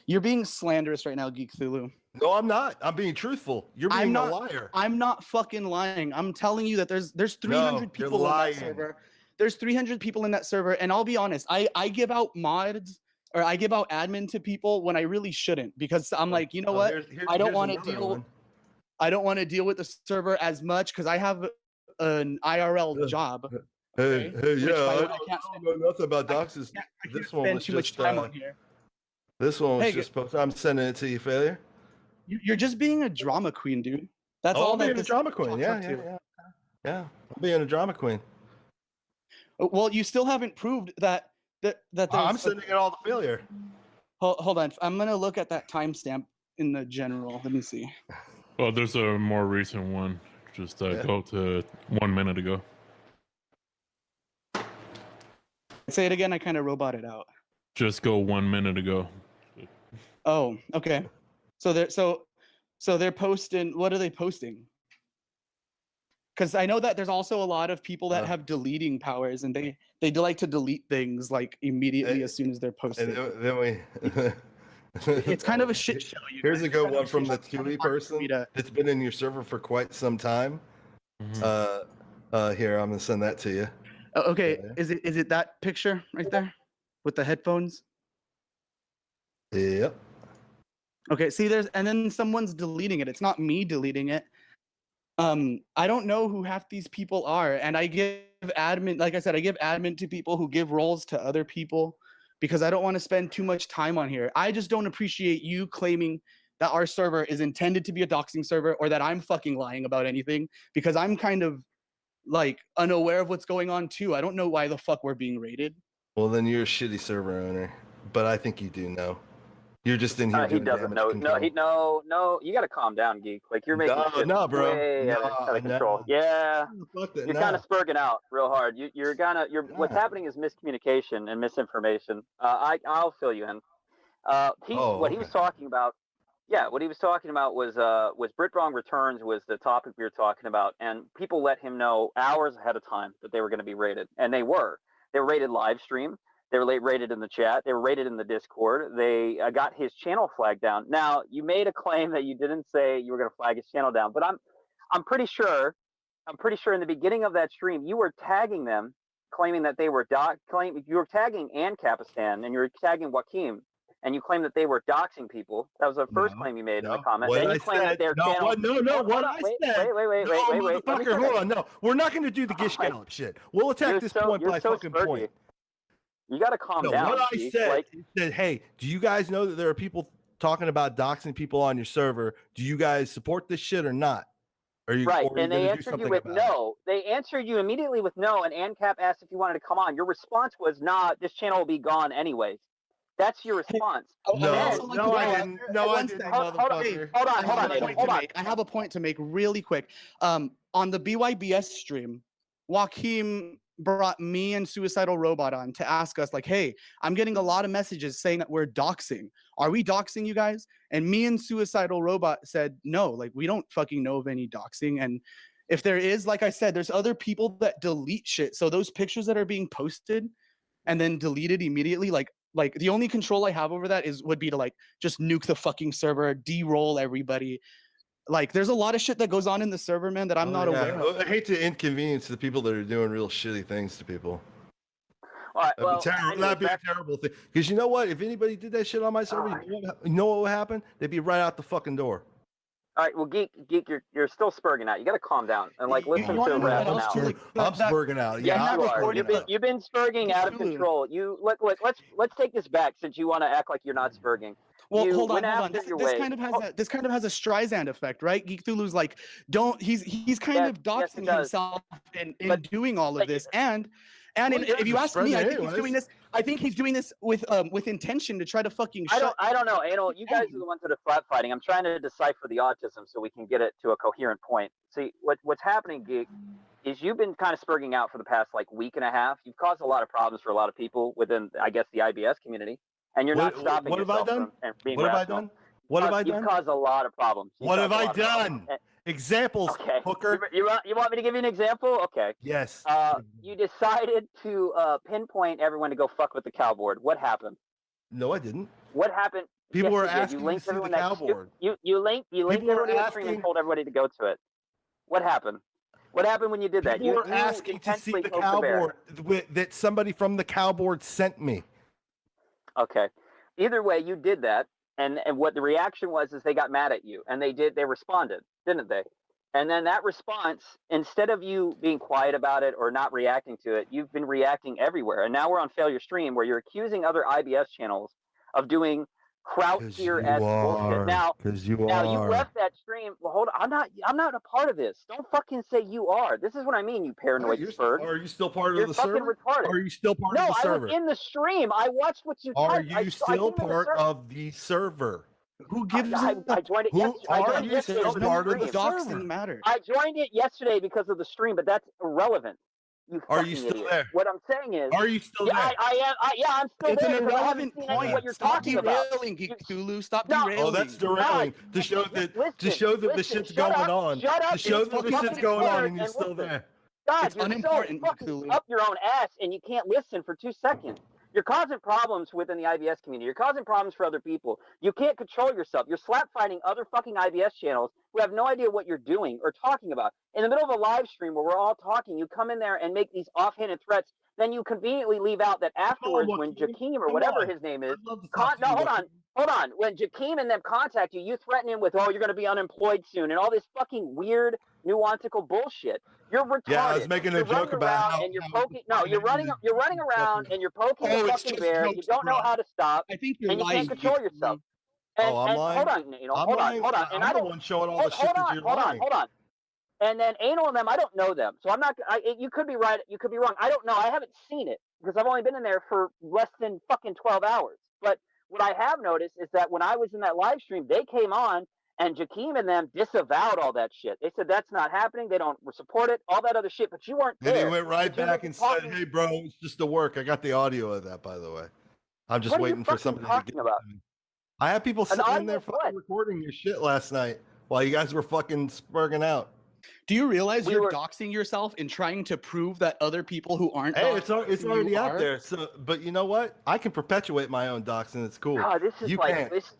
You're being slanderous right now, Geekthulu. No, I'm not. I'm being truthful. You're being a liar. I'm not fucking lying. I'm telling you that there's 300 people in that server. There's 300 people in that server, and I'll be honest. I give out mods or I give out admin to people when I really shouldn't, because I'm like, you know what? I don't want to deal. I don't want to deal with the server as much because I have an IRL job. Hey, yeah, I don't know nothing about doxes. This one was too much time on here. This one was just posted. I'm sending it to you, failure. You're just being a drama queen, dude. That's all. all. I'm being a drama queen. Yeah. I'm being a drama queen. Well, you still haven't proved that there's. I'm sending it all to failure. Hold on. I'm gonna look at that timestamp in the general. Let me see. Well, there's a more recent one. Just go to 1 minute ago. Say it again. I kind of roboted out. Just go 1 minute ago. Oh, okay. So they're posting. What are they posting? Because I know that there's also a lot of people that have deleting powers, and they like to delete things like immediately as soon as they're posted. And then we. It's kind of a shit show. Here's a good one from the Tui person that's been in your server for quite some time. Here, I'm gonna send that to you. Okay, is it that picture right there with the headphones? Yep. Okay, see, and then someone's deleting it. It's not me deleting it. I don't know who half these people are, and I give admin, like I said, I give admin to people who give roles to other people because I don't want to spend too much time on here. I just don't appreciate you claiming that our server is intended to be a doxing server or that I'm fucking lying about anything, because I'm kind of like unaware of what's going on too. I don't know why the fuck we're being raided. Well, then you're a shitty server owner, but I think you do know. You're just in here. He doesn't know. No. You got to calm down, geek. Like you're making shit bro. way out of control. Yeah, you're kind of spurging out real hard. What's happening is miscommunication and misinformation. I'll fill you in. What he was talking about. Yeah, what he was talking about was Britwrong Returns was the topic we were talking about, and people let him know hours ahead of time that they were going to be raided, and they were. They were raided live stream. They were rated in the chat. They were rated in the Discord. They got his channel flagged down. Now, you made a claim that you didn't say you were going to flag his channel down, but I'm pretty sure in the beginning of that stream you were tagging them, claiming that they were you were tagging Ancapistan and you were tagging Joachim, and you claimed that they were doxing people. That was the first claim you made in the comment. Then you claimed that their channel. Wait. Hold on. No, we're not going to do the Gish Gallop shit. We'll attack this point by fucking point. You got to calm down. What I said is, hey, do you guys know that there are people talking about doxing people on your server? Do you guys support this shit or not? Right, and they answered you with no. They answered you immediately with no, and ANCAP asked if you wanted to come on. Your response was, nah, this channel will be gone anyways. That's your response. No, I didn't. No, I didn't, motherfucker. Hold on, I have a point to make really quick. On the BYBS stream, Joachim brought me and Suicidal Robot on to ask us, like, hey, I'm getting a lot of messages saying that we're doxing. Are we doxing you guys? And me and Suicidal Robot said, no, like, we don't fucking know of any doxing. And if there is, like I said, there's other people that delete shit. So those pictures that are being posted and then deleted immediately, like the only control I have over that would be to like just nuke the fucking server, de-roll everybody. Like, there's a lot of shit that goes on in the server, man, that I'm not aware of. I hate to inconvenience the people that are doing real shitty things to people. All right, well, that'd be a terrible thing. Because you know what? If anybody did that shit on my server, you know what would happen? They'd be right out the fucking door. All right, well, Geek, you're still spurging out. You got to calm down and like listen to Razzle now. I'm spurging out. Yeah, you are. You've been spurging out of control. You look. Let's take this back since you want to act like you're not spurging. Well, hold on. This kind of has a Streisand effect, right? Geekthulu's like, he's kind of doxing himself in doing all of this, and if you ask me, I think he's doing this with intention to try to fucking. I don't know, Anal. You guys are the ones that are flat fighting. I'm trying to decipher the autism so we can get it to a coherent point. See, what's happening, Geek, is you've been kind of spurging out for the past like week and a half. You've caused a lot of problems for a lot of people within, I guess, the IBS community. And you're not stopping yourself from being rational. What have I done? You've caused a lot of problems. What have I done? Examples, okay. Hooker. You want me to give you an example? Okay. Yes. You decided to pinpoint everyone to go fuck with the cow board. What happened? No, I didn't. What happened? People were you asking linked to see the everyone cow board. You linked everybody to the stream and told everybody to go to it. What happened? What happened when you did that? People were asking to see the cow board that somebody from the cow board sent me. Okay. Either way, you did that, and what the reaction was is they got mad at you, and they responded, didn't they? And then that response, instead of you being quiet about it or not reacting to it, you've been reacting everywhere. And now we're on Failure Stream where you're accusing other IBS channels of doing Kraut-tier-esque bullshit. Now you left that stream. Well, hold on. I'm not a part of this. Don't fucking say you are. This is what I mean, you paranoid spurg. Are you still part of the server? You're fucking retarded. Are you still part of the server? No, I was in the stream. I watched what you typed. Are you still part of the server? Who gives I joined it yesterday. Are you still part of the server? Matter. I joined it yesterday because of the stream, but that's irrelevant. Are you still there? What I'm saying is, are you still there? I'm still it's there. It's an irrelevant point. What you're Stop talking derailing, Geekthulu. Stop derailing. Oh, that's derailing. To show that the shit's going on. To show that the shit's going on, and you're still there. God, it's you're unimportant, so fucking up your own ass, and you can't listen for 2 seconds. You're causing problems within the IBS community. You're causing problems for other people. You can't control yourself. You're slap fighting other fucking IBS channels who have no idea what you're doing or talking about. In the middle of a live stream where we're all talking, you come in there and make these offhanded threats. Then you conveniently leave out that afterwards, when Joachim or whatever his name is, hold on. When Joachim and them contact you, you threaten him with, "Oh, you're going to be unemployed soon," and all this fucking weird nuantical bullshit. You're retarded. Yeah, I was making a joke about how, and you're poking. No, you're running around and you're poking the fucking bear. You don't know how to stop. I think you're and you lying. can't control yourself. And, I'm lying. Hold on, hold on. And I'm the one showing all the shit that you're lying. Hold on. And then Anal and them, I don't know them, so I'm not. You could be right. You could be wrong. I don't know. I haven't seen it because I've only been in there for less than fucking 12 hours. But what I have noticed is that when I was in that live stream, they came on. And Joachim and them disavowed all that shit. They said that's not happening. They don't support it. All that other shit. But you weren't there. And he went right back and said, "Hey, bro, it's just a work." I got the audio of that, by the way. I'm just waiting for somebody to get about. I had people sitting in there fucking recording your shit last night while you guys were fucking spurging out. Do you realize you're doxing yourself in trying to prove that other people who aren't? Hey, it's already out there. So, but you know what? I can perpetuate my own doxing. It's cool. God, this is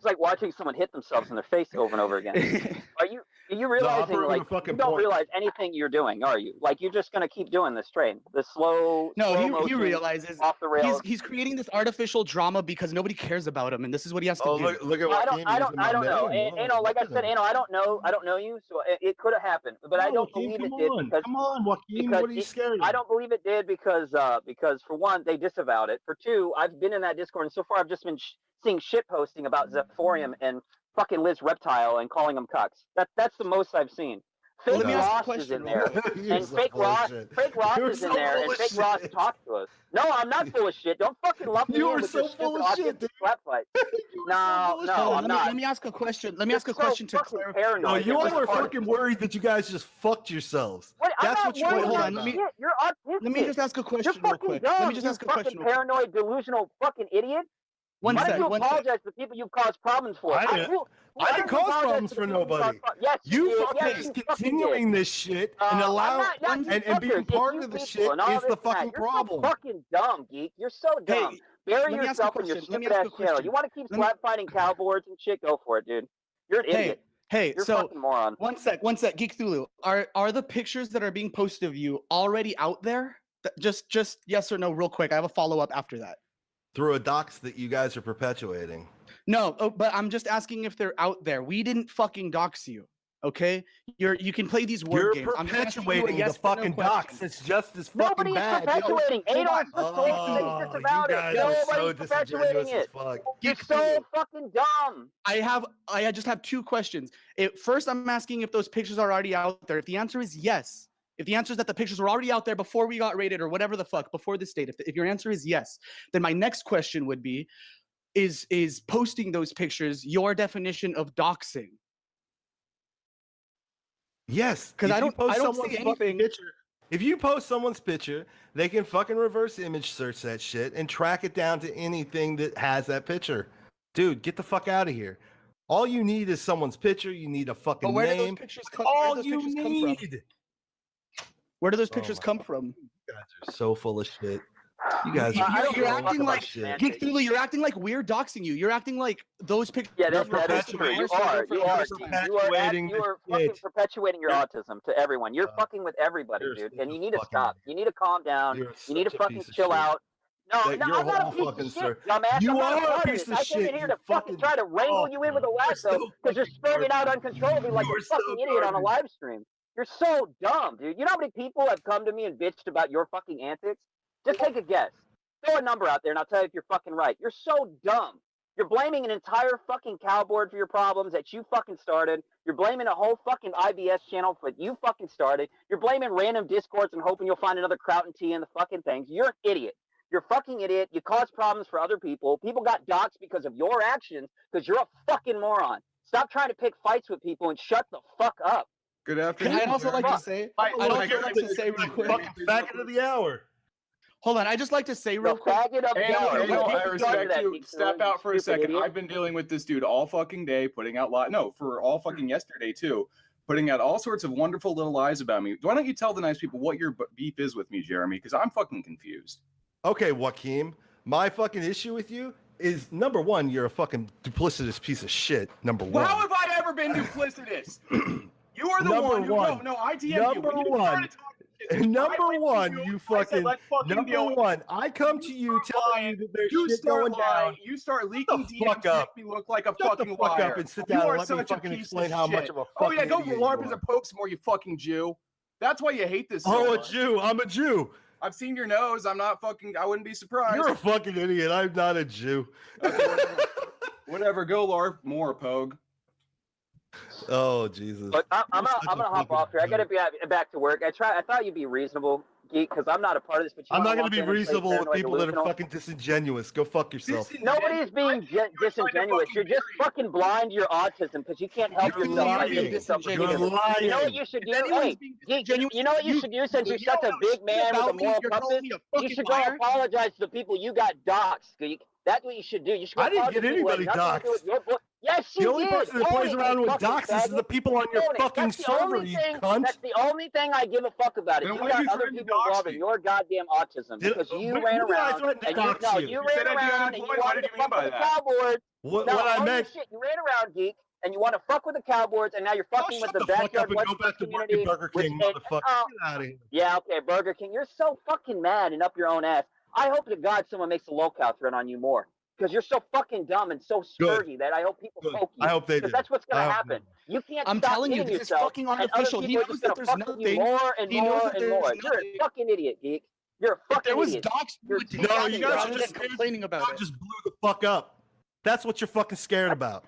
like watching someone hit themselves in their face over and over again. Are you realizing you don't realize anything you're doing, are you? Like you're just gonna keep doing this train, the slow. No, he realizes off the rails. He's creating this artificial drama because nobody cares about him, and this is what he has to do. Look at what I don't know. And like I said, I don't know you, so it could have happened, but I don't believe it did because. Come on, Joaquin, what are you scared of? I don't believe it did because for one, they disavowed it. For two, I've been in that Discord, and so far I've just been seeing shit posting about Zephorium and fucking Liz Reptile and calling them cucks. That's the most I've seen. Fake Let me ask a Ross is question in real there, quick. You're and so fake full of Ross, shit. fake Ross You're is in so there, full and of fake Ross shit. talked to us. No, I'm not full of shit. Don't fucking lump me You in are with so your full stupid of shit, autistic dude. slap fight. No, no, Hold on, I'm not. let me ask a question. Let me You're ask a so question to fucking clarify. paranoid. No, you You're all just are part- fucking worried that you guys just fucked yourselves. What? I'm That's not what you're worried Hold worried on, about let me about. shit. You're autistic. let me just ask a question You're real fucking quick. dumb. Let me just you ask a fucking question real quick. paranoid, delusional fucking idiot. One Why sec, don't you one sec. apologize to the people you've caused problems for? I didn't cause problems for nobody. Yes, You did. fucking Yes, just you fucking continuing did. this shit and allow not you and being fuckers. part It's of the you shit people and all is this the and that. fucking You're problem. so fucking dumb, geek. You're so dumb. Hey, Bury let me ask a yourself in your question. Let me stupid ask ass a channel. question. You want to keep Let me- slap fighting cowboards and shit? Go for it, dude. You're an idiot. Hey, You're a so fucking moron. one sec, Geekthulu. Are the pictures that are being posted of you already out there? Just yes or no, real quick. I have a follow up after that. Through a dox that you guys are perpetuating. No, but I'm just asking if they're out there. We didn't fucking dox you, okay? You can play these word You're games. I'm just asking you a perpetuating yes the or no fucking question. dox. It's just as fucking Nobody's bad. perpetuating. Hold Adolf on. just told you that he disavowed you it. guys are so Nobody's perpetuating disingenuous as it. fuck. You're so fucking dumb. I just have two questions. First, I'm asking if those pictures are already out there. If the answer is yes, if the answer is that the pictures were already out there before we got rated or whatever the fuck, before this date, if your answer is yes, then my next question would be, is posting those pictures your definition of doxing? Yes, because if I you don't post see someone's fucking anything. picture. If you post someone's picture, they can fucking reverse image search that shit and track it down to anything that has that picture. Dude, get the fuck out of here. All you need is someone's picture. You need a fucking But where do name. those pictures come? Where All do those you pictures come need. from? Where do those Oh pictures my come from? You guys are so full of shit. You guys are You're so acting full like of shit. Geekthulu. You're acting like we're doxing you. You're acting like those pictures. Yeah, You're that is true. You are. You are. perpetuating You are the fucking shit. perpetuating your autism to everyone. You're fucking with everybody, you're dude. such And a you need to fucking stop. You need to calm down. You're You need to such a fucking piece of chill shit. out. No, That no, your I'm not a whole piece fucking of shit, sir. dumbass. You I'm not are a a part of piece this. of I came shit. in here You to fucking try to wrangle you in with a lasso because you're spurting out uncontrollably like a fucking idiot on a live stream. You're so dumb, dude. You know how many people have come to me and bitched about your fucking antics? Just take a guess. Throw a number out there and I'll tell you if you're fucking right. You're so dumb. You're blaming an entire fucking cowboard for your problems that you fucking started. You're blaming a whole fucking IBS channel for you fucking started. You're blaming random discords and hoping you'll find another Kraut and T in the fucking things. You're an idiot. You're a fucking idiot. You cause problems for other people. People got doxxed because of your actions because you're a fucking moron. Stop trying to pick fights with people and shut the fuck up. Good afternoon. I'd also like to say, I'd also like to say real quick. Back into the hour. Hold on, I just like to say real quick. Hey, I respect you. Step out for a second. Idiot. I've been dealing with this dude all fucking day, putting out for all fucking yesterday too, putting out all sorts of wonderful little lies about me. Why don't you tell the nice people what your beef is with me, Jeremy? Because I'm fucking confused. Okay, Joachim, my fucking issue with you is number one, you're a fucking duplicitous piece of shit. Number one. How have I ever been duplicitous? You are the one who I DM'd you. Number When you one. started talking shit, Number I went to one, you, you I said, fucking "Let's fucking number deal with one. I come to you telling you that there's shit going down. You start leaking DMs fuck to up. make me look like a Shut the fucking fuck liar. up and sit You down are and let me such a fucking piece explain of how much shit. of a Oh yeah, fucking go idiot LARP you as a are. poke some more, you fucking Jew. That's why you hate this so Oh, a much. Jew. I'm a Jew. I've seen your nose. I'm not fucking. I wouldn't be surprised. You're a fucking idiot. I'm not a Jew. Whatever. Go LARP more, Pogue. Oh Jesus. But I'm gonna hop off here. I gotta be back to work. I thought you'd be reasonable, geek, because I'm not a part of this. But you I'm wanna not going walk to be in and play reasonable with paranoid people that are delusional? fucking disingenuous. Go fuck yourself. Nobody's being disingenuous. You're just fucking blind to your autism because you can't help You're yourself. lying. Identify yourself with You're people. lying. You know what you should do? Hey, geek, you know what you should do since you're such a big man with a moral compass? You should go apologize to the people you got doxxed, geek. That's what you should do. You should go I didn't apologize get to people who anybody had nothing to do with doxxed. your book. Yes, you The only did. person that Own plays it, around you with fucking doxes is faggot. the people on your Own it. fucking That's the only server, you thing- cunt. That's the only thing I give a fuck about. Is Then you why'd you got other threaten to people dox involved me? in your goddamn autism because you when ran did I around threaten to and dox you? you You ran said I'd be around and you unemployed. What wanted did to you mean fuck by with the that? cowboards. What No, I holy meant. shit, you ran around, geek, and you want to fuck with the cowboards, and now you're fucking with Shut the the fuck up backyard and go West back to work at community. Burger King, motherfucker. Get out of here. Yeah, okay, Burger King. You're so fucking mad and up your own ass. I hope to God someone makes a locale threat on you more. Because you're so fucking dumb and so spurgy that I hope people poke you. I hope they do. Because that's what's going I to hope happen. You can't I'm stop telling you, hitting this is yourself, fucking and other artificial. He people are knows just that going to there's fuck with you nothing. more and He knows more that and there's more. You're nothing. a fucking idiot, geek. You're a fucking If there was idiot. docs, You're would take No, out you rather guys are than just complaining about it. just blew the fuck up. That's what you're fucking scared about.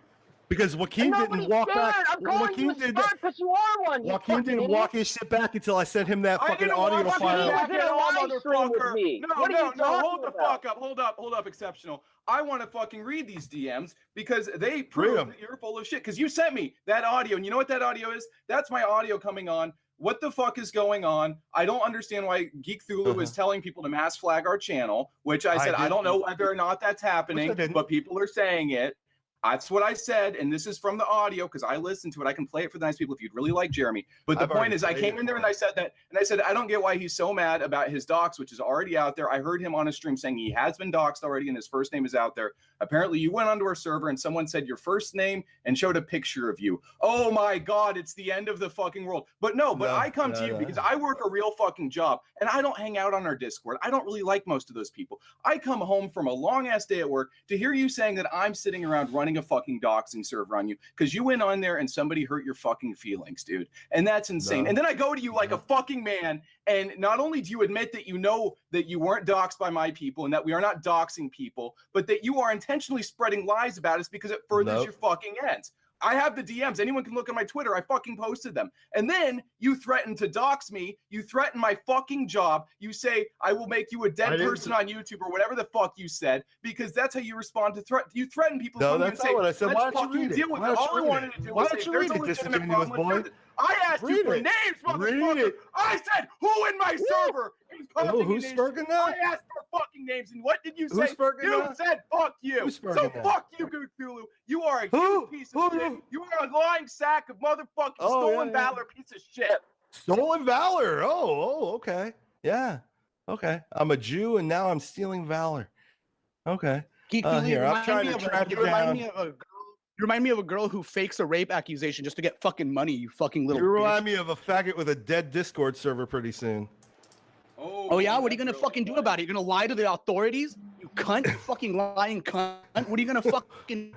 Because Joaquin didn't walk back. I'm calling you a smart because you are one. You Joaquin didn't idiot. walk his shit back until I sent him that fucking audio file. was in a live stream with me. No, What are you hold the talking about? fuck up. Hold up, Exceptional. I want to fucking read these DMs because they Read prove 'em. that you're full of shit. Because you sent me that audio, and you know what that audio is? That's my audio coming on. What the fuck is going on? I don't understand why Geekthulu is telling people to mass flag our channel, which I said I don't know whether or not that's happening, but people are saying it. That's what I said, and this is from the audio because I listened to it. I can play it for the nice people if you'd really like Jeremy. But the I've point already is, I played came it in there for and I said that, and I said I don't get why he's so mad about his docs, which is already out there. I heard him on a stream saying he has been doxxed already, and his first name is out there. Apparently, you went onto our server and someone said your first name and showed a picture of you. Oh my God, it's the end of the fucking world. But I come to you because I work a real fucking job, and I don't hang out on our Discord. I don't really like most of those people. I come home from a long ass day at work to hear you saying that I'm sitting around running a fucking doxing server on you because you went on there and somebody hurt your fucking feelings, dude. And that's insane. No. And then I go to you like a fucking man, and not only do you admit that you know that you weren't doxed by my people and that we are not doxing people, but that you are intentionally spreading lies about us because it furthers your fucking ends. I have the DMs. Anyone can look at my Twitter. I fucking posted them. And then you threaten to dox me. You threaten my fucking job. You say, I will make you a dead person on YouTube or whatever the fuck you said, because that's how you respond to threat. You threaten people. No, to that's say, not what I said. Why let's don't you fucking read it? deal with Why it. don't you All I read wanted it? to do Why was don't say, you there's read a it, legitimate disingenuous problem with boy? it. I asked you Read for it. names, Read motherfucker. it. I said, who in my server is causing who's an issue? smirking now? I asked for fucking names, and what did you Who's say? smirking You now? said, fuck you. Who's So smirking now? fuck you, Geekthulu. You are a huge piece of shit. You are a lying sack of motherfucking stolen valor piece of shit. Stolen valor. Oh, okay. Yeah. Okay. I'm a Jew and now I'm stealing valor. Okay. Geekthulu, Here, I'm trying to you track it remind down. me of a girl. You remind me of a girl who fakes a rape accusation just to get fucking money. You fucking little. You remind bitch. me of a faggot with a dead Discord server pretty soon. Oh yeah, what are you gonna fucking do about it? You're gonna lie to the authorities? You cunt! You fucking lying cunt! What are you gonna fucking?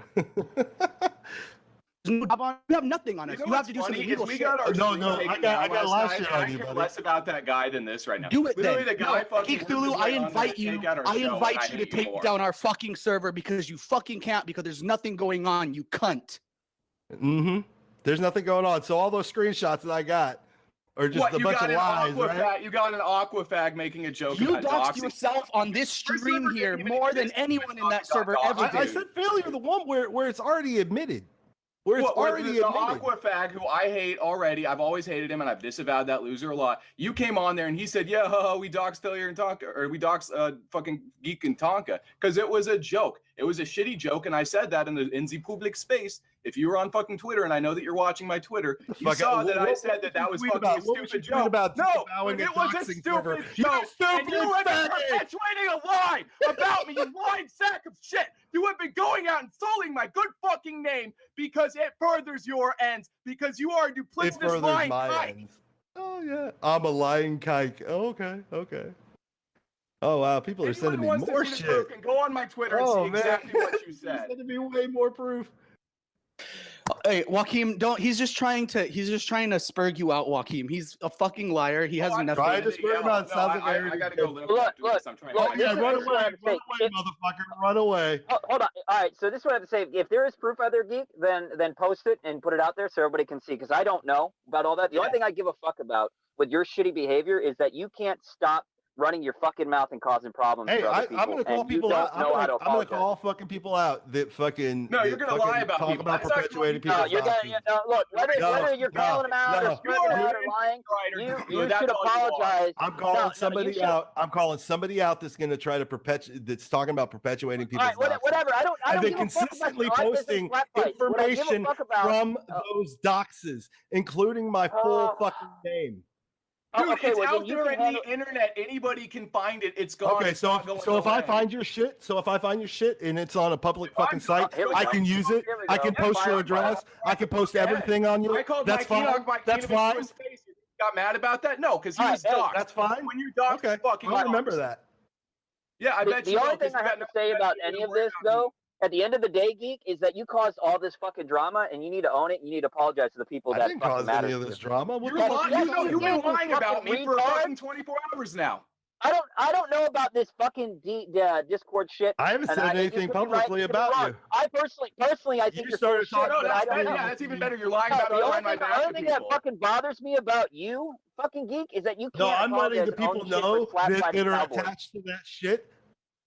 You have nothing on us. You have to do some illegal we shit. got our No, stream no, taken I got down a lot of last shit night, on and you, I care buddy. less about that guy than this right now. Do it Literally, then. the guy No, fucking Geekthulu, I invite you. I invite you to take down our fucking server because you fucking can't because there's nothing going on. You cunt. Mm-hmm. There's nothing going on. So all those screenshots that I got are just a you bunch got of lies, Aquafag, right? You got an Aquafag making a joke You about doxed doxing. yourself on this stream here more than anyone in that server ever I did. said failure, the one where it's already admitted. Where it's already the admitted. Aquafag, who I hate already. I've always hated him, and I've disavowed that loser a lot. You came on there, and he said, "Yeah, we doxed Failure and Tonka, or we doxed fucking Geek and Tonka," because it was a joke. It was a shitty joke, and I said that in the public space. If you were on fucking Twitter, and I know that you're watching my Twitter, you saw that I said that was fucking a stupid joke. No, it was a stupid joke. And you have been perpetuating a lie about me, you lying sack of shit. You have been going out insulting my good fucking name because it furthers your ends, because you are a It duplicitous furthers lying my kike. ends. Oh yeah, I'm a lying kike. Oh, okay. Oh wow, people are sending me Wants to more see the shit. proof, can go on my Twitter and see exactly what you You're said. sending me way more proof. Hey, Joachim, don't. He's just trying to spurg you out, Joachim. He's a fucking liar. He has nothing. Trying to spur him out. Sounds like I gotta go live. Look, yeah, run away, motherfucker, run away. Hold on. All right, so this is what I have to say. If there is proof out there, Geek, then post it and put it out there so everybody can see. Because I don't know about all that. The only thing I give a fuck about with your shitty behavior is that you can't stop running your fucking mouth and causing problems. Hey, for other people, I'm gonna call and you people out. don't know how to I'm gonna apologize. call fucking people out that fucking. No, you're that gonna fucking lie about talk people. about That's not perpetuating true. people's Look, whether you're calling them out or spreading them out or lying, you should apologize. I'm calling somebody out. I'm calling somebody out that's gonna try to that's talking about perpetuating people's. All right, whatever. I don't and they give a fuck about consistently your life business posting flat fight. What I give a information fuck about- from those doxes, including my full fucking name. Dude, okay, it's well, out then you there can in handle- the internet. Anybody can find it. It's gone. Okay, It's so not going if I away. find your shit, and it's on a public fucking site, here we I go. can use it. Here we I go. can Yeah, post your fine, address. I can post Yeah. everything on you. I called That's Mike fine. Enoch, Mike That's Enoch to fine. his face. You got mad about that? No, because he was doxxed. That's fine. When you doxed, Okay, fucking I'll remember doxxed. that. Yeah, I bet The you only will, 'cause thing I you have got to say about any of this, though, at the end of the day, Geek, is that you caused all this fucking drama, and you need to own it. And you need to apologize to the people I that didn't fucking cause matter any to of this you. drama. What You've the fuck been are you lying talking about me for retard. fucking 24 hours now. I don't know about this fucking Discord shit. I haven't said anything publicly about you. I personally, I think you're started full of shit, talking but I don't know. Yeah, that's even better. You're lying No, about the me only behind my thing, back the to only thing that people. fucking bothers me about you, fucking geek, is that you can't. No, I'm letting the apologize and people own shit for know slap that fighting are cowboys. attached to that shit.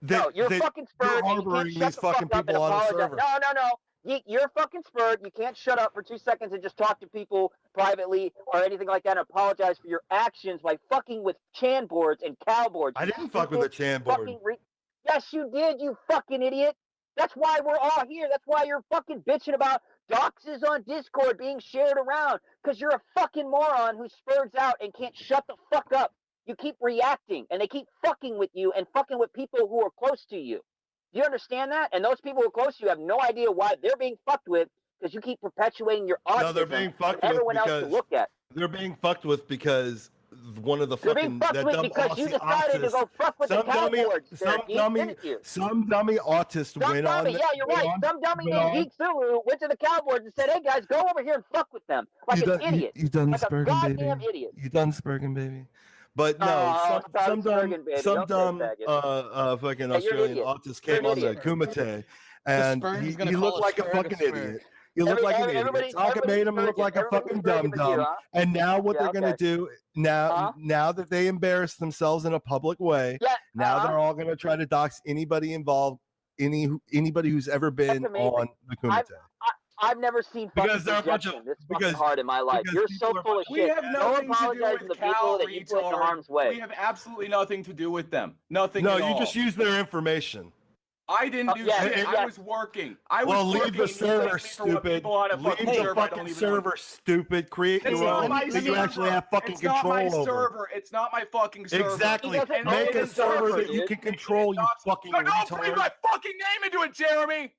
No, you're fucking spurred. You're And you can't harboring shut these the fucking fuck up people and on the apologize. server. No. Geek, you're fucking spurred. You can't shut up for 2 seconds and just talk to people privately or anything like that and apologize for your actions by fucking with Chan boards and cow boards. I you didn't fuck with a stupid Chan board. fucking Yes, you did, you fucking idiot. That's why we're all here. That's why you're fucking bitching about doxes on Discord being shared around, because you're a fucking moron who spurs out and can't shut the fuck up. You keep reacting, and they keep fucking with you and fucking with people who are close to you. Do you understand that? And those people who are close to you have no idea why they're being fucked with, because you keep perpetuating your autism. No, they're being fucked for with everyone else because to look at. they're being fucked with because one of the You're fucking being fucked that with dumb because you Aussie decided to go fuck with the cowboards. some dummy autist Some went dummy, on. yeah, you're right. Some dummy named Geekthulu went to the cowboys and said, "Hey guys, go over here and fuck with them," like an idiot, You done like a Spurgeon, goddamn baby. idiot. You done Spurgeon, baby. But no, Oh, some dumb, Spurgeon, baby. some Don't say dumb, faggot. fucking Yeah, you're an Australian idiot. autist You're came an on the idiot. Kumite, and Spurgeon's gonna he call looked a like a Spurg fucking Spurg. idiot. You look like an idiot. Tonka made him look like a fucking dum dum. And now what they're gonna do now that they embarrass themselves in a public way, now they're all gonna try to dox anybody involved, anybody who's ever been on the Kumite. I've never seen Because fucking they're a bunch of- rejection this because- fucking hard in my life. because You're people so are- full of We shit. have Don't nothing to do apologize to with the people that you put in retard. harm's way. We have absolutely nothing to do with them. Nothing. No, at you all. just use their information. I didn't do shit. I was working. I was Well, leave working. the and you server, blame me for what stupid. people on a Leave fucking the server I don't fucking even server, stupid. Create It's your not own my that you actually have fucking It's not my control over. server. It's not my fucking server. Exactly. And Make it a is server server, that you dude. can control, you fucking Don't bring retard. my fucking name into it, Jeremy.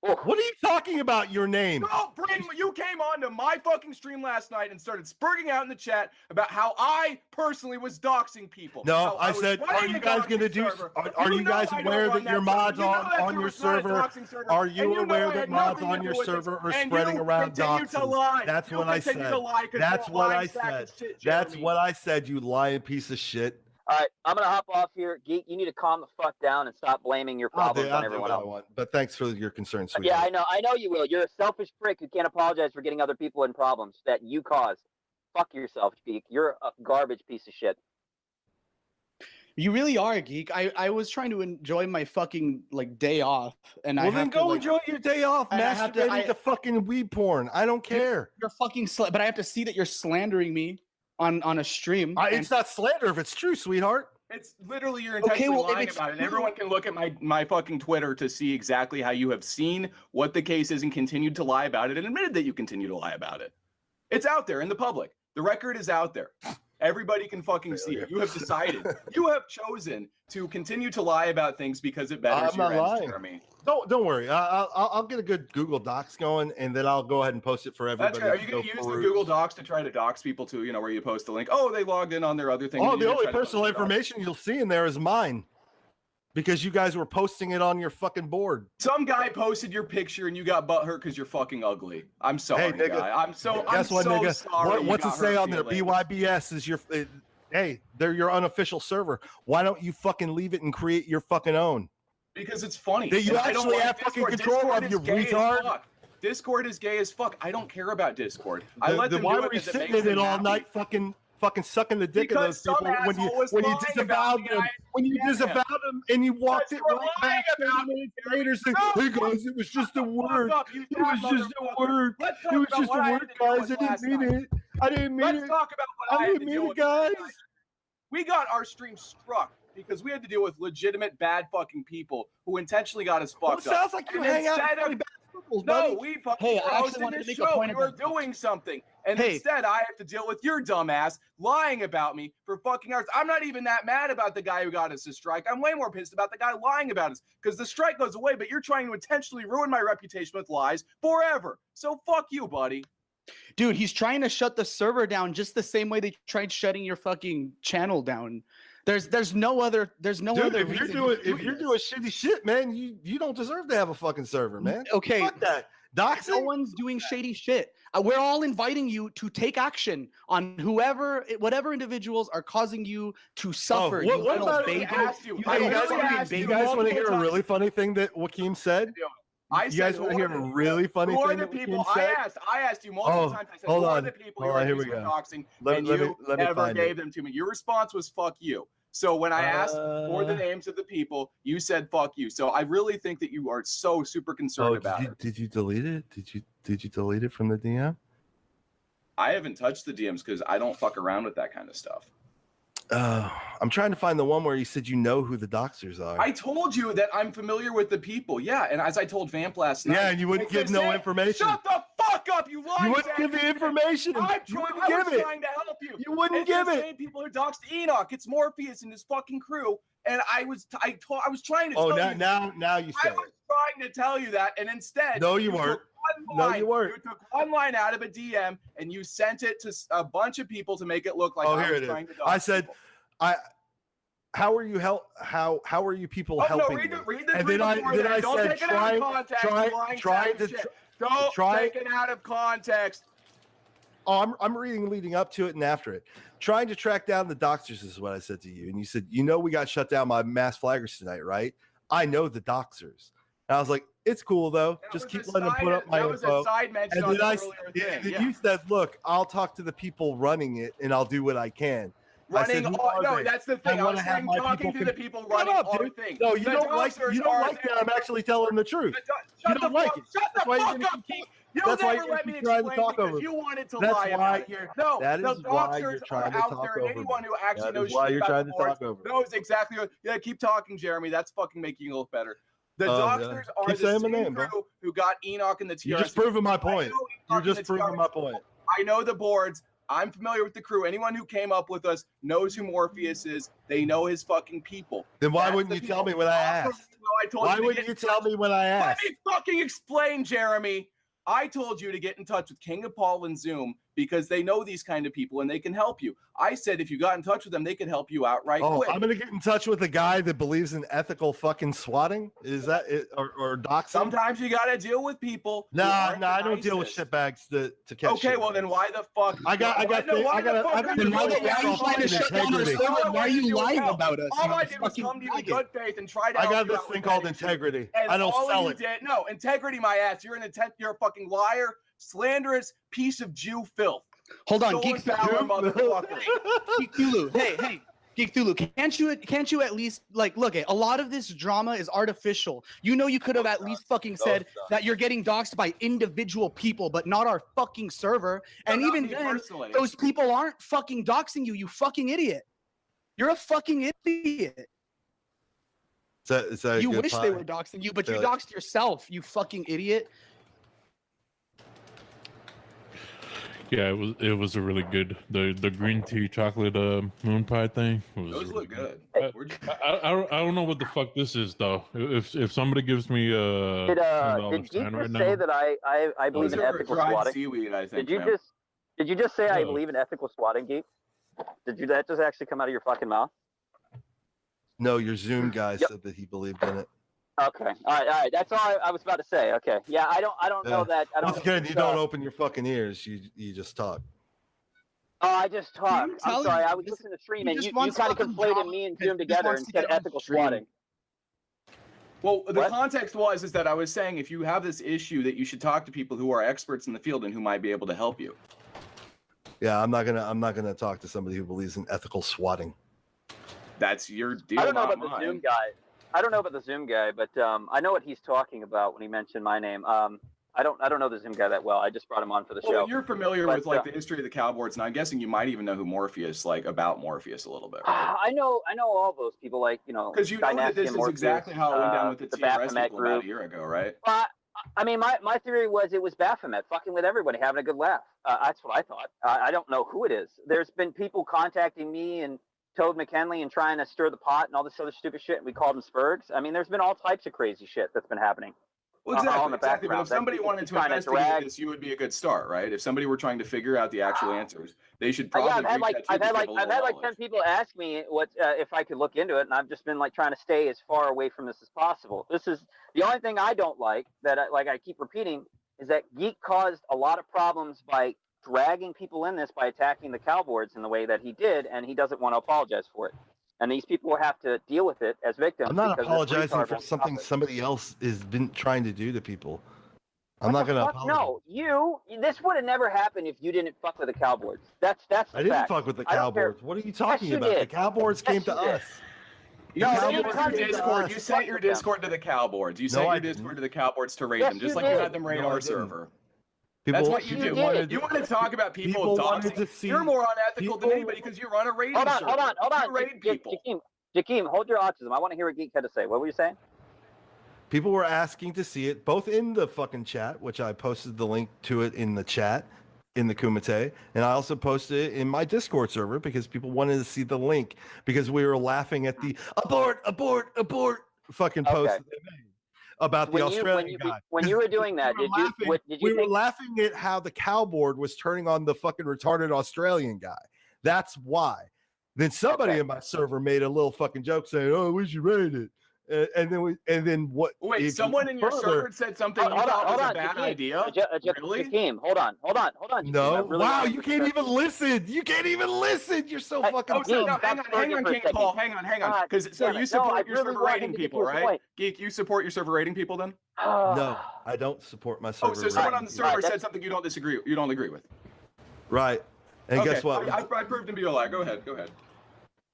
What are you talking about? Your name? Don't bring. You came on to my fucking stream last night and started spurting out in the chat about how I personally was doxing people. No, How I was said, running are you a guys doxing going to do? server. Are you know guys I don't aware run that your server. mods You know that on your server's not a server? doxing server. Are And you know aware I that had mods nothing to on do your with this. server are And spreading you around continue to doxes? lie. That's You what I continue said. to lie 'cause That's you're a what I lying sack said. of shit, That's Jeremy. what I said. You lying piece of shit. All right, I'm gonna hop off here, Geek. You need to calm the fuck down and stop blaming your problems on everyone else. But thanks for your concern, sweetie. Yeah, I know you will. You're a selfish prick who can't apologize for getting other people in problems that you caused. Fuck yourself, Geek. You're a garbage piece of shit. You really are, Geek. I was trying to enjoy my fucking day off, and I Well, have then to, go enjoy your day off, and I have to- masturbating to fucking weed porn. I don't care. You're fucking, but I have to see that you're slandering me on a stream. It's not slander if it's true, sweetheart. It's literally you're intentionally well, if lying it's about it. And true- everyone can look at my fucking Twitter to see exactly how you have seen what the case is and continued to lie about it and admitted that you continue to lie about it. It's out there in the public. The record is out there. Everybody can fucking see it. You have decided. You have chosen to continue to lie about things because it betters I'm your not ends, lying. Jeremy. Don't worry. I'll get a good Google Docs going, and then I'll go ahead and post it for everybody. That's right. Are you to going to go use the peruse. Google Docs to try to dox people too? You know, where you post the link. Oh, they logged in on their other thing. Oh, and you the only try to post personal the docs. information you'll see in there is mine, because you guys were posting it on your fucking board. Some guy posted your picture and you got butthurt because you're fucking ugly. I'm sorry, Hey, nigga. guy. I'm so Guess what, nigga? sorry. What's you it got say hurt on there? feelings. BYBS is your. Hey, they're your unofficial server. Why don't you fucking leave it and create your fucking own? Because it's funny. That you And I don't actually like have fucking Discord. control Discord of, is you gay as retard. fuck. Discord is gay as fuck. I don't care about Discord. I Then- let then them why do were it you 'cause it sitting makes in it them all happy. night, fucking sucking the dick Because of those people some when asshole was you lying disavowed about me, them, when you disavowed them and you walked it you were right lying back 30 minutes later saying, "Hey guys, it was just a word. It was just a word. It was just a word, guys. I didn't mean it. I didn't mean Let's it. talk about what I I had didn't to deal mean it, with guys." last night. We got our stream struck because we had to deal with legitimate bad fucking people who intentionally got us Well, fucked it up. sounds like you And hang out in instead of- really bad circles, No, buddy. we fucking Hey, were I actually hosting wanted to this make a show. point We were about- doing something. And Hey. instead, I have to deal with your dumbass lying about me for fucking hours. I'm not even that mad about the guy who got us a strike. I'm way more pissed about the guy lying about us because the strike goes away, but you're trying to intentionally ruin my reputation with lies forever. So fuck you, buddy. Dude, he's trying to shut the server down just the same way they tried shutting your fucking channel down. There's no other Dude, other if you're reason doing you're if you're this. doing shitty shit, man, you don't deserve to have a fucking server, man. Okay, Fuck that. Doxing? No one's doing shady shit. We're all inviting you to take action on whatever individuals are causing you to suffer. what you about little if baby? I asked you Hey, you little guys, fucking baby. you guys want to hear a really funny thing that Joachim said? I You said, guys who want to are hear a the- really funny who are thing the that people? Joachim said? I asked you multiple times. I said, hold who are on. the people Hold you're on, here we accusing of go. doxing? Let And me- you let me never find gave it. them to me. Your response was "fuck you." So when I asked for the names of the people, you said "fuck you." So I really think that you are so super concerned about it. Did you delete it? Did you delete it from the DM? I haven't touched the DMs because I don't fuck around with that kind of stuff. I'm trying to find the one where you said you know who the doxers are. I told you that I'm familiar with the people. Yeah, and as I told Vamp last night. Yeah, and you wouldn't it's give the no same- information. Shut the fuck up, you lying. You wouldn't give the information. I You was wouldn't give it. trying to help you. You wouldn't it's give the it. Same people who doxed Enoch. It's Morpheus and his fucking crew. And I was trying to tell you. now you say I was trying to tell you that, and instead, No, you weren't. took one No, line- you weren't. You took one line out of a DM and you sent it to a bunch of people to make it look like I here was it trying is. to dox I said, people. how are you how are you people Oh, no, helping read me? the And three then before I that. Don't said take it out of context, you lying trying sack to of shit. Don't take it out of context. Oh, I'm reading leading up to it and after it. Trying to track down the doxers is what I said to you. And you said, we got shut down by mass flaggers tonight, right? I know the doxers. And I was like, it's cool though. Just keep letting them put up my That was info. a side mention And on then the earlier thing. then Yeah. you said, look, I'll talk to the people running it and I'll do what I can. I said, Running "Who all, are no, they?" that's the thing. I wanna was have saying my talking to people the people Shut running up, our dude. thing. No, you The don't like doxers that. I'm there. actually telling the truth. Shut You the don't like fuck- it. Shut the That's why you're fuck gonna up. keep- You'll that's why never you're let me gonna keep trying to explain talk because over you me. wanted to That's lie why about it. you're- No, that the is why you're doxers trying are to out talk there, and over me. anyone who actually That knows is why shit you're about trying the to boards talk over me. knows exactly what. Yeah, keep talking, Jeremy. That's fucking making you look better. The Oh, yeah. doxers are Keep the saying my same name, bro. crew who got Enoch in the TRS. You're just proving my point. I know You're Enoch in just the proving TRS. my point. I know the boards. I'm familiar with the crew. Anyone who came up with us knows who Morpheus is. They know his fucking people. Then why That's wouldn't the you tell me people. when I Also, asked? I told Why you to wouldn't get you in tell touch- me when I asked? Let me fucking explain, Jeremy. I told you to get in touch with King of Paul and Zoom because they know these kind of people and they can help you. I said if you got in touch with them, they could help you out right Oh, quick. I'm gonna get in touch with a guy that believes in ethical fucking swatting. Is that it, or doxing? Sometimes you got to deal with people. who Nah, aren't I the don't deal with nicest. shitbags to catch. Okay, well then why the fuck? I got Why the fuck are you then why doing are you that? trying to shut down our server? All I Why are wanted you to do was lying help. about us? All You I did was fucking come to you in faggot. good faith and try to I help got you this out with thing that called issue. integrity. And I don't all sell you it. did, no, integrity, my ass. You're a fucking liar, slanderous piece of Jew filth. Hold on, Stolen valor, motherfucker. Geekthulu, hey, Geekthulu, can't you at least look at a lot of this drama is artificial. You could have at least fucking said that you're getting doxxed by individual people, but not our fucking server. No, And not even me then, personally. those people aren't fucking doxing you, you fucking idiot. You're a fucking idiot. Is that a You good wish pie? they were doxing you, but you Yeah. doxed yourself, you fucking idiot. Yeah, it was a really good the green tea chocolate moon pie thing was Those really look good. I don't know what the fuck this is though. If somebody gives me Did $10 Geek right just now, say that I believe Those in are ethical dried swatting? seaweed, I think. Did you just say I No. believe in ethical swatting, Geek? Did that just actually come out of your fucking mouth? No, your Zoom guy said that he believed in it. Okay, all right. That's all I was about to say. Okay, yeah, I don't know that. I don't. Once again, you don't open your fucking ears. You just talk. Oh, I just talk. I'm tell sorry. you, I was listening to stream, he and just you wants kind of fucking conflated drama me and because Zoom he just together wants and to said get on ethical stream. swatting. Well, the What? context was that I was saying if you have this issue that you should talk to people who are experts in the field and who might be able to help you. Yeah, I'm not gonna talk to somebody who believes in ethical swatting. That's your deal. I don't know not about the mine. Zoom guy. I don't know about the Zoom guy, but I know what he's talking about when he mentioned my name. I don't know the Zoom guy that well. I just brought him on for the Well, show. you're familiar But, with the history of the cowboards, and I'm guessing you might even know who Morpheus, about Morpheus a little bit. Right? I know all those people, Because you know that this is exactly how it went down with the TRS Baphomet people about group. a year ago, right? Well, I mean, my theory was it was Baphomet fucking with everybody, having a good laugh. That's what I thought. I don't know who it is. There's been people contacting me and Toad McKinley and trying to stir the pot and all this other stupid shit. And we called them Spurgs. I mean, there's been all types of crazy shit that's been happening. Well, on exactly, the exactly. But background. if somebody That wanted to kinda investigate drag- this, you would be a good start, right? If somebody were trying to figure out the actual answers, they should Yeah, probably I've had reach like out to you because you have a I've little had like knowledge. 10 people ask me what if I could look into it, and I've just been like trying to stay as far away from this as possible. This is the only thing I don't like that I keep repeating is that Geek caused a lot of problems by dragging people in this by attacking the cowboards in the way that he did, and he doesn't want to apologize for it. And these people will have to deal with it as victims. I'm not because this apologizing retard for won't stop something it. somebody else has been trying to do to people. I'm What not the going to fuck? apologize. No, this would have never happened if you didn't fuck with the cowboards. That's the I didn't fact. fuck with the I don't care. cowboards. What are you talking you about? The did. cowboards Yes, came to you did. us. You No, sent they your were coming to Discord. us. You Fuck sent your with them. Discord to the cowboards. You No, sent I your didn't. Discord to the cowboards to raid Yes, them, just you like you did. had them raid No, I our didn't. server. People, That's what you do. wanted You want to talk about people people wanted doxing? to see- You're more unethical than people- anybody because you run a raiding Hold on, server. hold on. You raid people. Jakeem, hold your autism. I want to hear what Geek had to say. What were you saying? People were asking to see it both in the fucking chat, which I posted the link to it in the chat in the Kumite, and I also posted it in my Discord server because people wanted to see the link because we were laughing at the abort fucking post that they made about the Australian guy. When you were doing that, did you We were think laughing at how the cowboard was turning on the fucking retarded Australian guy. That's why. Then somebody in my server made a little fucking joke saying, "Oh, we should raid it," and then what? Wait, if someone in your further- server said something you thought was a bad idea? Really? Jakeem, hold on. Jakeem, I No, really wow, want you can't even listen. You can't even listen. You're so fucking. Oh, so, no, Stop hang on, for a King second. Paul, hang on. God Because so damn it. you No, support I your really server want him raiding to get people, to his right? point. Geek, you support your server raiding people then? No, I don't support my server. Oh, so someone rating. on the server said something you don't agree with. Right. And Okay, guess what? I proved him to be a lie. Go ahead. Okay.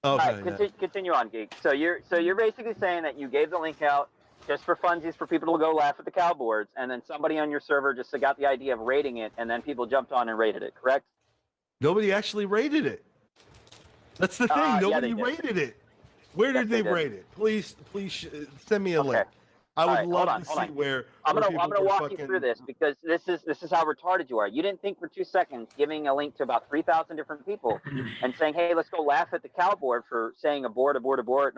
All right, continue on, Geek. So you're basically saying that you gave the link out just for funsies for people to go laugh at the cowboards, and then somebody on your server just got the idea of raiding it, and then people jumped on and raided it, correct? Nobody actually rated it. That's the thing. yeah, Nobody they did. rated it. Where did they they did. rate it? Please send me a link. I would All right, love hold to on, see hold on. where. I'm where gonna people were walk you fucking- through this because this is how retarded you are. You didn't think for 2 seconds giving a link to about 3,000 different people and saying, "Hey, let's go laugh at the cowboard for saying abort," and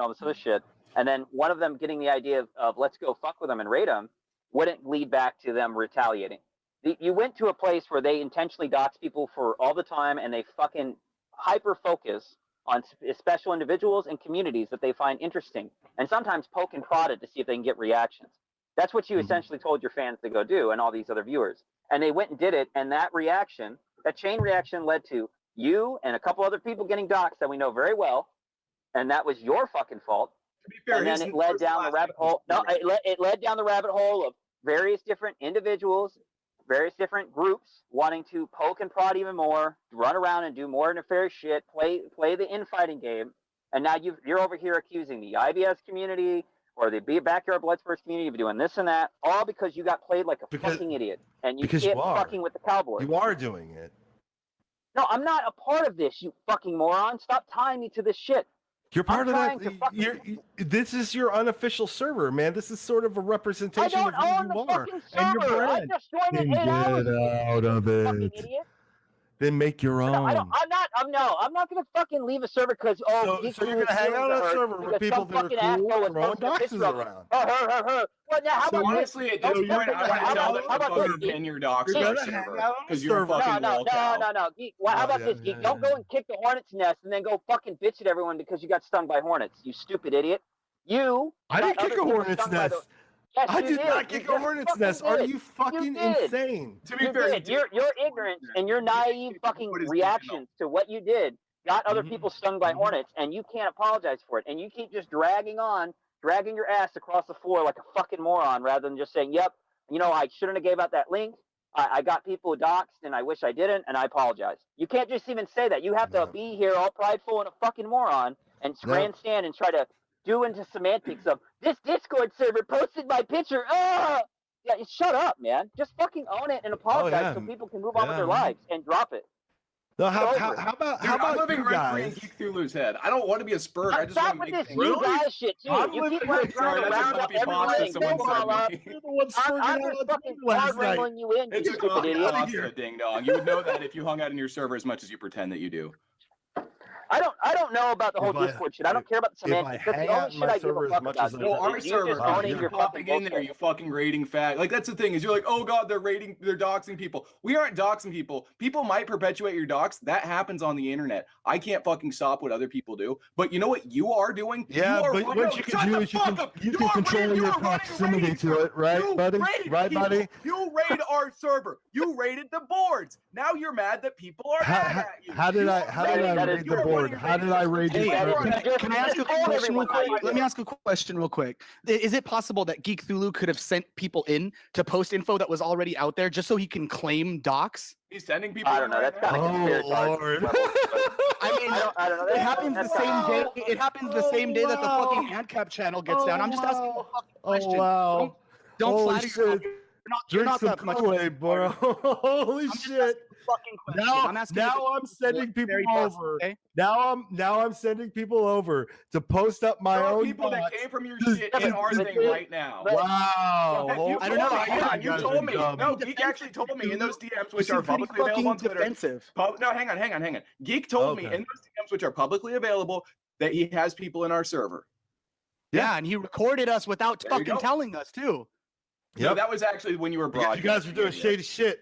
all this other shit, and then one of them getting the idea of let's go fuck with them and raid them wouldn't lead back to them retaliating. You went to a place where they intentionally dox people for all the time, and they fucking hyper focus on special individuals and communities that they find interesting, and sometimes poke and prod it to see if they can get reactions. That's what you essentially told your fans to go do and all these other viewers. And they went and did it, and that chain reaction led to you and a couple other people getting doxxed that we know very well, and that was your fucking fault. And then it led down the rabbit hole. No, it led down the rabbit hole of various different individuals, various different groups wanting to poke and prod even more, run around and do more nefarious shit, play the infighting game, and now you're over here accusing the IBS community or the Backyard Bloodspurts community of doing this and that, all because you got played like a fucking idiot, and you because kept you are. fucking with the Cowboys. You are doing it. No, I'm not a part of this, you fucking moron. Stop tying me to this shit. You're part of trying that. to This is your unofficial server, man. This is sort of a representation of who you are and your server. I brand. just joined Then it 8 hours get ago, out of you fucking it. idiot. Then make your own. I'm not gonna fucking leave a server because So you're gonna hang out on a server with people that are cool throwing doxes around. Well, now, how So about honestly, this? at this point, I would tell them how to about fucking this? pin your docs You're on the gonna hang server out on because the you're a server. fucking lolcow. No. Geek, how about this, Geek? Don't go and kick the hornet's nest and then go fucking bitch at everyone because you got stung by hornets. You stupid idiot. I didn't kick a hornet's nest. Yes, I you did not kick You a hornet's fucking nest. Are did. you fucking did. insane? To be You fair, did. Your ignorance and your naive fucking reactions to what you did got other people stung by hornets, and you can't apologize for it. And you keep just dragging your ass across the floor like a fucking moron, rather than just saying, "Yep, I shouldn't have gave out that link. I got people doxxed, and I wish I didn't, and I apologize." You can't just even say that. You have to be here all prideful and a fucking moron and grandstand and try to do into semantics of this Discord server posted my picture. Yeah, shut up, man. Just fucking own it and apologize so people can move on with their lives and drop it. No, how It's over. about I'm living you rent free in guys? Geekthulu's head. I don't want to be a spurg. I just Stop want to with make this things. you guys shit too. I'm You keep living trying to Sorry, that's a round up copy pasta everybody and someone go sent all up. me. You're the one spurging I'm out just on fucking Twitter last night. hard-rambling you in, you It's a stupid copy idiot. pasta, ding dong. You would know that if you hung out in your server as much as you pretend that you do. I don't know about the whole If I- Discord shit. I don't care about the if I semantics. That's hang the out only in shit my I give server a as fuck much about. as I dude. No, can. our Is you server. just Oh, owning yeah. your Popping fucking in there, bullshit. you fucking rating fag. Like that's the thing is you're like, oh god, they're doxing people. We aren't doxing people. People might perpetuate your dox. That happens on the internet. I can't fucking stop what other people do. But you know what you are doing? Yeah, you are but what you can do is you can control your proximity to it, right, buddy? Right, buddy? You raid our server. You raided the boards. Now you're mad that people are mad at you. How did I raid the board? How did I raid Hey, your can I ask a question real quick? Let me ask a question real quick. Is it possible that Geekthulu could have sent people in to post info that was already out there just so he can claim docs? He's sending people. I don't know. That's kind of conspiratorial. I mean, I don't know. it happens the same day. It happens the same day that the fucking ANCAP channel gets down. I'm just asking a fucking question. wow. Don't Holy flatter yourself. shit. You're Drink not some that much. Kool-Aid, bro. Holy shit. Now I'm sending people over. Now I'm sending people over to post up my There are own people that bots. came from your shit in our thing right now. Wow. I don't know. You told me. No, Geek actually told me in those DMs, which are publicly available on Twitter. Defensive. No, hang on. Geek told me in those DMs, which are publicly available, that he has people in our server. Yeah, and he recorded us without There you fucking go. telling us too. No, that was actually when you were broadcasting. You guys were doing shady shit.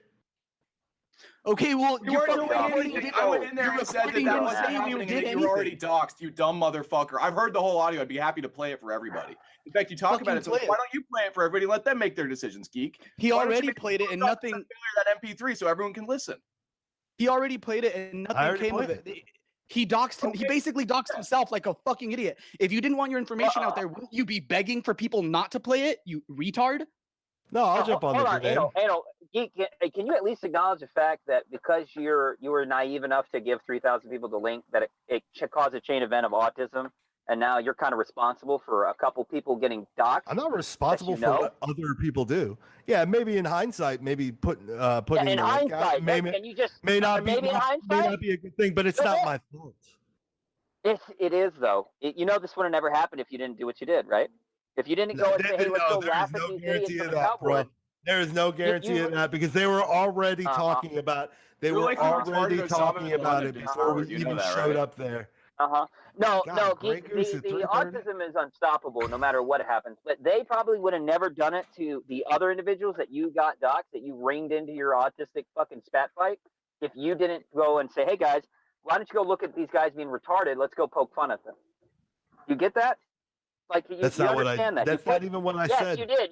Okay, well, You you're weren't fucking doing recording. anything. I went in there and said that wasn't happening and that you were already doxxed, you dumb motherfucker. I've heard the whole audio. I'd be happy to play it for everybody. In fact, you talk about it, so why don't you play it for everybody and let them make their decisions, Geek? He Why don't you already make played it and nothing. that MP3 so everyone can listen. He already played it and nothing came of it. He doxed him. He basically doxed himself like a fucking idiot. If you didn't want your information out there, wouldn't you be begging for people not to play it? You retard. No, I'll jump on Hold the on, grenade. Anal, Geek, can you at least acknowledge the fact that because you were naive enough to give 3,000 people the link, that it caused a chain event of autism, and now you're kind of responsible for a couple people getting doxxed? I'm not responsible for what other people do. Yeah, maybe in hindsight, maybe putting in the link out hindsight, can you just may not be maybe in hindsight? may not be a good thing, but it's not my fault. It is though. You know this would have never happened if you didn't do what you did, right? If you didn't go and say, "Hey, let's go laugh at these idiots Guarantee from of the that, bro. cowboard." There is no guarantee of that because they were already talking about. They were already talking about it before we even showed up there. No, God, Geek, Grey Goose at the 3:30? autism is unstoppable no matter what happens. But they probably would have never done it to the other individuals that you got doxxed, that you reined into your autistic fucking spat fight, if you didn't go and say, "Hey guys, why don't you go look at these guys being retarded? Let's go poke fun at them." You get that? Like That's you not what I. understand that. That's not even what I yes, said. you did.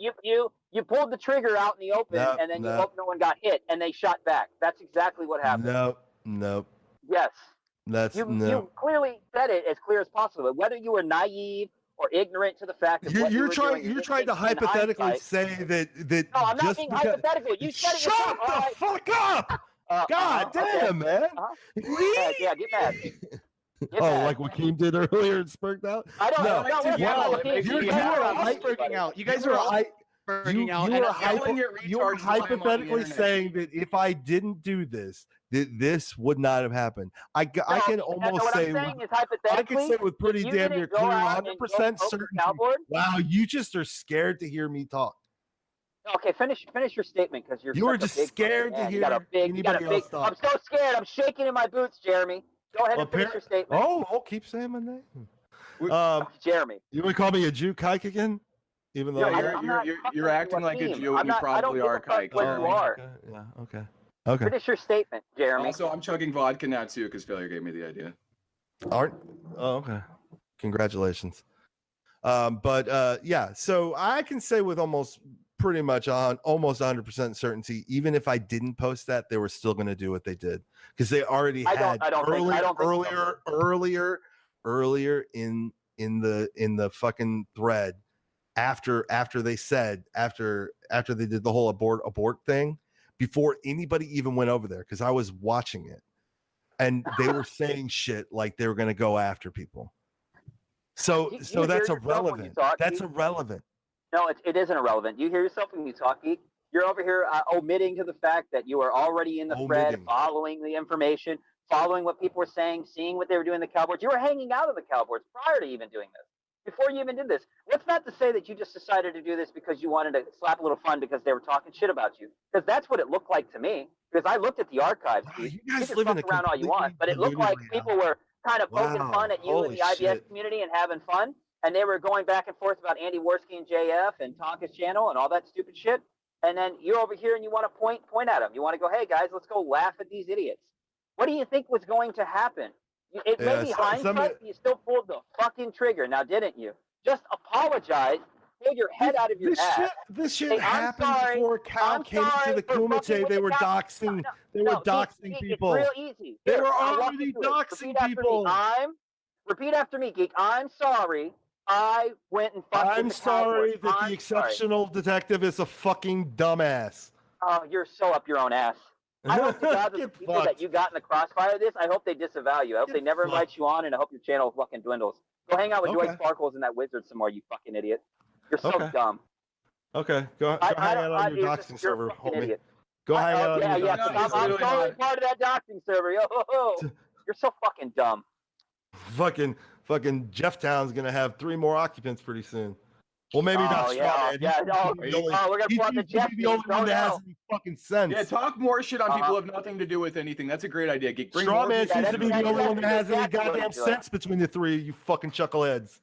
You pulled the trigger out in the open, Nope, and then you nope. hope no one got hit, and they shot back. That's exactly what happened. Nope. Yes. That's You clearly said it as clear as possible. Whether you were naive or ignorant to the fact of what you You're were trying. doing, You're trying to hypothetically hindsight- say that. No, I'm not just being because, hypothetical. You said it Shut yourself. the All right. fuck up! God damn, man. Yeah, get mad. Get Oh, mad. like Joachim did earlier and spurked out. I don't know. No, we're not like this. you're You hype- spurting out. You guys you are are hype- spurting out. You and are it's yelling at you're retards slam on the hypothetically internet. saying that if I didn't do this, that this would not have happened. I can almost what say I'm saying is I hypothetically, can say with pretty if you damn didn't near go clear out and go 100% poke the certainty. cowboard- Wow, you just are scared to hear me talk. Okay, finish your statement because you're. You were such a just big scared fucking to man. You got a hear big. You got a anybody big. else talk. I'm so scared. I'm shaking in my boots, Jeremy. Go ahead and finish your statement. Oh, keep saying my name. Jeremy. You would call me a Jew kike again? Even though You're acting like a Jew and you probably are kike. You are. Yeah. Okay. Finish your statement, Jeremy. Also, I'm chugging vodka now too because Failure gave me the idea. Oh, okay. Congratulations. But yeah, so I can say with almost 100% certainty, even if I didn't post that, they were still going to do what they did because they already had earlier in the fucking thread after they did the whole abort thing, before anybody even went over there, because I was watching it, and they were saying shit like they were going to go after people. So that's irrelevant. That's irrelevant. No, it isn't irrelevant. You hear yourself when you talk, Geek? You're over here omitting to the fact that you were already in the thread, following the information, following what people were saying, seeing what they were doing in the cowboards. You were hanging out in the cowboards prior to even doing this, before you even did this. What's not to say that you just decided to do this because you wanted to slap a little fun because they were talking shit about you? Because that's what it looked like to me. Because I looked at the archives. You can fuck around all you want, but it looked like people were kind of poking Wow, fun at you and holy the IBS shit. community and having fun, and they were going back and forth about Andy Worski and JF and Tonka's channel and all that stupid shit. And then you're over here and you want to point at them. You want to go, hey guys, let's go laugh at these idiots. What do you think was going to happen? It may be hindsight, but you still pulled the fucking trigger, now didn't you? Just apologize. Pull your head out of your ass. This shit Say, happened before Cal came into the Kumite. They were doxing. They were doxing people. It's real easy. They Here, were I'll walk already you through it. doxing people. Repeat after me, Geek. I'm sorry. I went and fucked with I'm the sorry Cowboys. that the exceptional detective is a fucking dumbass. Oh, you're so up your own ass. I hope to God that the people that you got in the crossfire of this, I hope they disavow you. I hope they never invite you on, and I hope your channel fucking dwindles. Go hang out with Dwight Sparkles and that wizard some more, you fucking idiot. You're so dumb. Okay, go hang out on your doxing server, homie. Go hang out on your doxing server. I'm totally part of that doxing server. You're so fucking dumb. Fucking Jefftown's gonna have 3 more occupants pretty soon. Well, maybe not Strawman. We're gonna pull out the Jeff. The only one that has any fucking sense. Yeah, talk more shit on people who have nothing to do with anything. That's a great idea. Geek. Strawman seems to be the only one that has any goddamn sense between the 3 of you fucking chuckleheads.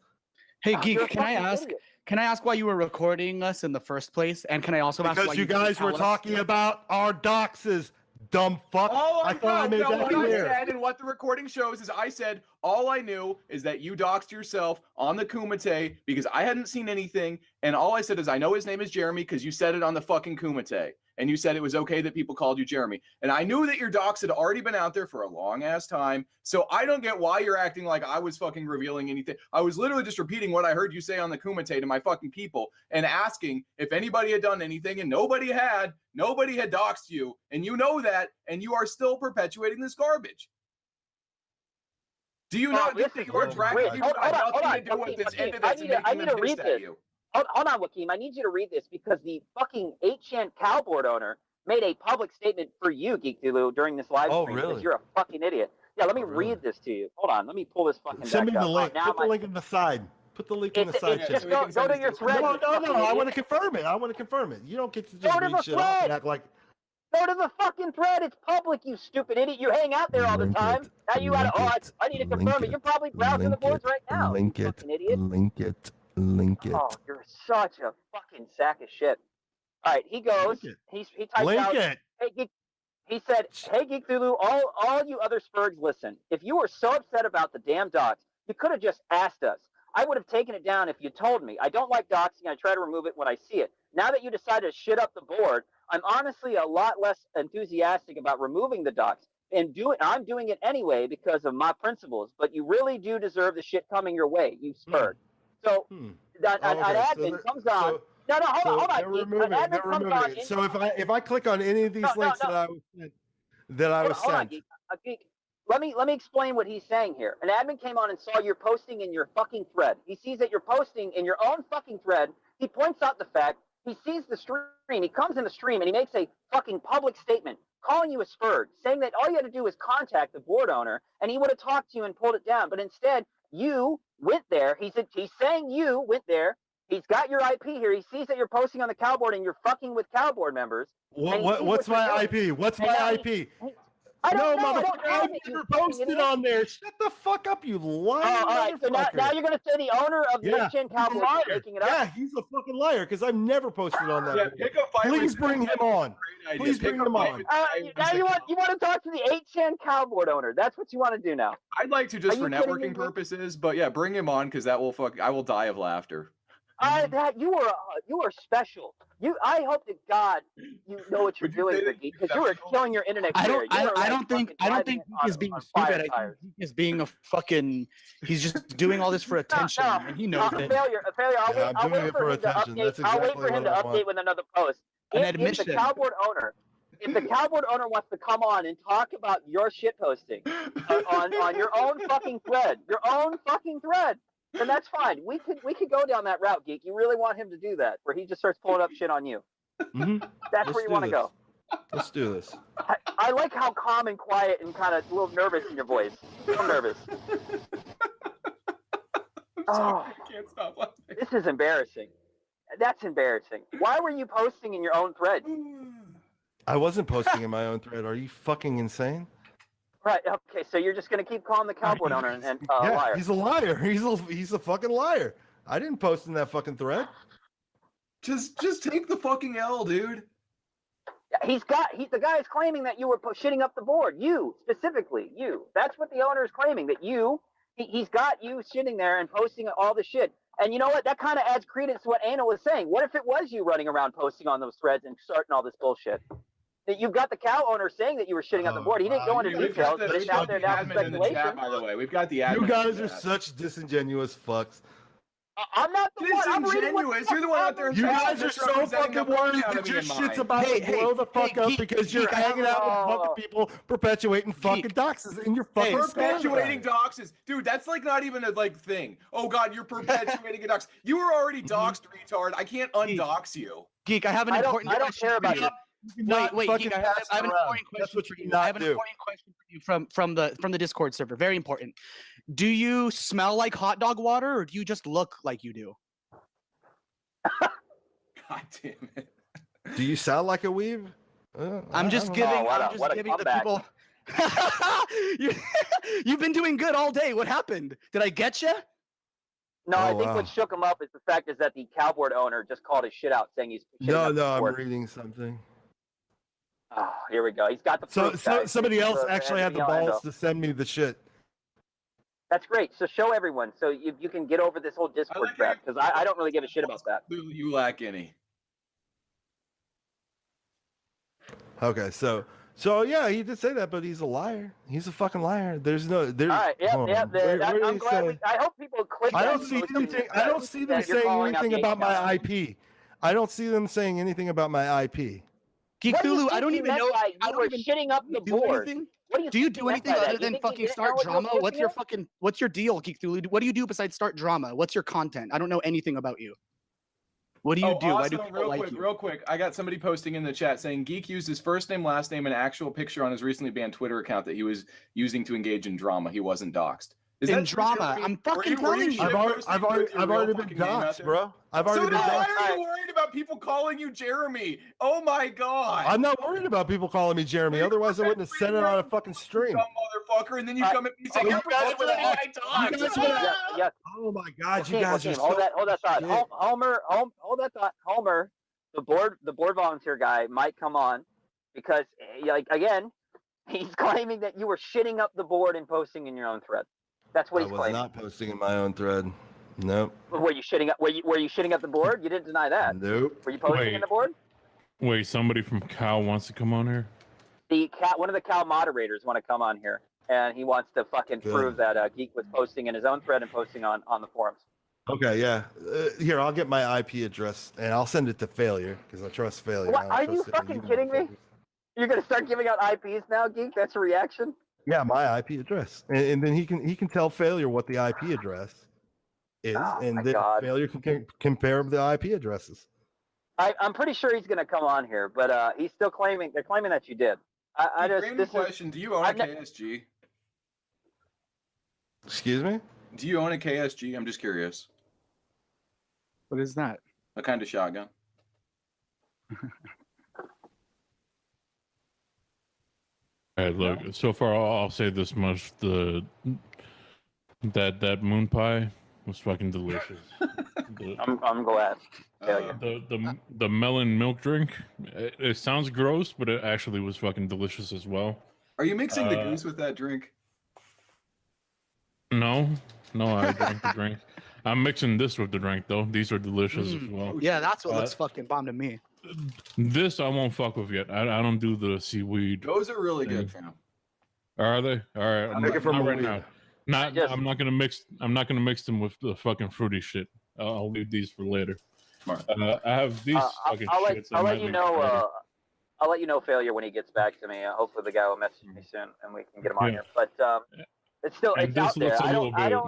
Hey, Geek, can I ask why you were recording us in the first place? And can I also ask why Because you guys were talking about our doxes, dumb fuck. I thought I made that clear. I said, and what the recording shows is I said, all I knew is that you doxed yourself on the Kumite because I hadn't seen anything. And all I said is, I know his name is Jeremy because you said it on the fucking Kumite. And you said it was okay that people called you Jeremy. And I knew that your docs had already been out there for a long ass time. So I don't get why you're acting like I was fucking revealing anything. I was literally just repeating what I heard you say on the Kumite to my fucking people and asking if anybody had done anything. And nobody had doxed you. And you know that. And you are still perpetuating this garbage. Do you not get that you are dragging people that have nothing to do with this into this and making them pissed at you? Hold on, Joachim. I need you to read this because the fucking 8chan cowboard owner made a public statement for you, Geekthulu, during this live stream because you're a fucking idiot. Yeah, let me read this to you. Hold on, let me pull this fucking Send me back the up. link. Put the link in the side. Put the link in the side. Just go to your thread. No. I want to confirm it. You don't get to just read shit off and act like. Go to the fucking thread. It's public, you stupid idiot. You hang out there all the time. Now you gotta. I need to confirm it. You're probably browsing the boards right now. Link it. Link it. Oh, you're such a fucking sack of shit. All right, he goes. He types out. Hey, Geek. He said, "Hey, Geekthulu, all you other Spurgs, listen. If you were so upset about the damn docs, you could have just asked us. I would have taken it down if you told me. I don't like doxing. I try to remove it when I see it. Now that you decided to shit up the board, I'm honestly a lot less enthusiastic about removing the docs. And I'm doing it anyway because of my principles. But you really do deserve the shit coming your way, you Spurg. So an admin comes on. No, hold on. They're removing it. So if I click on any of these links that I was sent. Geek, let me explain what he's saying here. An admin came on and saw you're posting in your fucking thread. He sees that you're posting in your own fucking thread. He points out the fact. He sees the stream. He comes in the stream and he makes a fucking public statement calling you a Spurg, saying that all you had to do was contact the board owner and he would have talked to you and pulled it down. But instead, you went there. He's saying you went there. He's got your IP here. He sees that you're posting on the cowboard and you're fucking with cowboard members. What's my IP? What's my IP? I don't know. Motherfucker, I never posted on there. Shut the fuck up, you lying motherfucker. All right, so now you're going to say the owner of the 8chan Cowboys is making it up? Yeah, he's a fucking liar because I've never posted on that. Yeah, pick a fight. Please bring him on. Please bring him on. Now you want to talk to the 8chan Cowboard owner. That's what you want to do now. I'd like to just for networking purposes, but yeah, bring him on because that will I will die of laughter. You are special. I hope to God you know what you're doing, Geek, because you are killing your internet career. I don't think Geek is being stupid. I think Geek is being a fucking. He's just doing all this for attention, and he knows it. A failure. I'll wait for him to update. I'll wait for him to update with another post. If the cowboard owner wants to come on and talk about your shit posting on your own fucking thread, then that's fine. We could go down that route, Geek. You really want him to do that, where he just starts pulling up shit on you. That's where you want to go. Let's do this. I like how calm and quiet and kind of a little nervous in your voice. I'm nervous. Oh, I can't stop laughing. This is embarrassing. That's embarrassing. Why were you posting in your own thread? I wasn't posting in my own thread. Are you fucking insane? Right. Okay. So you're just gonna keep calling the cowboard owner and Yeah, liar. he's a liar. He's a fucking liar. I didn't post in that fucking thread. Just take the fucking L, dude. The guy is claiming that you were shitting up the board. You specifically, you. That's what the owner is claiming, that he's got you sitting there and posting all the shit. And you know what? That kind of adds credence to what Anna was saying. What if it was you running around posting on those threads and starting all this bullshit? That you've got the cow owner saying that you were shitting up the board. He didn't go into details, but it's out there now for speculation. By the way, we've got the admin. You guys are such disingenuous fucks. I'm not the one. I'm reading Disingenuous. You're the one out there. You guys are so fucking worried that your shit's about to blow the fuck up because you're hanging out with fucking people perpetuating fucking doxes in your fucking perpetuating doxes, dude. That's like not even a thing. Oh God, you're perpetuating a dox. You were already doxed, retard. I can't undox you. Geek, I have an important. I don't care about you. Wait, Geek, I have an important question for you. I have an important question for you from the Discord server. Very important. Do you smell like hot dog water, or do you just look like you do? God damn it. Do you sound like a weeb? I'm just giving the people. You've been doing good all day. What happened? Did I get you? No, I think what shook him up is the fact is that the cowboard owner just called his shit out, saying he's No, I'm reading something. Oh, here we go. He's got the proof, guys. Somebody else actually had the balls to send me the shit. That's great. So show everyone so you can get over this whole Discord crap, because I don't really give a shit about that. You lack any. Okay, so yeah, he did say that, but he's a liar. He's a fucking liar. There's no. All right. Yep. I'm glad. I hope people click. I don't see anything. I don't see them saying anything about my IP. I don't see them saying anything about my IP. Geekthulu, I don't even know. You were shitting up the board. Do you do anything other than fucking start drama? What's your deal, Geekthulu? What do you do besides start drama? What's your content? I don't know anything about you. What do you do? Why do people like you? Real quick, I got somebody posting in the chat saying Geek used his first name, last name, and actual picture on his recently banned Twitter account that he was using to engage in drama. He wasn't doxxed. In drama, I'm fucking telling you. I've already been doxxed, bro. I've already been doxxed. Why are you worried about people calling you Jeremy? Oh my God. I'm not worried about people calling me Jeremy. Otherwise, I wouldn't have said it on a fucking stream. Motherfucker, and then you come at me saying you're perpetuating my dox. Yes. Oh my God, you guys are so. Hold that thought. Hold that thought. Homer, the board volunteer guy might come on because, again, he's claiming that you were shitting up the board and posting in your own thread. That's what he's claiming. I was not posting in my own thread. Nope. Were you shitting up? Were you shitting up the board? You didn't deny that. Nope. Were you posting in the board? Wait, somebody from Cal wants to come on here? One of the Cal moderators want to come on here, and he wants to fucking prove that Geek was posting in his own thread and posting on the forums. Okay, yeah. Here, I'll get my IP address and I'll send it to Failure because I trust Failure. What? Are you fucking kidding me? You're gonna start giving out IPs now, Geek? That's a reaction? Yeah, my IP address, and then he can tell Failure what the IP address is, and then Failure can compare the IP addresses. I'm pretty sure he's gonna come on here, but he's still claiming. They're claiming that you did. Random question: do you own a KSG? Excuse me? Do you own a KSG? I'm just curious. What is that? A kind of shotgun. All right, look. So far, I'll say this much: that moon pie was fucking delicious. I'm glad. The melon milk drink. It sounds gross, but it actually was fucking delicious as well. Are you mixing the goose with that drink? No, I drank the drink. I'm mixing this with the drink though. These are delicious as well. Yeah, that's what looks fucking bomb to me. This I won't fuck with yet. I don't do the seaweed. Those are really good, fam. Are they? All right. I'm making from right now. I'm not gonna mix them with the fucking fruity shit. I'll leave these for later. I have these fucking shits. I'll let you know. I'll let you know Failure when he gets back to me. Hopefully the guy will message me soon and we can get him on here. But it's still it's out there.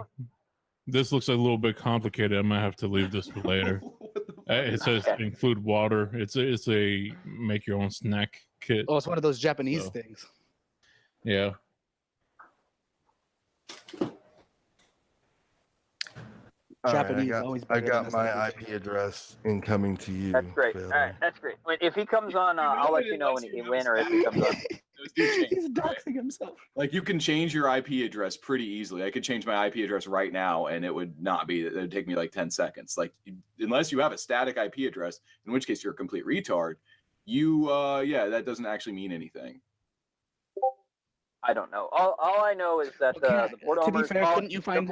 This looks a little bit complicated. I might have to leave this for later. It says include water. It's a make your own snack kit. Oh, it's one of those Japanese things. Yeah. Japanese I got my IP address incoming to you. That's great. All right, that's great. If he comes on, I'll let you know when or if he comes on. He's doxing himself. Like you can change your IP address pretty easily. I could change my IP address right now, and it would not be. It would take me like 10 seconds. Like unless you have a static IP address, in which case you're a complete retard. You, yeah, that doesn't actually mean anything. I don't know. All I know is that the board to be owners. fair, couldn't you find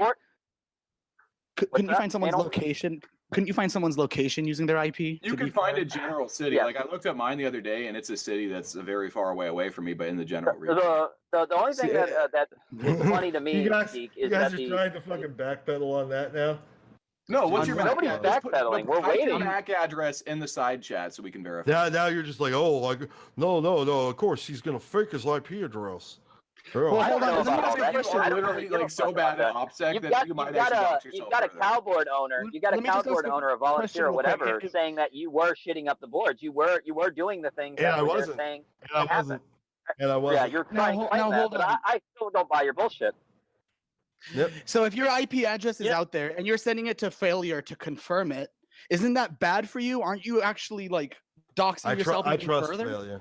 couldn't you find someone's location? Couldn't you find someone's location using their IP? You can find a general city. Like I looked up mine the other day, and it's a city that's very far away from me, but in the general region. The only thing that's funny to me, Geek, is that you guys are trying to fucking backpedal on that now. No, what's your nobody's backpedaling. We're type your waiting. MAC address in the side chat so we can verify. Now you're just like, oh, like no. Of course, he's gonna fake his IP address. Well, I don't know about You are literally like so bad at OPSEC that you might actually dox yourself. You've got a cowboard owner. You got a cowboard owner, a volunteer, or whatever, saying that you were shitting up the boards. You were doing the things that I were wasn't. saying. And I wasn't. And I wasn't. Yeah, you're trying to claim that, but I still don't buy your bullshit. Yep. So if your IP address is out there and you're sending it to failure to confirm it, isn't that bad for you? Aren't you actually like doxing yourself even further? Failure.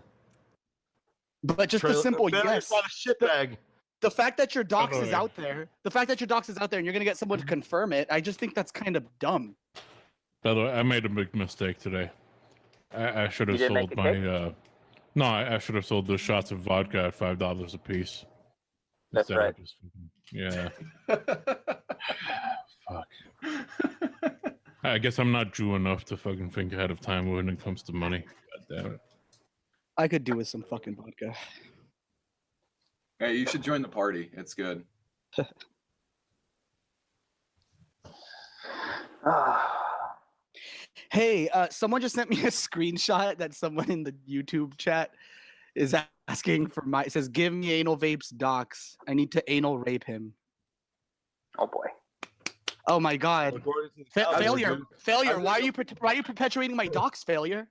But just a simple yes. Not a shitbag. The fact that your dox is out there, and you're gonna get someone to confirm it, I just think that's kind of dumb. By the way, I made a big mistake today. I should have sold my no, I should have sold those shots of vodka at $5 a piece. That's right. Yeah. Fuck. I guess I'm not Jew enough to fucking think ahead of time when it comes to money. God damn it. I could do with some fucking vodka. Hey, you should join the party. It's good. Hey, someone just sent me a screenshot that someone in the YouTube chat is asking for my. It says, "Give me anal vapes docs. I need to anal rape him." Oh boy. Oh my god. Failure. Why are you perpetuating my docs? Failure.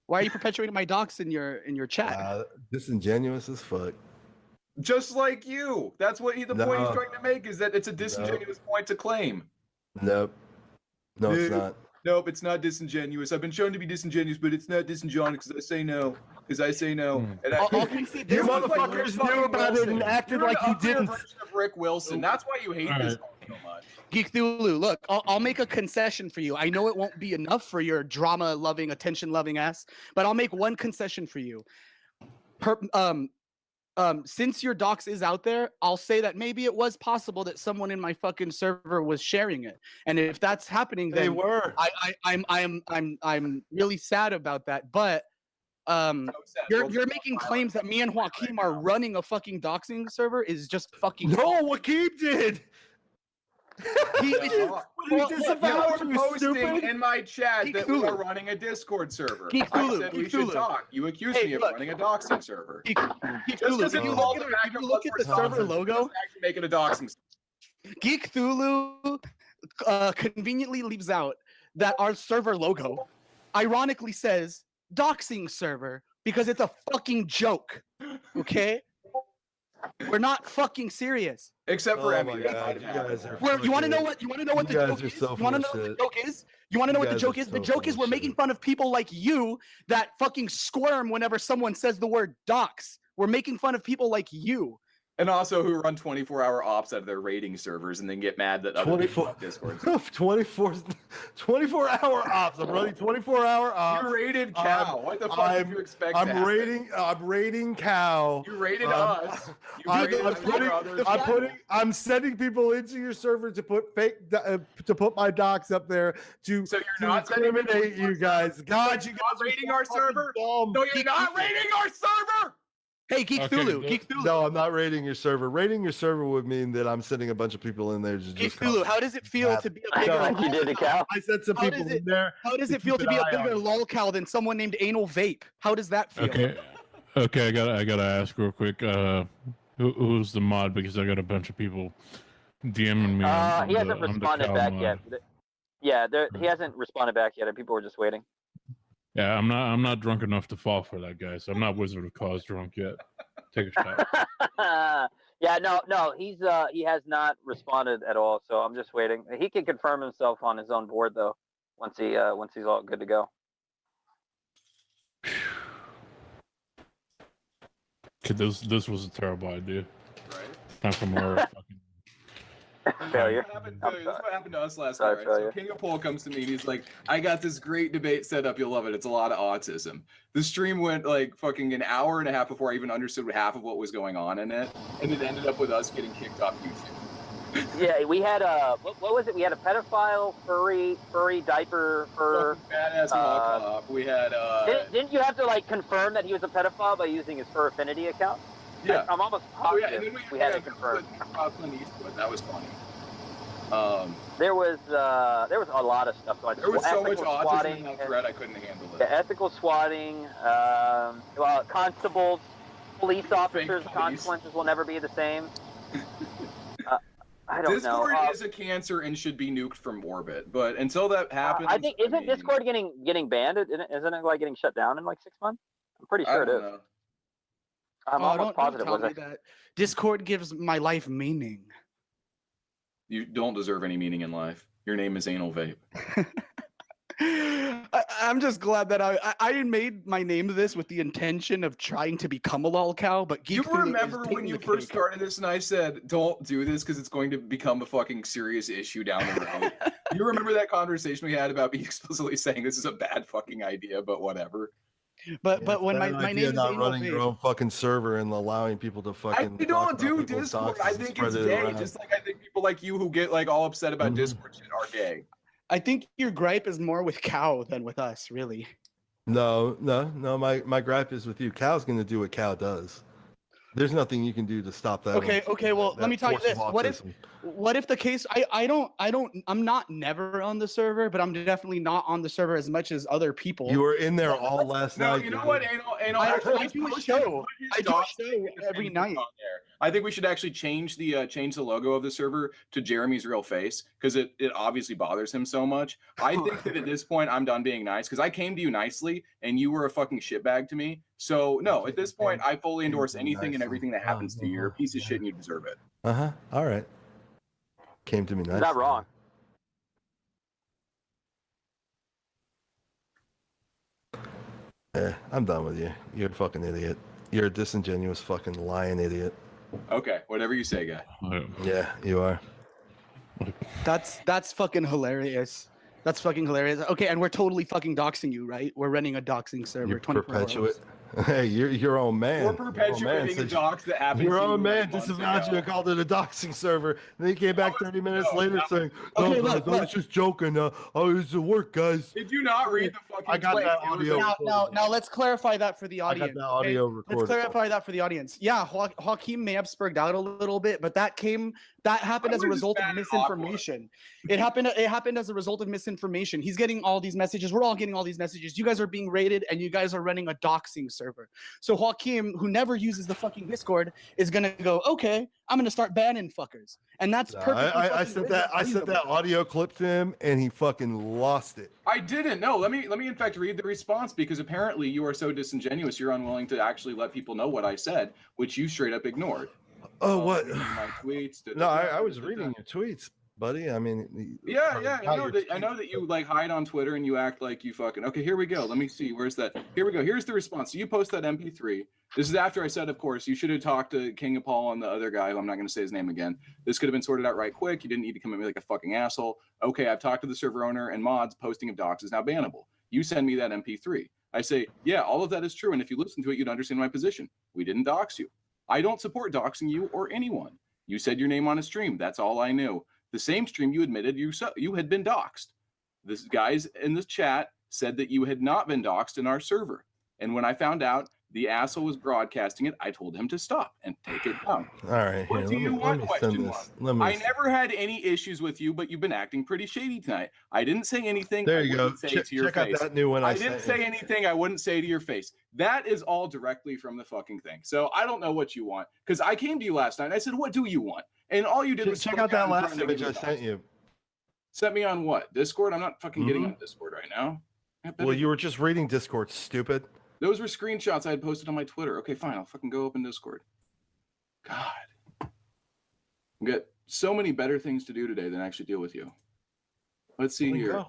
Why are you perpetuating my docs in your chat? Disingenuous as fuck. Just like you. That's what the point he's trying to make is that it's a disingenuous point to claim. Nope. No, it's not. Nope, it's not disingenuous. I've been shown to be disingenuous, but it's not disingenuous because I say no. And you motherfuckers knew about it and acted like you didn't. Version of Rick Wilson. That's why you hate this so much. Geekthulu, look, I'll make a concession for you. I know it won't be enough for your drama-loving, attention-loving ass, but I'll make one concession for you. Since your docs is out there, I'll say that maybe it was possible that someone in my fucking server was sharing it, and if that's happening, then they were. I'm really sad about that. But you're making claims that me and Joachim are running a fucking doxing server is just fucking. No, Joachim did. He disavowed you posting in my chat that we are running a Discord server. I said we should talk. You accused me of running a doxing server. Geekthulu, if you look at the server logo, actually making a doxing. Geekthulu conveniently leaves out that our server logo ironically says doxing server because it's a fucking joke. Okay? We're not fucking serious. Except for Emmy. You guys are. You want to know what the joke is? You want to know what the joke is? You want to know what the joke is? The joke is we're making fun of people like you that fucking squirm whenever someone says the word dox. We're making fun of people like you. And also who run 24-hour ops out of their rating servers and then get mad that other people have Discord. 24-hour ops. I'm running 24-hour ops. You rated cow. What the fuck did you expect to happen? I'm rating cow. You rated us. I'm sending people into your server to put to put my docs up there to incriminate you guys. God, you guys are rating our server. No, you're not rating our server. Hey, Geekthulu, Geekthulu. No, I'm not rating your server. Rating your server would mean that I'm sending a bunch of people in there to just. Geekthulu, how does it feel to be a bigger? Like you did the cow. I sent some people in there. How does it feel to be a bigger lolcow than someone named Anal Vape? How does that feel? Okay, I gotta ask real quick. Who's the mod? Because I got a bunch of people DMing me. He hasn't responded back yet. Yeah, he hasn't responded back yet, and people were just waiting. Yeah, I'm not drunk enough to fall for that guy, so I'm not Wizard of Cause drunk yet. Take a shot. Yeah, no, he has not responded at all, so I'm just waiting. He can confirm himself on his own board though, once he's all good to go. Kid, this was a terrible idea. Right. Time for more fucking Failure. This is what happened to us last Sorry, night. Right? So failure. King of Pole comes to me and he's like, I got this great debate set up. You'll love it. It's a lot of autism. The stream went like fucking an hour and a half before I even understood half of what was going on in it. And it ended up with us getting kicked off YouTube. Yeah, we had what was it? We had a pedophile, furry diaper, fur. Badass mock cop. We had Didn't you have to like confirm that he was a pedophile by using his fur affinity account? Yeah. I'm almost positive and then we had to confirm. That was funny. There was a lot of stuff going on. There was so much Ethical autism swatting in that thread, I couldn't handle it. The ethical swatting, well, constables, police officers, consequences will never be the same. I don't Discord know. is a cancer and should be nuked from orbit. But until that happens, I think isn't Discord getting banned? Isn't it like getting shut down in like 6 months? I'm pretty sure it is. Know. I'm almost positive. Don't tell me that. Discord gives my life meaning. You don't deserve any meaning in life. Your name is Anal Vape. I'm just glad that I made my name this with the intention of trying to become a lol cow, but You Geekthulu remember is when taking you the first cake. started this and I said, don't do this because it's going to become a fucking serious issue down the road? You remember that conversation we had about me explicitly saying this is a bad fucking idea, but whatever. But when my Bad name idea is not Anal running your Vape. own fucking server and allowing people to fucking. I talk don't do about people's Discord. docs I and think spread it's it gay, around. just like I think people like you who get like all upset about Discord shit are gay. I think your gripe is more with Cow than with us, really. No. My gripe is with you. Cal's gonna do what Cal does. There's nothing you can do to stop that. Okay. Well, let me tell you force this. of What if the case? I'm not never on the server, but I'm definitely not on the server as much as other people. You were in there all last No, night. you know dude. what? I do a show. I do a show every night. I think we should actually change the logo of the server to Jeremy's real face because it obviously bothers him so much. I think that at this point I'm done being nice because I came to you nicely and you were a fucking shitbag to me. So no, at this point I fully endorse anything and everything that happens to you. You're a piece of shit and you deserve it. All right. Came to me nice. Not wrong. Yeah, I'm done with you. You're a fucking idiot. You're a disingenuous fucking lying idiot. Okay, whatever you say, guy. Yeah, you are. That's fucking hilarious. That's fucking hilarious. Okay, and we're totally fucking doxing you, right? We're running a doxing server. You 24 hours. perpetuate. Hey, you're your own man. We're perpetuating a dox that happened. Your to own you man months disavowed you ago. and called it a doxing server. And then he came back 30 minutes later saying, "No, Okay, guys, look, I was just joking. It's a work, guys." Did you not read the fucking? I got that audio. Now let's clarify that for the I audience. got that audio okay? recorded. Let's clarify that for the audience. Yeah, Joachim may have spurred out a little bit, but that happened as a result of misinformation. It happened as a result of misinformation. He's getting all these messages. We're all getting all these messages. You guys are being raided, and you guys are running a doxing server. So Joachim, who never uses the fucking Discord, is gonna go, okay, I'm gonna start banning fuckers, and that's perfectly. I sent that audio clip to him, and he fucking lost it. I didn't. No, let me in fact read the response because apparently you are so disingenuous. You're unwilling to actually let people know what I said, which you straight up ignored. Oh, what? My tweets. No, I was reading your tweets, buddy. I mean, Yeah. I know that you like hide on Twitter and you act like you fucking. Okay, here we go. Let me see. Where's that? Here we go. Here's the response. So you post that MP3. This is after I said, of course, you should have talked to King of Paul and the other guy. I'm not going to say his name again. This could have been sorted out right quick. You didn't need to come at me like a fucking asshole. Okay, I've talked to the server owner and mods. Posting of docs is now bannable. You send me that MP3. I say, yeah, all of that is true. And if you listen to it, you'd understand my position. We didn't dox you. I don't support doxing you or anyone. You said your name on a stream. That's all I knew. The same stream you admitted you had been doxed. This guys in this chat said that you had not been doxed in our server. And when I found out the asshole was broadcasting it, I told him to stop and take it down. All right, What do you want? Question mark. I never had any issues with you, but you've been acting pretty shady tonight. I didn't say anything. There I you go. wouldn't say to your Check out face. that new one I didn't sent say you. anything I wouldn't say to your face. That is all directly from the fucking thing. So I don't know what you want because I came to you last night and I said, "What do you want?" And all you did was Check come out that down last trying to image give I me sent you. Sent me on what? Discord? I'm not fucking getting on Discord right now. Well, you were just reading Discord, stupid. Those were screenshots I had posted on my Twitter. Okay, fine. I'll fucking go open Discord. God. I've got so many better things to do today than actually deal with you. Let's see here.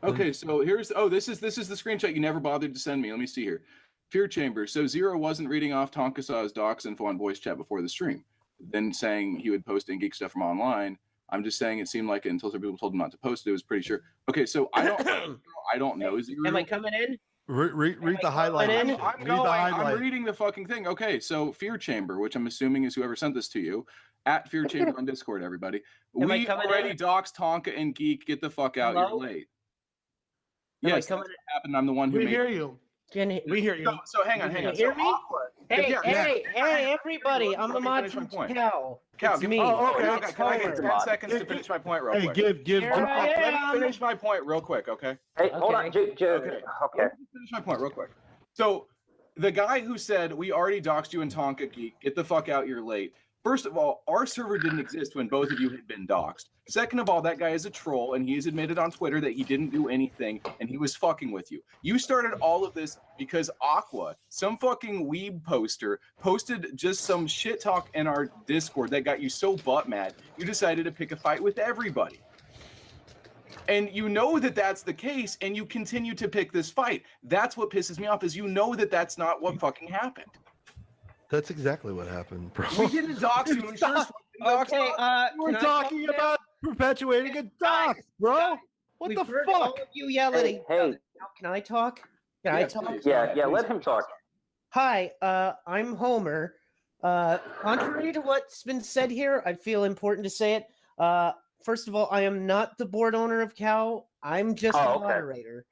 Okay, so here's this is the screenshot you never bothered to send me. Let me see here. Fear Chamber. So Zero wasn't reading off Tonkasa's docs info on voice chat before the stream, then saying he would post in geek stuff from online. I'm just saying it seemed like it until some people told him not to post it. It was pretty sure. Okay, so I don't know Zero. Am I coming in? Read the highlight. I'm reading the fucking thing. Okay, so Fear Chamber, which I'm assuming is whoever sent this to you, at Fear Chamber on Discord, everybody. We already doxed Tonka and Geek. Get the fuck out. Hello? You're late. Am I Yes, that's what happened. I'm the one who made it. you. We hear you. So hang on. Can you hear me? Hey, everybody! I'm the mod from Cal. It's me. Okay. It's Can I get Homer. 10 seconds to finish my point real Hey, quick? give. Here I Let me am. finish my point real quick, okay? Hey, hold on, Okay. Okay. Let me finish my point real quick. So the guy who said we already doxed you in Tonka Geek, get the fuck out, you're late. First of all, our server didn't exist when both of you had been doxed. Second of all, that guy is a troll, and he's admitted on Twitter that he didn't do anything, and he was fucking with you. You started all of this because Aqua, some fucking weeb poster, posted just some shit talk in our Discord that got you so butt mad, you decided to pick a fight with everybody. And you know that that's the case, and you continue to pick this fight. That's what pisses me off, is you know that that's not what fucking happened. That's exactly what happened, bro. We didn't dox you. We sure as fuck didn't dox Okay, us. We're talking about perpetuating a dox, bro. What the Heard all fuck? of you yelling. Hey. Now, can I talk? Can I talk? Yeah, let him talk. Hi, I'm Homer. Contrary to what's been said here, I feel important to say it. First of all, I am not the board owner of Cal. I'm just a moderator.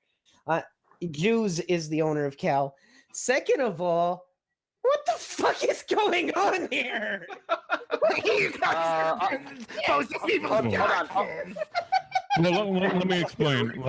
Jews is the owner of Cal. Second of all, what the fuck is going on here? You guys are supposed to be Let me explain.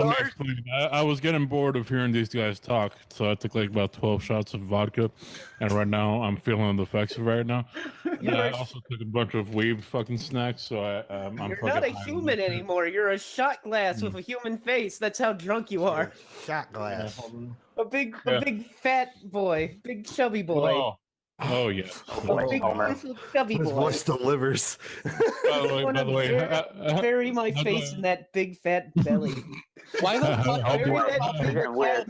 I was getting bored of hearing these guys talk, so I took like about 12 shots of vodka, and right now I'm feeling the effects of it right now. And I also took a bunch of weed fucking snacks, so I'm You're fucking not a high. human anymore. You're a shot glass with a human face. That's how drunk you are. Shot glass. A big fat boy, big chubby boy. Oh yeah. A big chubby His boy. voice delivers. By the way, bury my face in that big fat belly. Why the fuck? Bury that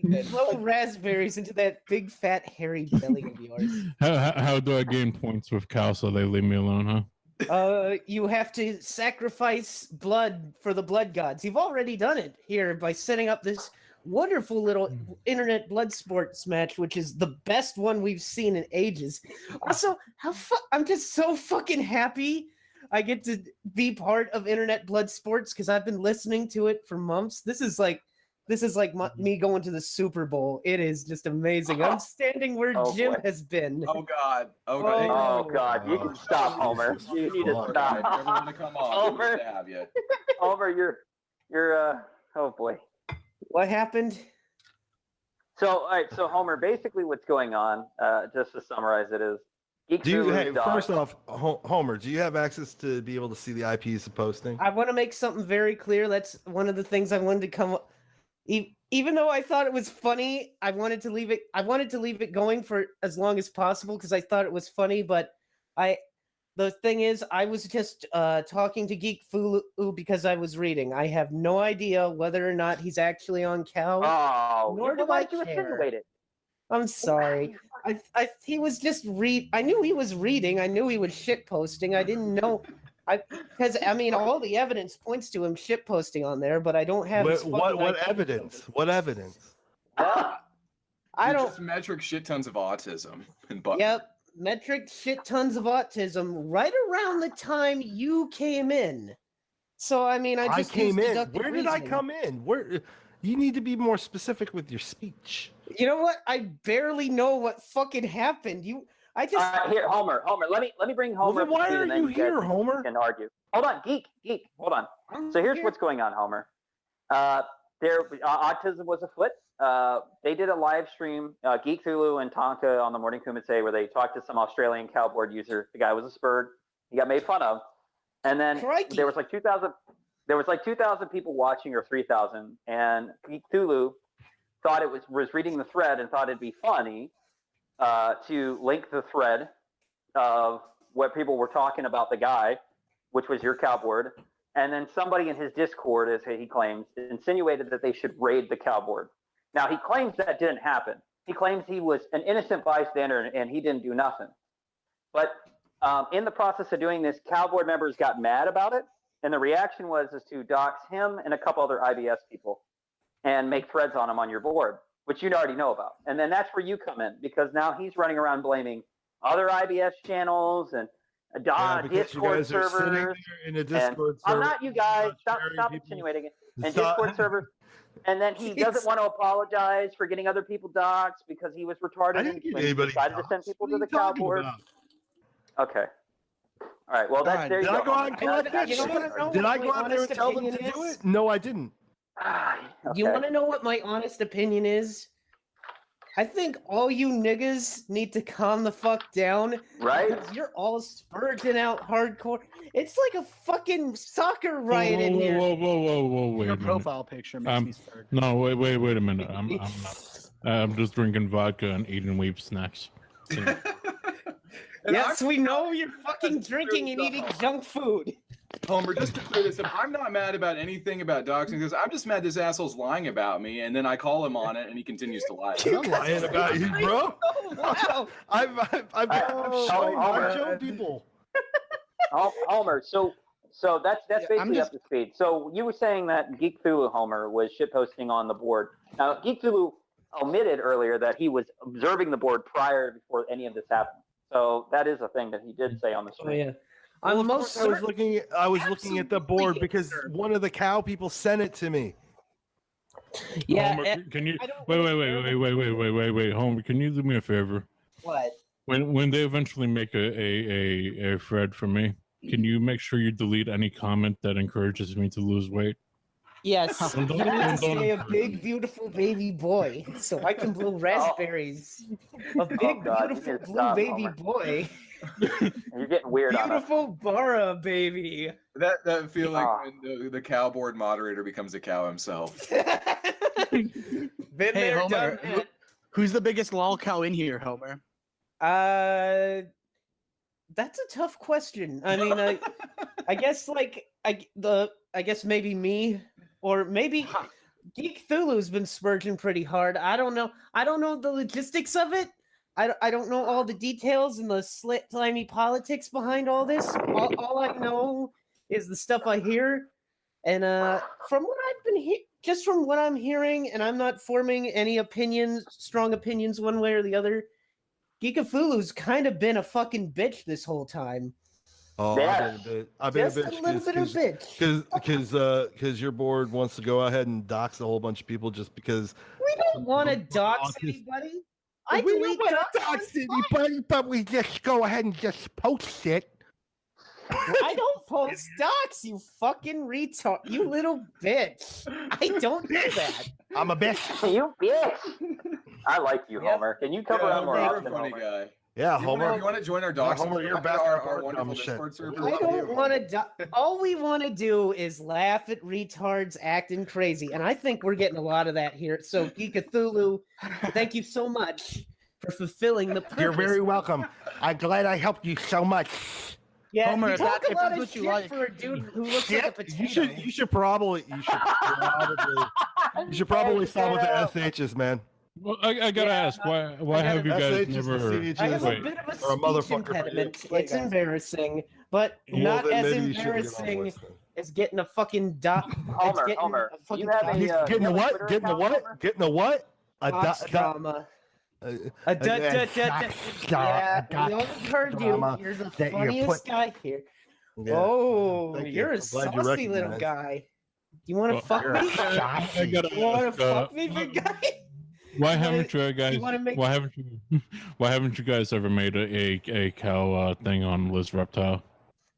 big blow raspberries into that big fat hairy belly of yours. How do I gain points with Cal so they leave me alone, huh? You have to sacrifice blood for the blood gods. You've already done it here by setting up this wonderful little internet blood sports match, which is the best one we've seen in ages. Also, I'm just so fucking happy I get to be part of internet blood sports because I've been listening to it for months. This is like me going to the Super Bowl. It is just amazing. I'm standing where Jim has been. Oh God. Oh God. You can stop, Homer. You need to stop. Everyone to come on. Homer. Good to have you. Homer, you're oh boy. What happened? So, all right. So, Homer, basically what's going on, just to summarize it, is First off, Homer, do you have access to be able to see the IPs of posting? I want to make something very clear. That's one of the things I wanted to come. Even though I thought it was funny, I wanted to leave it going for as long as possible because I thought it was funny. But the thing is, I was just talking to Geekthulu because I was reading. I have no idea whether or not he's actually on Cal. Oh, nor do I care. insinuate it? I'm sorry. He was just I knew he was reading. I knew he was shit posting. I didn't know. Because all the evidence points to him shit posting on there, but I don't have. What evidence? What evidence? I don't. Just metric shit tons of autism and Yep, metric shit tons of autism. Right around the time you came in. So I just came used in. deductive Where did I reasoning. come in? Where? You need to be more specific with your speech. You know what? I barely know what fucking happened. Here, Homer. Let me bring Homer. Well, then why are you here, Homer? Can argue. Hold on, geek. Hold on. So here's what's going on, Homer. Autism was afoot. They did a live stream, Geekthulu and Tonka on the Morning Kumite, where they talked to some Australian cowboard user. The guy was a spurg. He got made fun of, and then there was like 2,000. There was like 2,000 people watching, or 3,000, and Geekthulu thought it was reading the thread and thought it'd be funny to link the thread of what people were talking about the guy, which was your cowboard, and then somebody in his Discord, as he claims, insinuated that they should raid the cowboard. Now he claims that didn't happen, He claims he was an innocent bystander and he didn't do nothing. But in the process of doing this, Cal board members got mad about it, and the reaction was to dox him and a couple other IBS people and make threads on him on your board, which you already know about. And then that's where you come in, because now he's running around blaming other IBS channels and Discord servers. In a Discord server. I'm not you guys. Stop insinuating it. And Discord servers. And then he doesn't want to apologize for getting other people doxxed because he was retarded and he decided to send people to the Cal board. Okay. All right. Well, that's there you go. Did I go out and collect that shit? Did I go out there and tell them to do it? No, I didn't. You want to know what my honest opinion is? I think all you niggas need to calm the fuck down. Right? Because you're all spurting out hardcore. It's like a fucking soccer riot in here. Whoa, wait. Your a minute. profile picture makes me scared. No, wait a minute. I'm not. I'm just drinking vodka and eating weeb snacks. Yes, we know you're fucking drinking and eating junk food. Homer, just to clear this up, I'm not mad about anything about doxing because I'm just mad this asshole's lying about me, and then I call him on it, and he continues to lie. I'm not lying about you, bro. Wow. I've shown people. Homer, so that's basically up to speed. So you were saying that Geekthulu Homer was shitposting on the board. Now Geekthulu omitted earlier that he was observing the board before any of this happened. So that is a thing that he did say on the stream. Oh, yeah. Well, of course I was looking at the board because one of the cow people sent it to me. Yeah. Homer, can you wait, Homer? Can you do me a favor? What? When they eventually make a thread for me, can you make sure you delete any comment that encourages me to lose weight? Yes, you need to stay a big, beautiful baby boy, so I can blow raspberries. A big, beautiful blue baby boy. You're getting weird on us. Beautiful Bara baby. That feel like when the cow board moderator becomes a cow himself. Been Hey, there, Homer, done that. who's the biggest lol cow in here, Homer? That's a tough question. I mean, I guess I guess maybe me, or maybe Geekthulu's been spurging pretty hard. I don't know. I don't know the logistics of it. I don't know all the details and the slimy politics behind all this. All I know is the stuff I hear, and from what I've been just from what I'm hearing, and I'm not forming any strong opinions one way or the other. Geekthulu's kind of been a fucking bitch this whole time. Oh, Yeah. I've been Just a bitch. a little bit of bitch. Because your board wants to go ahead and dox a whole bunch of people just because. We don't want to dox anybody. I We delete don't want to dox dox anybody, but we just go ahead and just post it. I don't post docs, you fucking retard. You little bitch. I don't do that. I'm a bitch. You bitch. I like you, Homer. Can you come around more You're often, a funny Homer? guy. Yeah, Homer. You want to join our docs? Homer, you're back our wonderful Discord server. I don't want to. All we want to do is laugh at retards acting crazy, and I think we're getting a lot of that here. So, Geekthulu, thank you so much for fulfilling the purpose. You're very welcome. I'm glad I helped you so much. Yeah, Homer, you if talk that- a if lot that's of what you shit like. for a dude who looks like a potato. You should probably stop with the SHs, man. Well, I gotta ask, why have you guys SHs, never? CHs, I have a Wait, bit of a or a speech motherfucker impediment. for you. It's embarrassing, but Well, not then as maybe you shouldn't get on embarrassing with it. as getting a fucking dot. Homer, a you have fucking a, doc- Getting a what? Twitter Getting a account, what? Homer? Getting a what? A Dots dot. drama. Yeah, we all heard you. drama You're the that you're funniest put- guy here. Yeah. Oh, Thank you. you're a I'm glad you saucy little recognize. guy. You want to Well, fuck you're me? I gotta You want ask, to fuck me, big guy? why haven't you guys? wanna make- Why haven't you guys ever made a cow thing on Liz Reptile?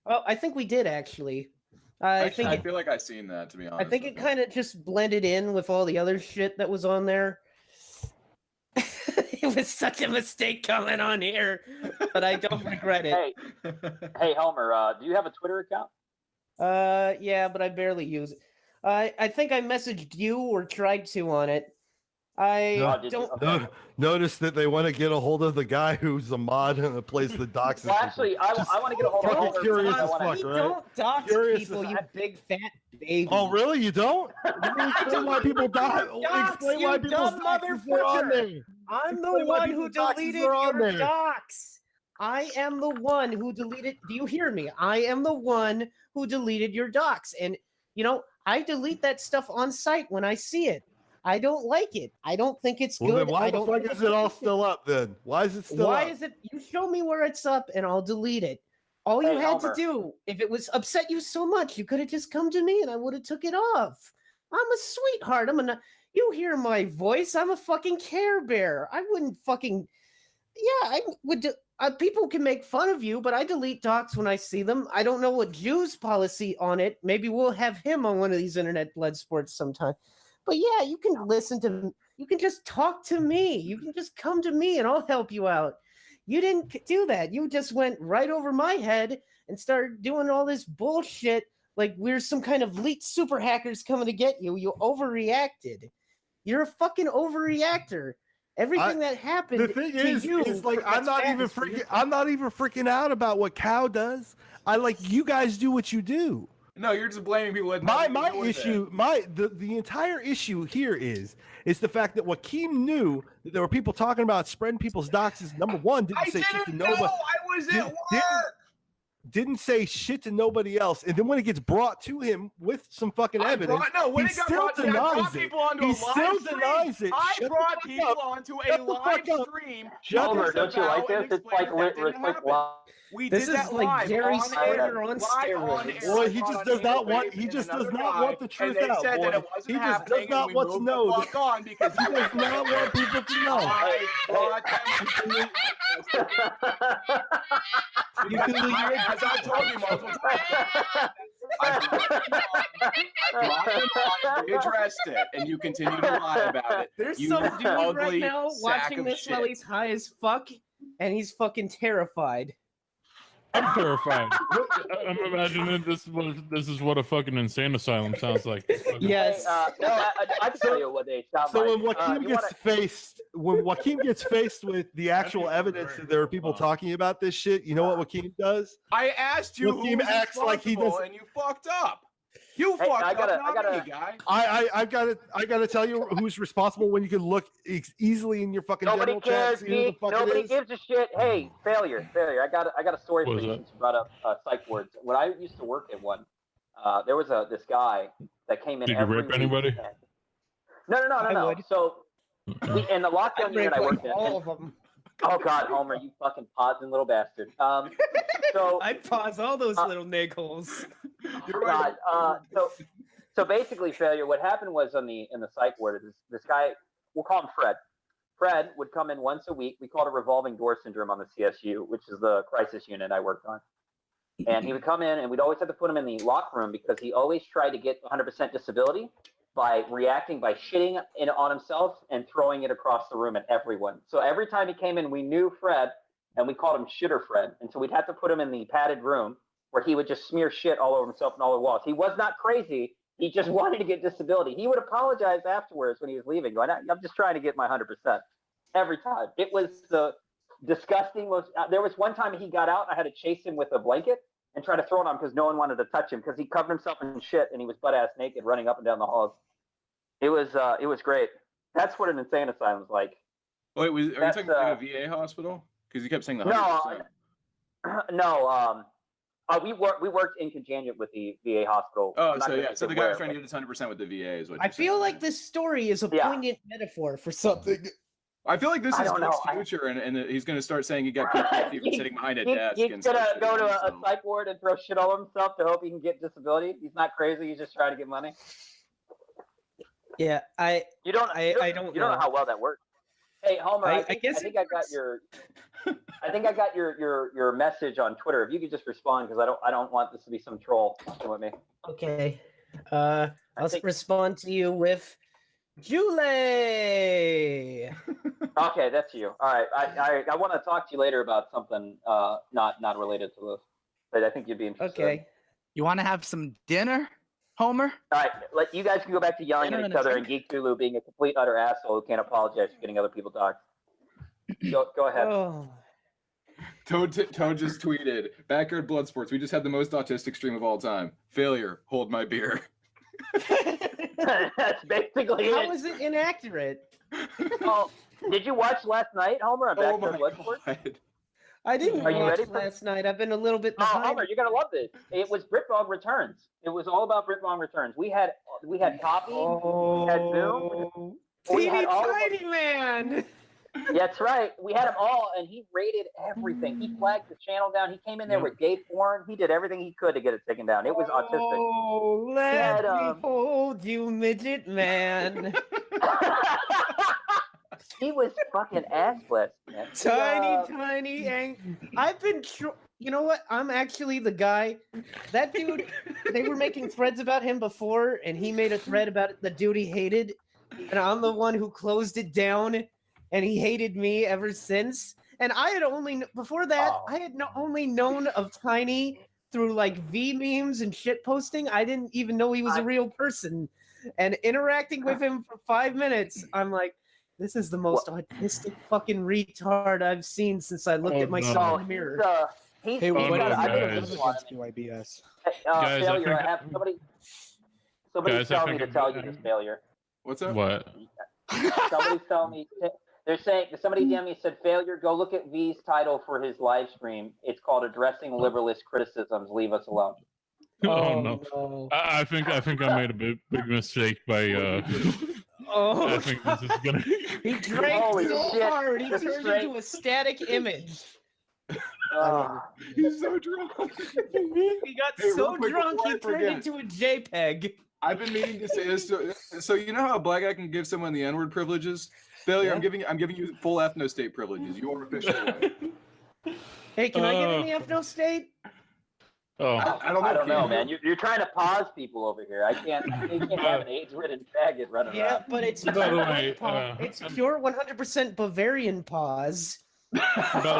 Oh, I think we did actually. I think I it, feel like I've seen that, to be honest. I think it kind of just blended in with all the other shit that was on there. It was such a mistake coming on here, but I don't regret it. Hey, Homer, do you have a Twitter account? Yeah, but I barely use it. I think I messaged you or tried to on it. I don't. Notice that they want to get a hold of the guy who's a mod and plays the docs. Well, actually, I want to get a hold of Homer. Curious because I as wanna- fuck, We right? don't dox Curious people, as- you big fat Baby. Oh, really? You don't? Explain why people die. Explain why people's doxes are on there. I'm the Explain why one who people's doxes deleted are on your there. docs. I am the one who deleted. Do you hear me? I am the one who deleted your docs. And, you know, I delete that stuff on site when I see it. I don't like it. I don't think it's Well, good. then why I the don't fuck think is it's it all efficient. still up then? Why is it still Why up? is it? You show me where it's up and I'll delete it. All you Hey, had Homer. to do, if it was upset you so much, you could have just come to me and I would have took it off. I'm a sweetheart. You hear my voice. I'm a fucking Care Bear. I wouldn't fucking. Yeah, I would. People can make fun of you, but I delete docs when I see them. I don't know what Jew's policy on it. Maybe we'll have him on one of these internet blood sports sometime. But yeah, you can listen to. You can just talk to me. You can just come to me and I'll help you out. You didn't do that. You just went right over my head and started doing all this bullshit like we're some kind of elite super hackers coming to get you. You overreacted. You're a fucking overreactor. Everything that happened. The thing to you is like I'm that's not bad even is for your freaking. I'm not even freaking out about what Cow does. I like you guys do what you do. No, you're just blaming people. With My nothing to do with issue, the entire issue here is the fact that Joachim knew that there were people talking about spreading people's doxes. Number one, didn't say shit to nobody. I was at work. Didn't say shit to nobody else, and then when it gets brought to him with some fucking evidence, when he it got still brought to me, I denies brought it. people onto He a still live stream. denies it. I Shut the brought fuck people up. onto a Shut the live fuck up. stream. Homer, don't you like this? It's like We This did is that like live Jerry on Springer air. on Live steroids. air. Boy, he just does not want. He And just does another not guy, want the truth and they out. said that Boy. it wasn't He just happening, does not and we want to moved know. the fuck on because He does not want people to know. I brought them. As I told you multiple times, I brought them on, we addressed it, and you continue to lie about it. There's You some dude ugly right now sack watching of this shit. while he's high as fuck, and he's fucking terrified. I'm terrified. I'm imagining this is what a fucking insane asylum sounds like. Yes. No, I can tell you what they sound So like. when Joachim gets faced with the actual evidence that there are people talking about this shit, you know what Joachim does? I asked you who Joachim was acts like he responsible, does. and you fucked up. You fucked up, not me, guy. I gotta tell you who's responsible when you can look easily in your fucking Nobody general cares, chat. See who the Geek. fuck it Nobody is. gives a shit. Hey, failure. I got a story What for was you that? since you brought up psych wards. When I used to work at one, there was this guy that came in Did you every rape anybody? weekend. No. So in the lockdown unit I worked in. all of them. Oh God, Homer, you fucking pausing little bastard. So I'd pause all those little niggles. God. So basically, failure. What happened was in the psych ward, this guy, we'll call him Fred. Fred would come in once a week. We called it revolving door syndrome on the CSU, which is the crisis unit I worked on. And he would come in, and we'd always have to put him in the locker room because he always tried to get 100% disability by reacting by shitting on himself and throwing it across the room at everyone. So every time he came in, we knew Fred, and we called him Shitter Fred. And so we'd have to put him in the padded room where he would just smear shit all over himself and all the walls. He was not crazy. He just wanted to get disability. He would apologize afterwards when he was leaving, going, I'm just trying to get my 100%. Every time. It was the disgusting most. There was one time he got out, I had to chase him with a blanket and try to throw it on him because no one wanted to touch him because he covered himself in shit and he was butt-ass naked running up and down the halls. It was great. That's what an insane asylum is like. Wait, are you talking about a VA hospital? Because you kept saying the 100%. No. We worked in conjunction with the VA hospital. Oh, I'm not so gonna yeah. So say the guy where, was trying to get his 100% with the VA is what I you're saying. feel like this story is a poignant metaphor for something. I feel like this I is don't Geek's know. future, and he's going to start saying he got PTSD from sitting behind a desk. He's and gonna start go shitting to on a himself. psych ward and throw shit all over himself to hope he can get disability. He's not crazy. He's just trying to get money. Yeah, You don't know how well that works. Hey, Homer, I think I got your message on Twitter. If you could just respond, because I don't want this to be some troll messing with me. Okay. I'll respond to you with Julie. Okay, that's you. All right. I want to talk to you later about something not related to this, but I think you'd be interested. Okay. You want to have some dinner, Homer? All right. You guys can go back to yelling Dinner at and each a other and drink? Geekthulu being a complete utter asshole who can't apologize for getting other people doxxed. Go ahead. Oh. Toad just tweeted, Backyard Blood Sports, we just had the most autistic stream of all time. Failure, hold my beer. That's basically How it. is it inaccurate? Oh, did you watch last night, Homer, on Backyard Bloodsport? I didn't Are you watch ready for last night. I've been a little bit Oh, behind. Homer, you're gonna love this. It was Britbong Returns. It was all about Britbong Returns. We had Poppy, we had Zoom, we Teeny had all of tiny man. That's right. We had him all, and he rated everything. He flagged the channel down. He came in there with gay porn. He did everything he could to get it taken down. It was autistic. Oh, let me hold you, midget man. He was fucking assless, man. Tiny, and I've been. You know what? I'm actually the guy. That dude. They were making threads about him before, and he made a thread about the dude he hated, and I'm the one who closed it down, and he hated me ever since. And I had only before that, I had only known of Tiny through like V memes and shit posting. I didn't even know he was a real person. And interacting with him for 5 minutes, I'm like, this is the most autistic fucking retard I've seen since I looked at myself in the mirror. Hey, what got, is I think against BYBS? Guys, failure. I I have somebody's telling me to tell you this, failure. What's up? What? Somebody's telling me. They're saying somebody DM me said, failure. Go look at V's title for his live stream. It's called Addressing Liberalist Criticisms. Leave us alone. Oh, no. I think I made a big mistake by I think this is gonna He drank Holy so shit. hard he This is turned great. into a static image. He's so drunk. He got Hey, so real quick, drunk before I he turned forget. into a JPEG. I've been meaning to say this. So you know how a black guy can give someone the N-word privileges? Failure. Yeah. I'm giving you full ethno state privileges. You are officially white. Hey, can I get any ethno state? Oh, I don't know, man. You're trying to pause people over here. I can't. You can't have an AIDS-ridden faggot running Yeah, around. but it's By the way, it's pure 100% Bavarian pause. By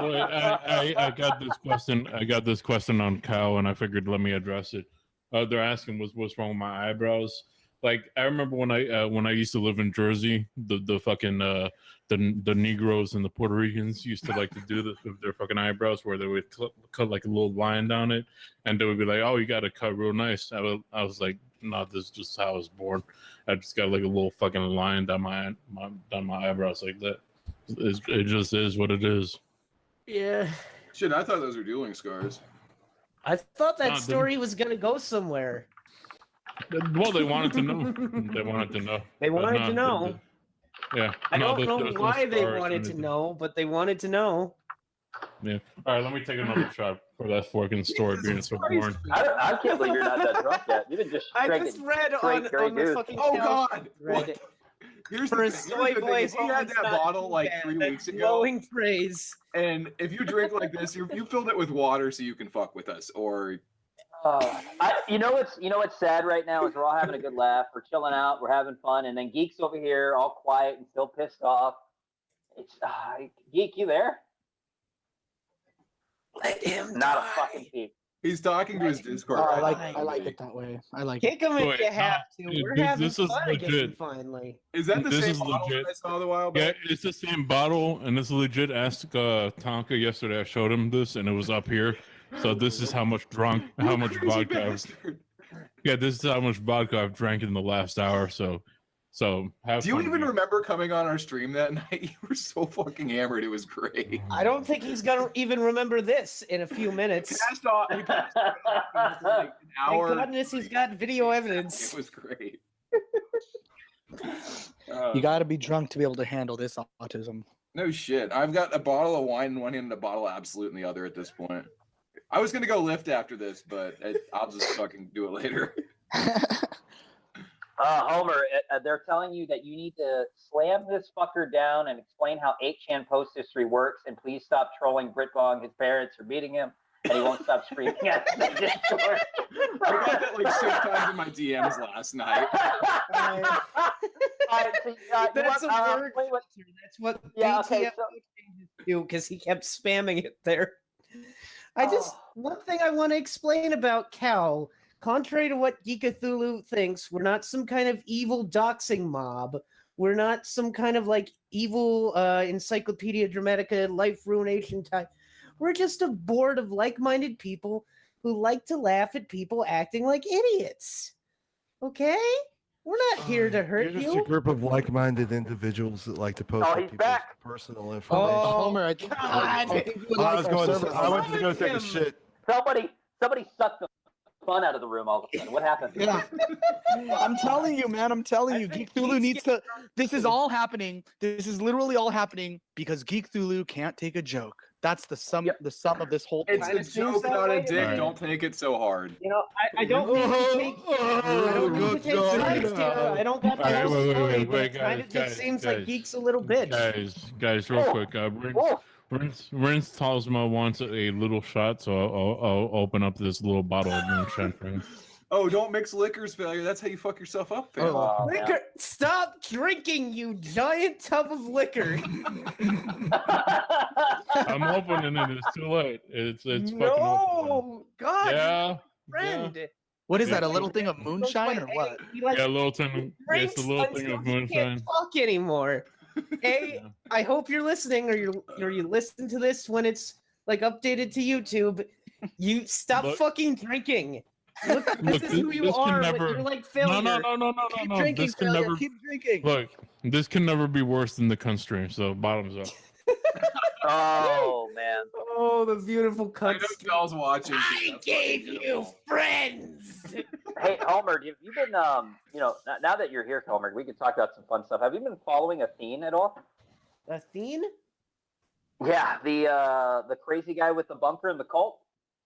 the way, I got this question. I got this question on Kyle, and I figured let me address it. They're asking what's wrong with my eyebrows. Like I remember when I used to live in Jersey, the fucking the Negroes and the Puerto Ricans used to like to do this with their fucking eyebrows, where they would cut like a little line down it, and they would be like, "Oh, you got to cut real nice." I was like, "No, this is just how I was born. I just got like a little fucking line down my eyebrows like that. It just is what it is." Yeah. Shit, I thought those were dueling scars. I thought that Nah, story was gonna go somewhere. Well, they wanted to know. They wanted to know. They But wanted no, to know. Yeah. I no, don't know there's no why they scars or wanted to anything. know, but they wanted to know. Yeah. All right, let me take another shot for that fucking story being so boring. I can't believe you're not that drunk yet. You've been just I drinking just read straight on Grey the Goose. fucking Oh, Cal God. thread. Here's For the a thing. soy Here's the thing. boy, If you had that bottle like 3 weeks ago, glowing praise. and if you drink like this, you filled it with water so you can fuck with us, or You know what's sad right now is we're all having a good laugh, we're chilling out, we're having fun, and then Geek's over here all quiet and still pissed off. It's Geek, you there? Let him not a fucking peep. He's talking to his Discord. I right like now. it that way. I like Kick it. him if Wait, you have to. dude, We're this- having this is fun again legit. finally. Is that the This same is bottle legit. that I saw a while Yeah, back? it's the same bottle, and it's legit. Ask Tonka yesterday. I showed him this, and it was up here. So this is how much Crazy vodka. bastard. Yeah, this is how much vodka I've drank in the last hour. So have Do you fun, even man. remember coming on our stream that night? You were so fucking hammered. It was great. I don't think he's gonna even remember this in a few minutes. Passed off. He passed off after, like, an Thank hour. goodness he's got video evidence. It was great. You got to be drunk to be able to handle this autism. No shit. I've got a bottle of wine in one hand and a bottle of Absolute in the other at this point. I was gonna go lift after this, but I'll just fucking do it later. Homer, they're telling you that you need to slam this fucker down and explain how 8chan post history works, and please stop trolling Britbong. His parents are beating him, and he won't stop screaming at the Discord. I got that like 6 times in my DMs last night. That's a word. That's what Yeah, BTF okay, so- do because he kept spamming it there. One thing I want to explain about Cal, contrary to what Geekthulu thinks, we're not some kind of evil doxing mob. We're not some kind of like evil Encyclopedia Dramatica life ruination type. We're just a board of like-minded people who like to laugh at people acting like idiots. Okay? We're not here to hurt You're just a you. group of like-minded individuals that like to post Oh, up he's people's back. personal information. Oh, Homer, I think, I God. think you would I like was our going to. service. I went to go take a Him. shit. Somebody sucked the fun out of the room all of a sudden. What happened? Yeah. I'm telling you, man. I'm telling you. Geekthulu needs to. This is all happening. This is literally all happening because Geekthulu can't take a joke. That's the sum. The sum of this whole thing. It's a joke, not a dick. Don't take it so hard. You know, I don't mean to take. I don't mean to take sides here. I don't got the All right, whole wait, story, wait, but it guys, kind of just seems like guys. Geek's a little bitch. Guys, real quick. Rinse Talsma wants a little shot, so I'll open up this little bottle of moonshine for him. Oh, don't mix liquors, failure. That's how you fuck yourself up, failure. Liquor! Stop drinking, you giant tub of liquor! I'm opening it. It's too late. It's fucking open. No, God, Yeah. friend. What is that? A little thing of moonshine or what? Yeah, a little thing. It's a little thing of moonshine. Can't talk anymore. Hey, I hope you're listening, or you listen to this when it's like updated to YouTube. You stop fucking drinking. Look, this is who you are. You're like failure. No. Keep drinking, This can failure. never. Keep drinking. Look, this can never be worse than the cunt stream. So bottoms up. Oh man. Oh, the beautiful cuts. I know Cal's watching. I gave you friends. Hey, Homer, have you been, now that you're here, Homer, we can talk about some fun stuff. Have you been following Athene at all? Athene? Yeah, the crazy guy with the bunker in the cult,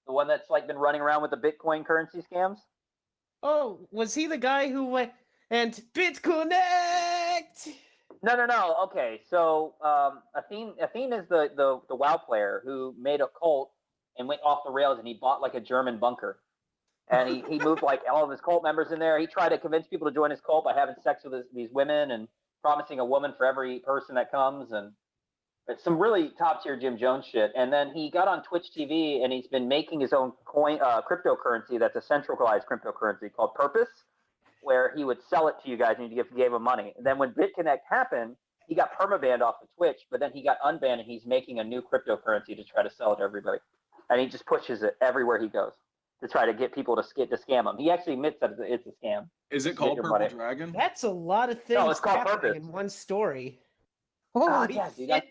the one that's like been running around with the Bitcoin currency scams. Oh, was he the guy who went and BitConnect? No. Okay, so Athene is the WoW player who made a cult and went off the rails, and he bought like a German bunker. And he moved like all of his cult members in there. He tried to convince people to join his cult by having sex with these women and promising a woman for every person that comes, and it's some really top tier Jim Jones shit. And then he got on Twitch TV and he's been making his own cryptocurrency that's a centralized cryptocurrency called Purpose, where he would sell it to you guys and you gave him money. And then when BitConnect happened, he got permabanned off of Twitch, but then he got unbanned and he's making a new cryptocurrency to try to sell it to everybody. And he just pushes it everywhere he goes to try to get people to scam him. He actually admits that it's a scam. Is it called Purple Dragon? That's a lot of things it's called happening Purpose. in one story. Oh, Holy yeah, dude, shit.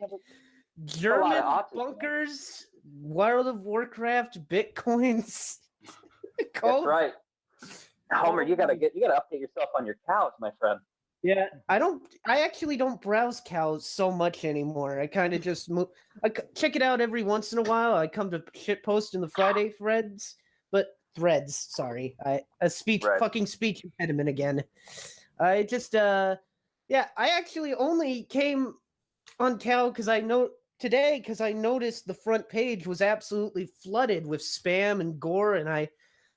German autism, bunkers, World of Warcraft, Bitcoins. That's right. Homer, you gotta update yourself on your cows, my friend. Yeah, I actually don't browse cows so much anymore. I kind of just check it out every once in a while. I come to shitpost in the Friday threads, sorry. Fucking speech impediment again. I just, I actually only came on cow because I noticed the front page was absolutely flooded with spam and gore, and I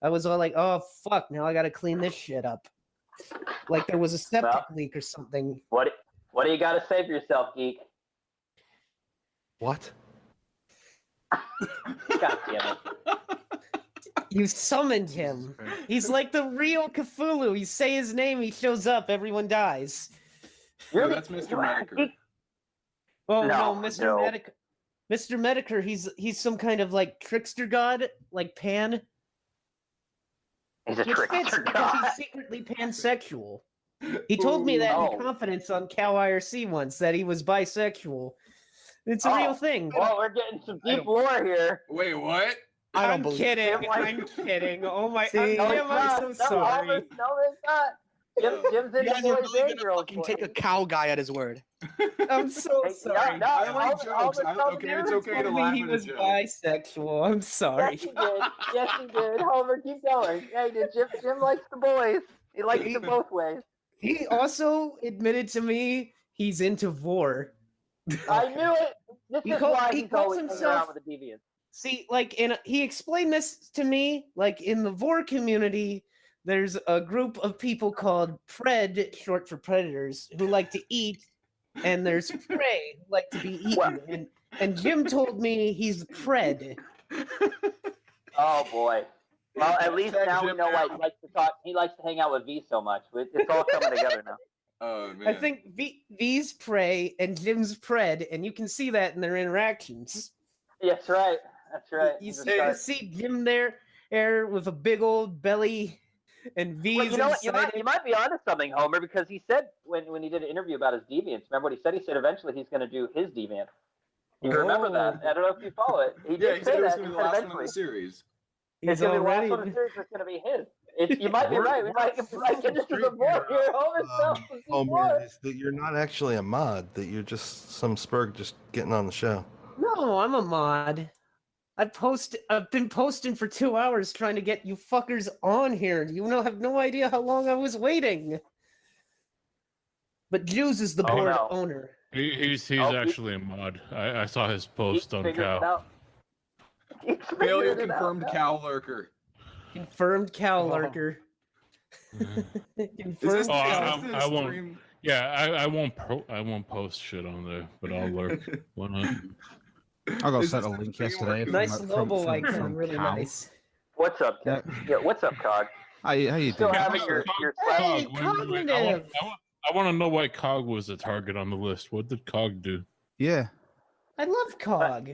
was all like, oh fuck, now I gotta clean this shit up. Like there was a septic leak or something. What do you got to say for yourself, Geek? What? God damn it. You summoned him. He's like the real Cthulhu. You say his name, he shows up, everyone dies. No, that's Mr. Mediker. Oh No, no, Mr. no. Mediker. Mr. Mediker, he's some kind of like trickster god, like Pan. He's a Which fits trickster because god. he's secretly pansexual. He told me that in confidence on Cow IRC once, that he was bisexual. It's a real thing. Well, we're getting some deep lore here. Wait, what? I don't I'm believe kidding. it. I'm kidding. Oh my! See? No, Jim, it's I'm not. so No, sorry. Homer, no, it's not. Jim's You into guys are boys really and gonna girls. fucking take a cow guy at his word. I'm so Hey, sorry. no, I like Homer jokes. It's okay to Told me laugh he at a was joke. bisexual. I'm sorry. Yes, he did. Yes, he did. Homer, keep going. Yeah, he did. Jim likes the boys. He likes them both ways. He also admitted to me he's into vor. I knew it. This He is call- why he he's calls always hanging himself- around with the deviants. See, like, he explained this to me, like, in the vor community, there's a group of people called pred, short for predators, who like to eat, and there's prey, who like to be eaten. And Jim told me he's pred. Oh boy. Well, at least Check now we Jim know why out. he likes to talk. He likes to hang out with V so much. It's all coming together now. Oh man. I think V's prey and Jim's pred, and you can see that in their interactions. That's right. That's right. You He's a see, shark. Jim there with a big old belly, And V's Well, you know what? You inciting- might be onto something, Homer, because he said when he did an interview about his deviants. Remember what he said? He said eventually he's going to do his deviant. You remember that? I don't know if you follow it. He Yeah, did he say said it was that. going He to be the said last one in eventually the series. it's going to be the last one in the series. It's going to be his. You might be right. We might get into some more here. Homer stuff. Homer, is that you're not actually a mod, that you're just some spurg just getting on the show. No, I'm a mod. I've been posting for 2 hours trying to get you fuckers on here. You have no idea how long I was waiting. But Juice is the board owner. He's actually a mod. I saw his post on Cow. Failure confirmed cow lurker. Confirmed cow lurker. Confirmed I won't. Yeah, I won't post shit on there, but I'll lurk. Why not? I got sent a link yesterday. Nice Lobo icon, really nice. What's up? Yeah, what's up, Cog? How you Still doing? having your Hey, cognitive. I want to know why Cog was a target on the list. What did Cog do? Yeah. I love Cog.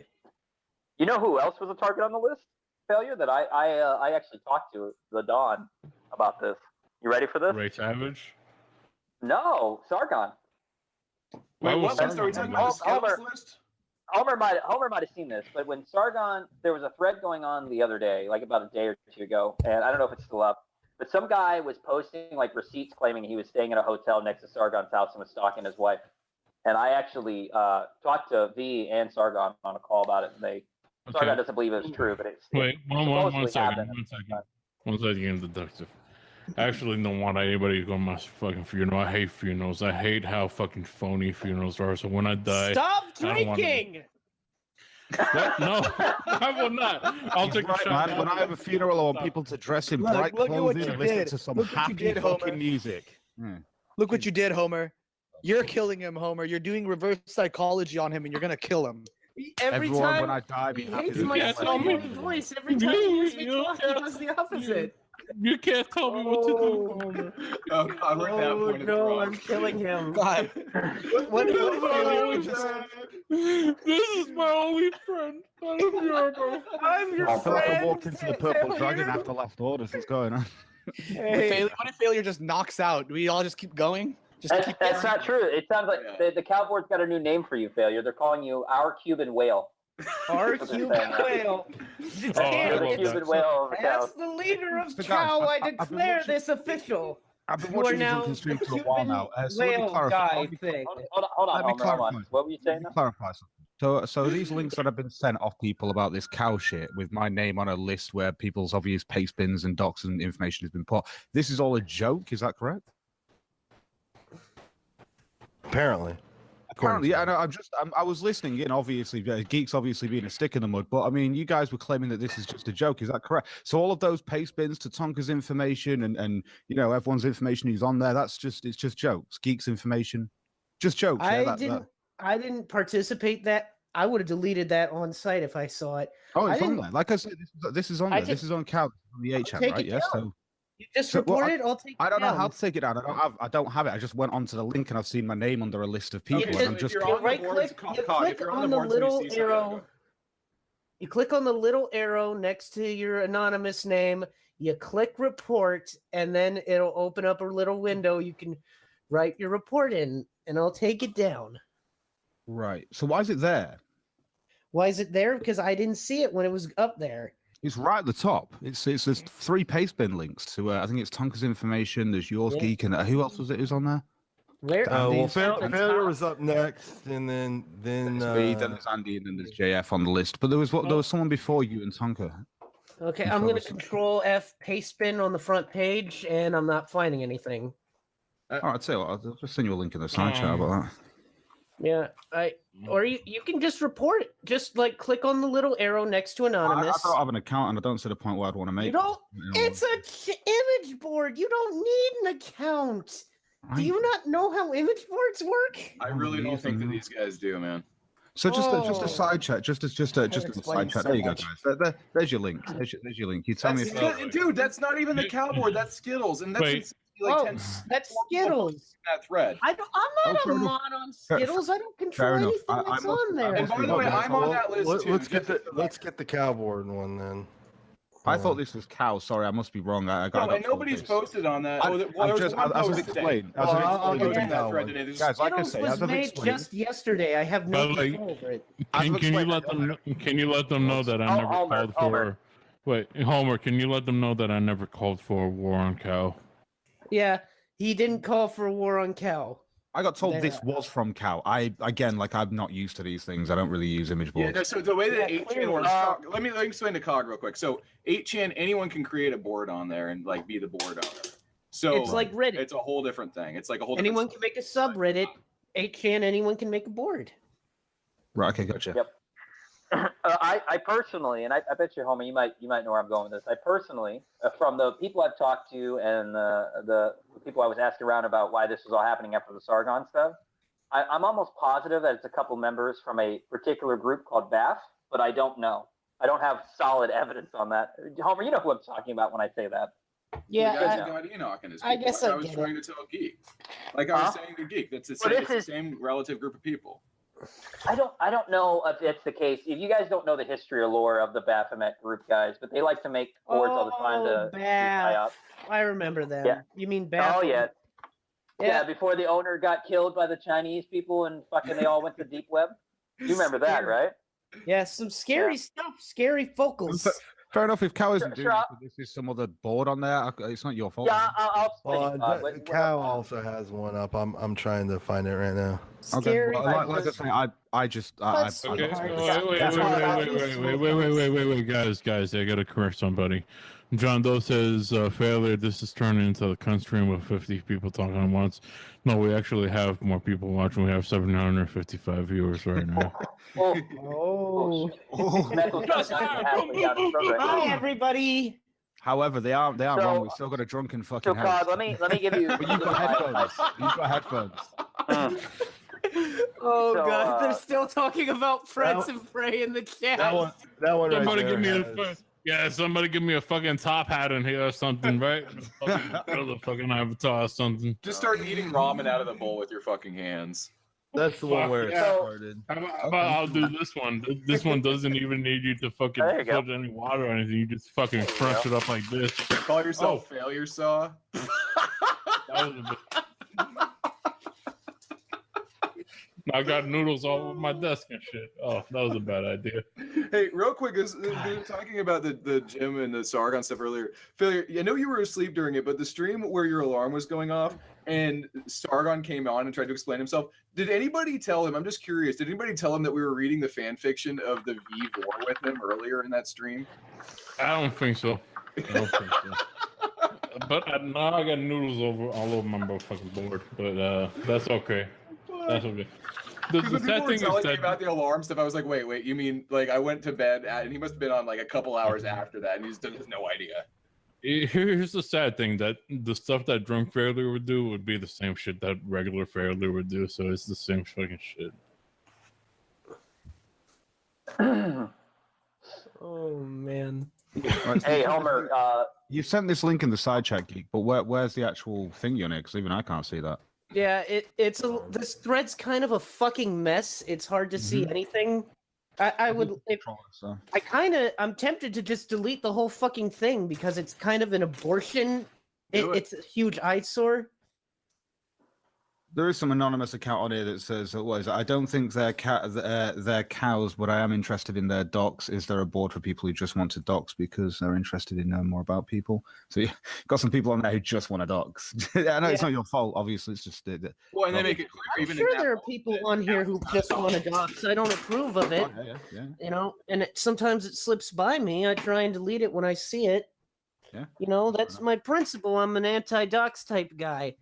You know who else was a target on the list? Failure that I actually talked to the Dawn about this. You ready for this? Ray Savage? No, Sargon. Why was What list are we talking about? The Skittles list? Homer might have seen this, but when Sargon, there was a thread going on the other day, like about a day or two ago, and I don't know if it's still up, but some guy was posting like receipts claiming he was staying at a hotel next to Sargon's house and was stalking his wife. And I actually talked to V and Sargon on a call about it, and Sargon doesn't believe it was true, but it's Wait, one supposedly second. happened. One second, deductive. I actually don't want anybody to go to my fucking funeral. I hate funerals. I hate how fucking phony funerals are. So when I die, Stop I don't wanna- drinking. What? No, I will not. I'll take a shot. Man, when I have a funeral, I want people to dress in bright look at what clothing you and listen did. to some Look what you happy did, fucking Homer. music. Look what you did, Homer. You're killing him, Homer. You're doing reverse psychology on him, and you're gonna kill him. Every Everyone, time when I die, be he happy hates that my you silvery died. voice. Every time he hears me talk, he does the opposite. You can't tell me what to do, Homer. Oh, God, we're at that Oh point. no, I'm killing him. God. What This is my only friend. I'm your I feel like I friend. walked into the Purple Dragon after last orders. What's going on? What if failure just knocks out? Do we all just keep going? Just keep That's not true. It sounds like the Cowboys got a new name for you, Failure. They're calling you our Cuban whale. Our That's what they're Cuban saying. whale. You're the Cuban whale of the cow. As the leader of So, guys, Cow, I I've been declare watching- this official. I've been You are watching the now drunken stream for a Cuban while now. So let me whale clarify. guy thing. Hold on, Let me Homer, hold on. clarify. What were you saying Let me now? clarify something. So these links that have been sent off people about this cow shit with my name on a list where people's obvious paste bins and docs and information has been put. This is all a joke. Is that correct? Apparently. Apparently, yeah. No, I was listening in. Obviously, Geeks obviously being a stick in the mud. But I mean, you guys were claiming that this is just a joke. Is that correct? So all of those paste bins to Tonka's information and everyone's information who's on there. It's just jokes. Geeks information, just jokes. I didn't participate that. I would have deleted that on site if I saw it. Oh, I it's on didn't- there. Like I said, this is on there. This is on Cow on the HM, take right? it Yes. down. So You just well, report it. I'll take it I don't know down. how to take it down. I don't have it. I just went onto the link and I've seen my name under a list of people. You and I'm just you right click. You click on the little arrow. You click on the little arrow next to your anonymous name. You click report, and then it'll open up a little window. You can write your report in, and I'll take it down. right. So why is it there? Why is it there? Because I didn't see it when it was up there. It's right at the top. There's 3 paste bin links to I think it's Tonka's information. There's yours, Yeah. Geek, and who else was it? Who's on there? Where? Well, Failure was up next, and then There's me, then there's Andy, and then there's JF on the list. But there was someone before you and Tonka. Okay, I'm going to Control F paste bin on the front page, and I'm not finding anything. All right, I'll tell you what, I'll just send you a link in the side chat about that. Yeah, or you can just report it. Just like click on the little arrow next to I anonymous. don't have an account, and I don't see the point where I'd want to make. You don't. it. It's a image board. You don't need an account. Do you not know how image boards work? I really don't think that these guys do, man. So just Oh. a side chat, just a side chat. There you go, guys. There's your link. There's your link. You tell me if Dude, that's not even the cowboard. That's Skittles, and that's Wait. like 10 That's Skittles. that thread. I'm not a mod on Skittles. I don't control enough. anything that's on there. And by the way, I'm on that list too. Let's get the cowboard one then. I thought this was cow. Sorry, I must be wrong. I got and nobody's posted on that. Well, as I've explained. I'll go check that thread today. Guys, like I Skittles say, was as I've made explained. just yesterday. I have no But, like, control over it. Can you let them? Can you let them know that I never called for? Wait, Homer. Can you let them know that I never called for a war on cow? Yeah, he didn't call for a war on cow. I got told this was from cow. I'm not used to these things. I don't really use image boards. Yeah, no, so the way that 8chan works, let me explain to Cog real quick. So 8chan, anyone can create a board on there and like be the board owner. So It's like Reddit. It's a whole different thing. It's like a whole Anyone different can make a subreddit. 8chan, anyone can make a board. Right. Okay. Gotcha. Yep. I personally, and I bet you, Homer, you might know where I'm going with this. I personally, from the people I've talked to and the people I was asking around about why this was all happening after the Sargon stuff, I'm almost positive that it's a couple members from a particular group called BAF, but I don't know. I don't have solid evidence on that. Homer, you know who I'm talking about when I say that. Yeah, the guys that got Enoch and his I people. guess Like I I was get trying to tell Geek. Like I was saying to Geek, that's the same, it's the same relative group of people. I don't know if it's the case. If you guys don't know the history or lore of the Baphomet group, guys, but they like to make boards all the time to tie up. I remember them. Yeah. You mean Bath? Oh yeah. Yeah, before the owner got killed by the Chinese people and fucking they all went to deep web. You remember that, right? Yeah, some scary stuff, scary focals. Fair enough. If cow isn't doing it, this is some other board on there. It's not your fault. Yeah, I'll explain. Well, cow also has one up. I'm trying to find it right now. Okay. Well, like I say, I just. Okay. Wait, guys! I gotta correct somebody. John Doe says failure. This is turning into a cunt stream with 50 people talking at once. No, we actually have more people watching. We have 755 viewers right now. Hi, everybody. However, they are wrong. We've still got a drunken fucking house. Todd, let me give you. But you've got headphones. You've got headphones. Oh So, god, they're still talking about Freds and Frey in the chat. That one Somebody right give me there somebody give me a fucking top hat in here or something, right? The fucking avatar or something. Just start eating ramen out of the bowl with your fucking hands. That's the one where it Yeah. started. How about I'll do this one? This one doesn't even need you to fucking There you go. put any water or anything. You just fucking crunch it up like this. Call yourself failure saw. That was a bit... I got noodles all over my desk and shit. Oh, that was a bad idea. Hey, real quick, we were talking about the gym and the Sargon stuff earlier. Failure, I know you were asleep during it, but the stream where your alarm was going off and Sargon came on and tried to explain himself, did anybody tell him, I'm just curious, did anybody tell him that we were reading the fan fiction of the V War with him earlier in that stream? I don't think so. But now I got noodles all over my motherfucking board. But that's okay. That's okay. The Because when sad people were thing is telling me that about the alarm stuff, I was like, wait, you mean like I went to bed and he must have been on like a couple hours after that and he just has no idea. Here's the sad thing, that the stuff that drunk failure would do would be the same shit that regular failure would do, so it's the same fucking shit. Oh man. Right, Hey, Homer. You sent this link in the side chat, Geek, but where's the actual thing on it? Because even I can't see that. Yeah, this thread's kind of a fucking mess. It's hard to see anything. I'm tempted to just delete the whole fucking thing because it's kind of an abortion. It's a huge eyesore. There is some anonymous account on here that says, "What is it? I don't think they're cows, but I am interested in their docs. Is there a board for people who just want to docs because they're interested in knowing more about people?" So you got some people on there who just want to docs. I know it's not your fault, obviously. It's just well, and they make it clear. I'm Even sure in that there are people on here who just want to docs. I don't approve of it. Yeah. You know, and sometimes it slips by me. I try and delete it when I see it. Yeah. You know, that's my principle. I'm an anti-docs type guy.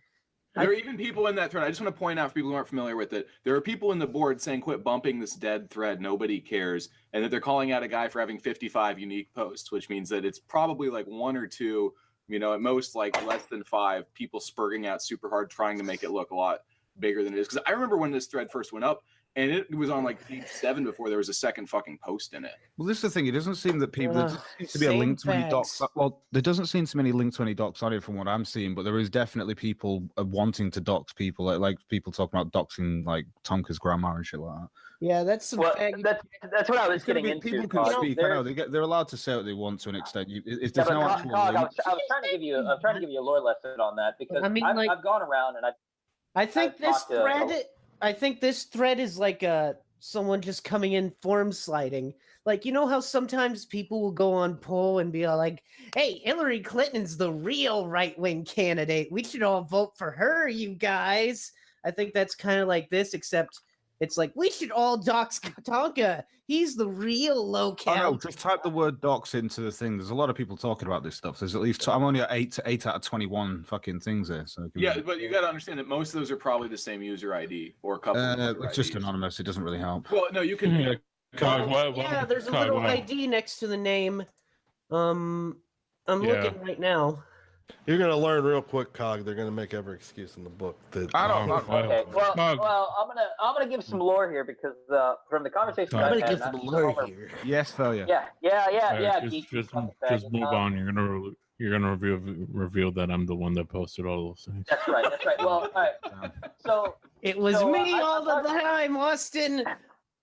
There are even people in that thread. I just want to point out for people who aren't familiar with it, there are people in the board saying, quit bumping this dead thread. Nobody cares. And that they're calling out a guy for having 55 unique posts, which means that it's probably like one or two, at most like less than 5 people spurting out super hard, trying to make it look a lot bigger than it is. Because I remember when this thread first went up, and it was on like page 7 before there was a second fucking post in it. Well, this is the thing. It doesn't seem that people. There doesn't seem to be a link to any docs. Well, there doesn't seem to be any link to any docs on it from what I'm seeing, but there is definitely people wanting to dox people, like people talking about doxing like Tonka's grandma and shit like that. Yeah, that's some Well, faggot. that's what I was It's gonna getting be, into. people can Cog. speak. I know they're allowed to say what they want to an extent. If Yeah, there's but no Cog, actual I link, was trying to give you a lore lesson on that because I mean, like- I've gone around and I think I've this talked to- thread. I think this thread is like someone just coming in form sliding. Like, you know how sometimes people will go on poll and be all like, "Hey, Hillary Clinton's the real right-wing candidate. We should all vote for her, you guys." I think that's kind of like this, except it's like we should all dox Tonka. He's the real low oh cal. no, just type the word docs into the thing. There's a lot of people talking about this stuff. There's at least I'm only at 8 out of 21 fucking things there. So Yeah, but you got to understand that most of those are probably the same user ID or a couple. Of it's just anonymous. It doesn't really help. Well, no, you can. Yeah, there's a little ID next to the name. I'm looking right now. You're gonna learn real quick, Cog. They're gonna make every excuse in the book. That Okay, well, I'm gonna give some lore here because from the conversation I'm I've gonna had, give some not- lore Homer- here. Yes, failure. Yeah. Just move on. You're gonna reveal that I'm the one that posted all those things. That's right. Well, all right. So it was so, me all the time, Austin.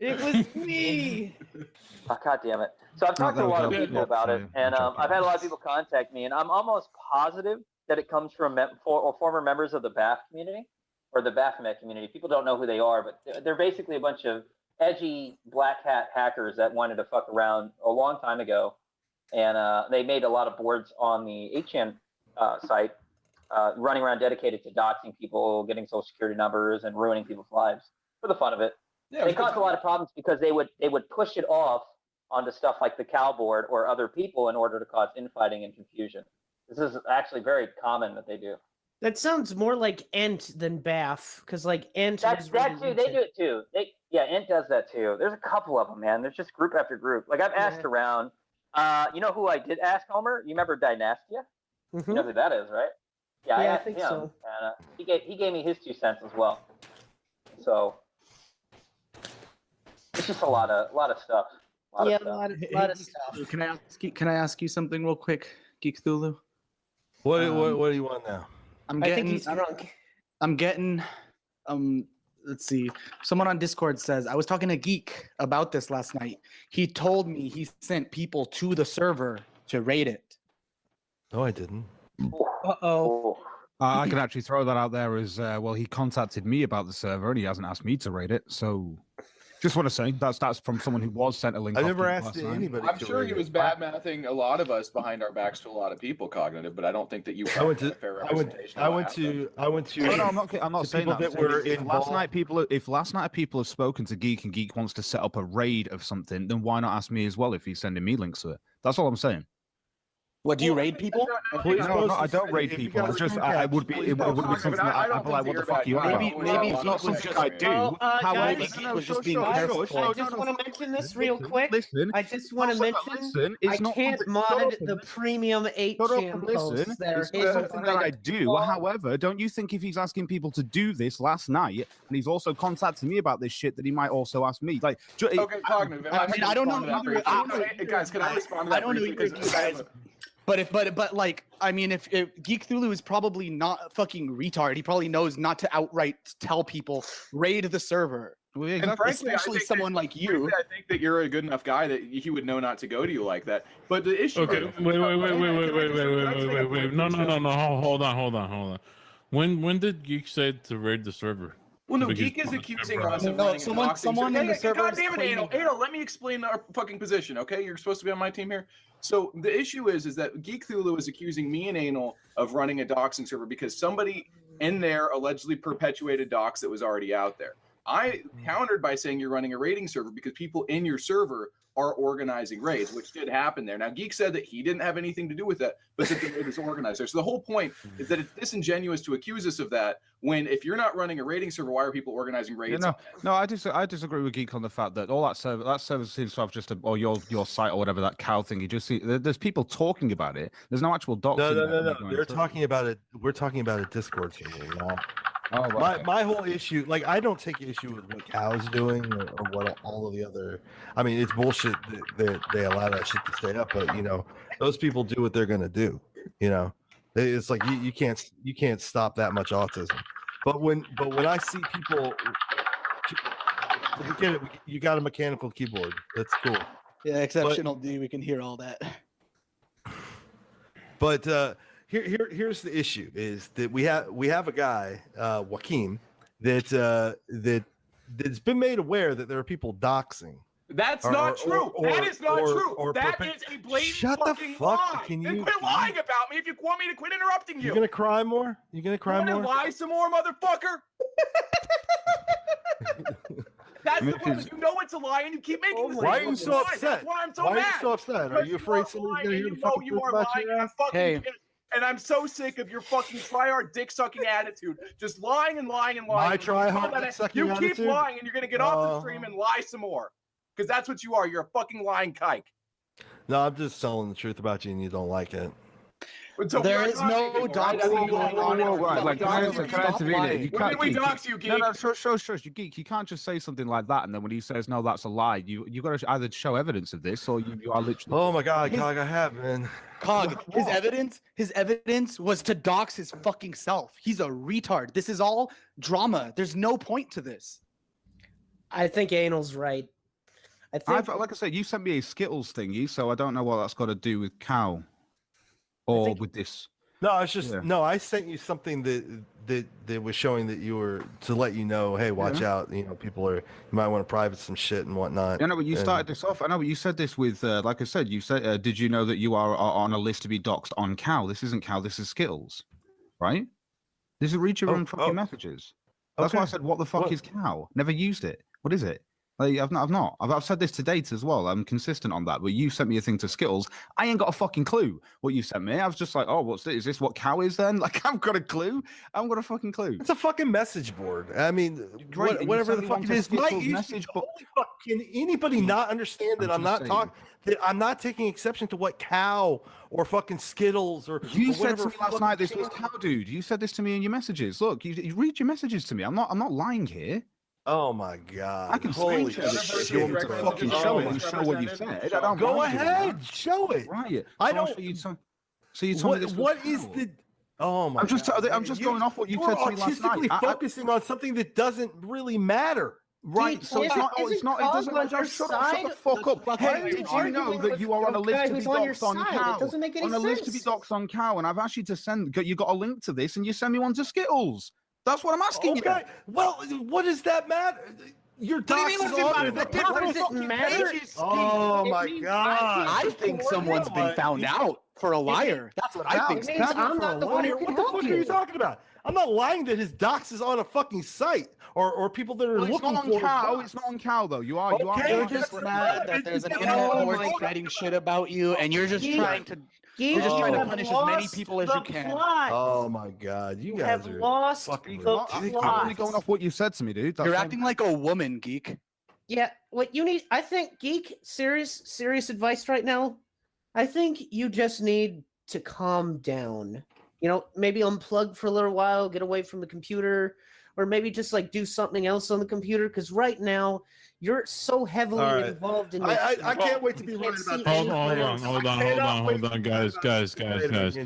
It was me. Oh, God damn it. So I've talked to a lot of people about it, and I've had a lot of people contact me, and I'm almost positive that it comes from former members of the BAF community or the Baphomet community. People don't know who they are, but they're basically a bunch of edgy black hat hackers that wanted to fuck around a long time ago, and they made a lot of boards on the 8chan site, running around dedicated to doxing people, getting social security numbers, and ruining people's lives for the fun of it. Yeah, they caused a lot of problems because they would push it off onto stuff like the Cal board or other people in order to cause infighting and confusion. This is actually very common that they do. That sounds more like Ent than Baff, because like Ent. That too, they do it too. Ent does that too. There's a couple of them, man. There's just group after group. Like I've asked around. You know who I did ask, Homer? You remember Dynastia? You know who that is, right? Yeah, I Yeah, I asked think him, so. and he gave me his 2 cents as well. So it's just a lot of stuff. A lot of stuff. Can I ask you something real quick, Geekthulu? What do you want now? I think he's drunk. I'm getting let's see. Someone on Discord says I was talking to Geek about this last night. He told me he sent people to the server to raid it. No, I didn't. Uh-oh. I can actually throw that out there as well. He contacted me about the server and he hasn't asked me to raid it. So just want to say that's from someone who was sent a link. I off never Geek asked last night. anybody. I'm sure he was bad mouthing a lot of us behind our backs to a lot of people, Cognitive, but I don't think that you. I went to. No, I'm not saying that. If last night people have spoken to Geek and Geek wants to set up a raid of something, then why not ask me as well if he's sending me links to it? That's all I'm saying. What, do you raid people? No, I don't raid people. It's just it would be something that I'd be like, what the fuck you are? Maybe it's not something I do. Guys, Geek was just being careful. I just want to mention this real quick. Listen, I just want to mention I can't mod the premium 8chan posts that are it's not something that I do. However, don't you think if he's asking people to do this last night and he's also contacting me about this shit, that he might also ask me? Like, okay, Cognitive. I don't know. Guys, can I respond to that? I don't know either of you guys. But if Geekthulu is probably not a fucking retard. He probably knows not to outright tell people raid the server. And frankly, especially someone like you. I think that you're a good enough guy that he would know not to go to you like that. But the issue. Okay, wait. No. Hold on. When did Geek say to raid the server? Well, no, Geek is accusing us of running someone in the server. God damn it, Anal, let me explain our fucking position, okay? You're supposed to be on my team here. So the issue is that Geekthulu is accusing me and Anal of running a doxing server because somebody in there allegedly perpetuated dox that was already out there. I countered by saying you're running a raiding server because people in your server are organizing raids, which did happen there. Now, Geek said that he didn't have anything to do with that, but that the raid was organized there. So the whole point is that it's disingenuous to accuse us of that when, if you're not running a raiding server, why are people organizing raids? No, I disagree with Geek on the fact that all that server seems to have just or your site or whatever, that cow thing. You just see there's people talking about it. There's no actual docs. No. They're talking about it. We're talking about a Discord server. My whole issue, like, I don't take issue with what Cow's doing or what all of the other. I mean, it's bullshit that they allow that shit to stay up, but those people do what they're gonna do. It's like you can't stop that much autism. But when I see people, We get it. You got a mechanical keyboard. That's cool. Yeah, exceptional D. We can hear all that. But here's the issue: is that we have a guy, Joachim, that's been made aware that there are people doxing. That's not true. That is not true. That is a blatant Shut the fucking fuck. lie. Can Then you quit lying about me if you want me to quit interrupting you. You gonna cry more? You gonna cry You more? wanna lie some more, motherfucker? That's the one. You know it's a lie, and you keep making the same Why are you fucking so lie. upset? That's why I'm so Why mad. are you so upset? Are you afraid somebody's gonna hear the fucking you truth are about lying, your and I'm ass? fucking Hey. pissed. And I'm so sick of your fucking try-hard dick-sucking attitude. Just lying and lying and lying. My try-hard You dick-sucking keep attitude? lying, and you're gonna get off the stream and lie some more. Because that's what you are. You're a fucking lying kike. No, I'm just telling the truth about you, and you don't like it. So There is no doxing going on. Like, can I intervene it? You When did we dox you, geek? No, shush, you geek. You can't just say something like that, and then when he says no, that's a lie. You got to either show evidence of this, or you are literally. Oh my God, Cog, I have, man. Cog, his evidence was to dox his fucking self. He's a retard. This is all drama. There's no point to this. I think Anal's right. I think, like I said, you sent me a Skittles thingy, so I don't know what that's got to do with cow, or with this. No, it's just no. I sent you something that was showing that you were to let you know, hey, watch out. You know, people are. You might want to private some shit and whatnot. I know, but you started this off. I know, but you said this with, like I said, you said, did you know that you are on a list to be doxxed on cow? This isn't cow. This is Skittles, right? This is read your own fucking messages. That's why I said, what the fuck is cow? Never used it. What is it? Like, I've said this to date as well. I'm consistent on that. But you sent me a thing to Skittles. I ain't got a fucking clue what you sent me. I was just like, oh, what's this? Is this what cow is then? Like, I've got a clue. I haven't got a fucking clue. It's a fucking message board. I mean, Great, whatever the fuck it is. Message board. Can anybody not understand that I'm not talking? That I'm not taking exception to what cow or fucking Skittles or. You or said to me last night this was cow. cow, dude. You said this to me in your messages. Look, you read your messages to me. I'm not lying here. Oh my God! I can Holy screenshot it. You want me to fucking show it and show what you said? I don't Go mind doing ahead, that. show it. Right. I So don't. Show you some. So you told me this was What is cow. the? Oh my! I'm just God. going off what you said to me last night. Artistically focusing on something that doesn't really matter. Right, so it's not. It doesn't matter. Shut the fuck up. Hey, did you know that you are on a list to be doxxed on cow? It doesn't make any on a list to be doxxed on cow, and I've asked you to send. You got a link to this, and you send me one to Skittles. That's what I'm asking you. Well, what does that matter? Your docs is on the different matter. Oh my God! I think someone's been found out for a liar. That's what I think. It means I'm not the one who What can the help fuck are you you. talking about? I'm not lying that his docs is on a fucking site or people that are Well, it's looking not for on cow. his It's not on cow though. You are. You're just mad that there's an internet board spreading shit about you, and you're just trying to. You're just trying to punish as many people as you can. Oh my God! You guys have are lost fucking the ridiculous. I'm only going off what you said to me, dude. You're acting like a woman, geek. Yeah, what you need, I think, geek, serious advice right now. I think you just need to calm down. You know, maybe unplug for a little while, get away from the computer, or maybe just like do something else on the computer. Because right now you're so heavily involved in this. I can't wait to be right about that. Hold on, guys.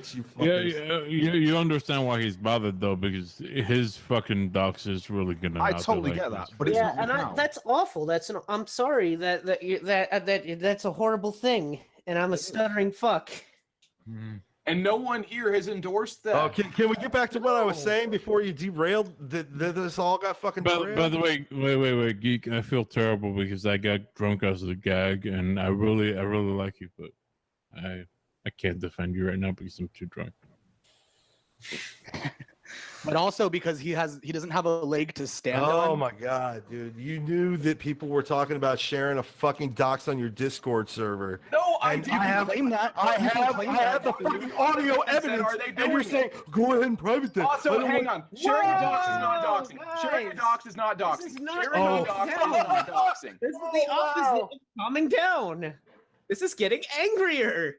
You understand why he's bothered though, because his fucking docs is really gonna. I totally get that, but it's yeah, not and that's awful. I'm sorry that's a horrible thing, and I'm a stuttering fuck. And no one here has endorsed that. Oh, can we get back to what I was saying before you derailed? That this all got fucking derailed? By the way, wait, geek. I feel terrible because I got drunk as a gag, and I really like you, but I can't defend you right now because I'm too drunk. But also because he doesn't have a leg to stand on. Oh my God, dude! You knew that people were talking about sharing a fucking docs on your Discord server. No, I claim that. I have the fucking audio evidence, and you're saying go ahead and private that. Also, hang on. Sharing your docs is not doxing. Sharing your docs is not doxing. This is not Sharing your docs is not doxing. This is the opposite of calming down. This is getting angrier.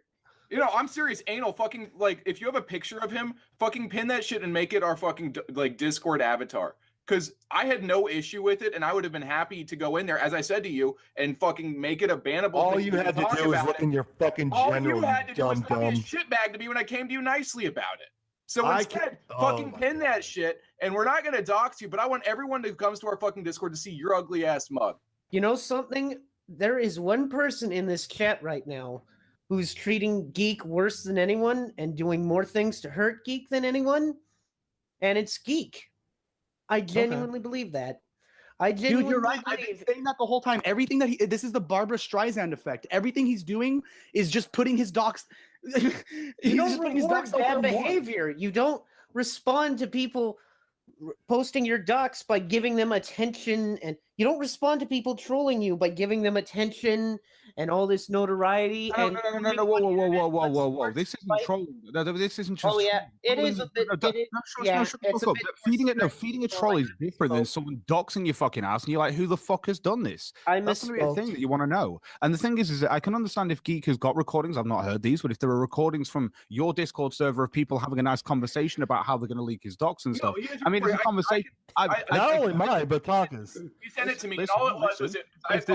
You know, I'm serious. Anal, fucking, like, if you have a picture of him, fucking pin that shit and make it our fucking, like, Discord avatar. Because I had no issue with it, and I would have been happy to go in there, as I said to you, and fucking make it a bannable All thing you to had to talk do was about look it. in your fucking All general, you had to do was dumb. be a shitbag to me when I came to you nicely about it. So I instead, can't- fucking oh pin that shit and we're not gonna dox you, but I want everyone who comes to our fucking Discord to see your ugly ass mug. You know something? There is one person in this chat right now who's treating Geek worse than anyone and doing more things to hurt Geek than anyone, and it's Geek. I genuinely believe that. I genuinely Dude, you're right. I've been saying that the whole time. Everything that this is the Barbara Streisand effect. Everything he's doing is just putting his docs. You don't reward bad behavior. You don't respond to people posting your docs by giving them attention, and you don't respond to people trolling you by giving them attention and all this notoriety. No, whoa. This isn't trolling. No, this isn't just. Oh yeah, it is a bit. Feeding a troll is different than someone doxing your fucking ass, and you're like, who the fuck has done this? That's gonna be a thing that you want to know. And the thing is that I can understand if Geek has got recordings. I've not heard these, but if there are recordings from your Discord server of people having a nice conversation about how they're going to leak his docs and stuff, I mean, it's a conversation. Not only mine, but Tonka's. You sent it to me. All it was if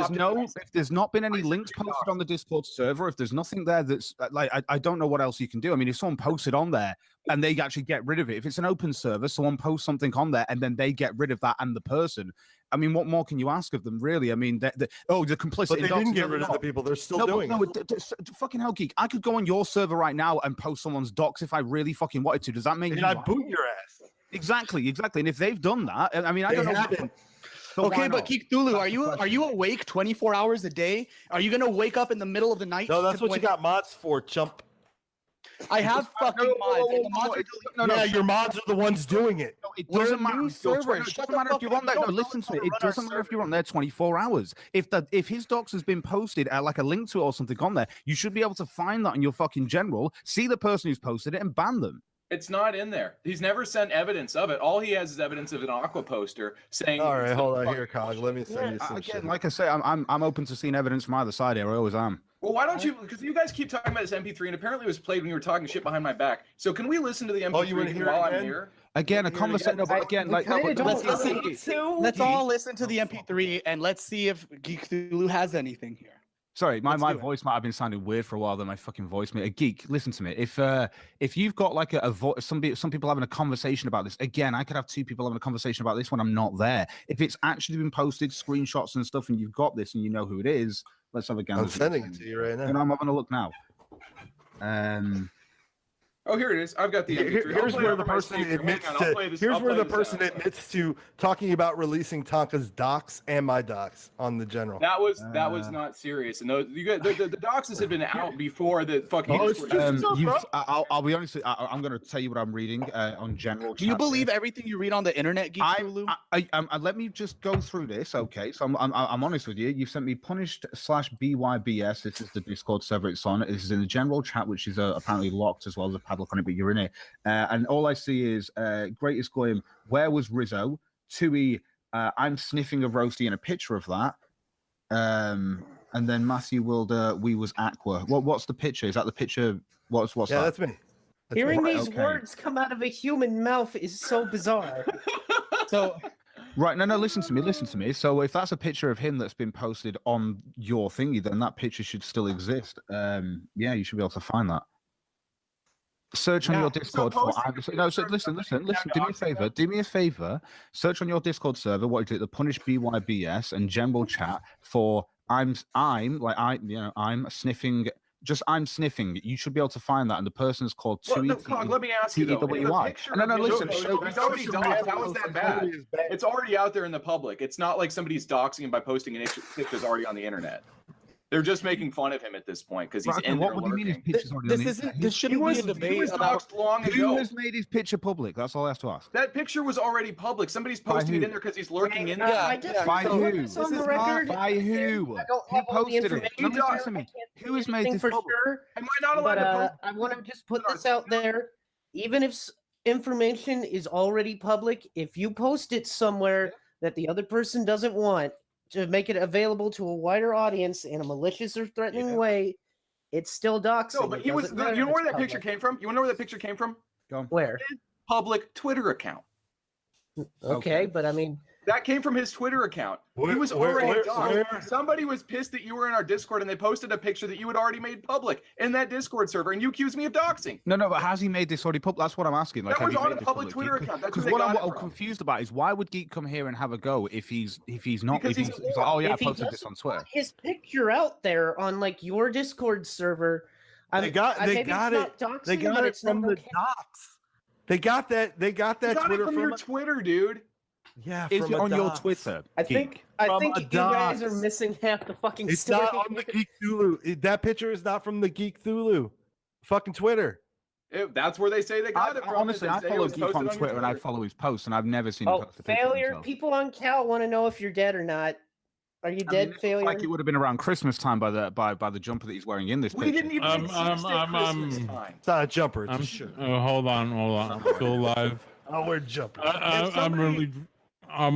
there's not been any links posted on the Discord server, if there's nothing there that's like, I don't know what else you can do. I mean, if someone posted on there and they actually get rid of it, if it's an open server, someone posts something on there and then they get rid of that and the person, I mean, what more can you ask of them, really? I mean, they're complicit. But they didn't get rid of the people. They're still doing it. Fucking hell, Geek. I could go on your server right now and post someone's docs if I really fucking wanted to. Does that mean I boot your ass? Exactly. And if they've done that, I mean, I don't know. Okay, but Geekthulu, are you awake 24 hours a day? Are you gonna wake up in the middle of the night? No, that's what you got mods for, chump. I have fucking mods. Your mods are the ones doing it. It doesn't matter. It doesn't matter if you're on there. No, listen to me. It doesn't matter if you're on there 24 hours. If his docs has been posted like a link to it or something on there, you should be able to find that in your fucking general, see the person who's posted it, and ban them. It's not in there. He's never sent evidence of it. All he has is evidence of an Aqua poster saying. All right, hold on here, Cog. Let me send you some again, shit. like I say, I'm open to seeing evidence from either side here. I always am. Well, why don't you? Because you guys keep talking about this MP3, and apparently it was played when you were talking shit behind my back. So can we listen to the MP3 while I'm here? Again, a conversation. No, but again, like let's all listen to the MP3 and let's see if Geekthulu has anything here. Sorry, my voice might have been sounding weird for a while. That my fucking voice, mate. A Geek, listen to me. If you've got like some people having a conversation about this, again, I could have two people having a conversation about this when I'm not there. If it's actually been posted, screenshots and stuff, and you've got this and you know who it is, let's have a go. I'm sending it to you right now. And I'm having a look now. Oh, here it is. I've got the MP3. Here's where the person admits to. Here's where the person admits to talking about releasing Tonka's docs and my docs on the general. That was not serious. And those, the doxes had been out before the fucking. I'll be honest. I'm going to tell you what I'm reading on general. Do you believe everything you read on the internet, Geekthulu? Let me just go through this, okay? So I'm honest with you. You sent me punished/BYBS. This is the Discord server it's on. This is in the general chat, which is apparently locked as well as a padlock on it, but you're in it. And all I see is Greatest going, where was Rizzo? Tui, I'm sniffing a roasty and a picture of that. And then Matthew Wilder, we was Aqua. What's the picture? Is that the picture? What's that? Yeah, that's me. Hearing these words come out of a human mouth is so bizarre. Right, no, listen to me. So if that's a picture of him that's been posted on your thingy, then that picture should still exist. Yeah, you should be able to find that. Search on your Discord for. Listen. Do me a favor. Search on your Discord server. What is it? The Punish BYBS and general chat for. I'm sniffing. Just I'm sniffing. You should be able to find that, and the person's called Tui. Let me ask you though. No, listen. He's already doxed. How is that bad? It's already out there in the public. It's not like somebody's doxing him by posting an issue that's already on the internet. They're just making fun of him at this point because he's in there lurking. This shouldn't be a debate about who has made his picture public. That's all I have to ask. That picture was already public. Somebody's posting it in there because he's lurking in there. By who? By who? Who posted it? Who has made this public? Am I not allowed to post? I want to just put this out there. Even if information is already public, if you post it somewhere that the other person doesn't want, to make it available to a wider audience in a malicious or threatening way, it's still doxing. No, but you know where that picture came from? You want to know where that picture came from? Where? His public Twitter account. Okay, but I mean, That came from his Twitter account. He was already doxxed. Somebody was pissed that you were in our Discord and they posted a picture that you had already made public in that Discord server, and you accused me of doxing. No, but has he made this already public? That's what I'm asking. Like, That was have you on made a this public Twitter account. That's Because where they what got I'm it from. confused about is why would Geek come here and have a go if he's not? Because If he's he's like, oh yeah, I If he posted this doesn't on Twitter. put his picture out there on like your Discord server, They got maybe it. it's not doxing, They got but it it's not from the okay. docs. They got that. You got Twitter it from your Twitter, dude. Yeah, Is from it a on your docs. Twitter? I Geek? think a you guys are docs. missing half the fucking It's story. not on the Geekthulu. That picture is not from the Geekthulu. Fucking Twitter. That's where they say they got it from. Honestly, I They say it follow was Geek posted on your Twitter and I follow his posts, and I've never seen him Oh, post a picture of failure! himself. People on Cal want to know if you're dead or not. Are you I dead, mean, it failure? looks like it would have been around Christmas time by the jumper that he's wearing in this We picture. didn't even exist at Christmas time. It's not a jumper. It's a shirt. Hold on. I'm still alive. I'll wear jumper. I'm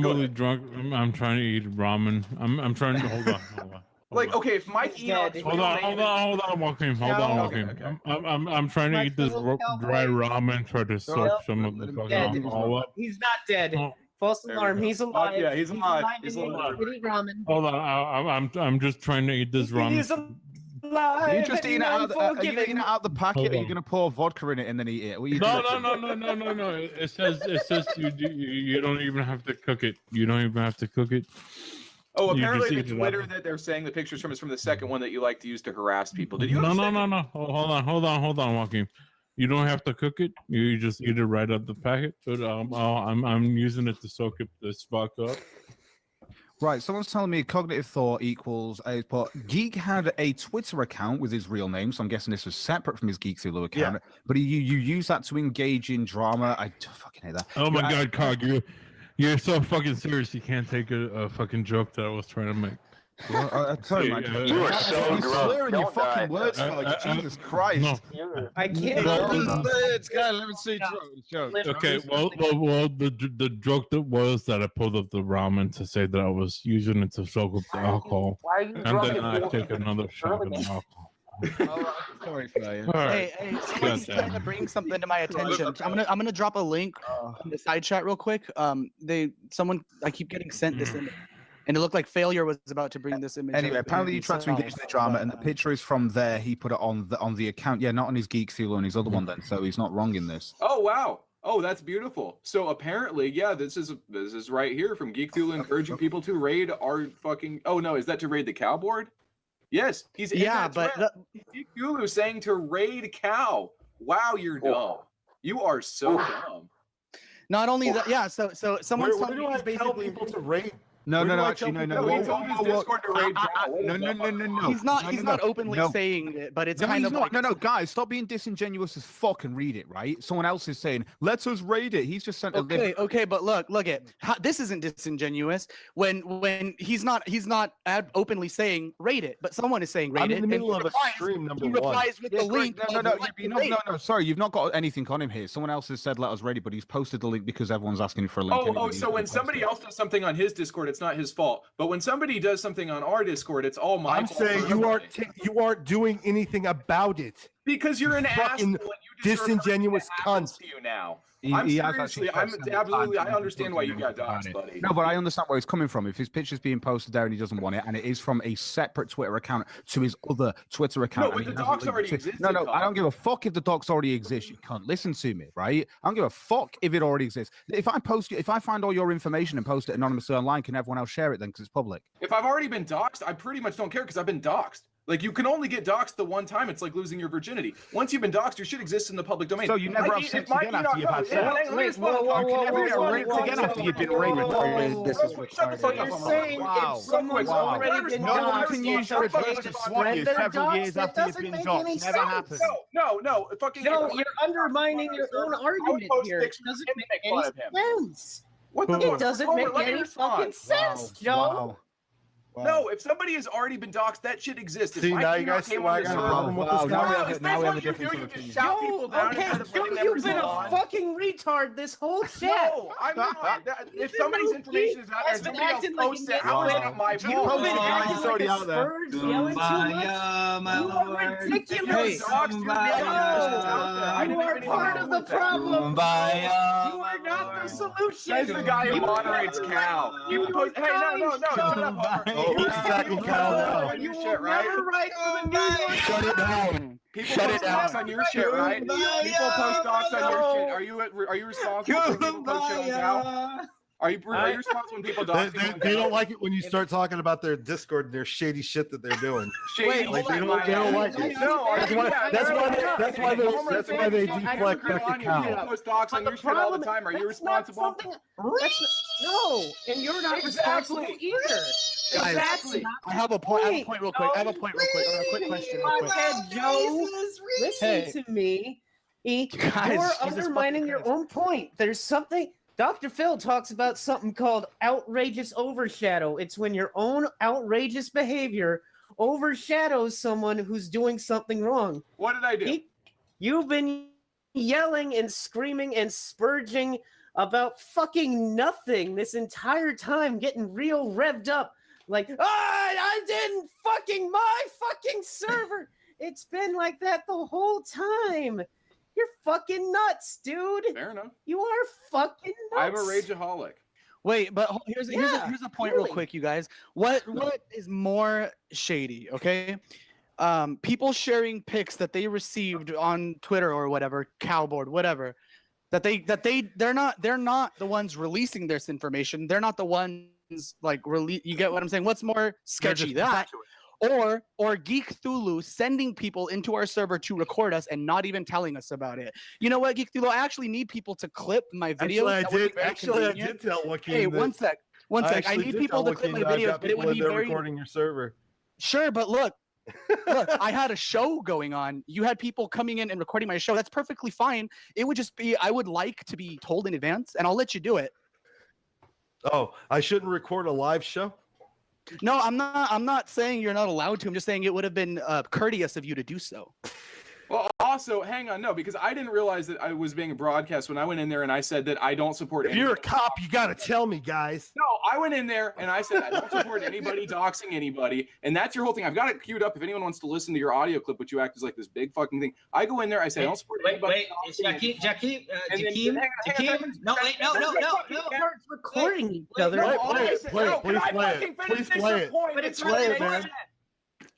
really drunk. I'm trying to eat ramen. I'm trying to hold on. Like, okay, if Mike dead. Hold on, Joachim. Hold on, Joachim. Okay. I'm trying to eat this dry ramen. Try to soak some of the Dead. fucking all up. He's not dead. Oh. False alarm. He's alive. Yeah, he's alive. He's He's alive. Shitty ramen. Hold on. I'm just trying to eat this ramen. He's alive. Are you just eating it out? Are you unforgiving. eating it out the packet? Hold Are you on. gonna pour vodka in it and then eat it? What are you No. It says you don't even have to cook it. You don't even have to cook it. Oh, You apparently just the eat it Twitter up. that they're saying the pictures from is from the second one that you like to use to harass people. Did you? No. Hold on, Joachim. You don't have to cook it. You just eat it right out the packet. But I'm using it to soak it this vodka up. Right, someone's telling me cognitive thought equals a but Geek had a Twitter account with his real name, so I'm guessing this was separate from his Geekthulu account. Yeah. But you use that to engage in drama. I fucking hate that. Oh my God, Cog, you're so fucking serious. You can't take a fucking joke that I was trying to make. I tell you, man, You are so slurring your fucking words, like Jesus Christ. No. I can't. Let me see. Okay, well, the joke that was that I pulled up the ramen to say that I was using it to soak up the alcohol, Why are you and drunk then I and take another shot of the alcohol. Sorry for that. All right. Hey, someone's trying to bring something to my attention. I'm gonna drop a link in the side chat real quick. I keep getting sent this image, and it looked like Failure was about to bring this image. Anyway, up, apparently and you tried to engage in the drama, and the picture is from there. He put it on the account. Yeah, not on his Geekthulu and his other one then. So he's not wrong in this. Oh wow. Oh, that's beautiful. So apparently, yeah, this is right here from Geekthulu encouraging people to raid our fucking. Oh no, is that to raid the cow board? Yes, he's in that thread. Geekthulu saying to raid cow. Wow, you're dumb. You are so dumb. Not only that, yeah. So someone's Where telling do me I he's tell basically people to raid? No, Where do I actually, tell no. people- He told his Discord to raid cow. No. He's not openly saying it, but it's No, kind he's of not. like No, guys, stop being disingenuous as fuck and read it, right? Someone else is saying, "Let us raid it." He's just sent a okay, but look it. This isn't disingenuous when he's not openly saying raid it, but someone is saying raid I'm it. in the middle and of a stream. Number he one. replies with the link. No. Sorry, you've not got anything on him here. Someone else has said, "Let us raid it," but he's posted the link because everyone's asking for a link. anyway. So when somebody else does something on his Discord, it's not his fault. But when somebody does something on our Discord, it's all my I'm fault. saying you aren't doing anything about it because you're an fucking asshole and you deserve disingenuous happens cunt. to you now. He I'm has seriously, actually I'm posted absolutely, time I understand why you got about doxxed, it. buddy. No, but I understand where it's coming from. If his picture's being posted there and he doesn't want it, and it is from a separate Twitter account to his other Twitter account. No, but and the he hasn't docs already linked it. existed, No, I Tom. don't give a fuck if the docs already exist. You can't listen to me, right? I don't give a fuck if it already exists. If I find all your information and post it anonymously online, can everyone else share it then because it's public? If I've already been doxxed, I pretty much don't care because I've been doxxed. Like, you can only get doxxed the one time. It's like losing your virginity. Once you've been doxxed, your shit exists in the public domain. So you never have sex again after you've had sex? Wait, after you've been raped. This is retarded. You're saying if someone's already been No one can use your okay advice to to swat spread you their several years docs, after that you've doesn't been make doxxed. any Never sense. happened. No, fucking. No, you're undermining your own argument here. It doesn't make any sense. What It doesn't make any fucking sense, Joe. No, if somebody has already been doxxed, that shit exists. If See, my now you female guys see came why on I the got a server- problem with this now we guy? have Is now that we have a what you difference do? of You just opinion. shout people down Okay, instead of putting you've members been a on? fucking retard this whole chat. No, I'm not. If somebody's information is out there and somebody else posts it, how is that my You've fault? been acting like a spurge, yelling too much. You are ridiculous. You are part of the problem. You are not the solution. Says the guy who moderates Cal. Hey, no, shut up, Homer. Oh, who's attacking Cal now? You shit, right? Shut it down. People Shut post it docs down. on your shit, right? People post docs on your shit. Are you responsible for people post shit on Cal? Are you responsible when people dox people on They Cal? don't like it when you start talking about their Discord and their shady shit that they're doing. Shady Like, shit. they don't like it. No, That's why they deflect back to Cal. People post docs on your shit all the time. Are you responsible? No, and you're not responsible either. Guys, Exactly. I have a point. I have a point real quick. I have a point real quick. I have a quick question real quick. Joe, listen Hey. to me. You're Jesus undermining your own point. There's something. Dr. Phil talks about something called outrageous overshadow. It's when your own outrageous behavior overshadows someone who's doing something wrong. What did I do? You've been yelling and screaming and spurging about fucking nothing this entire time, getting real revved up. Like, I didn't fucking my fucking server. It's been like that the whole time. You're fucking nuts, dude. Fair enough. You are fucking nuts. I'm a rageaholic. Wait, but here's a point real quick, you guys. What is more shady? Okay, people sharing pics that they received on Twitter or whatever, Cowboard, whatever. They're not the ones releasing this information. They're not the ones like release. You get what I'm saying? What's more sketchy, that or Geekthulu sending people into our server to record us and not even telling us about it? You know what, Geekthulu? I actually need people to clip my videos. Actually, I did tell Joachim. Hey, one sec. I need people to clip my videos, but it would be very recording your server. Sure, but look, I had a show going on. You had people coming in and recording my show. That's perfectly fine. It would just be, I would like to be told in advance, and I'll let you do it. Oh, I shouldn't record a live show? No, I'm not saying you're not allowed to. I'm just saying it would have been courteous of you to do so. Well, also, hang on, no, because I didn't realize that I was being broadcast when I went in there and I said that I don't support. If you're a cop, you got to tell me, guys. No, I went in there and I said I don't support anybody doxing anybody, and that's your whole thing. I've got it queued up. If anyone wants to listen to your audio clip, which you act as like this big fucking thing, I go in there. I say I don't support anybody. Jakeem. No, wait, no. We're recording each other. Please play it. It's really man.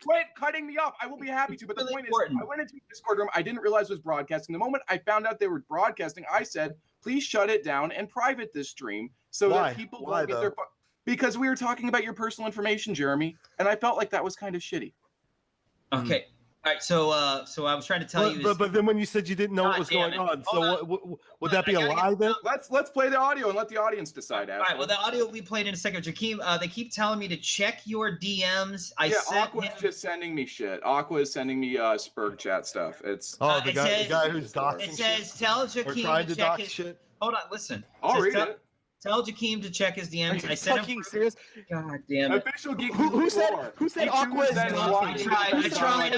Quit cutting me off. I will be happy to. But the point is, I went into a Discord room. I didn't realize it was broadcasting. The moment I found out they were broadcasting, I said, please shut it down and private this stream so that people don't get their. Because we were talking about your personal information, Jeremy, and I felt like that was kind of shitty. Okay. All right. So I was trying to tell you. But then when you said you didn't know what was going on, so would that be a lie then? Let's play the audio and let the audience decide. All right. Well, the audio will be played in a second. Jakeem, they keep telling me to check your DMs. Aqua's just sending me shit. Aqua is sending me Spurg chat stuff. It's the guy who's doxing. It says tell Jakeem to check his shit. Hold on, listen. I'll read it. Tell Jakeem to check his DMs. I sent him. Serious? God damn it! Official Geek. Who said Aqua is I tried.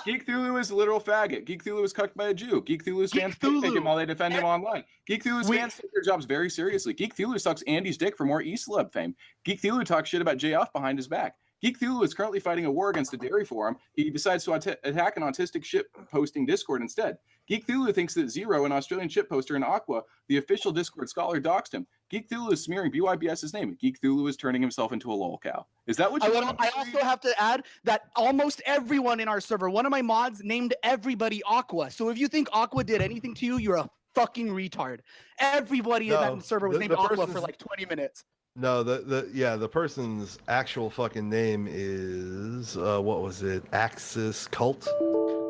Geekthulu is a literal faggot. Geekthulu was cucked by a Jew. Geekthulu's fans take him while they defend him online. Geekthulu's fans take their jobs very seriously. Geekthulu sucks Andy's dick for more E-Celeb fame. Geekthulu talks shit about JF behind his back. Geekthulu is currently fighting a war against a dairy forum. He decides to attack an autistic ship posting Discord instead. Geekthulu thinks that Zero, an Australian ship poster, and Aqua, the official Discord scholar, doxed him. Geekthulu is smearing BYBS's name. Geekthulu is turning himself into a lolcow. Is that what you want? I also have to add that almost everyone in our server, one of my mods named everybody Aqua. So if you think Aqua did anything to you, you're a fucking retard. Everybody in that server was named Aqua for like 20 minutes. No, the person's actual fucking name is what was it? Axis Cult.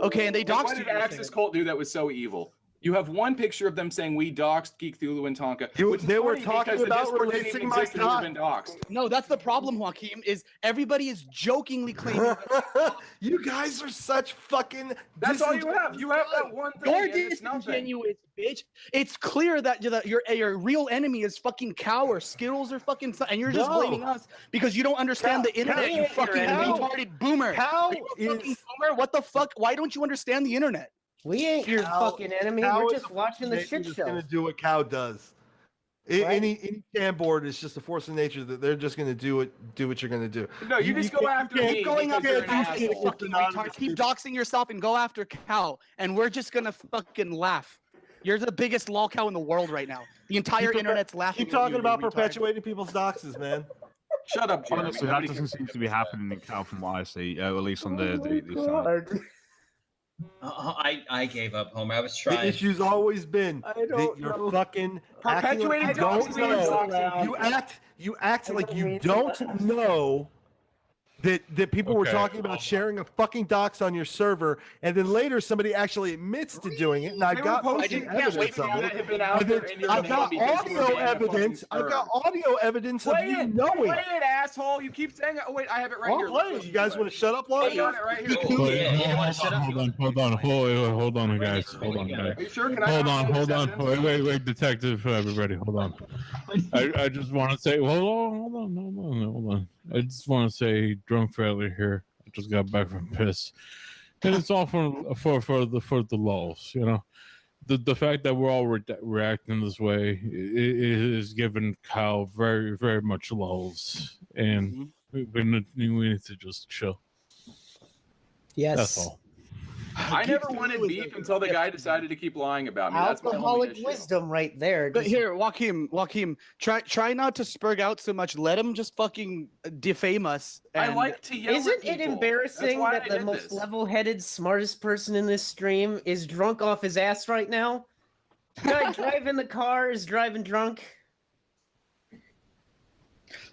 Okay, and they doxed What did Axis Cult do that was so evil? You have one picture of them saying we doxed Geekthulu and Tonka. Which is They were funny talking because the about Discord didn't releasing even my exist and we've been doxed. No, that's the problem, Joachim, is everybody is jokingly claiming you guys are such fucking That's all you have. You have that one thing. You're and it's nothing. disingenuous, bitch. It's clear that your real enemy is fucking Cow or Skittles or fucking and you're just blaming us because you don't understand the internet, you fucking retarded boomer. Cow fucking boomer? What the fuck? Why don't you understand the internet? We ain't your fucking enemy. Cow We're is just watching the shit just show. gonna do what Cow does. Any jam board is just a force of nature that they're just gonna do what you're gonna do. No, you just go after me. Keep going because after you're an fucking asshole. fucking retard. Keep doxing yourself and go after Cow, and we're just gonna fucking laugh. You're the biggest lol cow in the world right now. The entire internet's laughing. Keep talking about perpetuating people's doxes, man. Shut up, Jeremy. Honestly, that doesn't seem to be happening in Cal from what I see, at least on the side. I gave up, Homer. I was The trying. issue's always been that you're fucking acting like you don't know. You act like you don't know that people were talking about sharing a fucking docs on your server, and then later somebody actually admits to doing it, and I've got fucking evidence of it. I've got audio evidence. I've got audio evidence of you knowing. Play it, asshole. You keep saying it. Oh, wait, I have it right here. Play it. You guys want to shut up long I got it right here. Hold on, guys. Hold on, guys. Are you sure? Can I Hold on. Wait, detective, everybody, hold on. I just want to say, hold on. I just want to say, drunk failure here. I just got back from piss, and it's all for the lulls, you know. The fact that we're all reacting this way is giving Kyle very, very much lulls, and we need to just chill. Yes, that's all. I never wanted beef until the guy decided to keep lying about me. That's my only alcoholic issue. wisdom right there. But Just- here, Joachim, try not to spurg out so much. Let him just fucking defame us. I like to yell. Isn't at it people. embarrassing That's why that I the did most this. level-headed, smartest person in this stream is drunk off his ass right now? The guy driving the car is driving drunk.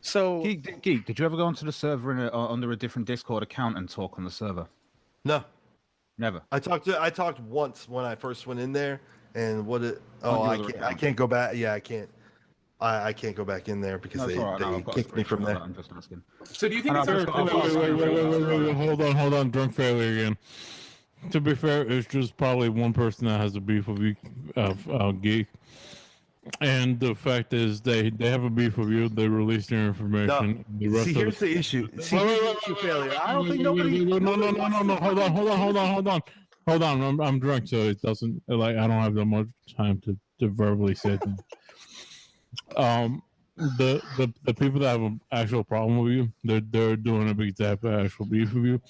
So, Geek, did you ever go onto the server under a different Discord account and talk on the server? No, never. I talked once when I first went in there, and I can't go back. Yeah, I can't. I can't go back in there because they kicked me from there. I'm just asking. So do you think it's Wait, hold on, drunk failure again. To be fair, it's just probably one person that has a beef with you, Geek. And the fact is, they have a beef with you. They release their information. The rest See, of here's the issue. See, here's the issue, failure. I don't think nobody. No. Hold on. I'm drunk, so it doesn't I don't have that much time to verbally say things. The people that have an actual problem with you, they're doing a big tap of actual beef with you.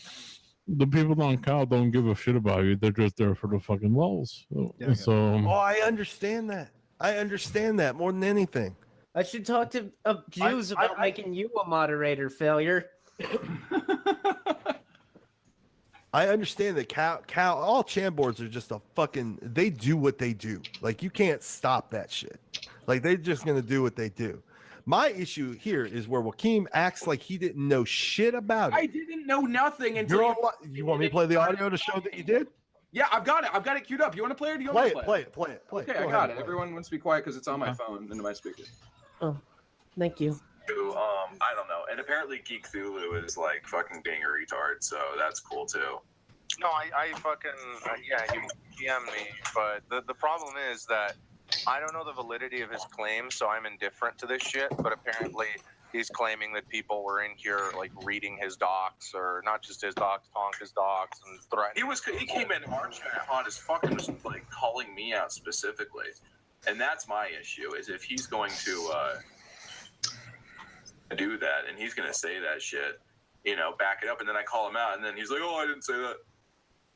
The people on Kyle don't give a shit about you. They're just there for the fucking lulls. I understand that. I understand that more than anything. I should talk to Jews about making you a moderator, failure. I understand that Cal, all chan boards are just they do what they do. Like, you can't stop that shit. Like, they're just going to do what they do. My issue here is where Joachim acts like he didn't know shit about it. I didn't know nothing until you want me to play the audio to show that you did? Yeah, I've got it. I've got it queued up. You want to play it or do you want to Play it. Okay, Go I ahead, got it. play it. Everyone wants to be quiet because it's on my phone into my speaker. Oh, thank you. I don't know. And apparently Geekthulu is like fucking being a retard, so that's cool too. No, I fucking yeah, he PM'd me, but the problem is that I don't know the validity of his claims, so I'm indifferent to this shit. But apparently, he's claiming that people were in here like reading his docs, or not just his docs, Tonka's docs, and threatening. He came in arch hot as fucking was like calling me out specifically, and that's my issue. Is if he's going to do that and he's going to say that shit, back it up, and then I call him out, and then he's like, "Oh, I didn't say that."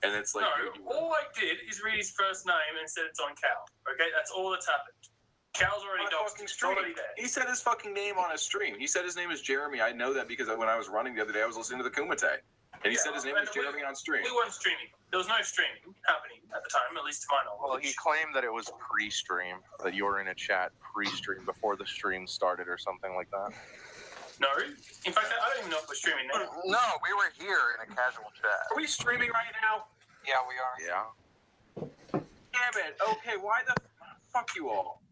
And it's like, no, all I did is read his first name and said it's on Cal. Okay, that's all that's happened. Cal's already doxed. It's already there. He said his fucking name on a stream. He said his name is Jeremy. I know that because when I was running the other day, I was listening to the Kumite, and he said his name was Jeremy on stream. We weren't streaming. There was no streaming happening at the time, at least to my knowledge. Well, he claimed that it was pre-stream, that you were in a chat pre-stream before the stream started or something like that. No. In fact, I don't even know if we're streaming now. No, we were here in a casual chat. Are we streaming right now? Yeah, we are. Yeah. damn it. Okay, why the fuck you all?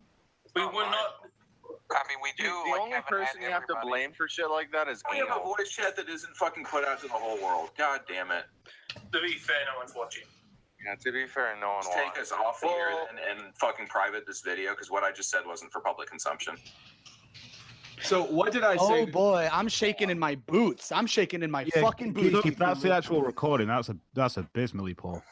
We were not. I mean, we do. The like, only have an person ad you have to everybody. blame for shit like that is we have a voice chat that isn't fucking put out to the whole world. God damn it. To be fair, no one's watching. Yeah, to be fair, no one Just take us off here and fucking private this video because what I just said wasn't for public consumption. So what did I say? Oh boy, I'm shaking in my boots. I'm shaking in my fucking boots. If that's the actual recording, that's abysmally poor.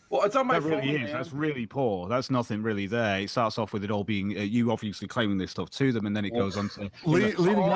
Well, it's on my that phone, really is. man. That's really poor. That's nothing really there. It starts off with it all being you obviously claiming this stuff to them, and then it goes on to leading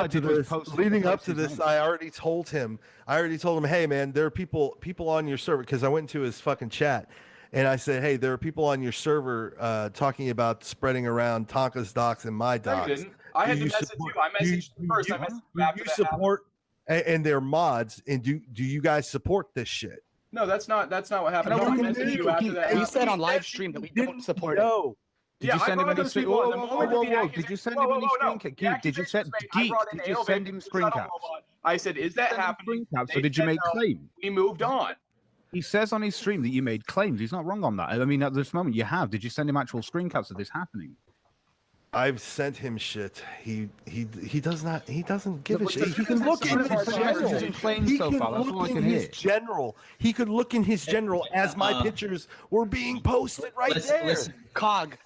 up to this. I already told him. Hey, man, there are people on your server because I went into his fucking chat, and I said, hey, there are people on your server talking about spreading around Tonka's docs and my No, you docs. didn't. I had to message you. I messaged you first. I messaged you after that support and their mods, and do you guys support this shit? No, that's not what happened. No, I we messaged you after that. We said on live stream that we don't support it. Did you send him any screen? Whoa! Did you send him any screen caps? Did you send him screen caps? I said, is that happening? So did you make claims? We moved on. He says on his stream that you made claims. He's not wrong on that. I mean, at this moment, you have. Did you send him actual screen caps of this happening? I've sent him shit. He does not. He doesn't give a shit. He can look in his general. He could look in his general as my pictures were being posted right there. Listen, Cog.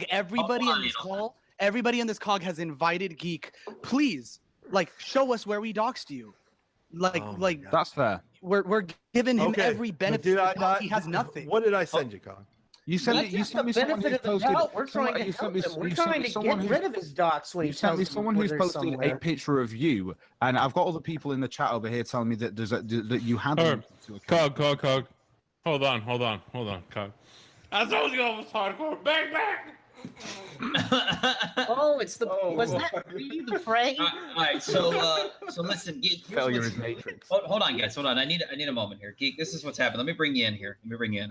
Everybody in this cog has invited Geek. Please, show us where we doxed you. That's fair. We're giving him every benefit. He has nothing. What did I send you, Cog? You sent me. You sent me someone who's posted. We're trying to help him. We're trying to get rid of his docs when he tells us someone who's posted a picture of you, and I've got other people in the chat over here telling me that that you had. Cog. Hold on, Cog. I told you I was hardcore. Bang. Oh, it's the was that me, the prey? All right, so listen, Geek. Failure is matrix. Hold on, guys. Hold on. I need a moment here, Geek. This is what's happened. Let me bring you in here.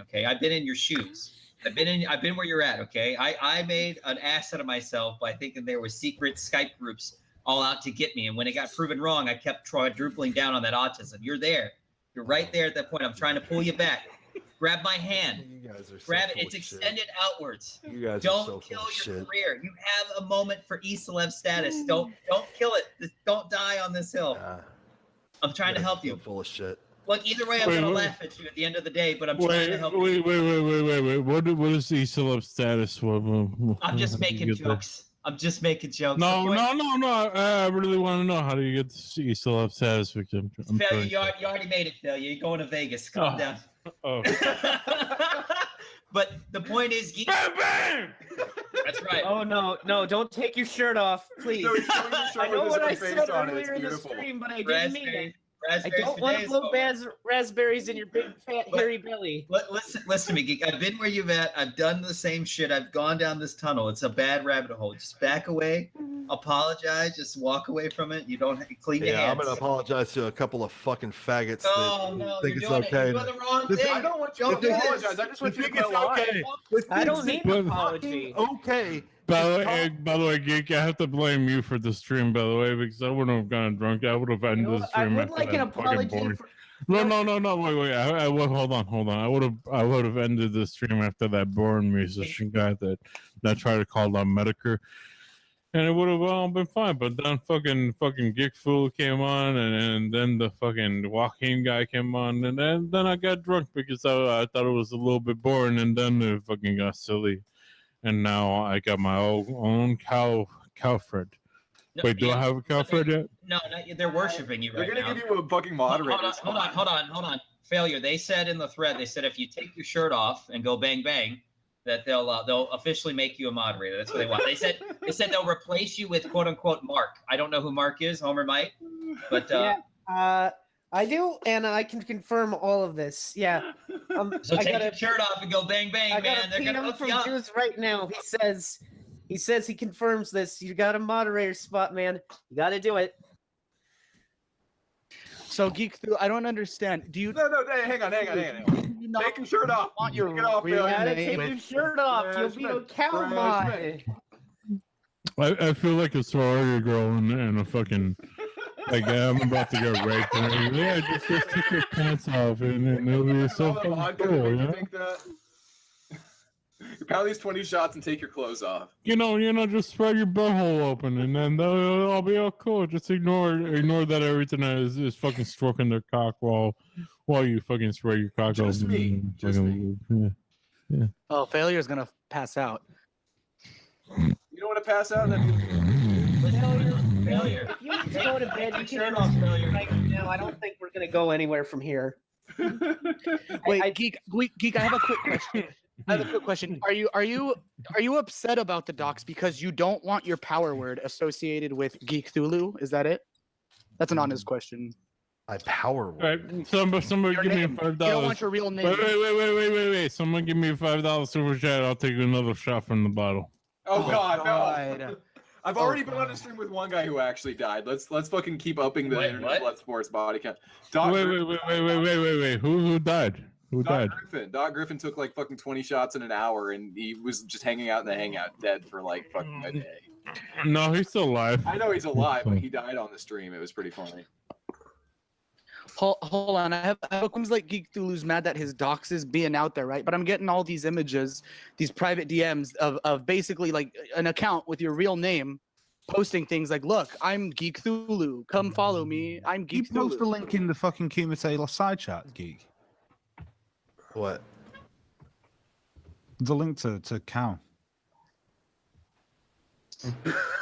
Okay, I've been in your shoes. I've been where you're at. Okay, I made an ass out of myself by thinking there were secret Skype groups all out to get me, and when it got proven wrong, I kept quadrupling down on that autism. You're there. You're right there at that point. I'm trying to pull you back. Grab my hand. You guys are grab it. It's extended outwards. You guys don't are so kill full your of shit. career. You have a moment for E-celeb status. Don't kill it. Just don't die on this hill. I'm trying to help you. Full of shit. Look, either way, I'm gonna laugh at you at the end of the day, but I'm trying to help you. Wait. What is the celeb status? I'm just making jokes. I'm just making jokes. No. I really want to know, how do you get to see celeb status victim? Failure, you already made it, Failure. You're going to Vegas. Calm down. Oh. But the point is, Geek. Bang! That's right. Oh no! Don't take your shirt off, please. No, I know what I said earlier in the stream, but I didn't mean it. I don't want to blow raspberries in your big fat hairy belly. Listen to me, Geek. I've been where you've at. I've done the same shit. I've gone down this tunnel. It's a bad rabbit hole. Just back away. Apologize. Just walk away from it. You don't clean your hands. I'm gonna apologize to a couple of fucking faggots No, think you're it's doing okay. You're doing the wrong thing. I don't want you to apologize. I just want you to go okay. I don't need an apology. Okay. By the way, Geek, I have to blame you for the stream, by the way, because I wouldn't have gone drunk. I would have ended the stream. I would like an apology. No. Wait. I hold on. I would have ended the stream after that boring musician guy that tried to call on Medicare, and it would have all been fine. But then fucking Geekthulu came on, and then the fucking Joachim guy came on, and then I got drunk because I thought it was a little bit boring, and then it fucking got silly. And now I got my own Calfred. Wait, do I have a Calfred yet? No, they're worshiping you right now. They're gonna give you a fucking moderator. Hold on. Failure. They said in the thread, they said if you take your shirt off and go bang bang, that they'll officially make you a moderator. That's what they want. They said they'll replace you with quote unquote Mark. I don't know who Mark is. Homer might, but yeah. I do, and I can confirm all of this. Yeah. So take your shirt off and go bang bang, man. They're gonna hook from you up. Juice right now. He says he confirms this. You got a moderator spot, man. You got to do it. So Geekthulu, I don't understand. Do you? No. Hang on. Take your shirt off. Want your take it off, you gotta take your shirt off. You'll be a cow mod. I feel like a sorority girl in a fucking. Like I'm about to get raped. And yeah, just take your pants off, and it'll be so fucking cool, you know? Pound these 20 shots and take your clothes off. Just spread your butthole open, and then they'll all be all cool. Just ignore that everything is fucking stroking their cock while you fucking spread your cock Just open. me. Just me. Yeah. Oh, Failure's gonna pass out. You don't want to pass out? Failure. If you need to go to bed, you can turn off failure right now. I don't think we're gonna go anywhere from here. Wait, Geek, I have a quick question. Are you upset about the docs because you don't want your power word associated with Geekthulu? Is that it? That's an honest question. My power word. Right, somebody give me $5. You don't want your real name. Wait. Someone give me a $5 super chat. I'll take another shot from the bottle. Oh God, God. no. I've already been on a stream with one guy who actually died. Let's fucking keep upping the internet blood sports body count. Wait. Who died? Who died? Griffin. Doc Griffin took like fucking 20 shots in an hour, and he was just hanging out in the hangout, dead for like fucking a day. No, he's still alive. I know he's alive, but he died on the stream. It was pretty funny. Hold on. I have seems like Geekthulu's mad that his docs is being out there, right? But I'm getting all these images, these private DMs of basically like an account with your real name posting things like, look, I'm Geekthulu. Come follow me. I'm Geekthulu. You post the link in the fucking Kumite side chat, Geek. What? The link to Cal.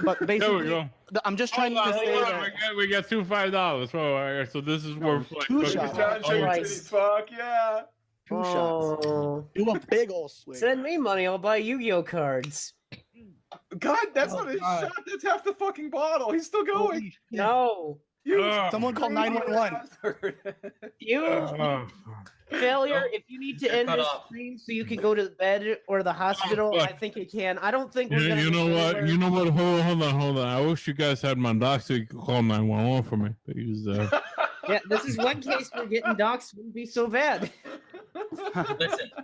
But basically, There we go. I'm just trying to say that we got two $5. Oh, all right, so this is worth like two shots. Fuck yeah. Two shots. Do a big old swing. Send me money. I'll buy Yu-Gi-Oh cards. God, that's not a shot. That's half the fucking bottle. He's still going. No. Someone call 911. Failure. If you need to end this stream so you can go to bed or the hospital, I think you can. I don't think we're gonna. You know what? Hold on. I wish you guys had my docs so you could call 911 for me. Yeah, this is one case where getting docs wouldn't be so bad.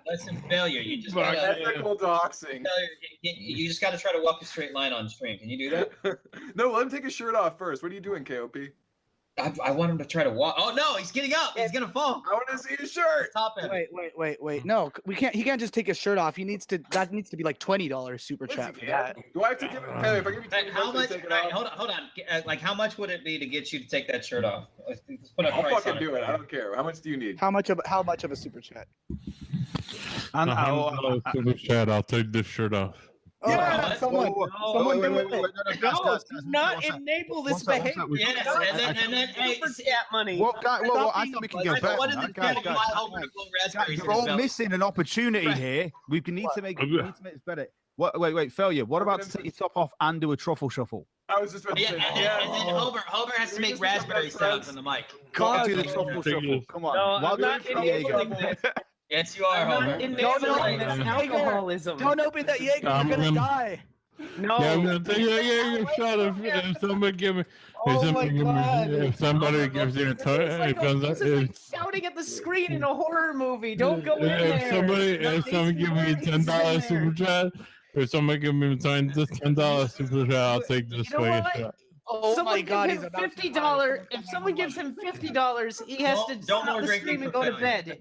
Listen, Failure. You just Fuck gotta ethical doxing. Failure, you just gotta try to walk a straight line on stream. Can you do that? No, let him take his shirt off first. What are you doing, KOP? I want him to try to walk. Oh no, he's getting up. He's gonna fall. I want to see his shirt. Top end. Wait. No, we can't. He can't just take his shirt off. He needs to. That needs to be like $20 super chat for that. Do I have to give it? Hey, if I give you 20 how much? take it Right, off? hold on. Like, how much would it be to get you to take that shirt off? Let's put a I'll price fucking on do it. I don't care. How much do you need? How much of a super chat? And super chat. I'll take this shirt off. Yeah, someone do it. No, do not enable this behavior. Yes, and then hey, money. Well, I think we can go back. You're all missing an opportunity here. We need to make it better. Wait, Failure. What about to take your top off and do a truffle shuffle? I was just about to say. And then Homer has to make raspberry sounds on the mic. Go do the truffle shuffle. Come on. No, I'm not enabling this. Yes, you are, Homer. Enabling this alcoholism. Don't open that Jaeger. You're gonna die. No. Yeah, I'm gonna take a shot if somebody give me. If somebody gives you a toy, this is like shouting at the screen in a horror movie. Don't go in there. If somebody give me $10 super chat, if somebody give me $10 super chat, I'll take this fucking shot. Oh my God, he's about $50. If someone gives him $50, he has to stop the stream and go to bed.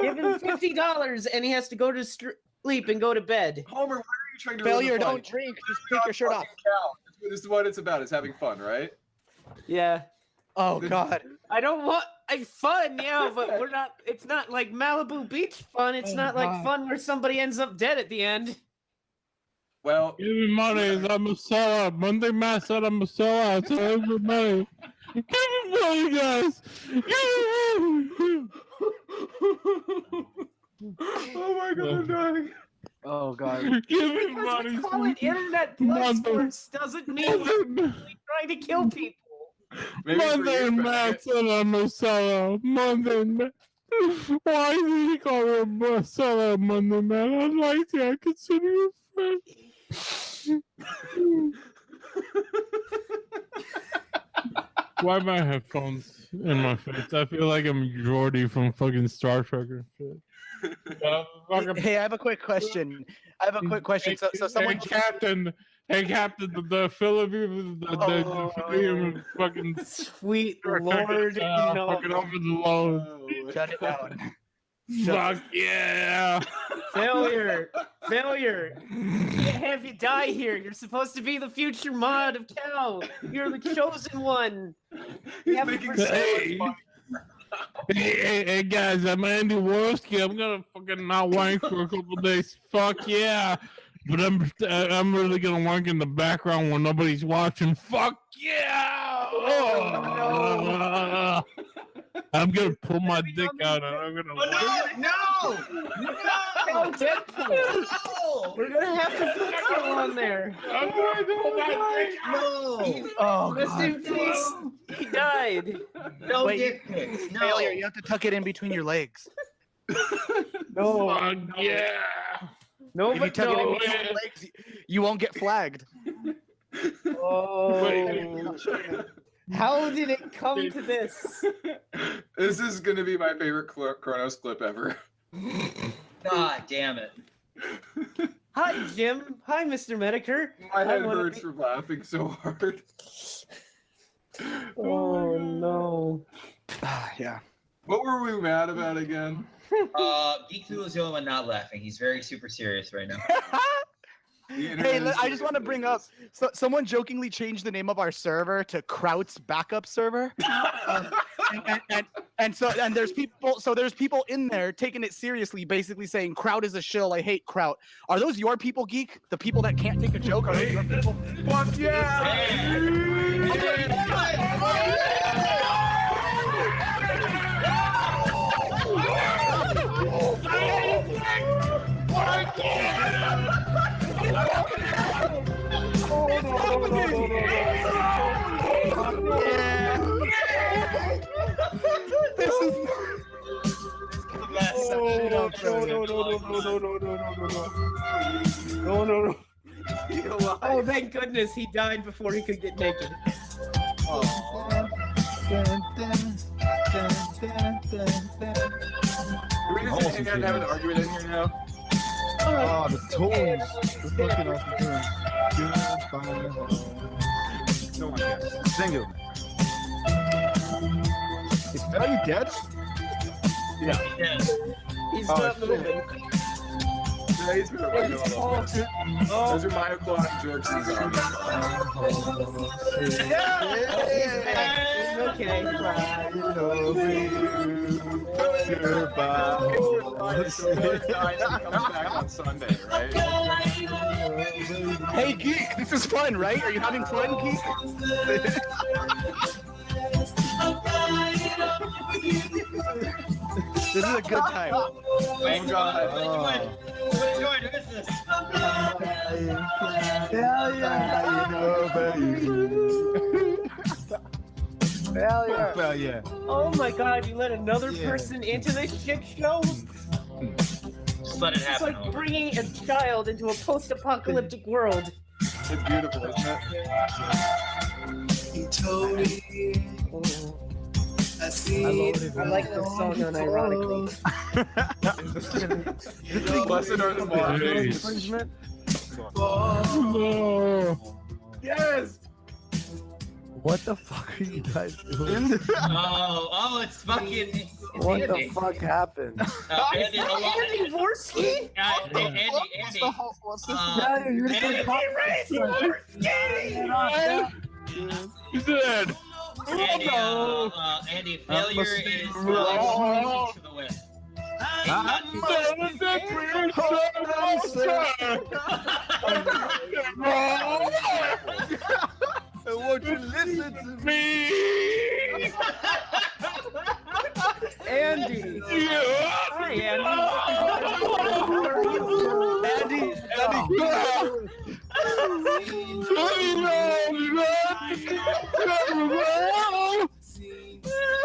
Give him $50 and he has to go to sleep and go to bed. Homer, what are you trying to do? Failure, don't drink. Just take your shirt off. This is what it's about. It's having fun, right? Yeah. Oh God. I don't want fun, yeah, but we're not. It's not like Malibu Beach fun. It's not like fun where somebody ends up dead at the end. Well, give me money. I'm a sellout. Monday Matt said I'm a sellout. So give me money. Give me money, guys. Oh my God, I'm dying. Oh God. Give me money. Call it internet blood sports doesn't mean we're really trying to kill people. Monday Matt said I'm a sellout. Monday Matt. Why did he call her a sellout, Monday Matt? I like you. I consider you a friend. Why my headphones in my face? I feel like I'm Rowdy from fucking Star Trek or shit. Hey, I have a quick question. So someone, Hey, Captain, the Philippines, the fucking sweet Lord, no. Fucking over the load. Shut it down. Fuck yeah! Failure. Failure. Can't have you die here. You're supposed to be the future mod of Cal. You're the chosen one. He's making Hey guys, I'm Andy Worski. I'm gonna fucking not wank for a couple days. Fuck yeah. But I'm really gonna wank in the background when nobody's watching. Fuck yeah! Oh, no. I'm gonna pull my dick out and I'm gonna. No! Deadpool! No! We're gonna have to put it on there. I'm going to pull my dick out. No! Rest in peace. He died. No Wait, dick pics. No. Failure. You have to tuck it in between your legs. No. Fuck yeah! No, If you but tuck it in no. between your legs, you won't get flagged. Oh. How did it come to this? This is gonna be my favorite Kronos clip ever. God damn it. Hi, Jim. Hi, Mr. Medicare. My head hurts from laughing so hard. Oh, no. Yeah. What were we mad about again? Geekthulu is the only one not laughing. He's very super serious right now. Hey, I just want to bring up. So someone jokingly changed the name of our server to Kraut's backup server, and there's people. So there's people in there taking it seriously, basically saying Kraut is a shill. I hate Kraut. Are those your people, Geek? The people that can't take a joke? Are those your people? Fuck This is the last section. No. Oh, thank goodness he died before he could get naked. Can we just hang out and have an argument in here now? Oh, the tones. The fucking awesome tones. No one cares. Sing it. Is Failure dead? Yeah. He's not moving. Yeah, he's been around a little. Those are my o'clock jerks. Okay. On Sunday, right? Hey, Geek, this is fun, right? Are you having fun, Geek? This is a good time. Oh God. Who's this? Failure. Oh my God, you let another person into this shit show? Just let it It's happen. like bringing a child into a post-apocalyptic world. It's beautiful, isn't it? He told me. I like this song unironically. Blessed are the martyrs. Yes! What the fuck are you guys doing? Oh, it's fucking. What the fuck happened? Andy Vorsky? Andy. What's this? Yeah, you're Andy. He's dead. Andy, failure is to the win. Won't you listen to me? Andy. Hi,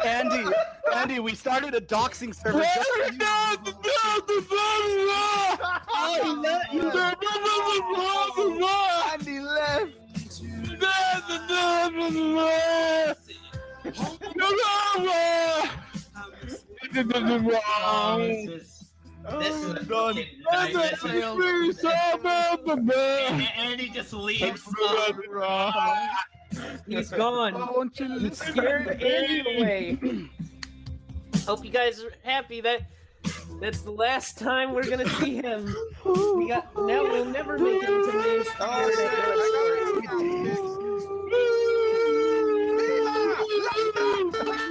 Andy. Andy, we started a doxing server. Andy left. This is a fucking nightmare. Andy just leaves. He's gone. You scared Andy away. Hope you guys are happy that That's the last time we're gonna see him. Now we'll never make it into mainstream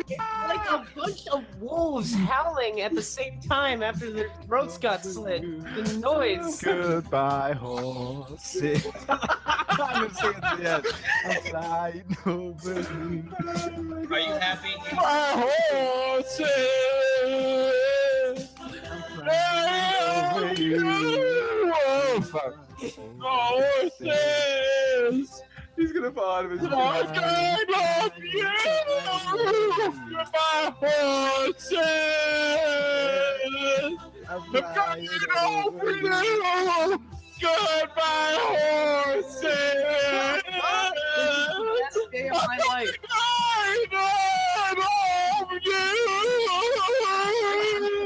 It's like a bunch of wolves howling at the same time after their throats got slit. The noise. Goodbye, horses. I'm gonna sing it to the end. I'm flying over you. Are you happy? My horses. Over you. Oh, fuck. Horses. He's gonna fall out of his My horses. I'm flying over you. Goodbye, horses. Best day of my life.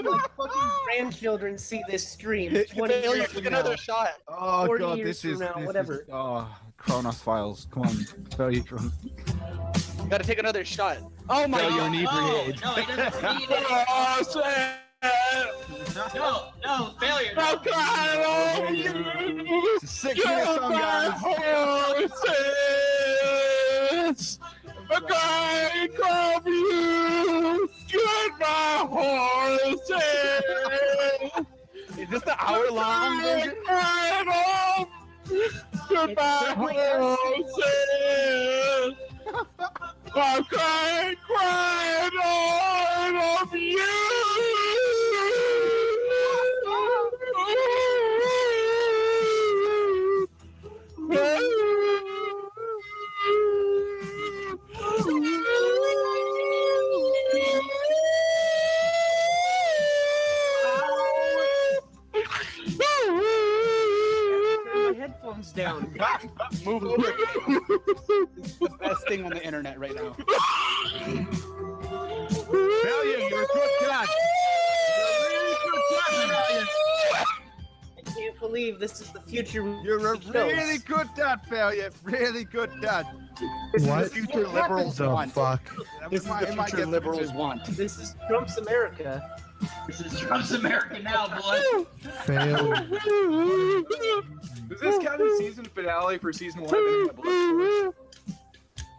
My fucking grandchildren see this stream 20 years from now. Another shot. Oh 40 god, years this is from now, this whatever. Is, Kronos Files. Come on, very drunk. Gotta take another shot. Oh my Failure god. inebriated. No, he doesn't need it. No, failure. No. It's a 6-minute song, guys. Horses. I love you. Goodbye, horses. Is this the hour-long version? Goodbye, horses. I'm crying of you. My headphones down. Move quick. It's the best thing on the internet right now. Failure, you're a good dad. I can't believe this is the future. You're a really good dad, Failure. Really good dad. This What? is the future liberals The want. fuck? This is the future liberals want. This is Trump's America. This is Trump's America now, boy. Fail. Does this count as season finale for season 1 of Internet Bloodsport?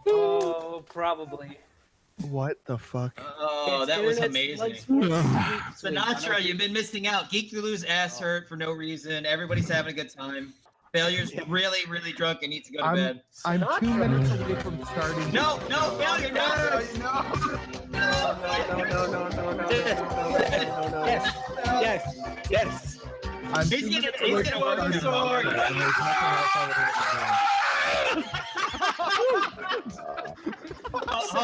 Oh, probably. What the fuck? Oh, that was amazing. Sinatra, Sinatra, you've been missing out. Geekthulu's ass hurt for no reason. Everybody's having a good time. Failure's really, really drunk and needs to go to bed. I'm 2 minutes away from starting. No, Failure, no! Yes. I'm He's 2 gonna minutes away from work starting. his sword. And there's nothing else I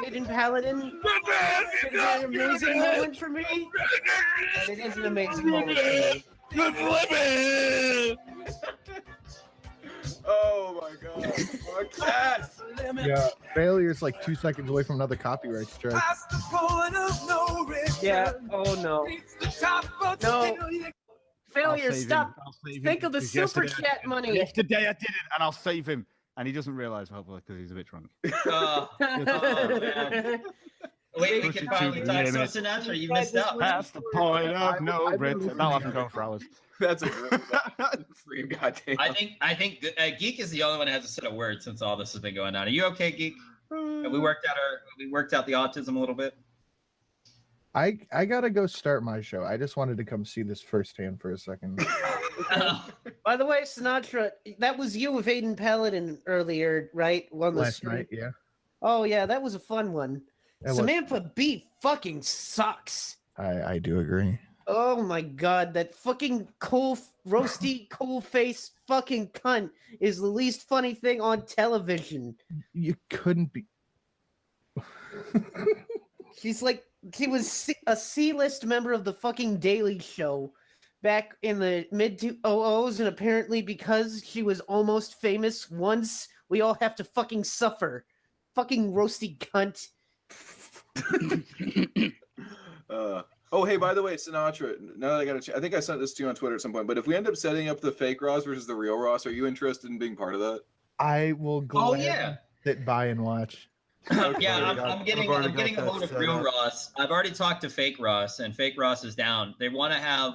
Aiden Paladin. It's an amazing moment for me. And it is an amazing moment for me. Oh my god. Fuck that. Yeah, failure's like 2 seconds away from another copyright strike. Yeah. Oh no. No. Failure. save him. Stop. I'll save him, Think of the because super yesterday- chat money. Yesterday I did it, and I'll save him. And he doesn't realize, hopefully, because he's a bit drunk. Man. Wait, we can finally talk. So Sinatra, you missed out. Past the point of no return. Now I can go for hours. That's a good free goddamn. I think Geek is the only one that has a set of words since all this has been going on. Are you okay, Geek? We worked out the autism a little bit. I gotta go start my show. I just wanted to come see this firsthand for a second. By the way, Sinatra, that was you with Aiden Paladin earlier, right? Last night, yeah. Oh yeah, that was a fun one. It was. Samantha B fucking sucks. I do agree. Oh my god, that fucking roasty, cool face fucking cunt is the least funny thing on television. You couldn't be. She's like, she was a C-list member of the fucking Daily Show back in the mid-2000s, and apparently because she was almost famous once, we all have to fucking suffer. Fucking roasty cunt. Oh, hey, by the way, Sinatra, now that I got I think I sent this to you on Twitter at some point, but if we end up setting up the fake Ross versus the real Ross, are you interested in being part of that? I will Oh, gladly sit by and watch. Yeah, I'm getting a load of real Ross. I've already talked to fake Ross, and fake Ross is down. They want to have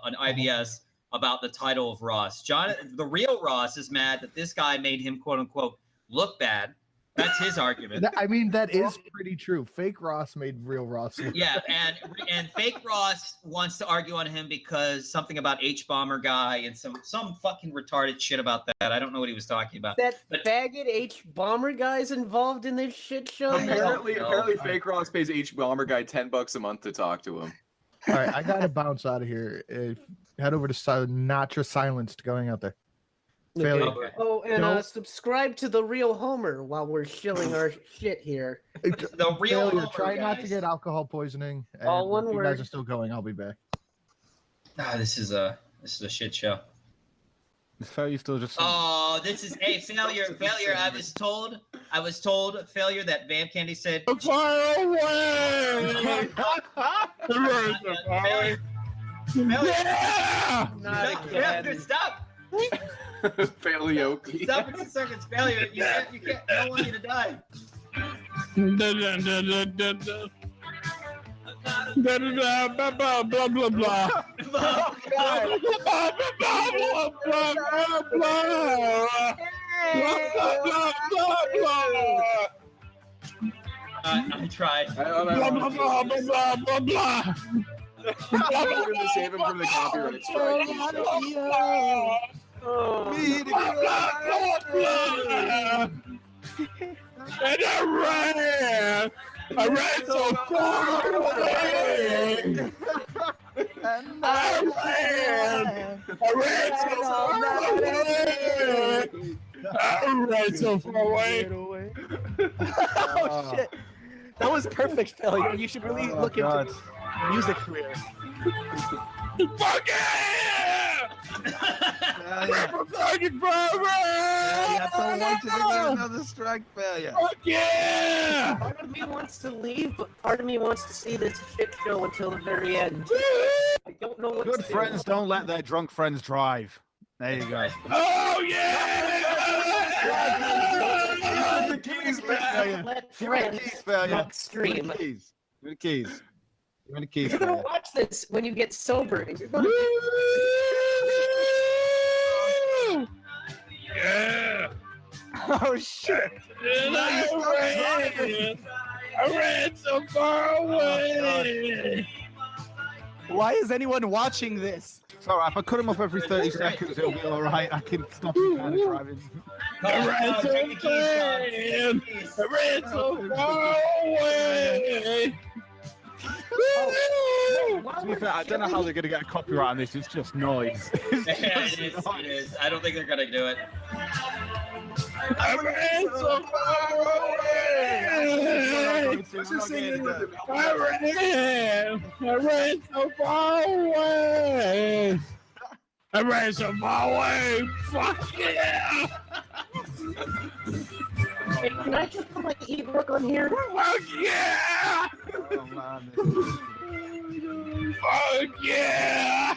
an IBS about the title of Ross. The real Ross is mad that this guy made him quote unquote look bad. That's his argument. I mean, that is pretty true. Fake Ross made real Ross look Yeah, bad. and fake Ross wants to argue on him because something about H-bomber guy and some fucking retarded shit about that. I don't know what he was talking about. That faggot H-bomber guy's involved in this shit show. Apparently, fake Ross pays H bomber guy $10 a month to talk to him. All right, I gotta bounce out of here. Head over to Natra Silenced going out there. Failure. Oh, and subscribe to the Real Homer while we're shilling our shit here. The Real Failure. Homer, Try not guys. to get alcohol poisoning. And All one if you word. guys are still going, I'll be back. This is a shit show. Failure still just. Oh, this is failure. I was told failure that Van Candy said. Fire away! Failure. Yeah! Stop. Failure. Stop for 2 seconds. Failure. You can't. I don't want you to die. Blah blah blah blah blah. I tried. Blah blah blah blah blah blah blah. We're gonna save him from the copyright strike. And I ran so far away. I ran so far away. Oh shit! That was perfect, Failure. You should really look into music career. Fuck yeah! Fucking forever! Another strike failure. Fuck yeah! Part of me wants to leave, but part of me wants to see this shit show until the very end. I don't know what Good to do. friends don't let their drunk friends drive. There you go. Oh yeah! The keys, failure. Let Give me the friends keys, failure. drunk stream. Give me the keys. Give me the keys. Give me the keys. You're gonna failure. watch this when you get sober. And you're gonna Yeah! Oh shit! And I ran so far away. Why is anyone watching this? It's alright, if I cut him off every 30 seconds, it'll be alright. I can stop him kind of driving. I ran so fast. I ran so far away. To be fair, I don't know how they're going to get a copyright on this. It's just noise. Yeah, it is. I don't think they're gonna do it. I ran so far away. I ran so far away. I ran so far away. Fuck yeah. Hey, can I just put my ebook on here? Fuck yeah. Oh, man. Fuck yeah.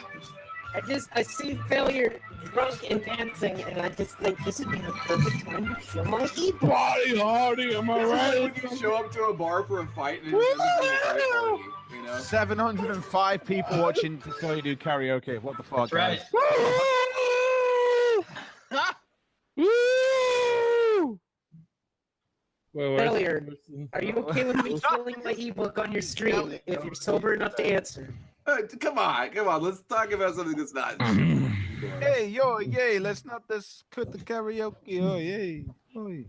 I see Failure drunk and dancing, and I just think this would be the perfect time to show my ebook. Party hardy, am I When right? you show up to a bar for a fight and it's a party, you know? 705 people watching so you do karaoke. What the fuck, That's right. guys? Wait, Failure, are you okay with me showing my ebook on your stream if you're sober enough to answer? Come on. Let's talk about something that's not. Hey, yo, yay, let's not just quit the karaoke. Oh, yay. Oi.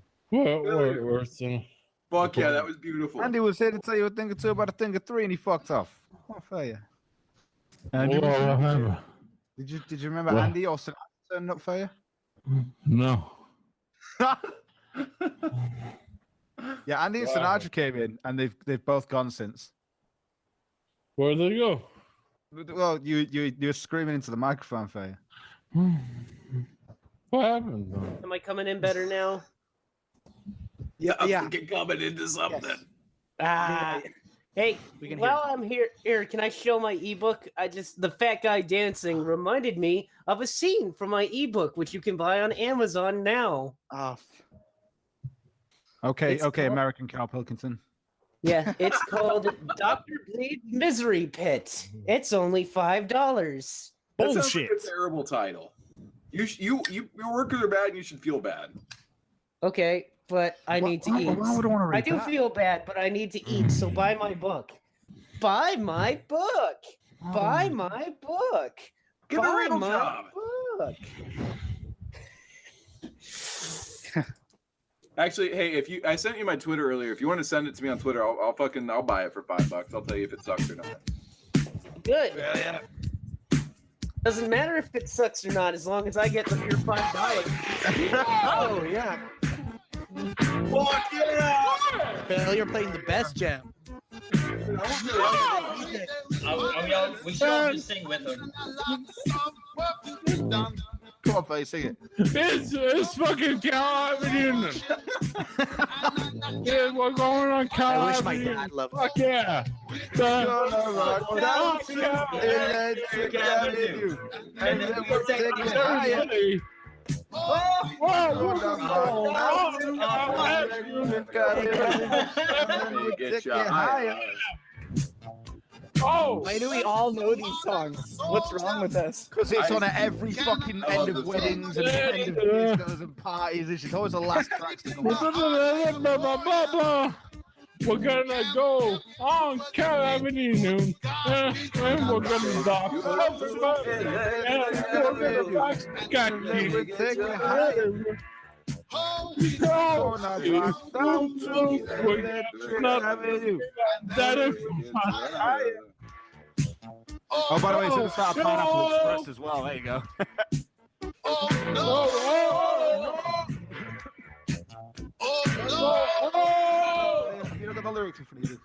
Fuck yeah, that was beautiful. Andy was here to tell you a thing or two about a thing or three, and he fucked off. What for you? Did you remember What? Andy or turning up for you? No. Yeah, Andy and Sinatra came in, and they've both gone since. Where'd they go? Well, you were screaming into the microphone for you. What happened? Am I coming in better now? Yeah, I'm coming into something. Hey, We can while I'm here, can I show my ebook? The fat guy dancing reminded me of a scene from my ebook, which you can buy on Amazon now. Oh. Okay, It's okay, called- American Carl Pilkington. Yeah, it's called Dr. Bleed Misery Pit. It's only $5. That sounds like a terrible title. Your workers are bad and you should feel bad. Okay, but I need to eat. why would I wanna read do that? feel bad, but I need to eat, so buy my book. Buy my book. Buy my book. Get a buy real my job. book. Actually, hey, I sent you my Twitter earlier. If you want to send it to me on Twitter, I'll buy it for $5. I'll tell you if it sucks or not. Good. Doesn't matter if it sucks or not, as long as I get your $5. Oh yeah. Fuck yeah! Phil, you're playing the best jam. We should all just sing with him. Come on, Faye, sing it. It's fucking Cal Avenue. Yeah, what's going on, Cal I wish my Avenue? dad loved Fuck yeah. And then we'll take it higher. Oh! Why do we all know these songs? What's wrong with us? Because it's on at every fucking end of weddings and end of discos and parties. It's just always the last track to go on. We're gonna go on Cal Avenue, and we're gonna dock everybody, and we're gonna rock Oh, by the way, it's at the start of Pineapple Express as well. There you go. You don't got the lyrics in front of you.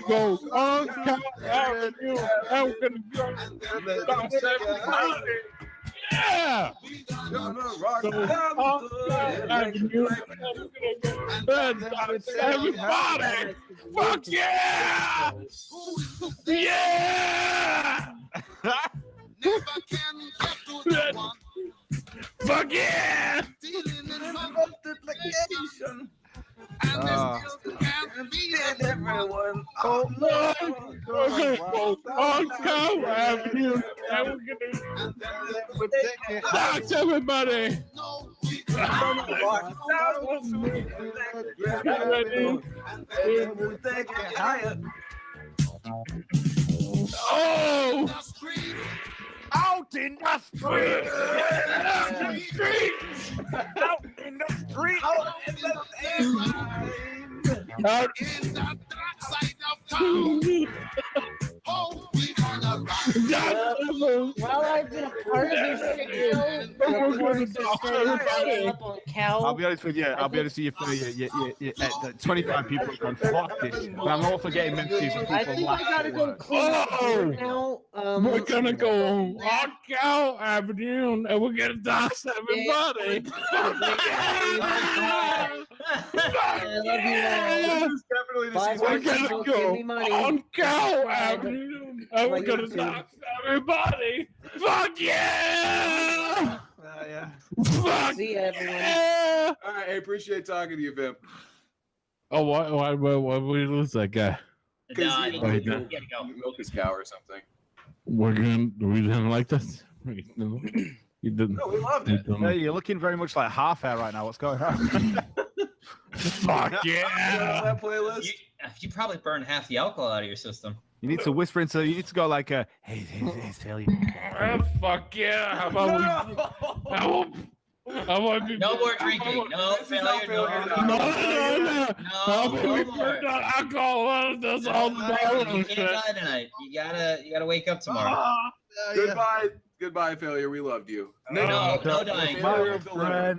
Go on Cal Avenue, and we're gonna go dock everybody. Yeah! Everybody! Fuck yeah! Yeah! Fuck yeah! Everyone. Oh no! We're gonna go on Cal Avenue, and we're gonna dox everybody. Oh! Out in the street! Out in the streets! Out in the street! Out in the Out in the dark side of town! Oh, we gonna rock! Well, I've been a part of this show. I'll be honest with you. I'll be honest with you. 25 people have gone, fuck this. But I'm also getting messages of people I think I gotta go clean up now. We're gonna go on Cal Avenue, and we're gonna dox everybody. I love you all. We're gonna go on Cal Avenue, and we're gonna dox everybody. Fuck yeah! Fuck See ya, everyone. yeah! All right, I appreciate talking to you, Vim. Oh, why we lose that guy? Because he gotta go. Milk his cow or something. We didn't like this. You didn't. No, we loved it. Hey, you're looking very much like half hair right now. What's going on? Fuck yeah! That playlist. You probably burned half the alcohol out of your system. You need to whisper into. You need to go like, hey, Sally. Fuck yeah! How about we? How about we? No more drinking. No failure. No. How about we burn down alcohol out of this all the You can't die tonight. You gotta wake up tomorrow. Goodbye, failure. We loved you. No dying. Failure of the liver.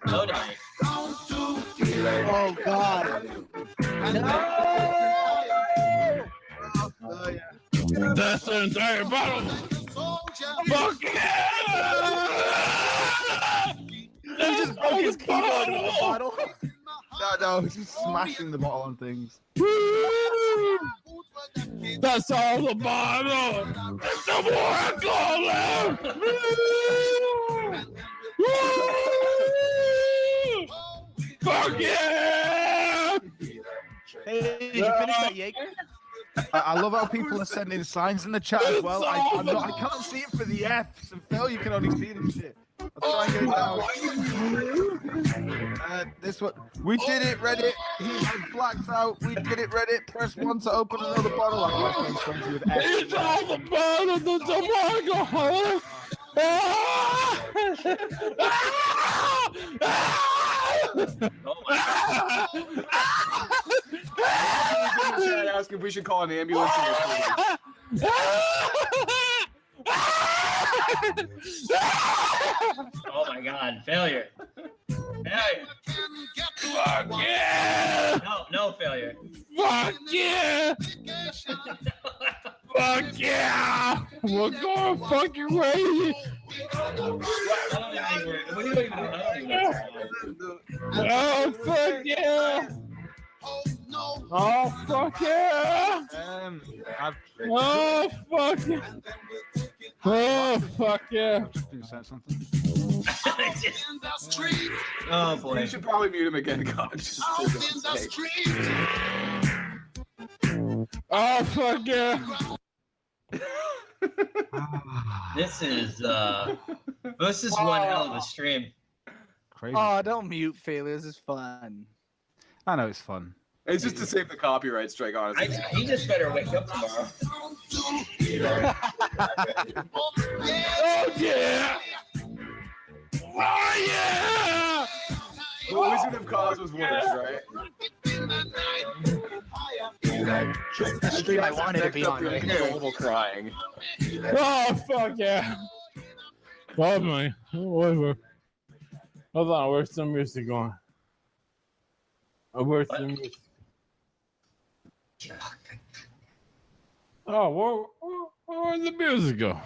No dying. Oh God. That's the entire bottle. Fuck yeah! He just broke his keyboard with the bottle. No, he's just smashing the bottle on things. That's all the bottle. There's no more alcohol left. Fuck yeah! Hey, did you finish that Jaeger? I love how people are sending signs in the chat as well. I can't see it for the F's, and Phil, you can only see the shit. I'll try and get it down. This one, we did it, Reddit. He has blacks out. We did it, Reddit. Press 1 to open another bottle. It's all the bottle of the alcohol. Ask if we should call an ambulance. Oh my God, failure. Failure. Fuck yeah! No failure. Fuck yeah! Fuck yeah! We're going fucking crazy! Oh, fuck yeah! Oh, fuck yeah! Oh, fuck yeah! Oh, fuck yeah! Oh, boy. You should probably mute him again, God. Oh, fuck yeah! This is one hell of a stream. Crazy. Oh, don't mute failure. This is fun. I know it's fun. It's just to save the copyright strike, honestly. He just better wake up tomorrow. Oh, yeah! Oh, yeah! The Wizard of Cause was worse, right? Just the stream I wanted to be on right here. Little crying. Oh, fuck yeah! Oh, my. Whatever. Hold on, where's the music going? Oh, where's the music? Oh, where'd the music go?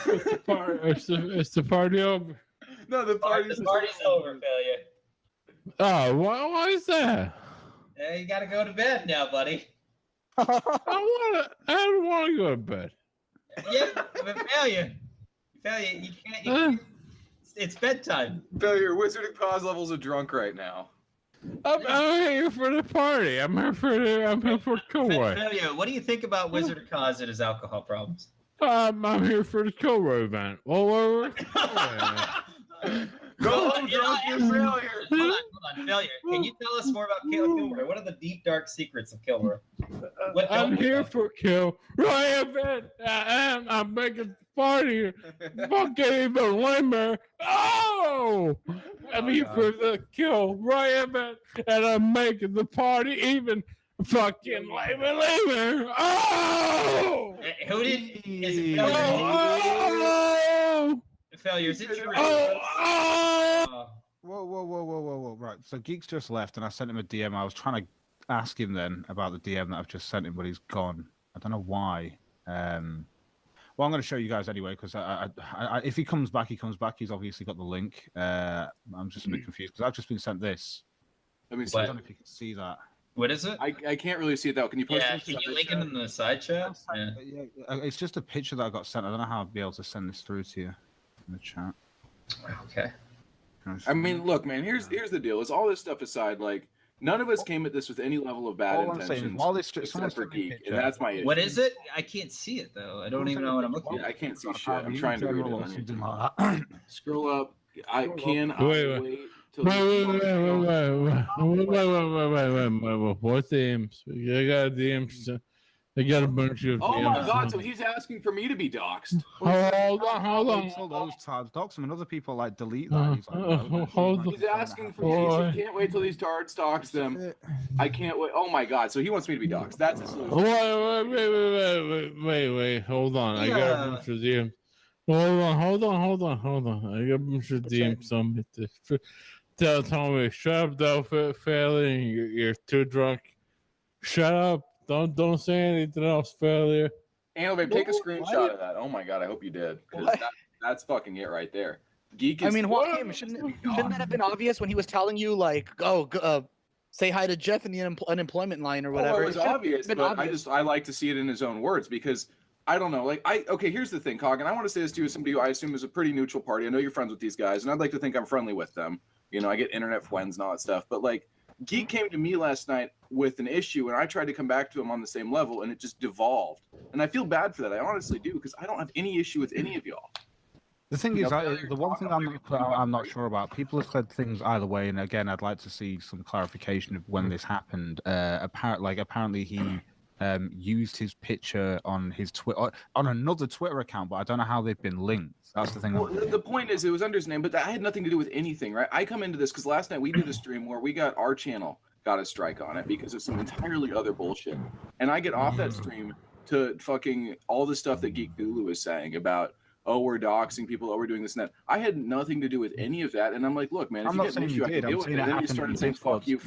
It's the party over. No, the party's over, failure. Oh, why is that? Yeah, you gotta go to bed now, buddy. I don't want to go to bed. Yeah, but failure, you can't. It's bedtime. Failure. Wizard of Cause levels are drunk right now. I'm here for the party. I'm here for Kilroy. Failure, what do you think about Wizard of Cause and his alcohol problems? I'm here for the Kilroy event. Well, Go home drunk and failure. Hold on, failure. Can you tell us more about Kilroy? What are the deep, dark secrets of Kilroy? I'm here for Kilroy event. I'm making the party fucking even lamer. Oh! I'm here for the Kilroy event, and I'm making the party even fucking lamer. Oh! Who did? Is it failure? Oh! Failure. Is it true? Whoa. Right. So Geeks just left, and I sent him a DM. I was trying to ask him then about the DM that I've just sent him, but he's gone. I don't know why. Well, I'm going to show you guys anyway, because if he comes back, he comes back. He's obviously got the link. I'm just a bit confused, because I've just been sent this. Let me see. I don't know if you can see that. What is it? I can't really see it, though. Can you post it? Can you link it in the side chat? Yeah. It's just a picture that I got sent. I don't know how I'll be able to send this through to you in the chat. Okay. I mean, look, man. Here's the deal. Is all this stuff aside, like none of us came at this with any level of bad intentions. Except for Geek, and that's my issue. What is it? I can't see it though. I don't even know what I'm looking at. I can't see shit. I'm trying to read it on here. Scroll up. I can. Wait. What DMs? I got DMs. I got a bunch of. Oh my God! So he's asking for me to be doxxed. Hold on. All those tabs, dox them, and other people like delete that. He's like, hold on. He's asking for me. He can't wait till these tards dox them. I can't wait. Oh my God! So he wants me to be doxxed. That's a solution. Wait. Hold on. I got a bunch of DMs. Hold on. I got a bunch of DMs on me. Tell me, shut up, though, failing. You're too drunk. Shut up. Don't say anything else, failure. Anno, babe, take a screenshot of that. Oh my God, I hope you did. Because that's fucking it right there. Geek is. I mean, Joachim, shouldn't that have been obvious when he was telling you, like, say hi to Jeff in the unemployment line or whatever? Oh, it was obvious, but I like to see it in his own words because I don't know. Like, okay, here's the thing, Cog, and I want to say this to you as somebody who I assume is a pretty neutral party. I know you're friends with these guys, and I'd like to think I'm friendly with them. You know, I get internet friends and all that stuff. But like, Geek came to me last night with an issue, and I tried to come back to him on the same level, and it just devolved. And I feel bad for that. I honestly do, because I don't have any issue with any of y'all. The thing is, the one thing I'm not sure about, people have said things either way, and again, I'd like to see some clarification of when this happened. Apparently he used his picture on his Twitter, on another Twitter account, but I don't know how they've been linked. That's the thing. Well, the point is, it was under his name, but that had nothing to do with anything, right? I come into this because last night we did a stream where we got our channel got a strike on it because of some entirely other bullshit, and I get off that stream to fucking all the stuff that Geekthulu is saying about, oh, we're doxing people, oh, we're doing this and that. I had nothing to do with any of that, and I'm like, look, man, if you get an issue, I can deal with it. And then he started saying, fuck you,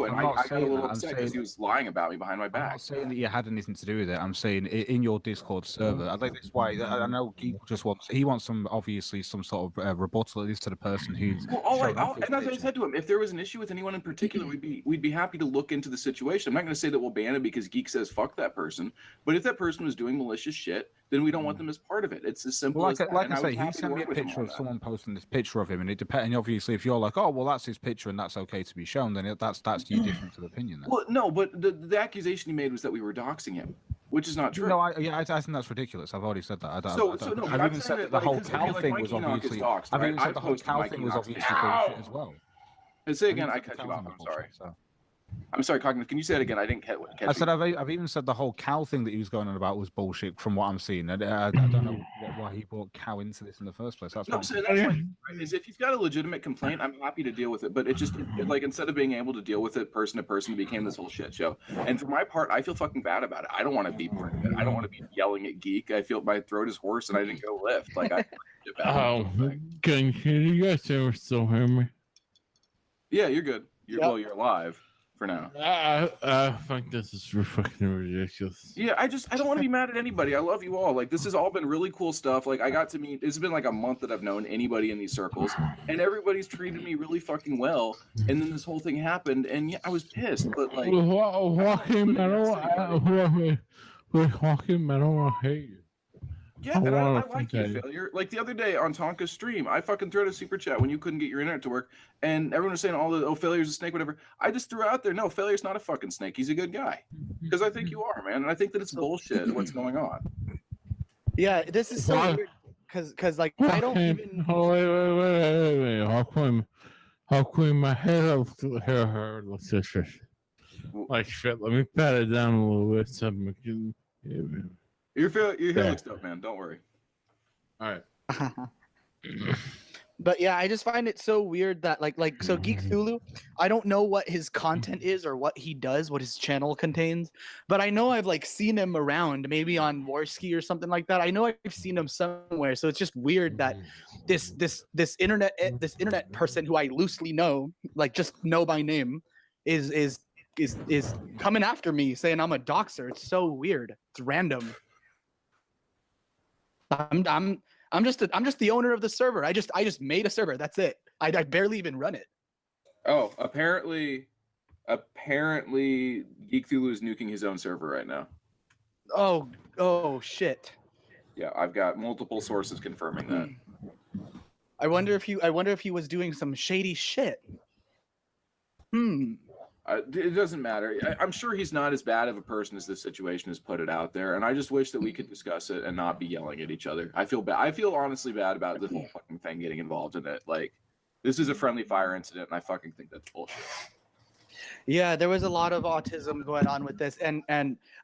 and I got a little upset because he was lying about me behind my back. I'm not saying that you had anything to do with it. I'm saying in your Discord server. I think that's why I know Geek just wants some obviously some sort of rebuttal at least to the person who's. Well, and as I said to him, if there was an issue with anyone in particular, we'd be happy to look into the situation. I'm not going to say that we'll ban it because Geek says fuck that person, but if that person was doing malicious shit, then we don't want them as part of it. It's as simple as that. Like I say, he sent me a picture of someone posting this picture of him, and it depends. And obviously, if you're like, oh, well, that's his picture, and that's okay to be shown, then that's you different to the opinion. Then. Well, no, but the accusation he made was that we were doxing him, which is not true. No, I think that's ridiculous. I've already said that. I've even said that the whole cow thing was obviously. I've even said the whole cow thing was obviously bullshit as well. And say again, I cut you off. I'm sorry, Cognitive. Can you say it again? I didn't catch. I said I've even said the whole cow thing that he was going on about was bullshit from what I'm seeing. I don't know why he brought cow into this in the first place. That's no, so that's right. Is if he's got a legitimate complaint, I'm happy to deal with it. But it just like instead of being able to deal with it person to person, it became this whole shit show. And for my part, I feel fucking bad about it. I don't want to be part of it. I don't want to be yelling at Geek. I feel my throat is hoarse and I didn't go lift. Like I. Can you guys still hear me? Yeah, you're good. Well, you're alive. For now. I think this is fucking ridiculous. Yeah, I don't want to be mad at anybody. I love you all. Like, this has all been really cool stuff. Like, I got to meet, it's been like a month that I've known anybody in these circles, and everybody's treated me really fucking well. And then this whole thing happened, and yeah, I was pissed, but like. Walking Metal, I hate you. Yeah, and I like you, Failure. Like the other day on Tonka's stream, I fucking threw out a super chat when you couldn't get your internet to work, and everyone was saying Failure's a snake, whatever. I just threw out there, no, Failure's not a fucking snake. He's a good guy. Because I think you are, man, and I think that it's bullshit what's going on. Yeah, this is so weird. Because like I don't even. Oh wait. How come my hair looks so shit? Like shit. Let me pat it down a little bit. Your hair looks dope, man. Don't worry. All right. But yeah, I just find it so weird that so Geekthulu, I don't know what his content is or what he does, what his channel contains, but I know I've seen him around, maybe on Warski or something like that. I know I've seen him somewhere, so it's just weird that this internet person who I loosely know, just know by name, is coming after me saying I'm a doxer. It's so weird. It's random. I'm just the owner of the server. I just made a server. That's it. I barely even run it. Oh, apparently Geekthulu is nuking his own server right now. Oh shit. Yeah, I've got multiple sources confirming that. I wonder if he was doing some shady shit. It doesn't matter. I'm sure he's not as bad of a person as this situation has put it out there, and I just wish that we could discuss it and not be yelling at each other. I feel bad. I feel honestly bad about this whole fucking thing getting involved in it. Like, this is a friendly fire incident, and I fucking think that's bullshit. Yeah, there was a lot of autism going on with this, and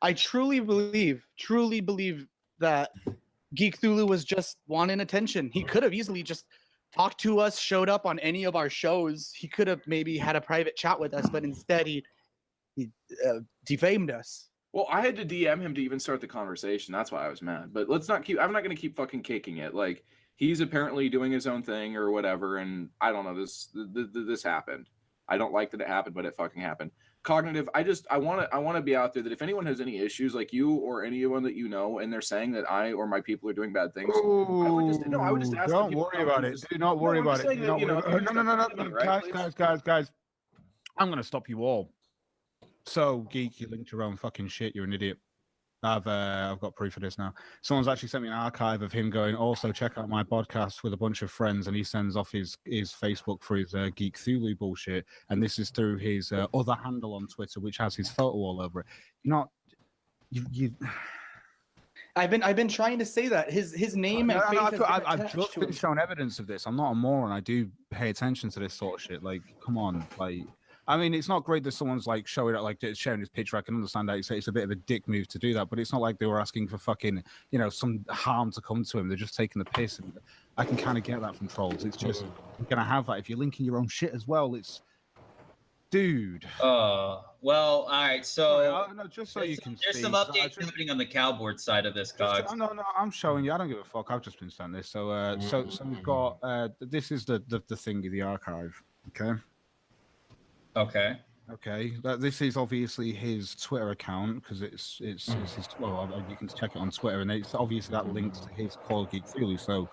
I truly believe that Geekthulu was just wanting attention. He could have easily just talked to us, showed up on any of our shows. He could have maybe had a private chat with us, but instead he defamed us. Well, I had to DM him to even start the conversation. That's why I was mad. But let's not keep. I'm not going to keep fucking caking it. Like, he's apparently doing his own thing or whatever, and I don't know. This happened. I don't like that it happened, but it fucking happened. Cognitive. I want to be out there that if anyone has any issues, like you or anyone that you know, and they're saying that I or my people are doing bad things, I would just ask. Don't worry about it. Do not worry about it. No, guys. I'm gonna stop you all. So, Geek, you linked your own fucking shit. You're an idiot. I've got proof of this now. Someone's actually sent me an archive of him going, also check out my podcast with a bunch of friends, and he sends off his Facebook for his Geekthulu bullshit, and this is through his other handle on Twitter, which has his photo all over it. You I've been trying to say that his name and face has been I've attached just to been him. shown evidence of this. I'm not a moron. I do pay attention to this sort of shit. Like, come on, like. I mean, it's not great that someone's like showing it, like sharing his picture. I can understand that it's a bit of a dick move to do that, but it's not like they were asking for fucking, some harm to come to him. They're just taking the piss, and I can kind of get that from trolls. It's just you're gonna have that if you're linking your own shit as well. It's, dude. Well, all right. So no, just so you can there's see, some 'cause updates happening on the cowboard side of this, Cogs. No, I'm showing you. I don't give a fuck. I've just been sent this. So, so we've got this is the thing of the archive. Okay. Okay, this is obviously his Twitter account because it's his. Well, you can check it on Twitter, and it's obviously that links to his Call of Geekthulu. So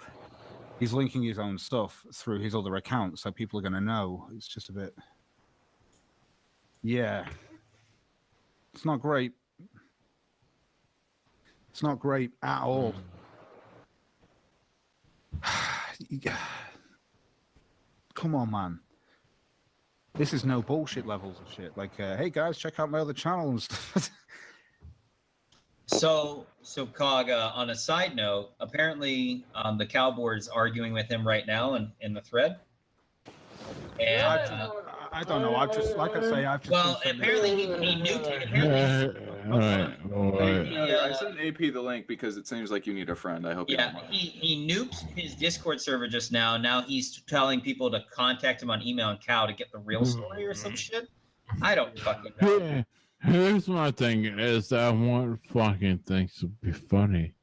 he's linking his own stuff through his other account, so people are going to know. It's just a bit, yeah. It's not great. It's not great at all. Come on, man. This is no bullshit levels of shit. Like, hey guys, check out my other channel and stuff. So Cog, on a side note, apparently the cowboard's arguing with him right now in the thread. And I don't know. I've just, like I say, I've just. Well, apparently he nuked it. Apparently. I sent AP the link because it seems like you need a friend. I hope you don't mind. He nuked his Discord server just now. Now he's telling people to contact him on email and cow to get the real story or some shit. I don't fucking know. Yeah. Here's my thing: is I want fucking things to be funny.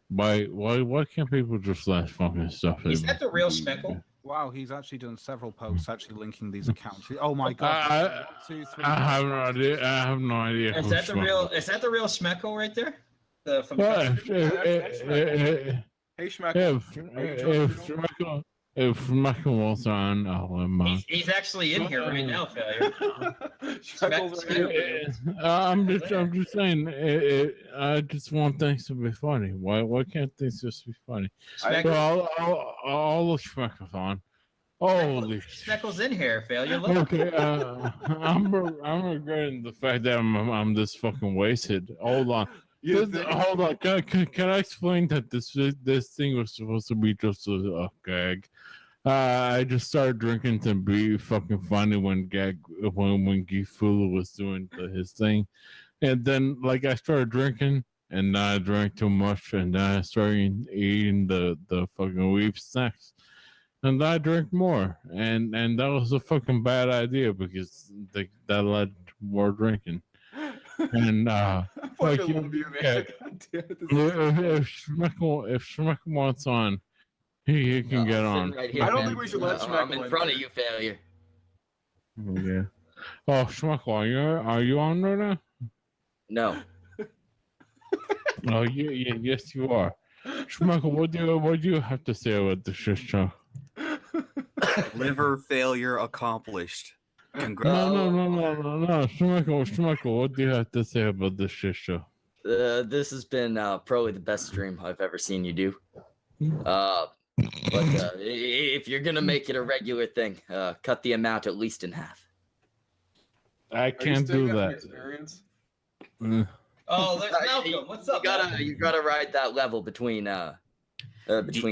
Why can't people just let fucking stuff? Is that the real Speckle? Wow, he's actually done several posts actually linking these accounts. Oh my god! I have no idea. I have no idea. Is that the real? Is that the real Speckle right there? Hey Schmeckle. If Schmeckle was on, he's actually in here right now, failure. I'm just saying. I just want things to be funny. Why can't things just be funny? I'll look Schmeckle's on. Holy Speckle's in here, failure. Look. Okay, I'm regretting the fact that I'm this fucking wasted. Hold on. Hold on. Can I explain that this thing was supposed to be just a gag? I just started drinking to be fucking funny when Geekthulu was doing his thing, and then like I started drinking, and I drank too much, and then I started eating the fucking weeb snacks, and I drank more, and that was a fucking bad idea because that led to more drinking. And like, if Schmeckle wants on, he can get on. Right here, I don't think we should let Schmeckle I'm in front of you, failure. Yeah. Oh, Schmeckle, are you on right now? No. Oh, yes, you are. Schmeckle, what do you have to say about the Shietshow? Liver failure accomplished. Congrats. No. Schmeckle, what do you have to say about the Shietshow? This has been probably the best stream I've ever seen you do. But if you're gonna make it a regular thing, cut the amount at least in half. I can't do that. Oh, there's Malcolm. What's up? You gotta ride that level between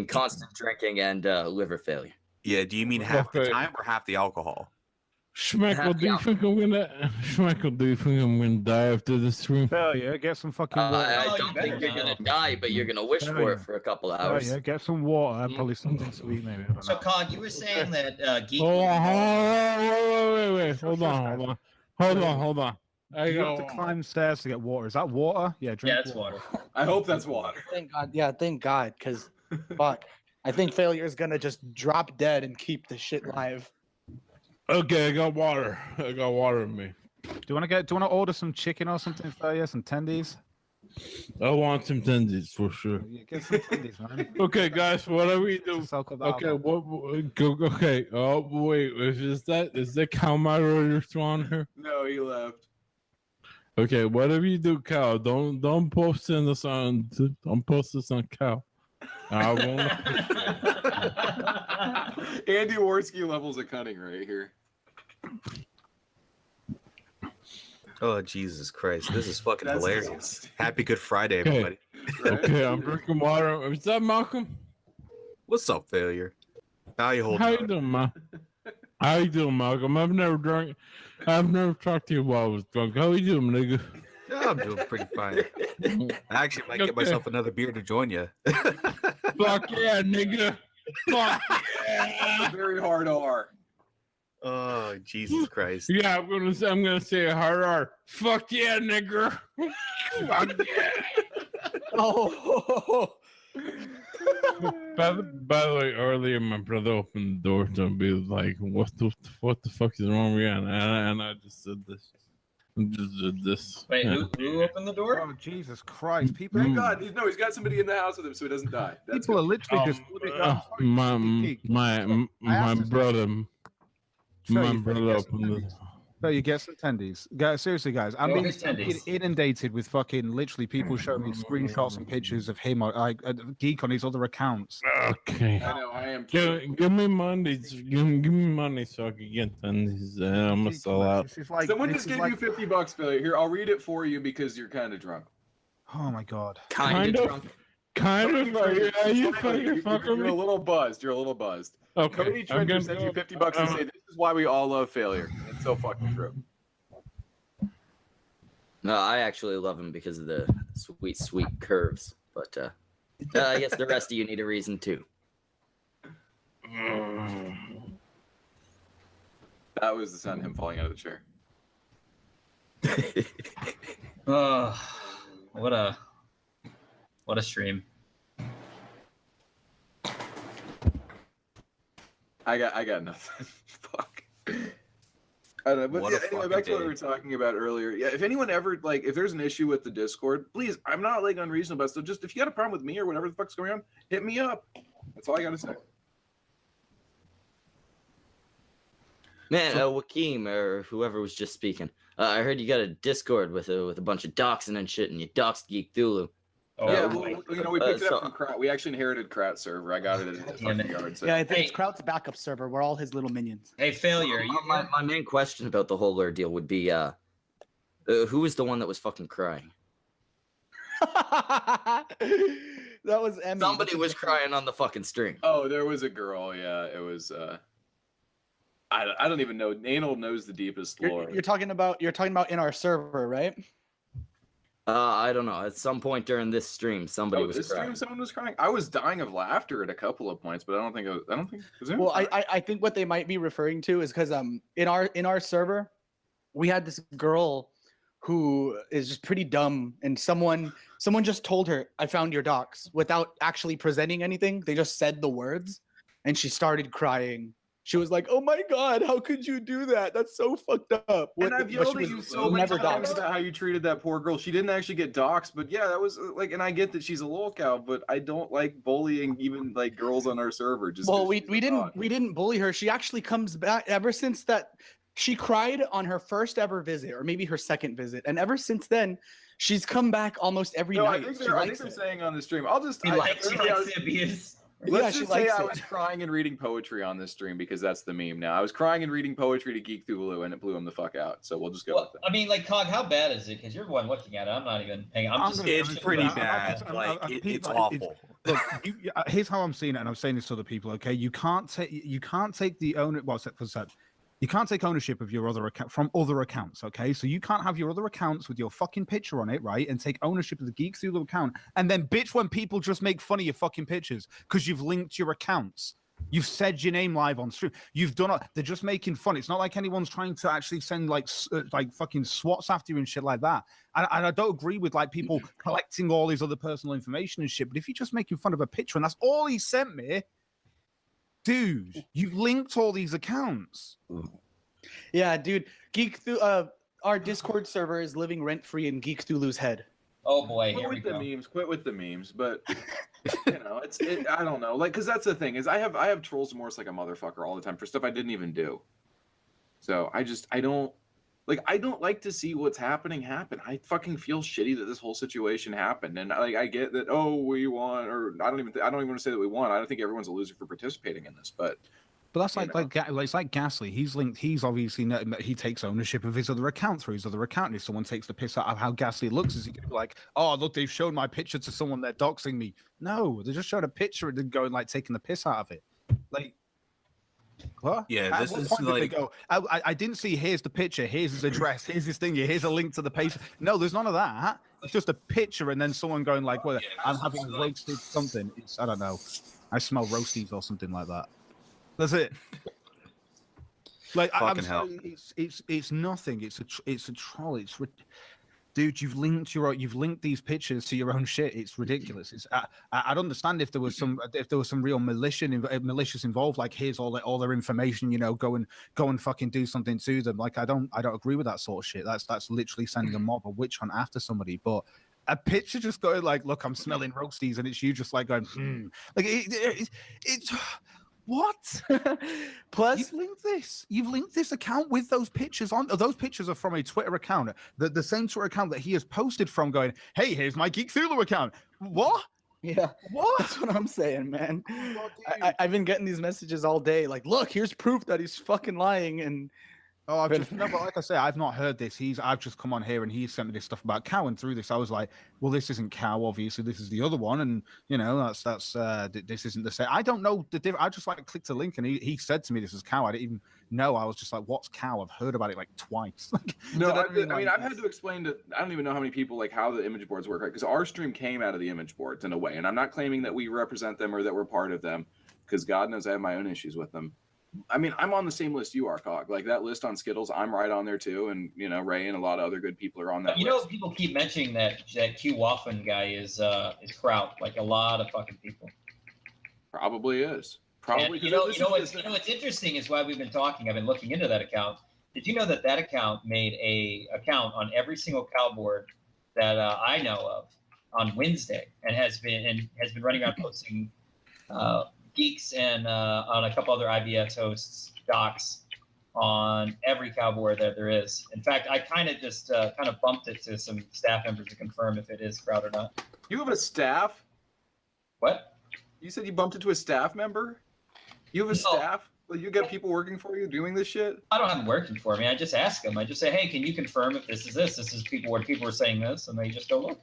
constant drinking and liver failure. Yeah, do you mean half the time or half the alcohol? Schmeckle, do you think I'm gonna die after this stream? Hell yeah, get some fucking water. I don't think you're gonna die, but you're gonna wish for it for a couple of hours. Yeah, get some water and probably something sweet maybe. So, Cog, you were saying that Geek. Wait. Hold on. You have to climb stairs to get water. Is that water? Yeah, drink. Yeah, it's water. I hope that's water. Thank God. Yeah, thank God. Because, fuck, I think failure is gonna just drop dead and keep the shit live. Okay, I got water. In me. Do you want to order some chicken or something for you? Some tendies? I want some tendies for sure. Yeah, get some tendies, man. Okay, guys, what do we do? Okay, okay. Oh wait, is that Cal Moderator still on here? No, he left. Okay, whatever you do, Cal, don't post this on Cal. I won't. Andy Worski levels of cunning right here. Oh Jesus Christ! This is fucking That's hilarious. disgusting. Happy Good Friday, everybody. Okay, I'm drinking water. What's up, Malcolm? What's up, failure? How you holding? How you up? doing, Ma? How you doing, Malcolm? I've never talked to you while I was drunk. How you doing, nigga? Yeah, I'm doing pretty fine. I actually might get myself another beer to join you. Fuck yeah, nigga. Fuck yeah. Very hard R. Oh Jesus Christ! Yeah, I'm gonna say a hard R. Fuck yeah, nigga. Fuck yeah. Oh. By the way, earlier my brother opened the door to be like, "What the fuck is wrong with you?" And I just said this. Just did this. Wait, who opened the door? Oh Jesus Christ! People, Thank God, he's got somebody in the house with him, so he doesn't die. That's people are good. literally just. My brother. My brother opened the. So you get some tendies. Guys, seriously, guys, I'm being tendies. inundated with fucking literally people showing me screenshots and pictures of him, like Geek on his other accounts. Okay. I know, I am. Give me money. Give me money so I can get tendies. I'm gonna sell out. Someone just gave you $50, Philly. Here, I'll read it for you because you're kind of drunk. Oh my God. Kind of drunk. Kind of. Are you fucking fucking You're a little buzzed. You're a little buzzed. Okay. Cody Trencher sent you $50 and say this is why we all love failure. It's so fucking true. No, I actually love him because of the sweet, sweet curves. But I guess the rest of you need a reason too. That was the sound of him falling out of the chair. What a stream. I got nothing. Fuck. I don't know, but What a anyway, back to what we fucking were talking about earlier. Yeah, if anyone ever if there's an issue with the Discord, please, I'm not like unreasonable, but still, just if you got a problem with me or whatever the fuck's going on, hit me up. That's all I gotta say. Man, Joachim or whoever was just speaking. I heard you got a Discord with a bunch of doxing and shit, and you doxed Geekthulu. Yeah, well, we picked it up from Krat. We actually inherited Krat's server. I got it in the fucking yard. So. Yeah, it's Kraut's backup server. We're all his little minions. Hey, failure. My main question about the whole ordeal would be, who was the one that was fucking crying? That was Emmy. Somebody was crying on the fucking stream. Oh, there was a girl. Yeah, it was. I don't even know. Anal knows the deepest lore. You're talking about in our server, right? I don't know. At some point during this stream, somebody was this crying. stream, someone was crying. I was dying of laughter at a couple of points, but I don't think. Was there? Well, I think what they might be referring to is because in our server, we had this girl who is just pretty dumb, and someone just told her, "I found your docs," without actually presenting anything. They just said the words, and she started crying. She was like, "Oh my God, how could you do that? That's so fucked up." And I've yelled at you so many times about how you treated that poor girl. She didn't actually get doxxed, but yeah, that was like, and I get that she's a lolcow, but I don't like bullying even like girls on our server. Just well, we didn't bully her. She actually comes back ever since that. She cried on her first ever visit, or maybe her second visit, and ever since then, she's come back almost every night. I think they're saying on the stream. I'll just. She likes the abuse. Let's just say I was crying and reading poetry on this stream because that's the meme now. I was crying and reading poetry to Geekthulu and it blew him the fuck out. So we'll just go with it. I mean, like, Cog, how bad is it? Because you're the one looking at it. I'm not even paying. It's pretty bad. It's awful. Look, here's how I'm seeing it, and I'm saying this to other people. Okay, you can't take the owner. Well, for that. You can't take ownership of your other account from other accounts, okay? So you can't have your other accounts with your fucking picture on it, right? And take ownership of the Geekthulu account and then bitch when people just make fun of your fucking pictures because you've linked your accounts. You've said your name live on stream. You've done it. They're just making fun. It's not like anyone's trying to actually send like fucking SWATs after you and shit like that. And I don't agree with like people collecting all his other personal information and shit. But if you're just making fun of a picture and that's all he sent me, dude, you've linked all these accounts. Yeah, dude. Geekthulu, our Discord server is living rent-free in Geekthulu's head. Oh boy, Quit here we with the go. memes. Quit with the memes. But you know, I don't know. Like, because that's the thing is I have trolls remorse like a motherfucker all the time for stuff I didn't even do. So I don't. Like, I don't like to see what's happening happen. I fucking feel shitty that this whole situation happened, and I get that. Oh, we won, or I don't even want to say that we won. I don't think everyone's a loser for participating in this, but that's it's like Ghastly. He's obviously he takes ownership of his other account through his other account. And if someone takes the piss out of how Ghastly looks, is he gonna be like, oh look, they've shown my picture to someone, they're doxing me? No, they just showed a picture and then going like taking the piss out of it. Like, what? Yeah, this is like. I didn't see. Here's the picture. Here's his address. Here's his thing. Here's a link to the page. No, there's none of that. It's just a picture, and then someone going like, "Well, I'm having roasted something." I don't know. I smell roasties or something like that. That's it. Like, I'm sorry, it's nothing. It's a troll. Dude, you've linked these pictures to your own shit. It's ridiculous. I'd understand if there was some real malicious involved. Like, here's all their information. Go and fucking do something to them. Like, I don't agree with that sort of shit. That's literally sending a mob, a witch hunt after somebody. But a picture just going like, look, I'm smelling roasties, and it's you just like going, like it's. What? Plus, you've linked this account with those pictures on. Those pictures are from a Twitter account, the same Twitter account that he has posted from, going, hey, here's my Geekthulu account. What? Yeah. What? That's what I'm saying, man. I've been getting these messages all day. Like, look, here's proof that he's fucking lying. And but like I say, I've not heard this. I've just come on here and he sent me this stuff about Cow, and through this I was like, well, this isn't Cow, obviously, this is the other one, and this isn't the same. I don't know the difference. I just like clicked a link and he said to me this is Cow. I didn't even know. I was just like, what's Cow? I've heard about it like twice. No, I've had to explain to, I don't even know how many people, like, how the image boards work, right? Because our stream came out of the image boards in a way, and I'm not claiming that we represent them or that we're part of them, because God knows I have my own issues with them. I mean, I'm on the same list you are, Cog. Like, that list on Skittles, I'm right on there too, and Ray and a lot of other good people are on that list. People keep mentioning that Q Waffen guy is Kraut. Like, a lot of fucking people. Probably is. Probably. What's interesting is why we've been talking. I've been looking into that account. Did you know that account made a account on every single cow board that I know of on Wednesday, and has been running around posting geeks and on a couple other IBS hosts docs on every cow board that there is. In fact, I kind of bumped it to some staff members to confirm if it is Kraut or not. You have a staff? What? You said you bumped into a staff member? You have a staff? Well, you get people working for you doing this shit? I don't have them working for me. I just ask them. I just say, hey, can you confirm if this is this? This is people where people are saying this, and they just go look.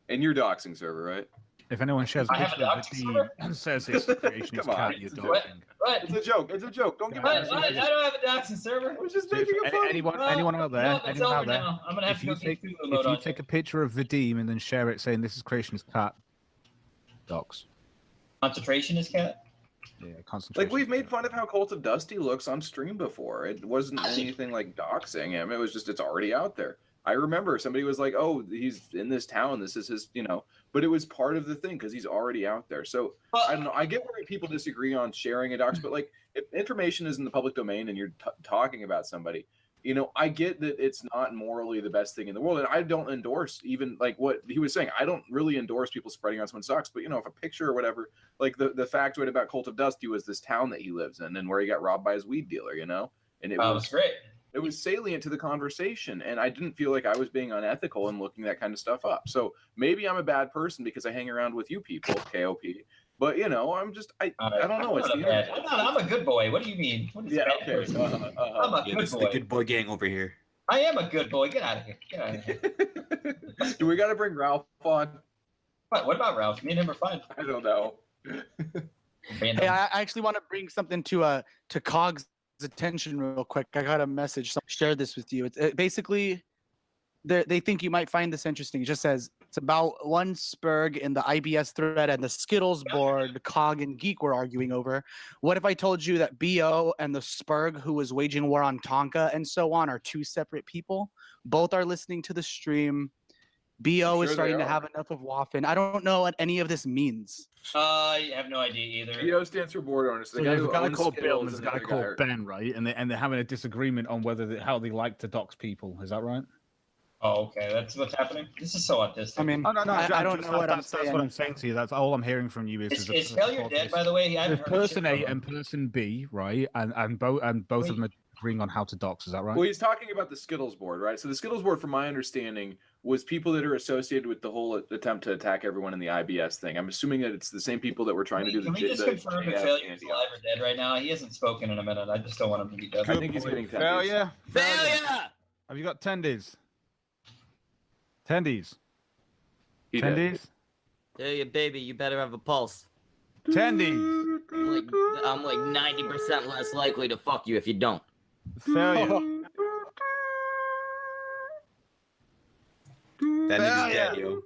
And you're doxing server, right? If anyone shares a picture of the and says it's creation is Cat, you're doxing. What? It's a joke. It's a joke. Don't give me I don't have a doxing server. I was just making a fun. Anyone out there? No, it's over now. I'm gonna have to go if you take a picture of Vadim and then share it saying this is creation is Cat, dox. Concentration is Cat? Yeah, concentration. Like, we've made fun of how Cult of Dusty looks on stream before. It wasn't anything like doxing him. It was just, it's already out there. I remember somebody was like, oh, he's in this town. This is his, but it was part of the thing because he's already out there. So I don't know. I get where people disagree on sharing a dox, but like, if information is in the public domain and you're talking about somebody, I get that it's not morally the best thing in the world. And I don't endorse even like what he was saying. I don't really endorse people spreading on someone's socks, but if a picture or whatever, like the factoid about Cult of Dusty was this town that he lives in and where he got robbed by his weed dealer, and it was great. It was salient to the conversation, and I didn't feel like I was being unethical in looking that kind of stuff up. So maybe I'm a bad person because I hang around with you people, KOP. But I'm just I don't know. I'm a good boy. What do you mean? What is bad person? I'm a good this boy. is the good boy gang over here. I am a good boy. Get out of here. Get out of here. Do we got to bring Ralph on? What about Ralph? Me and him are fine. I don't know. Hey, I actually want to bring something to Cog's attention real quick. I got a message. Someone shared this with you. It's basically they think you might find this interesting. It just says it's about one Spurg in the IBS thread and the Skittles board Cog and Geek were arguing over. What if I told you that BO and the Spurg who was waging war on Tonka and so on are two separate people? Both are listening to the stream. BO is starting to have enough of Waffen. I don't know what any of this means. I have no idea either. BO stands for board owners. So there's a guy called Bill and there's a guy called Ben, right? And they're having a disagreement on how they like to dox people. Is that right? Oh, okay. That's what's happening. This is so autistic. I mean, I don't know what I'm saying. That's what I'm saying to you. That's all I'm hearing from you is Failure dead, by the way? There's person A and person B, right? And both of them are agreeing on how to dox. Is that right? Well, he's talking about the Skittles board, right? So the Skittles board, from my understanding, was people that are associated with the whole attempt to attack everyone in the IBS thing. I'm assuming that it's the same people that were trying to do Can the. we just confirm if JF Failure is alive or dead right now? He hasn't spoken in a minute. I just don't want him to be dead. I think he's getting Failure. Failure. Have you got tendies? Tendies. He did. Tendies. Hey, baby, you better have a pulse. Tendies. I'm like 90% less likely to fuck you if you don't. Failure. That nigga's dead, yo.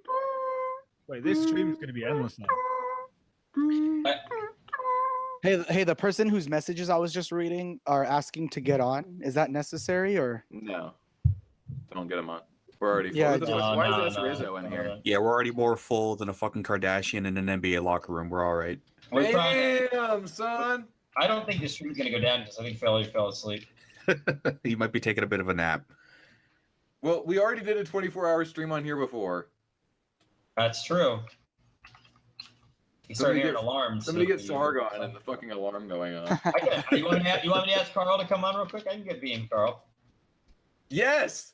Wait, this stream is going to be endless now. Hey, the person whose messages I was just reading are asking to get on. Is that necessary or? No, don't get him on. We're already full. Yeah, Why is this Rizzo in here? Yeah, we're already more full than a fucking Kardashian in an NBA locker room. We're all right. Damn, son. I don't think this stream's gonna go down because I think Failure fell asleep. He might be taking a bit of a nap. Well, we already did a 24-hour stream on here before. That's true. You start hearing alarms. Somebody get Sargon and the fucking alarm going on. You want me to ask Carl to come on real quick? I can get beam, Carl. Yes.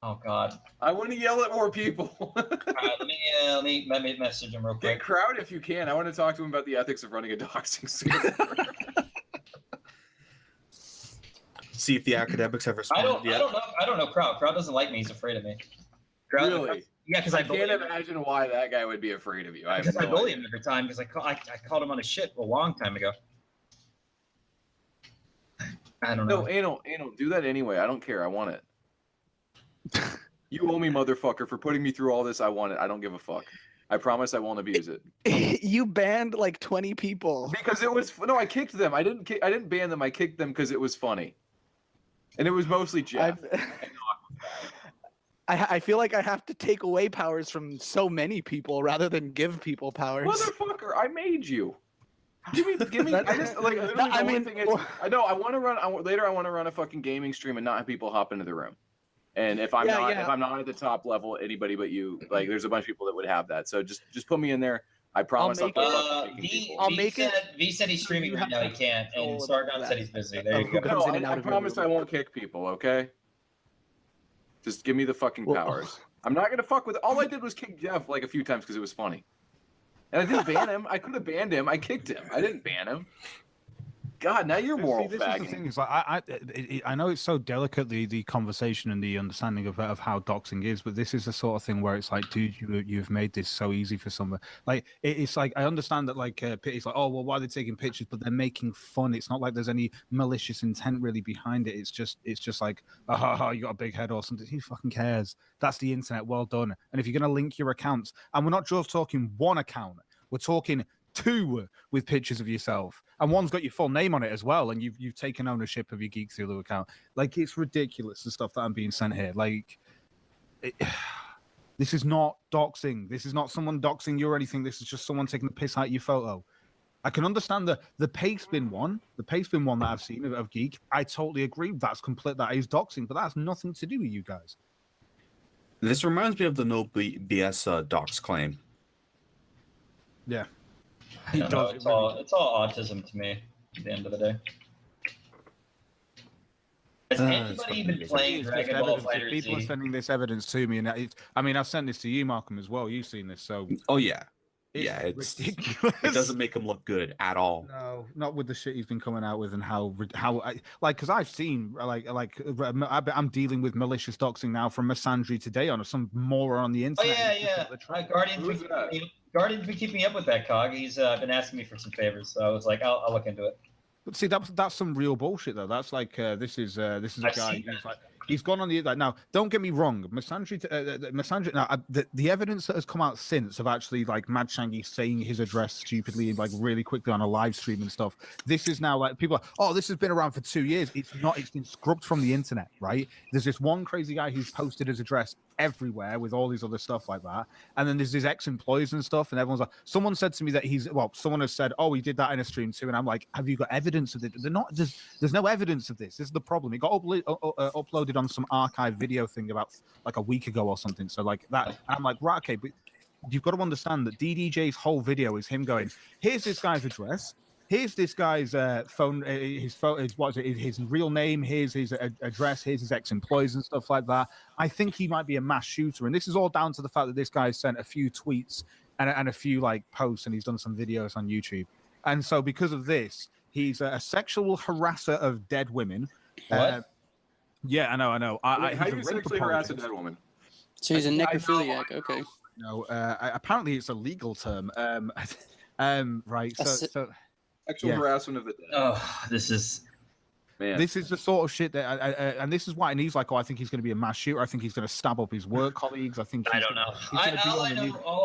Oh God. I want to yell at more people. All right, let me message him real quick. Get Crowd if you can. I want to talk to him about the ethics of running a doxing server. See if the academics have responded yet. I don't know Crowd. Crowd doesn't like me. He's afraid of me. Crowd, Really? Yeah, because I can't imagine why that guy would be afraid of you. I bully him every time because I called him on his shit a long time ago. I don't know. No, anal, do that anyway. I don't care. I want it. You owe me, motherfucker, for putting me through all this. I want it. I don't give a fuck. I promise I won't abuse it. You banned like 20 people. Because it was I kicked them. I didn't ban them. I kicked them because it was funny. And it was mostly Jeff. I feel like I have to take away powers from so many people rather than give people powers. Motherfucker, I made you. Give me. I just like. I mean, I know. I want to run. Later, I want to run a fucking gaming stream and not have people hop into the room. And if I'm not at the top level, anybody but you, like, there's a bunch of people that would have that. So just put me in there. I promise I'll make it. V said he's streaming right now. He can't. And Sargon said he's busy. There you go. No, I promise I won't kick people. Okay. Just give me the fucking powers. I'm not gonna fuck with it. All I did was kick Jeff like a few times because it was funny. And I didn't ban him. I could have banned him. I kicked him. I didn't ban him. God, now you're moral this is the thing. Is like I know it's so delicate the conversation and the understanding of how doxing is, but this is the sort of thing where it's like, dude, you've made this so easy for someone. Like it's like I understand that like it's like, oh well, why are they taking pictures? But they're making fun. It's not like there's any malicious intent really behind it. It's just like, oh, you got a big head or something. Who fucking cares? That's the internet. Well done. And if you're gonna link your accounts, and we're not just talking one account, we're talking 2 with pictures of yourself, and one's got your full name on it as well, and you've taken ownership of your Geekthulu account. Like, it's ridiculous the stuff that I'm being sent here. Like, this is not doxing. This is not someone doxing you or anything. This is just someone taking the piss out of your photo. I can understand the pastebin one, that I've seen of Geek. I totally agree. That's complete. That is doxing, but that's nothing to do with you guys. This reminds me of the no BS dox claim. Yeah. It's all autism to me at the end of the day. Has anybody been playing Dragon Ball FighterZ? People are sending this evidence to me, and I've sent this to you, Malcolm, as well. You've seen this, so. Oh yeah, it's ridiculous. It doesn't make him look good at all. No, not with the shit he's been coming out with, and how because I've seen I'm dealing with malicious doxing now from Misandry today on some moron on the internet. Oh yeah. Guardian's been keeping up with that, Cog. He's been asking me for some favors, so I was like, I'll look into it. But see, that's some real bullshit though. That's like this is a guy who's like he's gone on the now. Don't get me wrong, Misandry. Now the evidence that has come out since of actually like Mad Shangy saying his address stupidly like really quickly on a live stream and stuff. This is now like people are, oh, this has been around for 2 years. It's not. It's been scrubbed from the internet, right? There's this one crazy guy who's posted his address everywhere with all these other stuff like that, and then there's his ex-employees and stuff, and everyone's like, someone said to me that someone has said, oh, he did that in a stream too, and I'm like, have you got evidence of it? They're not. There's no evidence of this. This is the problem. It got uploaded on some archive video thing about like a week ago or something. So like that, and I'm like, right, okay, but you've got to understand that DDJ's whole video is him going, here's this guy's address. here's this guy's phone, his phone, his real name, his address, his ex-employees and stuff like that. I think he might be a mass shooter, and this is all down to the fact that this guy sent a few tweets and a few like posts, and he's done some videos on YouTube. And so because of this, he's a sexual harasser of dead women. What? Yeah, I know. How do you sexually harass a dead woman? So he's a necrophiliac. Okay. No, apparently it's a legal term. Right. So sexual harassment of the dead. Oh, this is. Man. This is the sort of shit that, and this is why, and he's like, oh, I think he's going to be a mass shooter. I think he's going to stab up his work colleagues. I think I don't know.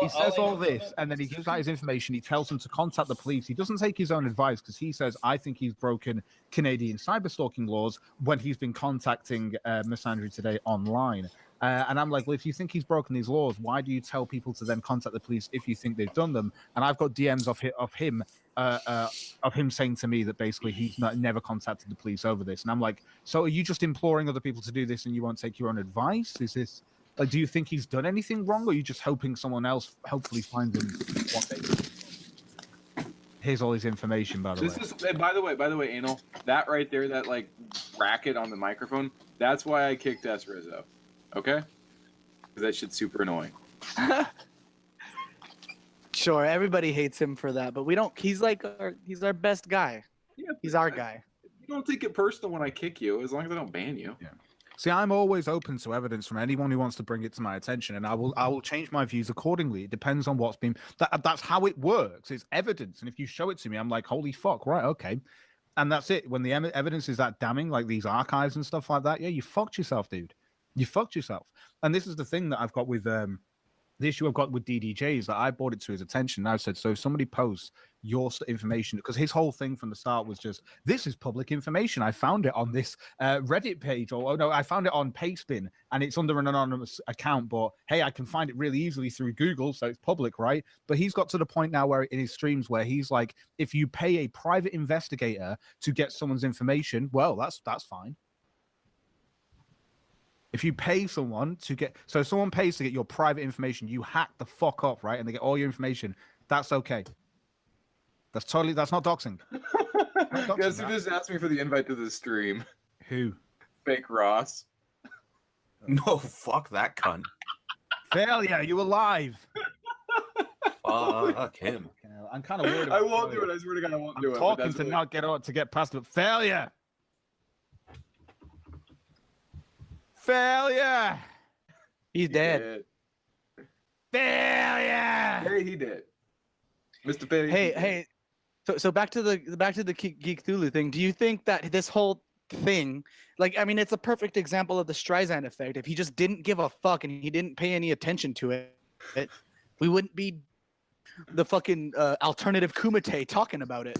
He says all this, and then he gives out his information. He tells them to contact the police. He doesn't take his own advice because he says, I think he's broken Canadian cyberstalking laws when he's been contacting Miss Andrew today online. And I'm like, well, if you think he's broken these laws, why do you tell people to then contact the police if you think they've done them? And I've got DMs of him saying to me that basically he's never contacted the police over this. And I'm like, so are you just imploring other people to do this and you won't take your own advice? Is this like, do you think he's done anything wrong, or are you just hoping someone else hopefully finds him what they do? Here's all his information, by the way. By the way, Anal, that right there, that like racket on the microphone, that's why I kicked S Rizzo. Okay? Because that shit's super annoying. Sure, everybody hates him for that, but we don't. He's like he's our best guy. Yeah, he's our guy. You don't take it personal when I kick you, as long as I don't ban you. Yeah. See, I'm always open to evidence from anyone who wants to bring it to my attention, and I will change my views accordingly. It depends on what's been. That's how it works. It's evidence, and if you show it to me, I'm like, holy fuck, right, okay, and that's it. When the evidence is that damning, like these archives and stuff like that, yeah, you fucked yourself, dude. You fucked yourself. And this is the thing that I've got with the issue I've got with DDJ is that I brought it to his attention. And I said, so if somebody posts your information, because his whole thing from the start was just, this is public information. I found it on this Reddit page, or no, I found it on Pastebin, and it's under an anonymous account, but hey, I can find it really easily through Google, so it's public, right? But he's got to the point now where in his streams where he's like, if you pay a private investigator to get someone's information, well, that's fine. If you pay someone to get, so if someone pays to get your private information, you hack the fuck up, right? And they get all your information. That's okay. That's not doxing. Guess who just asked me for the invite to the stream? Who? Fake Ross. No, fuck that cunt. Failure, you were live. Fuck him. I'm kind of worried. I won't do it. I swear to God, I won't do it. I'm talking to not get past it. Failure. Failure. He's dead. Failure. Hey, he did. Mr. Failure. Hey. So back to the Geekthulu thing. Do you think that this whole thing, like, I mean, it's a perfect example of the Streisand effect. If he just didn't give a fuck and he didn't pay any attention to it, we wouldn't be the fucking alternative Kumite talking about it.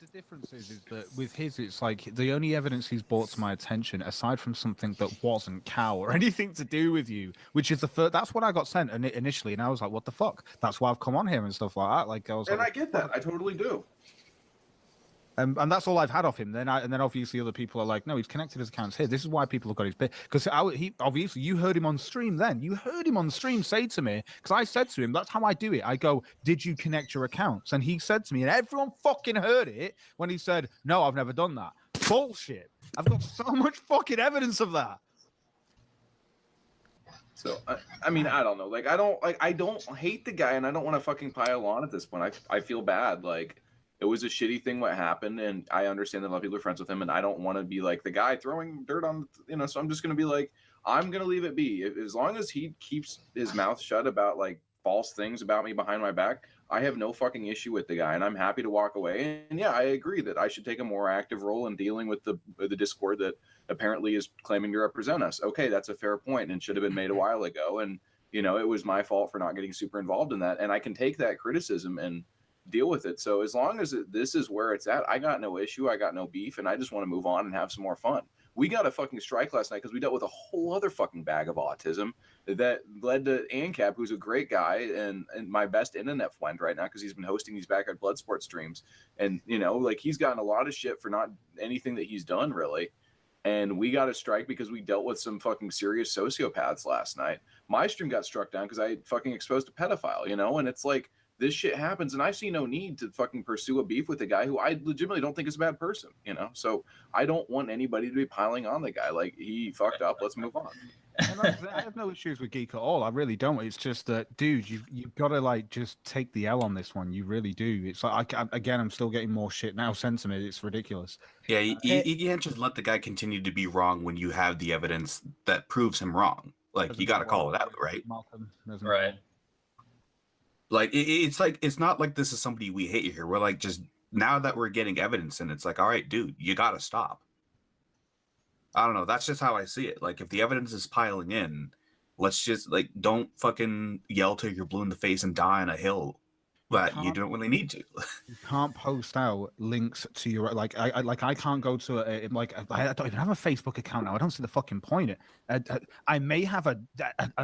The difference is that with his, it's like the only evidence he's brought to my attention, aside from something that wasn't cow or anything to do with you, which is the first. That's what I got sent initially, and I was like, "What the fuck?" That's why I've come on here and stuff like that. Like I was, and like, I get that. I totally do. And that's all I've had of him. Then obviously other people are like, no, he's connected his accounts here. This is why people have got his bit. Because he obviously, you heard him on stream then. You heard him on stream say to me, because I said to him, that's how I do it. I go, did you connect your accounts? And he said to me, and everyone fucking heard it when he said, no, I've never done that. Bullshit. I've got so much fucking evidence of that. So I mean, I don't know. Like I don't hate the guy, and I don't want to fucking pile on at this point. I feel bad. Like, it was a shitty thing what happened, and I understand that a lot of people are friends with him, and I don't want to be like the guy throwing dirt on, so I'm just going to be like, I'm going to leave it be. As long as he keeps his mouth shut about like false things about me behind my back, I have no fucking issue with the guy, and I'm happy to walk away. And yeah, I agree that I should take a more active role in dealing with the Discord that apparently is claiming to represent us. Okay, that's a fair point and should have been made a while ago. And, it was my fault for not getting super involved in that. And I can take that criticism and deal with it. So as long as this is where it's at, I got no issue, I got no beef, and I just want to move on and have some more fun. We got a fucking strike last night because we dealt with a whole other fucking bag of autism that led to ANCAP, who's a great guy and my best internet friend right now because he's been hosting these backyard blood sport streams. And, like he's gotten a lot of shit for not anything that he's done really. And we got a strike because we dealt with some fucking serious sociopaths last night. My stream got struck down because I fucking exposed a pedophile, and it's like, this shit happens, and I see no need to fucking pursue a beef with a guy who I legitimately don't think is a bad person, you know? So I don't want anybody to be piling on the guy. Like, he fucked up, let's move on. And I have no issues with Geek at all. I really don't. It's just that, dude, you've got to like just take the L on this one. You really do. It's like I'm still getting more shit now sent to me. It's ridiculous. Yeah, you can't just let the guy continue to be wrong when you have the evidence that proves him wrong. Like, you got to call it out, right? Right. Like, it's not like this is somebody we hate here. We're like, just now that we're getting evidence, and it's like, all right, dude, you got to stop. I don't know. That's just how I see it. Like, if the evidence is piling in, let's just, like, don't fucking yell till you're blue in the face and die on a hill. But you don't really need to. You can't post out links to your I can't go to I don't even have a Facebook account now. I don't see the fucking point. I may have an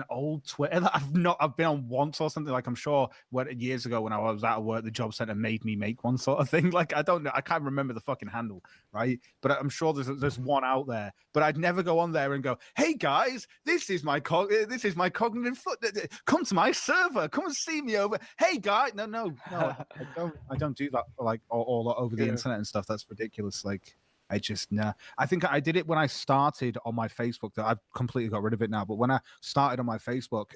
old Twitter that I've been on once or something. Like, I'm sure years ago when I was out of work, the job center made me make one sort of thing. Like, I don't know. I can't remember the fucking handle, right? But I'm sure there's one out there. But I'd never go on there and go, "Hey guys, this is my cognitive foot. Come to my server. Come and see me over. Hey guys, no, I don't do that like all over the internet and stuff. That's ridiculous. Like, I just I think I did it when I started on my Facebook. That I've completely got rid of it now. But when I started on my Facebook,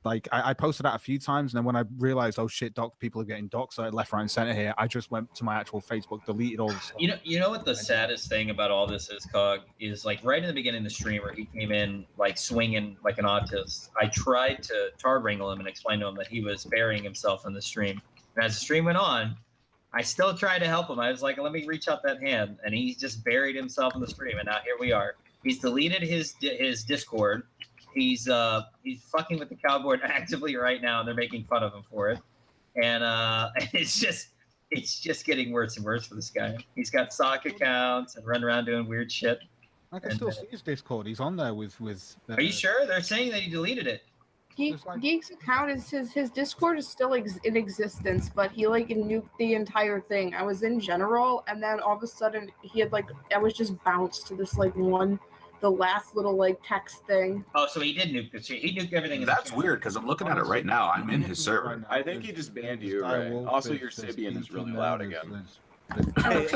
like I posted that a few times, and then when I realized, oh shit, people are getting doxxed left, right, and center here, I just went to my actual Facebook, deleted all the stuff. You know what the saddest thing about all this is, Cog, is like right in the beginning of the stream where he came in like swinging like an autist. I tried to tar wrangle him and explain to him that he was burying himself in the stream. And as the stream went on, I still tried to help him. I was like, let me reach out that hand, and he just buried himself in the stream. And now here we are. He's deleted his Discord. He's fucking with the cowboard actively right now, and they're making fun of him for it. And it's just getting worse and worse for this guy. He's got sock accounts and run around doing weird shit. I can still see his Discord. He's on there with. Are you sure? They're saying that he deleted it. Geek's account is his Discord is still in existence, but he like nuked the entire thing. I was in general, and then all of a sudden he had I was just bounced to this the last little like text thing. Oh, so he did nuke this. He nuked everything. That's weird because I'm looking at it right now. I'm in his server. I think he just banned you, right? Also, your Sibian is really loud again. Hey,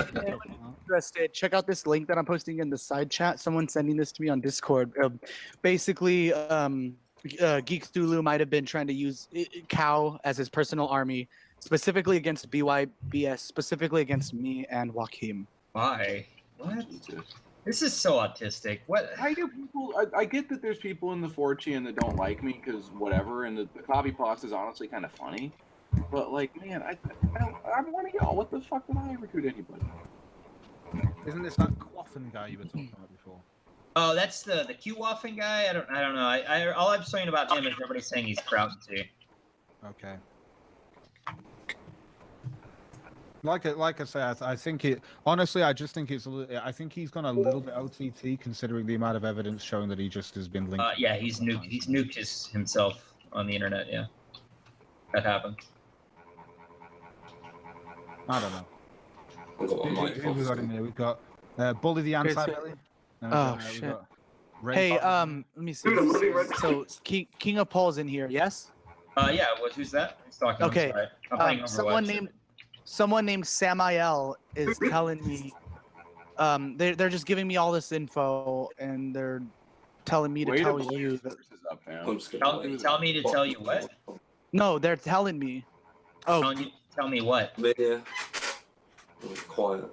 interested, check out this link that I'm posting in the side chat. Someone's sending this to me on Discord. Basically, Geekthulu might have been trying to use Cow as his personal army, specifically against BYBS, specifically against me and Joachim. Why? What? This is so autistic. What? I do people. I get that there's people in the 4chan that don't like me because whatever, and the copy box is honestly kind of funny. But like, man, I'm one of y'all. What the fuck did I ever do to anybody? Isn't this that Quaffin guy you were talking about before? Oh, that's the Q-Waffing guy. I don't know. All I'm saying about him is everybody's saying he's Kraut too. Okay. Like I say, I think it. Honestly, I just think it's. I think he's gone a little bit OTT considering the amount of evidence showing that he just has been linked. Yeah, he's nuked himself on the internet. Yeah, that happened. I don't know. Who we got in here? We've got Bully the Anti-Belly. Shit. Hey, let me see. So King of Paul's in here, yes? Yeah. Who's that? Who's talking? Okay. I'm playing Overwatch. Someone named Samael is telling me. They're just giving me all this info, and they're telling me to tell you that. Tell me to tell you what? No, they're telling me. Oh. Tell me what? Yeah. Quiet.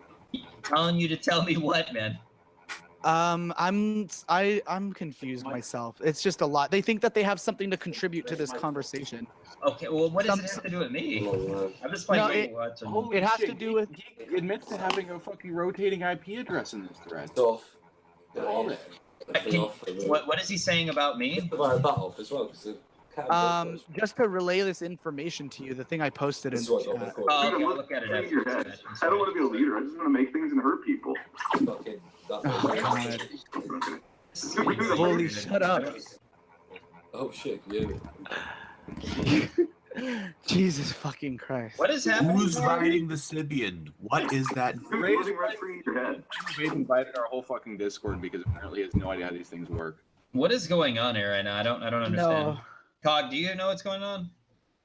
Telling you to tell me what, man? I'm confused myself. It's just a lot. They think that they have something to contribute to this conversation. Okay, well, what does it have to do with me? I'm just playing Overwatch. It has to do with. He admits to having a fucking rotating IP address in this thread. What is he saying about me? As well, just to relay this information to you, the thing I posted in the chat. Oh, okay, I'll look at it. I don't want to be a leader. I just want to make things and hurt people. Oh, God. Holy, shut up. Oh shit, yeah. Jesus fucking Christ. What is happening? Who's riding the Sibian? What is that? Ray's invited our whole fucking Discord because apparently he has no idea how these things work. What is going on here right now? I don't understand. No. Cog, do you know what's going on?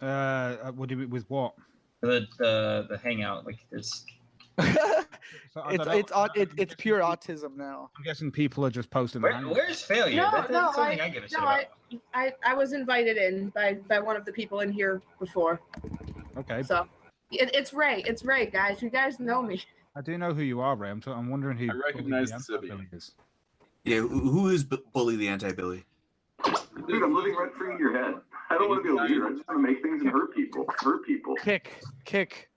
What do you with what? The hangout, like this. It's pure autism now. I'm guessing people are just posting. Where's failure? No, That's no, something I give a shit about. I was invited in by one of the people in here before. Okay. So it's Ray. It's Ray, guys. You guys know me. I do know who you are, Ray. I'm wondering who. I recognize the Sibian Sibian. Yeah, who is Bully the Anti-Billy? Dude, I'm living rent free in your head. I don't want to be a leader. I just want to make things and hurt people. Hurt people. Kick.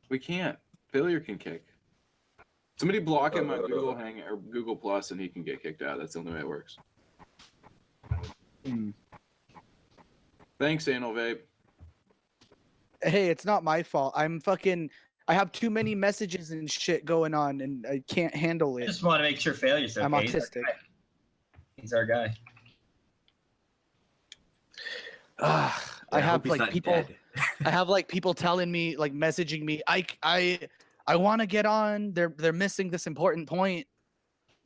We can't. Failure can kick. Somebody block him on Google Hang or Google Plus, and he can get kicked out. That's the only way it works. Thanks, Anal Vape. Hey, it's not my fault. I have too many messages and shit going on, and I can't handle it. I just want to make sure failure's okay. I'm autistic. He's our guy. I have like people. Dead. I have like people telling me, like messaging me. I want to get on. They're missing this important point.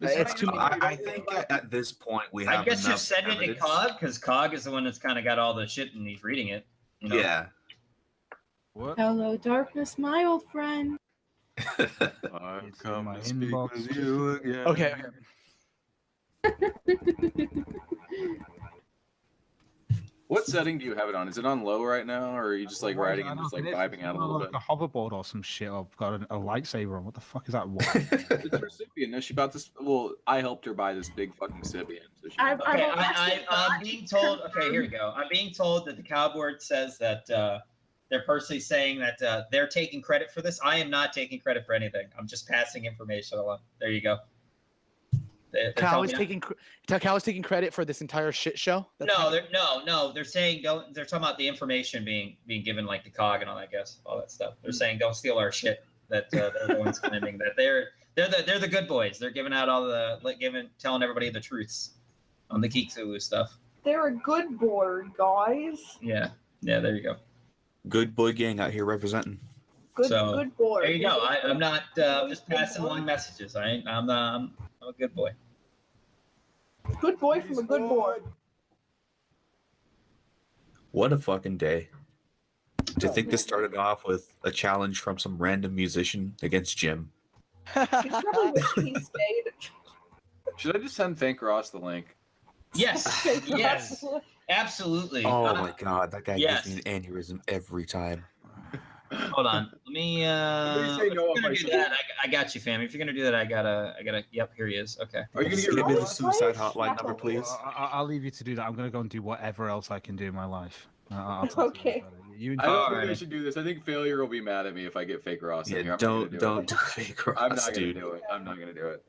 It's too many. I think at this point we have. I guess enough just send it to evidence. Cog because Cog is the one that's kind of got all the shit and he's reading it. You know? Yeah. What? Hello, darkness, my old friend. I'm coming to speak with you again. Okay. What setting do you have it on? Is it on low right now, or are you just like riding and just like vibing out a little bit? Like a hoverboard or some shit. I've got a lightsaber on. What the fuck is that? It's her Sibian. No, she bought this. Well, I helped her buy this big fucking Sibian. So I'm being told. Okay, here we go. I'm being told that the cowboard says that they're personally saying that they're taking credit for this. I am not taking credit for anything. I'm just passing information along. There you go. Cal is taking credit for this entire shit show. They're saying don't. They're talking about the information being given like the Cog and all that, all that stuff. They're saying don't steal our shit. That they're the ones claiming that they're the good boys. They're giving out all the telling everybody the truths on the Geekthulu stuff. They're a good board, guys. Yeah. There you go. Good boy gang out here representing. Good board. There you go. I'm not just passing along messages. I'm a good boy. Good boy from a good board. What a fucking day. To think this started off with a challenge from some random musician against Jim. He probably wish he stayed. Should I just send Thank Ross the link? Yes. Yes. Absolutely. Oh my god, that guy yes. gives me an aneurysm every time. Hold on. Let me if you're gonna do that, I got you, fam. If you're gonna do that, I gotta yep, here he is. Okay. Are you gonna give me the suicide hotline number, please? I'll leave you to do that. I'm gonna go and do whatever else I can do in my life. Okay. I don't think I should do this. I think failure will be mad at me if I get Fake Ross in here. Don't do Fake Ross, I'm not dude. gonna do it. I'm not gonna do it.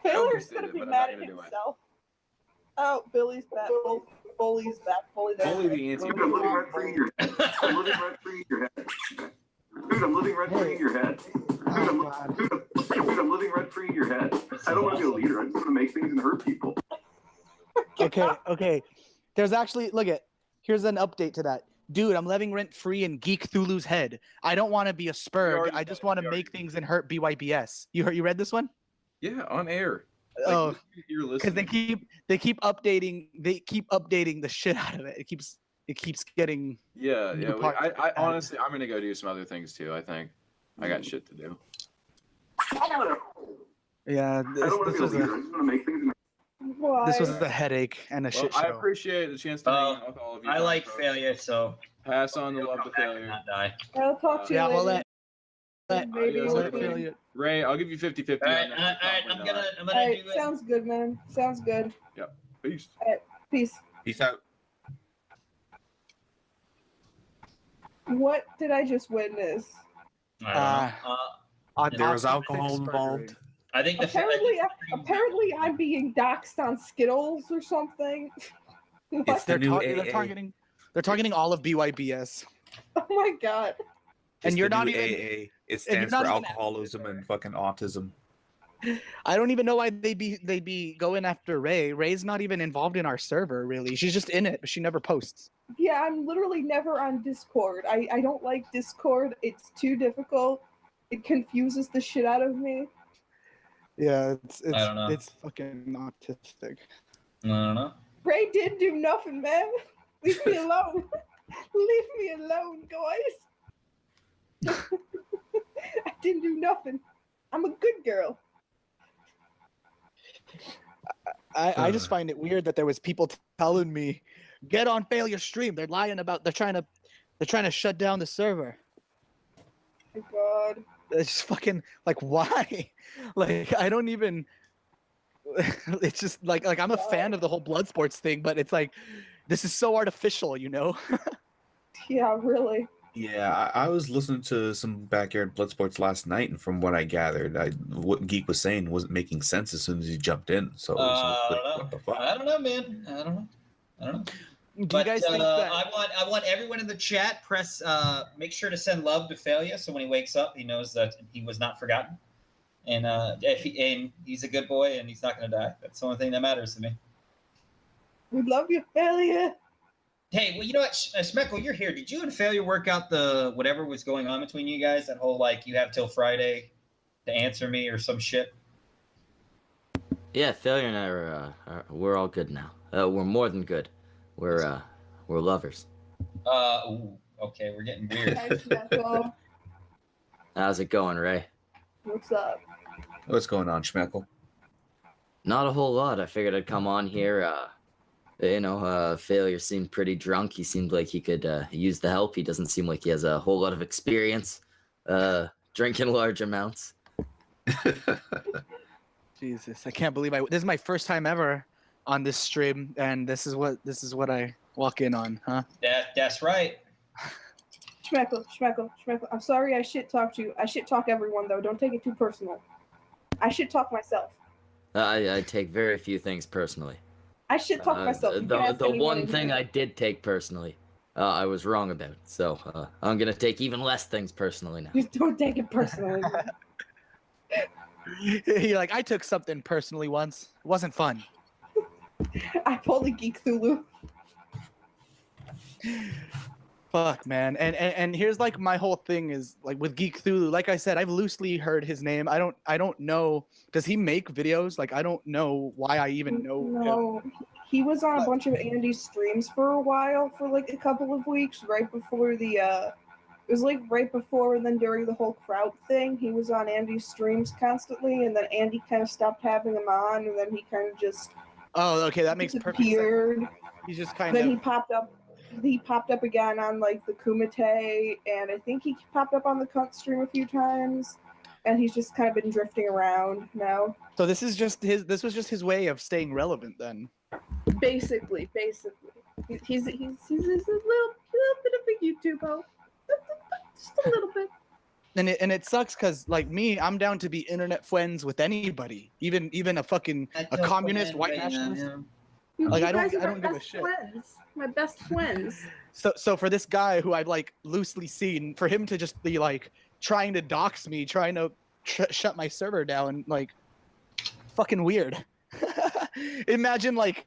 Failur's gonna be mad at himself. Oh, Billy's back. Bully's back. Bully there. Bully the anti. Dude, I'm living rent free in your head. I'm living rent free in your head. Dude, I'm living rent free in your head. Dude, I'm living rent free in your head. I don't want to be a leader. I just want to make things and hurt people. Okay. There's actually here's an update to that. Dude, I'm living rent free in Geekthulu's head. I don't want to be a spurg. I just want to make things and hurt BYBS. You read this one? Yeah, on air. Like, because they keep updating the shit out of it. It keeps getting I honestly I'm gonna go do some other things too. I think I got shit to do. Yeah, this was a headache and a shit show. I appreciate the chance to hang out with all of you. I like failure, so pass on the love to failure. Not die. I'll talk to you later. Ray, I'll give you 50-50. All right, I'm gonna All right, do it. sounds good, man. Sounds good. Yep. Peace. All right, peace. Peace out. What did I just witness? There was alcohol involved. I think apparently I'm being doxxed on Skittles or something. They're targeting all of BYBS. Oh my god. And you're not even AA. It stands for alcoholism and fucking autism. I don't even know why they'd be going after Ray. Ray's not even involved in our server, really. She's just in it, but she never posts. Yeah, I'm literally never on Discord. I don't like Discord. It's too difficult. It confuses the shit out of me. Yeah, I don't know. it's fucking autistic. I don't know. Ray did do nothing, man. Leave me alone. Leave me alone, guys. I didn't do nothing. I'm a good girl. I just find it weird that there was people telling me, get on failure stream. They're lying about they're trying to shut down the server. Oh God. It's just fucking like why? Like I don't even. It's just like I'm a fan of the whole blood sports thing, but it's like this is so artificial, you know? Yeah, really. Yeah, I was listening to some backyard blood sports last night, and from what I gathered, what Geek was saying wasn't making sense as soon as he jumped in. So, what the fuck? I don't know, man. I don't know. Do But you guys think that? I want everyone in the chat make sure to send love to Failure, so when he wakes up, he knows that he was not forgotten, and and he's a good boy, and he's not going to die. That's the only thing that matters to me. We love you, Failure. Hey, well, you know what, Schmeckle, you're here. Did you and Failure work out the whatever was going on between you guys? That whole like you have till Friday to answer me or some shit. Yeah, Failure and I we're all good now. We're more than good. We're lovers. Ooh, okay, we're getting weird. Hi, Schmeckle. How's it going, Ray? What's up? What's going on, Schmeckle? Not a whole lot. I figured I'd come on here. Failure seemed pretty drunk. He seemed like he could use the help. He doesn't seem like he has a whole lot of experience drinking large amounts. Jesus, I can't believe this is my first time ever on this stream, and this is what I walk in on, huh? That's right. Schmeckle. I'm sorry I shit talked you. I shit talk everyone though. Don't take it too personal. I shit talk myself. I take very few things personally. I shit talk myself. The one thing I did take personally, I was wrong about. So I'm gonna take even less things personally now. Just don't take it personally. You're like, I took something personally once. It wasn't fun. I pulled a Geekthulu. Fuck, man. And here's like my whole thing is like with Geekthulu. Like I said, I've loosely heard his name. I don't know. Does he make videos? Like I don't know why I even know him. He was on a bunch of Andy's streams for a while, for like a couple of weeks, right before the it was like right before and then during the whole crowd thing. He was on Andy's streams constantly, and then Andy kind of stopped having him on, and then he kind of just okay, that makes perfect sense. He's just kind of then he popped up again on like the Kumite, and I think he popped up on the Cunt stream a few times, and he's just kind of been drifting around now. So this was just his way of staying relevant then. Basically. He's a little bit of a YouTuber. Just a little bit. And it sucks because like me, I'm down to be internet friends with anybody, even a fucking a communist white nationalist. Like I don't give a shit. My best friends. So for this guy who I've like loosely seen, for him to just be like trying to dox me, trying to shut my server down, like fucking weird. Imagine like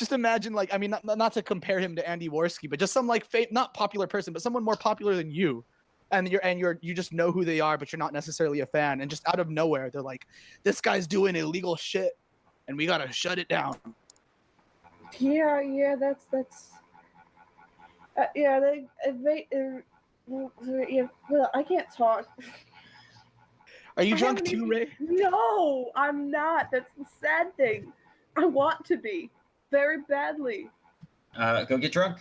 I mean not to compare him to Andy Worski, but just some like not popular person, but someone more popular than you, and you just know who they are, but you're not necessarily a fan, and just out of nowhere they're like, this guy's doing illegal shit, and we gotta shut it down. Yeah, that's well, I can't talk. Are you drunk too, Ray? No, I'm not. That's the sad thing. I want to be very badly. Go get drunk.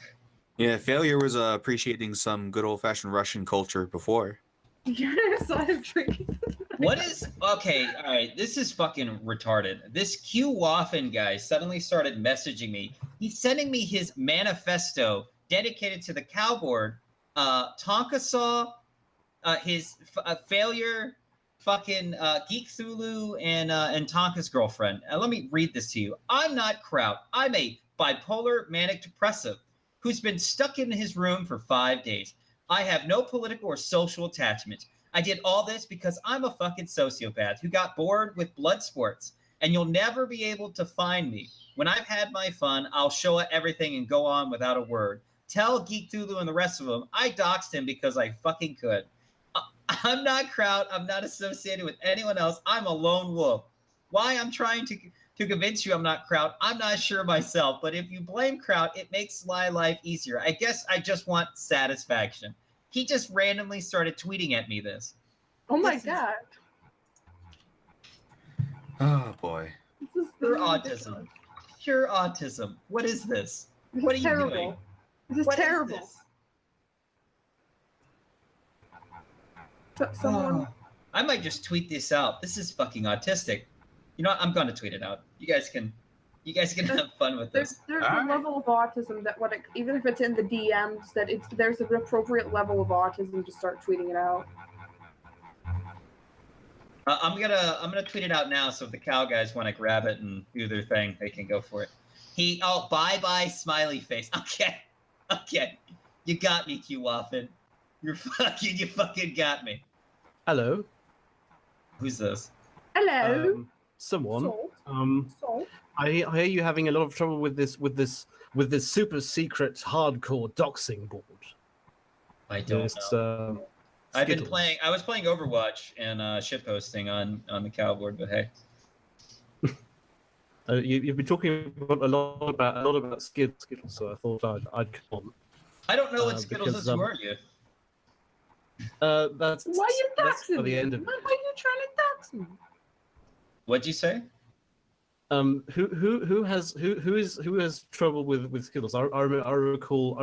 Yeah, Failure was appreciating some good old-fashioned Russian culture before. Yes, I'm drinking. What is okay? All right, this is fucking retarded. This Q Waffen guy suddenly started messaging me. He's sending me his manifesto dedicated to the cowboard. Tonka saw his Failure, fucking Geekthulu, and Tonka's girlfriend. Let me read this to you. I'm not Kraut. I'm a bipolar manic depressive who's been stuck in his room for 5 days. I have no political or social attachment. I did all this because I'm a fucking sociopath who got bored with blood sports, and you'll never be able to find me. When I've had my fun, I'll show it everything and go on without a word. Tell Geekthulu and the rest of them I doxed him because I fucking could. I'm not Kraut. I'm not associated with anyone else. I'm a lone wolf. Why I'm trying to to convince you I'm not Kraut. I'm not sure myself, but if you blame Kraut, it makes my life easier. I guess I just want satisfaction. He just randomly started tweeting at me this. Oh my god. Oh boy. Pure autism. Pure autism. What is this? What are you terrible. doing? This is What is terrible. Someone. I might just tweet this out. This is fucking autistic. You know what? I'm going to tweet it out. You guys can have fun with this. There's a level of autism that even if it's in the DMs, that there's an appropriate level of autism to start tweeting it out. I'm gonna tweet it out now. So if the cow guys want to grab it and do their thing, they can go for it. Bye smiley face. Okay, you got me, Q-Waffin. You fucking got me. Hello. Who's this? Hello. Someone. Salt. I hear you having a lot of trouble with this super secret hardcore doxing board. I don't know. I was playing Overwatch and shitposting on the cow board, but hey. You've been talking a lot about Skittles, so I thought I'd come on. I don't know what Skittles is. Who are you? That's why are you doxing the end of me? Why are you trying to dox me? What'd you say? Who has trouble with Skittles? I recall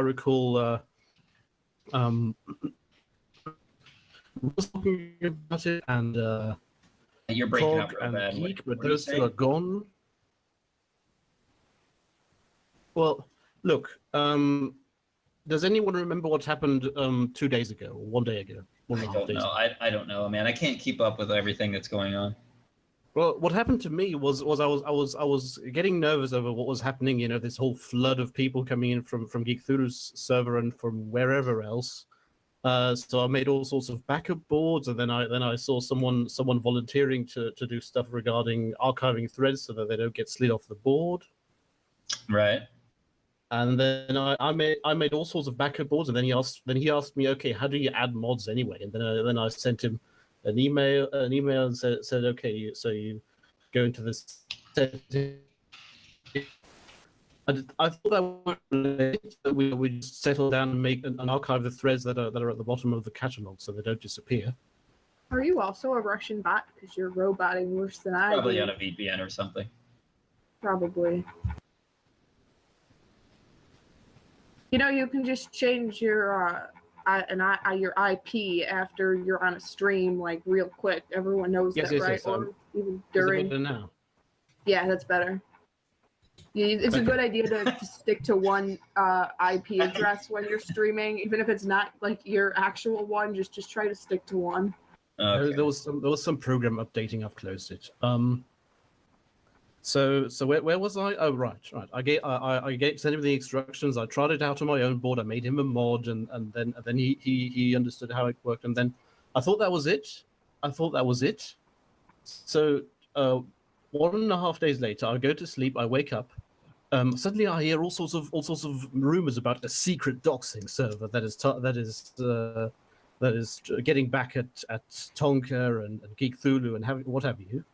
was talking about it, and you're breaking up Cog real and bad. Geek, but What are you those two saying? are gone. Well, look, does anyone remember what happened 2 days ago, or 1 day ago? I don't know. I don't know, man. I can't keep up with everything that's going on. Well, what happened to me was I was getting nervous over what was happening. You know, this whole flood of people coming in from Geekthulu's server and from wherever else. So I made all sorts of backup boards, and then I saw someone volunteering to do stuff regarding archiving threads so that they don't get slid off the board. Right. And then I made all sorts of backup boards, and then he asked me, okay, how do you add mods anyway? And then I sent him an email and said okay, so you go into this setting. I thought that we just settle down and make and archive the threads that are at the bottom of the catalog so they don't disappear. Are you also a Russian bot? Because you're roboting worse than I Probably do. on a VPN or something. Probably. You know, you can just change your your IP after you're on a stream, like real quick. Everyone knows that, right? Yes. Or even Is it during. better now? Yeah, that's better. It's a good idea to stick to one IP address when you're streaming, even if it's not like your actual one. Just try to stick to one. Okay. There was some program updating. I've closed it. So where was I? Oh right. I sent him the instructions. I tried it out on my own board. I made him a mod, and then he understood how it worked. And then I thought that was it. So 1.5 days later, I go to sleep. I wake up. Suddenly, I hear all sorts of rumors about a secret doxing server that is getting back at Tonka and Geekthulu and what have you.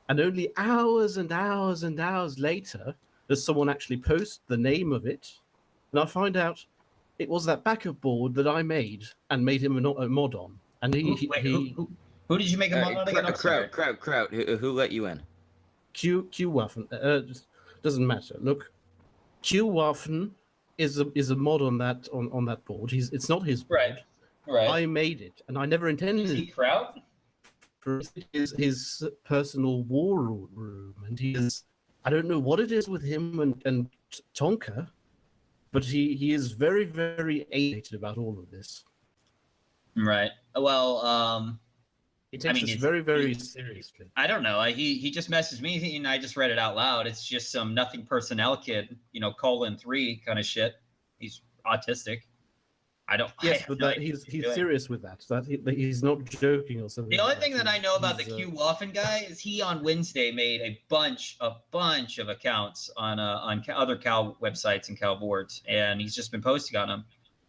And only hours and hours and hours later, does someone actually post the name of it, and I find out it was that backup board that I made and made him a mod on. And Who did you make a mod on again? I'm sorry. Kraut. Who let you in? Q-Waffen. Doesn't matter. Look, Q-Waffen is a mod on that board. It's not his board. Right. I made it, and I never intended it. Is he Kraut? For his personal war room, and I don't know what it is with him and Tonka, but he is very, very alienated about all of this. Right. Well, he takes this very, very seriously. I don't know. He just messaged me, and I just read it out loud. It's just some nothing personnel kid, :3 kind of shit. He's autistic. Yes, but he's serious with that. He's not joking or something. The only thing that I know about the Q-Waffen guy is he on Wednesday made a bunch of accounts on other cow websites and cow boards, and he's just been posting on them.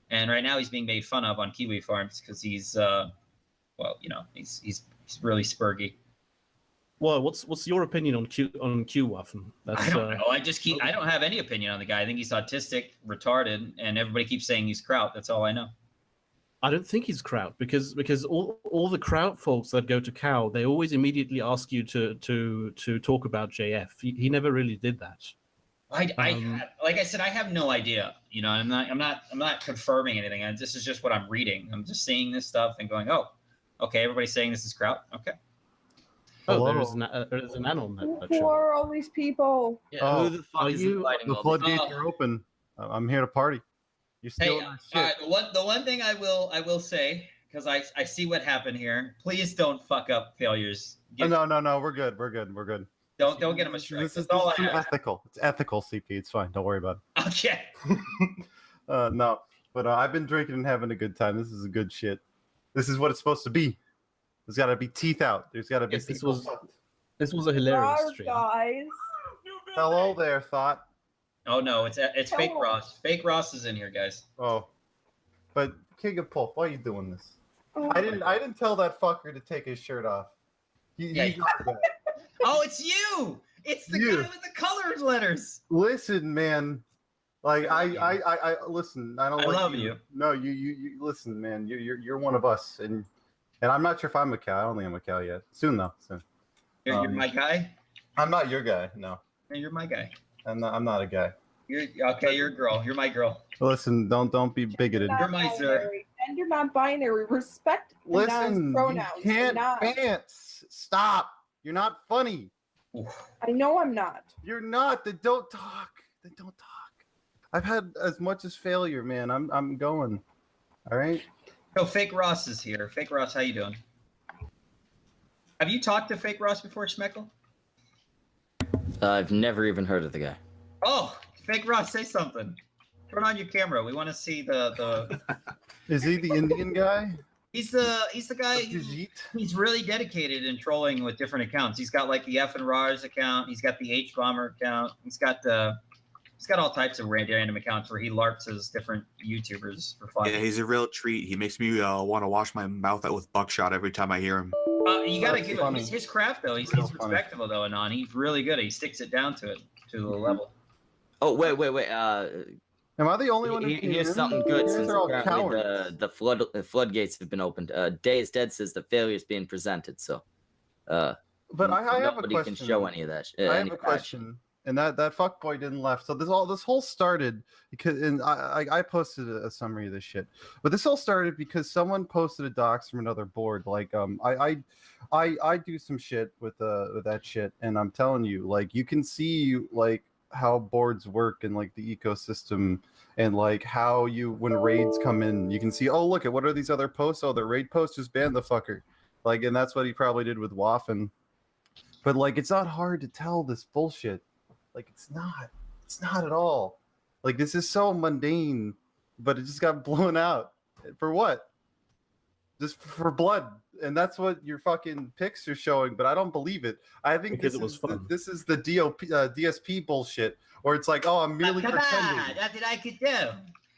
And right now he's being made fun of on Kiwi Farms because he's he's really spurgy. Well, what's your opinion on Q Waffen? I don't know. I don't have any opinion on the guy. I think he's autistic, retarded, and everybody keeps saying he's Kraut. That's all I know. I don't think he's Kraut because all the Kraut folks that go to Cow, they always immediately ask you to talk about JF. He never really did that. Like I said, I have no idea. You know, I'm not confirming anything. This is just what I'm reading. I'm just seeing this stuff and going, oh, okay, everybody's saying this is Kraut. Okay. Oh, there's an animal on that Who are all these people? Yeah, who the fuck is inviting The all floodgates these? are open. I'm here to party. You still Hey, all right, the one thing I will say, because I see what happened here. Please don't fuck up failures. No, we're good. We're good. Don't get him a strike. This is That's all I have. ethical. It's ethical, CP. It's fine. Don't worry about it. Okay. No, but I've been drinking and having a good time. This is a good shit. This is what it's supposed to be. There's got to be teeth out. There's got to be. Yes, this was a hilarious stream. Guys. Hello there, Thought. Oh no, it's Fake Ross. Fake Ross is in here, guys. Oh, but King of Pulp, why are you doing this? Oh. I didn't tell that fucker to take his shirt off. He's not that. Oh, it's you! It's the guy with the colored letters. Listen, man. Like I listen. I don't. I like love you. No, you listen, man. You're one of us, and I'm not sure if I'm a cow. I don't think I'm a cow yet. Soon though. Soon. You're my guy. I'm not your guy. No. Yeah, you're my guy. I'm not a guy. You're okay. You're a girl. You're my girl. Listen, don't be bigoted. You're my sir. And you're not binary. Respect the Listen, nouns, pronouns. you can't You're not. dance. Stop. You're not funny. I know I'm not. You're not. Then don't talk. I've had as much as failure, man. I'm going. All right. So Fake Ross is here. Fake Ross, how you doing? Have you talked to Fake Ross before, Schmeckle? I've never even heard of the guy. Oh, Fake Ross, say something. Turn on your camera. We want to see the. Is he the Indian guy? He's the guy. He's really dedicated in trolling with different accounts. He's got like the F and Rars account. He's got the H Bomber account. He's got all types of random accounts where he larps as different YouTubers for fun. Yeah, he's a real treat. He makes me want to wash my mouth out with buckshot every time I hear him. You gotta give him his craft though. He's respectable though, Anon. He's really good. He sticks it down to the level. Oh wait. Am I the only one? Here's something good since They're all apparently cowards. the floodgates have been opened. Day is Dead says the failure is being presented. So, but I have a nobody question. can show any of that. I have a question, and that fuckboy didn't left. So this whole started because, and I posted a summary of this shit, but this all started because someone posted a docs from another board. Like I do some shit with that shit, and I'm telling you, like you can see like how boards work and like the ecosystem and like how when raids come in, you can see, oh look at what are these other posts? Oh, the raid post just banned the fucker. Like, and that's what he probably did with Waffen. But like it's not hard to tell this bullshit. Like it's not at all. Like this is so mundane, but it just got blown out. For what? Just for blood. And that's what your fucking pics are showing, but I don't believe it. I think this is the DSP bullshit, where it's like, oh, I'm merely pretending. Nothing I could do.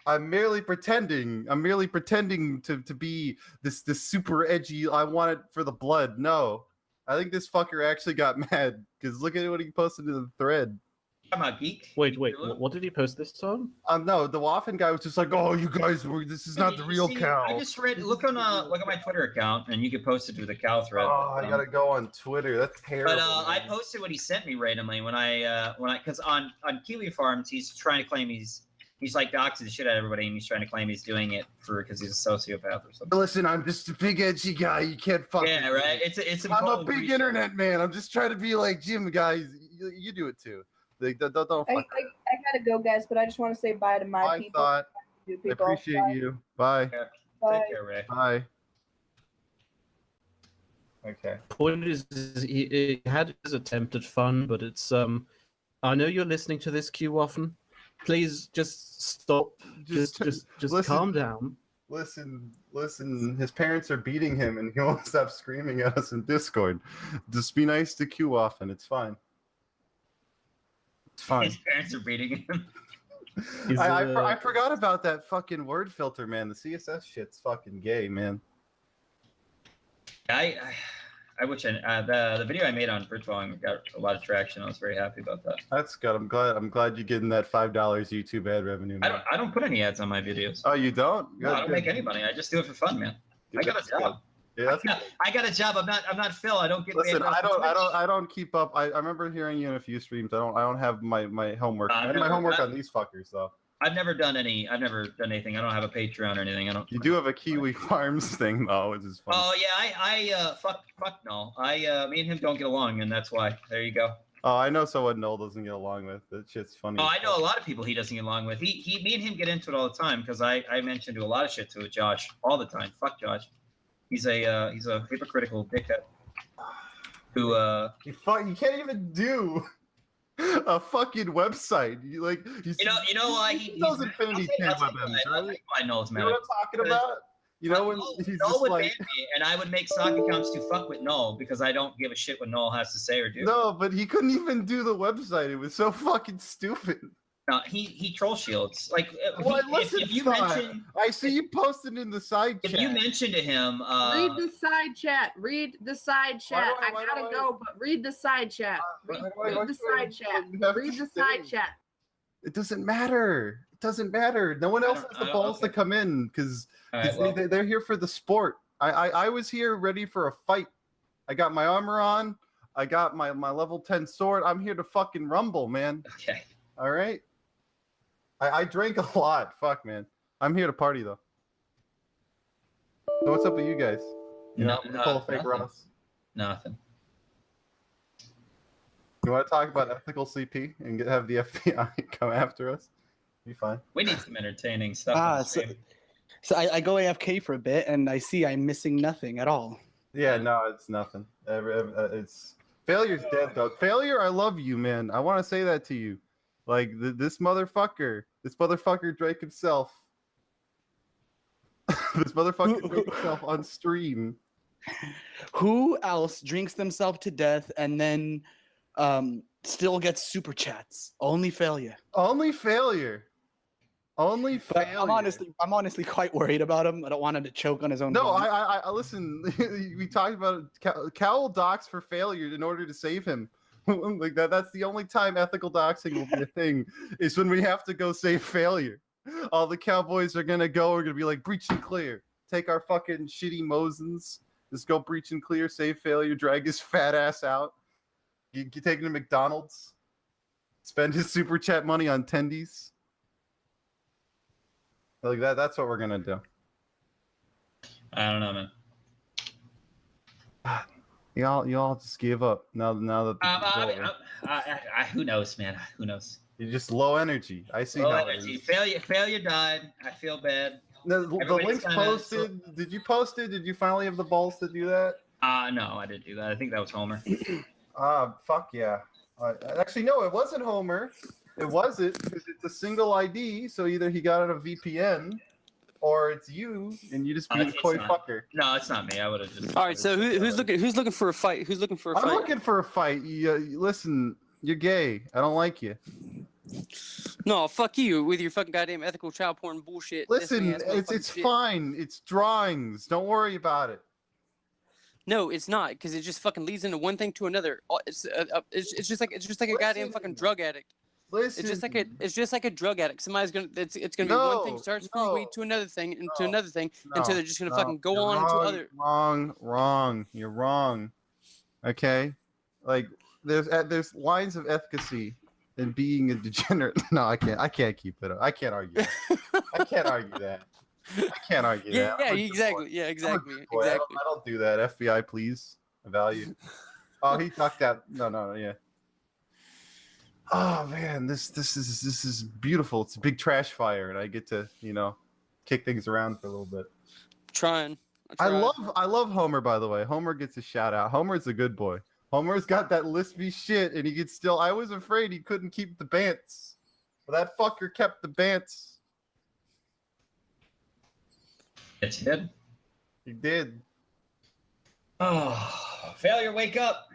I'm merely pretending. I'm merely pretending to be this super edgy. I want it for the blood. No, I think this fucker actually got mad because look at what he posted in the thread. I'm a geek. Wait, what did he post this on? No, the Waffen guy was just like, "Oh, you guys, this is not the real cow." I just read. Look at my Twitter account, and you can post it to the cow thread. Oh, I gotta go on Twitter. That's terrible. But I posted what he sent me randomly when I because on Kiwi Farms he's trying to claim he's like doxing the shit out of everybody, and he's trying to claim he's doing it because he's a sociopath or something. Listen, I'm just a big edgy guy. You can't fuck. Yeah, right. It's. I'm a big internet man. I'm just trying to be like Jim, guys. You do it too. Don't fuck. I gotta go, guys, but I just want to say bye to my people. I appreciate you. Bye. Bye. Take care, Ray. Bye. Okay. Point is, he had his attempt at fun, but it's I know you're listening to this Q often. Please just stop. Just listen, calm down. Listen. His parents are beating him, and he won't stop screaming at us in Discord. Just be nice to Q often. It's fine. It's fine. His parents are beating him. I forgot about that fucking word filter, man. The CSS shit's fucking gay, man. the video I made on Bridge Volume got a lot of traction. I was very happy about that. That's good. I'm glad you're getting that $5 YouTube ad revenue. Man. I don't put any ads on my videos. Oh, you don't? No, I don't make any money. I just do it for fun, man. I got a job. Yeah, I got a job. I'm not Phil. I don't get. Listen, I don't keep up. I remember hearing you in a few streams. I don't have my homework. I have my homework on these fuckers though. I've never done anything. I don't have a Patreon or anything. I don't. You do have a Kiwi Farms thing though, which is fun. Oh yeah, fuck no. Me and him don't get along, and that's why. There you go. Oh, I know someone Noel doesn't get along with. That shit's funny. Oh, I know a lot of people he doesn't get along with. Me and him get into it all the time because I mentioned to a lot of shit to Josh all the time. Fuck Josh. He's a hypocritical dickhead. Who you can't even do a fucking website. You know why he knows Infinity Chain WebMs, right? I know it's You know what I'm talking about? You know when he's Noel just would like ban me, and I would make sock accounts to fuck with Noel because I don't give a shit what Noel has to say or do. No, but he couldn't even do the website. It was so fucking stupid. No, he troll shields. Like, if you mention, I see you posted in the side chat. If you mention to him, read the side chat. Read the side chat. I gotta go, but read the side chat. Read the side chat. Read the side chat. It doesn't matter. It doesn't matter. No one else has the balls to come in because they're here for the sport. I was here ready for a fight. I got my armor on. I got my level 10 sword. I'm here to fucking rumble, man. Okay. All right. I drank a lot. Fuck, man. I'm here to party though. So what's up with you guys? You know, call fake Ross. Nothing. You want to talk about ethical CP and have the FBI come after us? Be fine. We need some entertaining stuff. So I go AFK for a bit and I see I'm missing nothing at all. Yeah, no, it's nothing. It's failure's dead though. Failure, I love you, man. I want to say that to you. Like this motherfucker drank himself. This motherfucker drank himself on stream. Who else drinks themselves to death and then still gets super chats? Only Failure. Only Failure. Only Failure. I'm honestly quite worried about him. I don't want him to choke on his own. No, body. I listen. We talked about Cal docs for Failure in order to save him. Like that's the only time ethical doxing will be a thing is when we have to go save Failure. All the cowboys are gonna be like breach and clear, take our fucking shitty Mosins, just go breach and clear, save Failure, drag his fat ass out, you take him to McDonald's, spend his super chat money on tendies. Like that's what we're gonna do. I don't know, man. You all just give up now that who knows, man? Who knows? You're just low energy. I see. Low energy. Failure died. I feel bad. The link's posted. Did you post it? Did you finally have the balls to do that? No, I didn't do that. I think that was Homer. Fuck yeah. Actually, no, it wasn't Homer. It wasn't because it's a single ID. So either he got it a VPN, or it's you, and you just be a coy fucker. No, it's not me. I would have just. All right. So who's looking for a fight? Who's looking for a fight? I'm looking for a fight. Listen, you're gay. I don't like you. No, fuck you with your fucking goddamn ethical child porn bullshit. Listen, it's fine. It's drawings. Don't worry about it. No, it's not, because it just fucking leads into one thing to another. It's just like a goddamn fucking drug addict. Listen. It's just like a drug addict. Somebody's gonna it's gonna be one thing starts from weed to another thing and to another thing until they're just gonna fucking go on to other. Wrong. You're wrong. Okay, like there's lines of efficacy in being a degenerate. No, I can't keep it up. I can't argue that. I can't argue that. Yeah, exactly. Yeah, exactly. I don't do that. FBI, please. I value. Oh, he talked that. No, yeah. Oh man, this is beautiful. It's a big trash fire, and I get to kick things around for a little bit. Trying. I love Homer, by the way. Homer gets a shout out. Homer's a good boy. Homer's got that lispy shit, and he gets still. I was afraid he couldn't keep the bants, but that fucker kept the bants. Yes, he did. He did. Oh, Failure, wake up!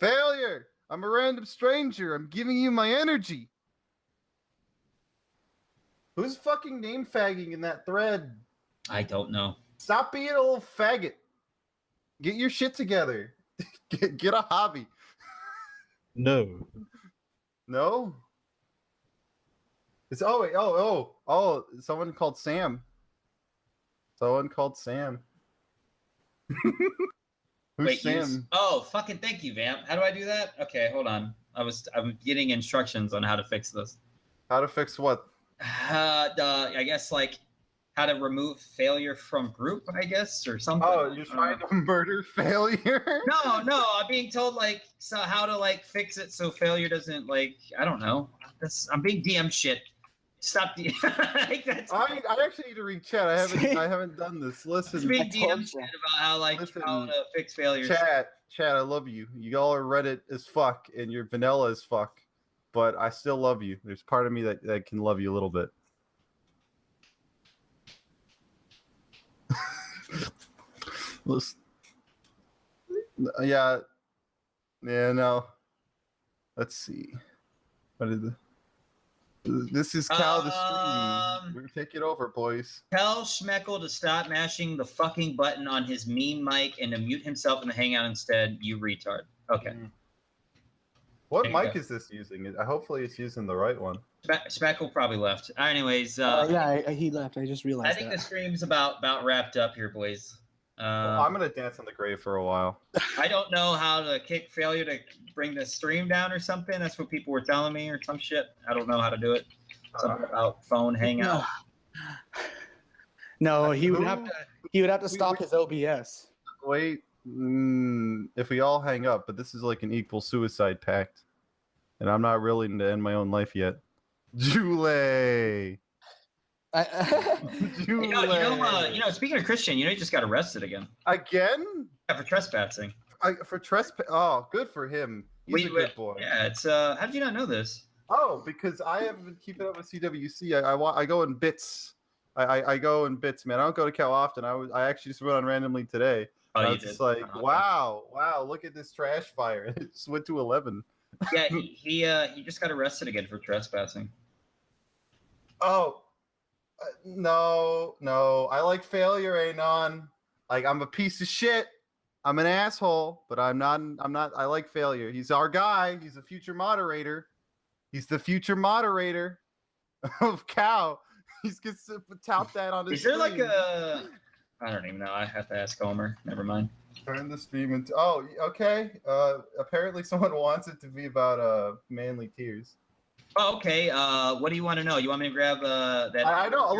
Failure! I'm a random stranger. I'm giving you my energy. Who's fucking name fagging in that thread? I don't know. Stop being a little faggot. Get your shit together. Get a hobby. No. No. It's someone called Sam. Someone called Sam. Who's Wait, Sam? Fucking thank you, Vamp. How do I do that? Okay, hold on. I'm getting instructions on how to fix this. How to fix what? I guess like how to remove failure from group, I guess, or something. Oh, you're trying to murder failure? No, I'm being told like how to like fix it so failure doesn't like I don't know. I'm being DM shit. Stop DM. I actually need to read chat. I haven't done this. Listen, It's being DM shit about how how to fix failures. Chat, I love you. You all are Reddit as fuck, and you're vanilla as fuck, but I still love you. There's part of me that can love you a little bit. Listen. Yeah, no. Let's see. What is the? This is Cal the stream. We're take it over, boys. Tell Schmeckle to stop mashing the fucking button on his meme mic and to mute himself in the hangout instead, you retard. Okay. What mic is this using? Hopefully it's using the right one. Schmeckle probably left. Anyways, he left. I just realized I think the stream's about wrapped up here, boys. I'm gonna dance on the grave for a while. I don't know how to kick failure to bring the stream down or something. That's what people were telling me or some shit. I don't know how to do it. Something about phone hangout. No, he would have to stop his OBS. Wait, if we all hang up, but this is like an equal suicide pact, and I'm not willing to end my own life yet. Julie. You know, speaking of Christian, he just got arrested again. Again? Yeah, for trespassing. Oh, good for him. He's a good boy. Yeah, it's how did you not know this? Oh, because I haven't been keeping up with CWC. I go in bits. I go in bits, man. I don't go to Cal often. I actually just went on randomly today. Oh, I you was did? just like, wow, look at this trash fire. It just went to 11. Yeah, he just got arrested again for trespassing. Oh. No. I like failure, Anon. Like, I'm a piece of shit. I'm an asshole, but I'm not. I like failure. He's our guy. He's a future moderator. He's the future moderator of Cow. He's gonna tout that on his. Is there stream. like a? I don't even know. I have to ask Homer. Never mind. Turn the stream into. Oh, okay. Apparently, someone wants it to be about manly tears. Oh, okay. What do you want to know? You want me to grab that? I don't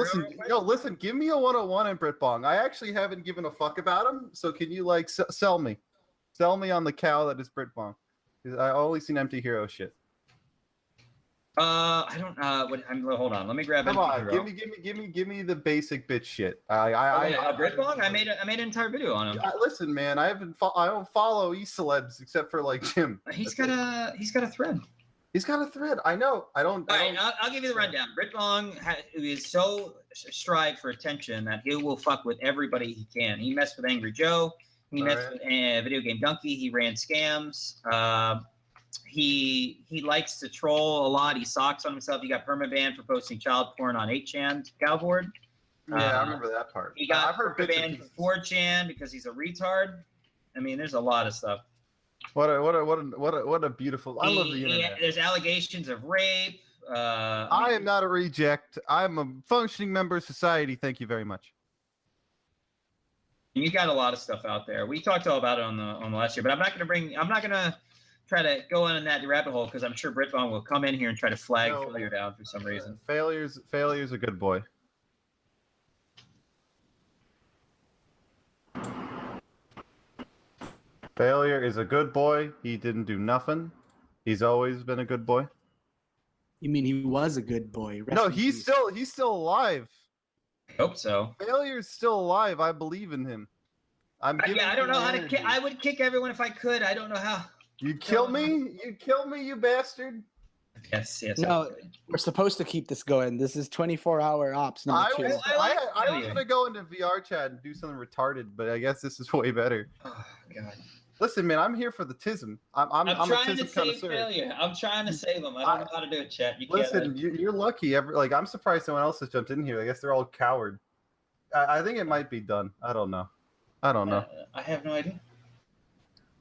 listen. Give me a 101 in Britbong. I actually haven't given a fuck about him. So can you like sell me on the cow that is Britbong? I only seen empty hero shit. I don't. Hold on. Let me grab. Come on. Give me the basic bitch shit. Britbong. I made an entire video on him. Listen, man. I don't follow e-celebs except for like Jim. He's got a thread. He's got a thread. I know. All right, I'll give you the rundown. Britbong is so strived for attention that he will fuck with everybody he can. He messed with Angry Joe. He messed with Video Game Donkey. He ran scams. He likes to troll a lot. He socks on himself. He got permabanned for posting child porn on 8chan Cowboard. Yeah, I remember that part. He got permabanned for 4chan because he's a retard. I mean, there's a lot of stuff. What a beautiful. I love the internet. There's allegations of rape. I am not a reject. I'm a functioning member of society. Thank you very much. You got a lot of stuff out there. We talked all about it on the last year, but I'm not gonna try to go in that rabbit hole because I'm sure Britbong will come in here and try to flag failure down for some reason. Failure's a good boy. Failure is a good boy. He didn't do nothing. He's always been a good boy. You mean he was a good boy? No, he's still alive. I hope so. Failure's still alive. I believe in him. I don't know how to kick. I would kick everyone if I could. I don't know how. You'd kill me? You'd kill me, you bastard? Yes. No, we're supposed to keep this going. This is 24-hour ops. I was going to go into VR chat and do something retarded, but I guess this is way better. Oh, God. Listen, man, I'm here for the tism. I'm trying to save failure. I'm trying to save him. I don't know how to do it, chat. You're lucky. I'm surprised someone else has jumped in here. I guess they're all coward. I think it might be done. I don't know. I have no idea.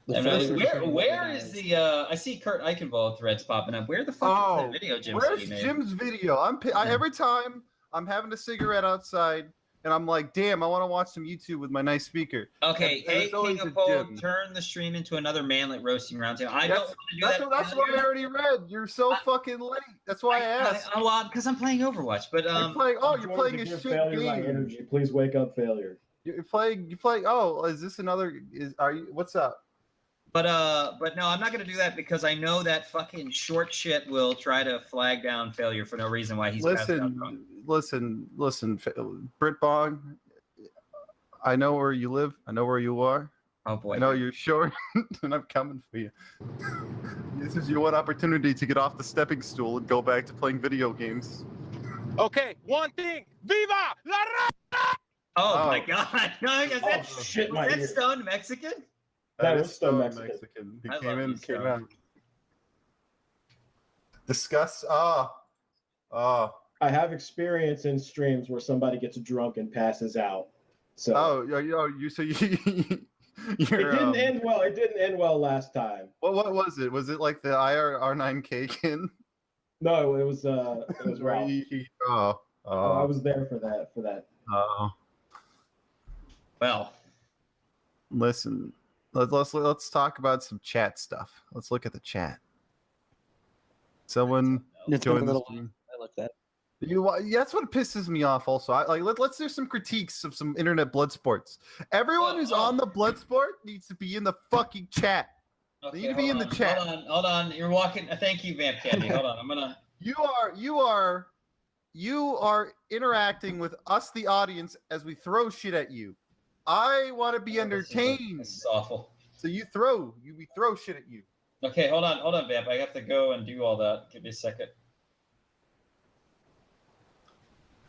Where is the? I see Kurt Eichenwald threads popping up. Where the fuck is that video Jim? Where's Jim's video? Every time I'm having a cigarette outside, and I'm like, damn, I want to watch some YouTube with my nice speaker. Okay, and hey, King of Pole, turn the stream into another manlet roasting roundtable. I don't want to do that. That's what I already read. You're so fucking late. That's why I asked. Well, because I'm playing Overwatch, but you're playing a shit game. My energy. Please wake up, failure. You're playing. Oh, is this another? Are you? What's up? But no, I'm not gonna do that because I know that fucking short shit will try to flag down failure for no reason. Why he's listen, Brit Bong. I know where you live. I know where you are. Oh boy. I know you're short, and I'm coming for you. This is your one opportunity to get off the stepping stool and go back to playing video games. Okay, one thing. Viva la raza! Oh my God! No, is that shit, Stone Mexican? That was Stone Mexican. He came out. Discuss. I have experience in streams where somebody gets drunk and passes out. So. It didn't end well. It didn't end well last time. What was it? Was it like the IR9K kin? No, it was Ralph. I was there for that. Oh. Well. Listen. Let's talk about some chat stuff. Let's look at the chat. Someone join the stream. I looked at. That's what pisses me off. Also, let's do some critiques of some internet blood sports. Everyone who's on the blood sport needs to be in the fucking chat. Okay, they need to be in the chat. Hold on. You're walking. Thank you, Vamp Candy. Hold on. I'm gonna. You are interacting with us, the audience, as we throw shit at you. I want to be entertained. This is awful. So we throw shit at you. Okay, hold on, Vamp. I have to go and do all that. Give me a second.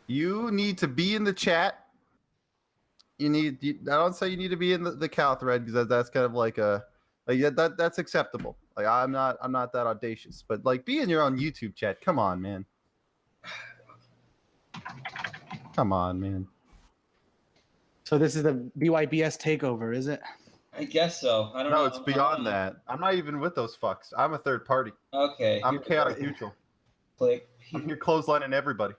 You need to be in the chat. I don't say you need to be in the cow thread because that's kind of like that's acceptable. Like I'm not that audacious, but like be in your own YouTube chat. Come on, man. Come on, man. So this is the BYBS takeover, is it? I guess so. I don't know. No, it's beyond that. I'm not even with those fucks. I'm a third party. Okay. I'm chaotic neutral. Click. I'm here clotheslining everybody.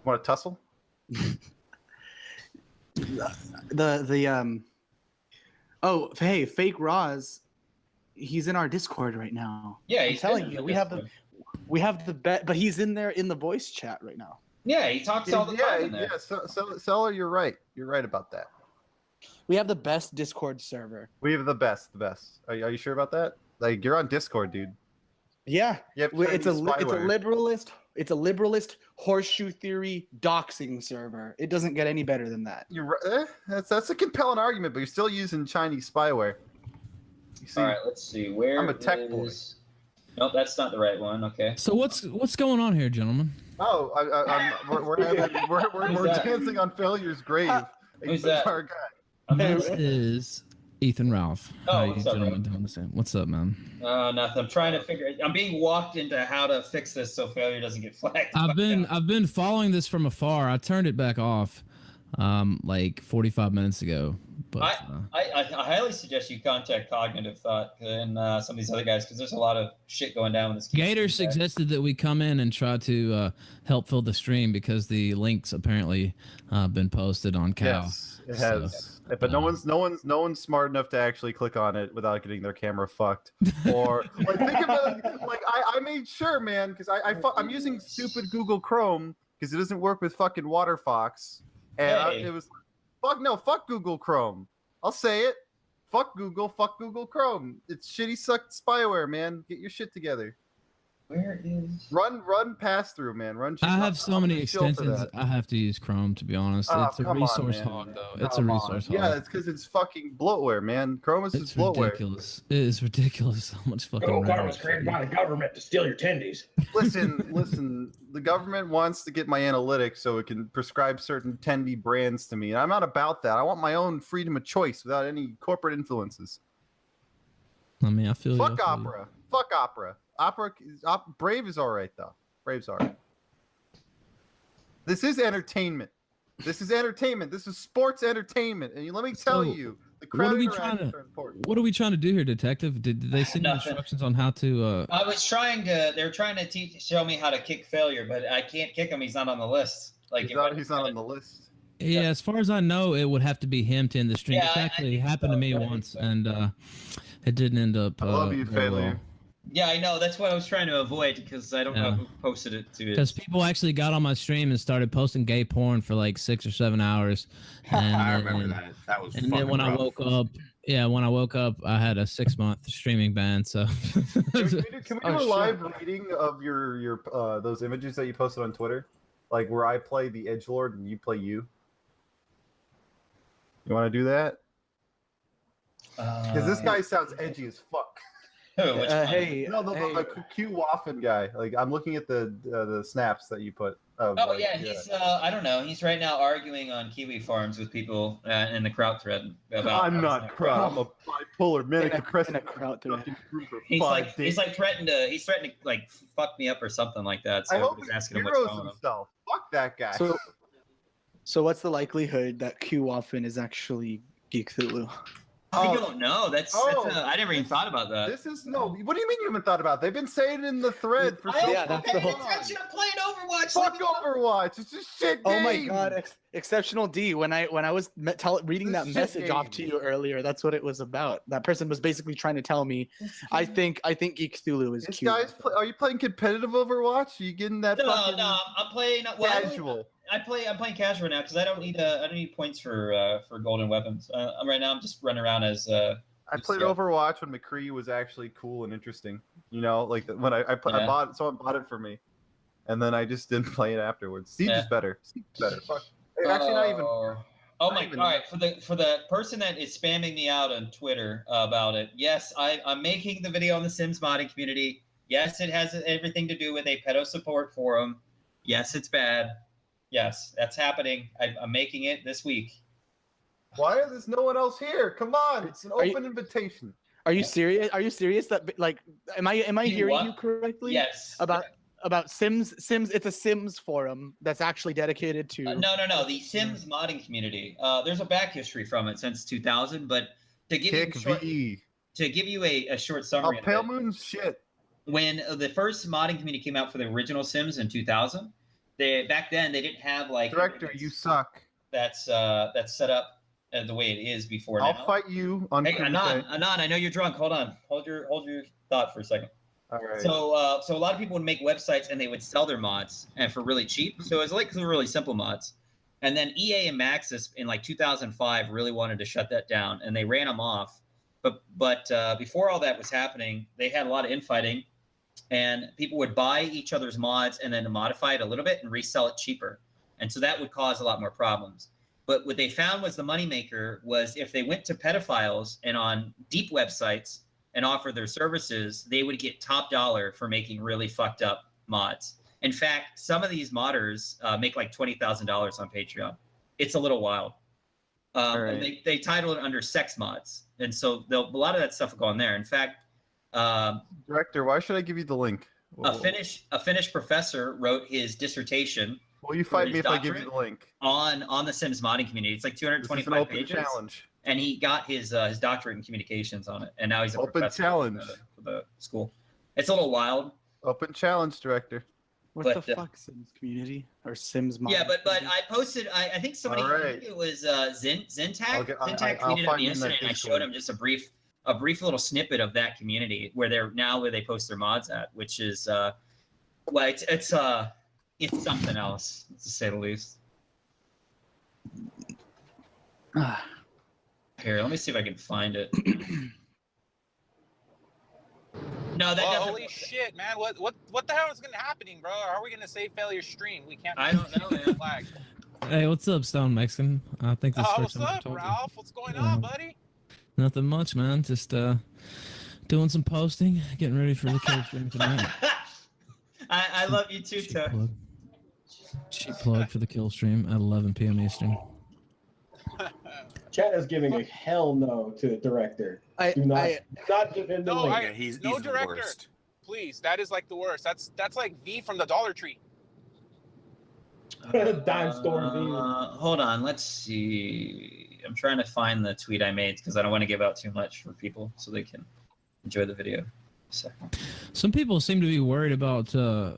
Want to tussle? Oh, hey, Fake Roz, he's in our Discord right now. Yeah, I'm telling you, we have the bet, but he's in there in the voice chat right now. Yeah, he talks all the time in there. Yeah, Seller, you're right. You're right about that. We have the best Discord server. We have the best. Are you sure about that? Like you're on Discord, dude. Yeah, it's a liberalist horseshoe theory doxing server. It doesn't get any better than that. You're right. That's a compelling argument, but you're still using Chinese spyware. All right, let's see. Where I'm a tech boy. Nope, that's not the right one. Okay. So what's going on here, gentlemen? Oh, we're dancing on Failure's grave. Who's that? Our guy. This is Ethan Ralph. How you gentlemen doing the same? What's up, man? Nothing. I'm trying to figure. I'm being walked into how to fix this so Failure doesn't get flagged. I've been following this from afar. I turned it back off, like 45 minutes ago. But I highly suggest you contact Cognitive Thought and some of these other guys because there's a lot of shit going down with this. Gator suggested that we come in and try to help fill the stream because the links apparently been posted on Cow. Yes, it has. But no one's smart enough to actually click on it without getting their camera fucked. Or like think about it, like I made sure, man, because I'm using stupid Google Chrome because it doesn't work with fucking WaterFox, and it was fuck Google Chrome. I'll say it. Fuck Google Chrome. It's shitty sucked spyware, man. Get your shit together. Where is run pass through, man. I have so many extensions. I have to use Chrome to be honest. It's a resource hog, though. It's a resource hog. Yeah, it's because it's fucking bloatware, man. Chrome is just bloatware. Ridiculous. It is ridiculous how much fucking. Google Chrome was created by the government to steal your tendies. Listen. The government wants to get my analytics so it can prescribe certain tendy brands to me, and I'm not about that. I want my own freedom of choice without any corporate influences. I mean, I feel you. Fuck opera. Fuck opera. Brave is all right though. Brave's all right. This is entertainment. This is sports entertainment. And let me tell you, What are we trying to do here, Detective? Did they send you Nothing. instructions on how to? I was trying to. They were trying to show me how to kick failure, but I can't kick him. He's not on the list. Like he's not on the list. Yeah, as far as I know, it would have to be him to end the stream. Yeah, It's actually happened to me once, and it didn't end up. I love you, very failure. well. Yeah, I know. That's what I was trying to avoid because I don't know who posted it to. Because people actually got on my stream and started posting gay porn for like 6 or 7 hours. And, I remember that. That was. And then when I woke up, I had a 6-month streaming ban. So Can we do a live reading of your those images that you posted on Twitter, like where I play the edgelord and you play you? You want to do that? Because this guy sounds edgy as fuck. Hey, the Q Waffen guy. Like I'm looking at the snaps that you put. He's I don't know. He's right now arguing on Kiwi farms with people in the kraut thread. About I'm not kraut. I'm a bipolar manic depressive. He's threatened to like fuck me up or something like that. So I hope he's asking him what's going on. himself. Fuck that guy. So what's the likelihood that Q Waffen is actually Geekthulu? I don't know. That's I never even thought about that. What do you mean you haven't thought about it? They've been saying it in the thread for so long. That's the whole. I'm playing Overwatch. Fuck Overwatch. It's a shit game. Oh my god, Exceptional D. When I was reading that message off to you earlier, that's what it was about. That person was basically trying to tell me, I think Geekthulu is cute. Are you playing competitive Overwatch? Are you getting that? No, I'm playing casual. I'm playing casual now because I don't need points for golden weapons. Right now I'm just running around as. I played Overwatch when McCree was actually cool and interesting. You know, like when I bought someone bought it for me, and then I just didn't play it afterwards. Siege is better. Fuck. Actually, not even. Oh my! All right, for the person that is spamming me out on Twitter about it, yes, I'm making the video on the Sims modding community. Yes, it has everything to do with a pedo support forum. Yes, it's bad. Yes, that's happening. I'm making it this week. Why is no one else here? Come on, it's an open invitation. Are you serious? Are you serious that like am I hearing you correctly? Yes. About Sims. It's a Sims forum that's actually dedicated to. No. The Sims modding community. There's a back history from it since 2000, but to give you a short summary. Pale Moon's shit. When the first modding community came out for the original Sims in 2000, back then they didn't have like. Director, you suck. That's set up the way it is before. I'll fight you on. Hey, Anon, I know you're drunk. Hold on. Hold your thought for a second. All right. So a lot of people would make websites and they would sell their mods and for really cheap. So it was like really simple mods. And then EA and Maxis in like 2005 really wanted to shut that down and they ran them off. But before all that was happening, they had a lot of infighting and people would buy each other's mods and then modify it a little bit and resell it cheaper. And so that would cause a lot more problems. But what they found was the moneymaker was if they went to pedophiles and on deep websites and offered their services, they would get top dollar for making really fucked up mods. In fact, some of these modders make like $20,000 on Patreon. It's a little wild. And they title it under sex mods. And so a lot of that stuff will go on there. In fact, Director, why should I give you the link? A Finnish professor wrote his dissertation. Will you fight me if I give you the link? On the Sims modding community. It's like 225 pages. Challenge. And he got his doctorate in communications on it. And now he's a professor challenge for the school. It's a little wild. Open challenge, Director. What the fuck, Sims community or Sims modding? Yeah, but I posted. I think somebody. I think it was Zintac. Zintac tweeted at me yesterday, and I showed him just a brief little snippet of that community where they post their mods at, which is it's something else, to say the least. Here, let me see if I can find it. No, that doesn't. Holy shit, man! What the hell is gonna happening, bro? How are we gonna save failure stream? We can't. I don't know, man. Flag. Hey, what's up, Stone Mexican? I think this What's up, Ralph? What's going on, buddy? Nothing much, man. Just doing some posting, getting ready for the kill stream tonight. I love you too, Tuck. Cheap plug for the kill stream at 11 p.m. Eastern. Chat is giving a hell no to the director. Do not defend the link. He's director. Worst. Please, that is like the worst. That's like V from the Dollar Tree. Dime store V. Hold on, let's see. I'm trying to find the tweet I made because I don't want to give out too much for people so they can enjoy the video. Some people seem to be worried about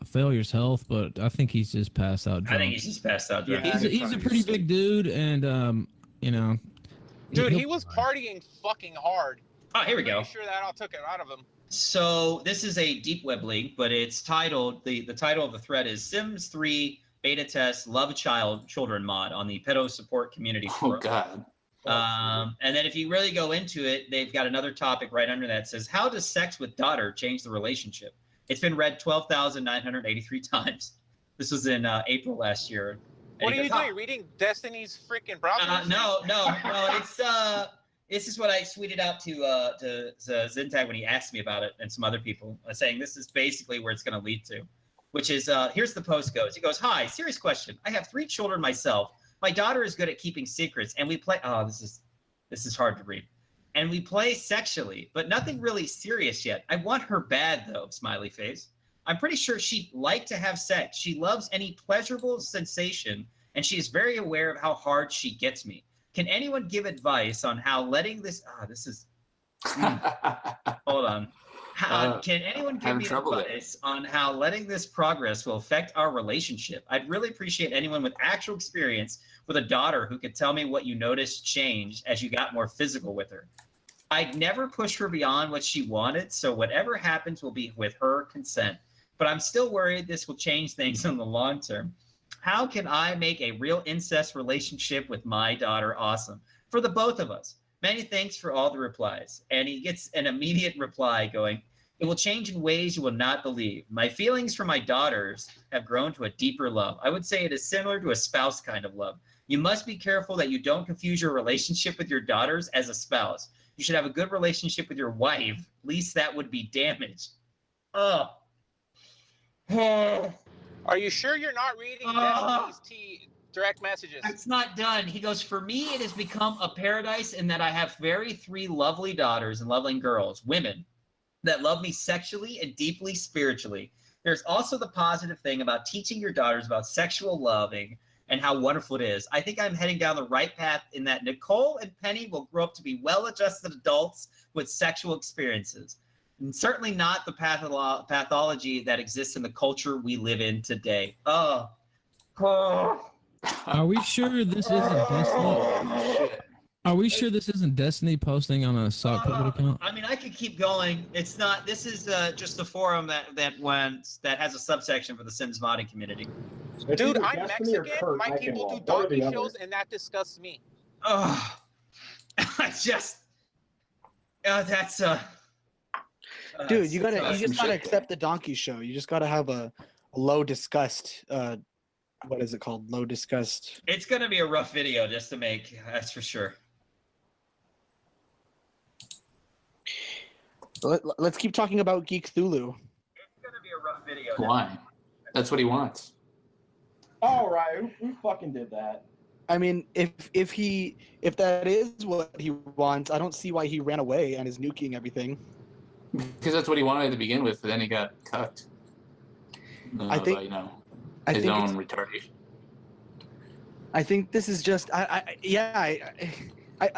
Failure's health, but I think he's just passed out drunk. I think he's just passed out drunk. Yeah, he's a pretty big dude, and you know. Dude, he was partying fucking hard. Oh, here we go. I'm pretty sure that all took it out of him. So this is a deep web link, but it's titled, the title of the thread is Sims 3 beta test love children mod on the pedo support community forum. Oh God. And then if you really go into it, they've got another topic right under that says, how does sex with daughter change the relationship? It's been read 12,983 times. This was in April last year. What are you doing? Reading Destiny's freaking browser? No. It's this is what I tweeted out to Zintag when he asked me about it, and some other people saying this is basically where it's going to lead to, which is here's the post goes. He goes, "Hi, serious question. I have 3 children myself. My daughter is good at keeping secrets, and we play." Oh, this is hard to read. And we play sexually, but nothing really serious yet. I want her bad though. Smiley face. I'm pretty sure she'd like to have sex. She loves any pleasurable sensation, and she is very aware of how hard she gets me. Can anyone give advice on how letting this? Hold on. Can anyone give me advice on how letting this progress will affect our relationship? I'd really appreciate anyone with actual experience with a daughter who could tell me what you noticed changed as you got more physical with her. I'd never push her beyond what she wanted, so whatever happens will be with her consent. But I'm still worried this will change things in the long term. How can I make a real incest relationship with my daughter awesome for the both of us? Many thanks for all the replies. And he gets an immediate reply going, it will change in ways you will not believe. My feelings for my daughters have grown to a deeper love. I would say it is similar to a spouse kind of love. You must be careful that you don't confuse your relationship with your daughters as a spouse. You should have a good relationship with your wife. At least that would be damaged. Are you sure you're not reading Destiny's direct messages? It's not done. He goes, for me, it has become a paradise in that I have 3 lovely daughters and lovely girls, women, that love me sexually and deeply spiritually. There's also the positive thing about teaching your daughters about sexual loving and how wonderful it is. I think I'm heading down the right path in that Nicole and Penny will grow up to be well-adjusted adults with sexual experiences. And certainly not the pathology that exists in the culture we live in today. Are we sure this isn't Destiny? Are we sure this isn't Destiny posting on a sock puppet account? I mean, I could keep going. It's not. This is just a forum that has a subsection for the Sims modding community. Dude, I'm Mexican. My people do donkey shows, and that disgusts me. Oh, that's Dude, you just gotta accept the donkey show. You just gotta have a low disgust. What is it called? Low disgust. It's gonna be a rough video just to make. That's for sure. Let's keep talking about Geekthulu. It's gonna be a rough video. Why? That's what he wants. All right, who fucking did that? I mean, if that is what he wants, I don't see why he ran away and is nuking everything. Because that's what he wanted to begin with, but then he got cucked. I think, by, his own retardation. I think this is just, I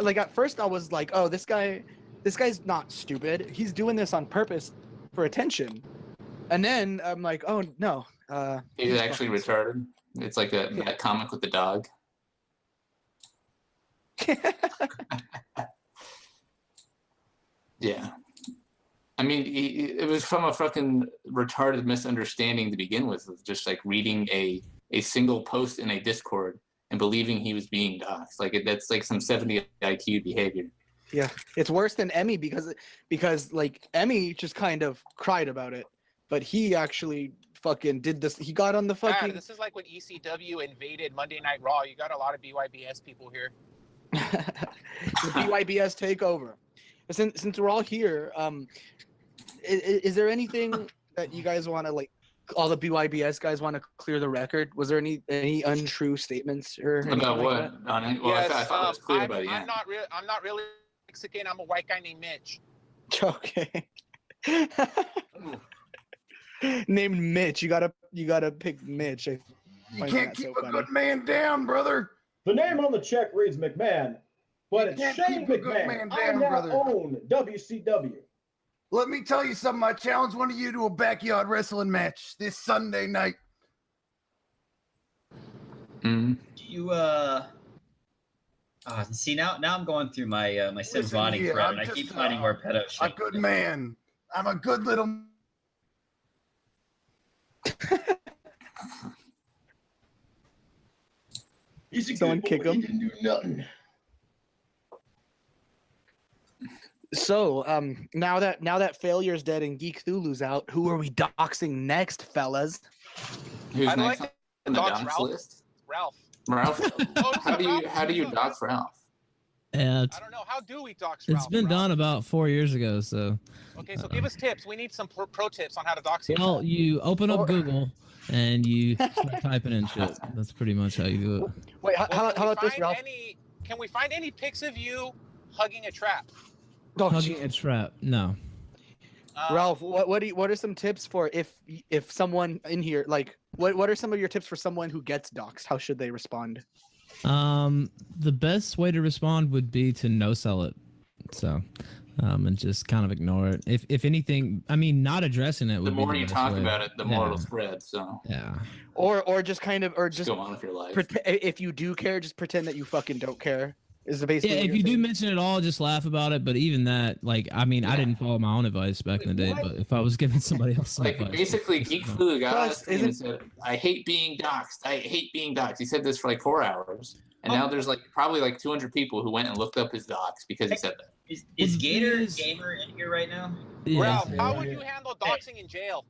like at first I was like, oh, this guy's not stupid. He's doing this on purpose for attention. And then I'm like, oh no. He's actually retarded. It's like that comic with the dog. Yeah. I mean, it was from a fucking retarded misunderstanding to begin with, of just like reading a single post in a Discord and believing he was being doxxed. Like that's like some 70 IQ behavior. Yeah, it's worse than Emmy because like Emmy just kind of cried about it, but he actually fucking did this. He got on the fucking. This is like when ECW invaded Monday Night Raw. You got a lot of BYBS people here. The BYBS takeover. Since we're all here, is there anything that you guys want to like? All the BYBS guys want to clear the record. Was there any untrue statements or about what? Like on it? Well, yes, I thought it was clear by the end. I'm not really Mexican. I'm a white guy named Mitch. Okay. Named Mitch. You gotta pick Mitch. You can't keep a good man down, brother. The name on the check reads McMahon. But it's can't Shane keep a good McMahon. man I down, now brother. own WCW. Let me tell you something. I challenge one of you to a backyard wrestling match this Sunday night. Mm-hmm. Do you see now I'm going through my my Sims Listen modding here, thread, I'm and I just, keep finding more pedo A shit. good man. I'm a good little. He's a Someone good kick boy. him. He didn't do nothing. So, now that Failure's dead and Geekthulu's out, who are we doxing next, fellas? Who's I'd next like on the dox docs Ralph. list? Ralph. Ralph. Oh, How do you dox Ralph? Yeah, I don't know. How do we dox it's Ralph? been done about 4 years ago. So, Okay, so give us tips. We need some pro tips on how to dox him. well, you open up Google and you start typing in shit. That's pretty much how you do it. Wait, how about this, Ralph? Can we find any pics of you hugging a trap? Hugging a trap? No. Ralph, what are some tips for if someone in here, like, what are some of your tips for someone who gets doxed? How should they respond? The best way to respond would be to no sell it. So, and just kind of ignore it. If anything, I mean, not addressing it The would be more the you best talk way. about it, the more it'll spread. So yeah. Or just kind of, or just go on with your life. If you do care, just pretend that you fucking don't care. Is the basically. Yeah, if you do mention it all, just laugh about it. But even that, like, I mean, I didn't follow my own advice back in the day. But if I was giving somebody else some Like advice, basically, Geekthulu got us and said, "I hate being doxxed. I hate being doxxed." He said this for like 4 hours, and now there's like probably like 200 people who went and looked up his docs because he said that. Is Gator Gamer in here right now? Ralph, how would you handle doxing in jail?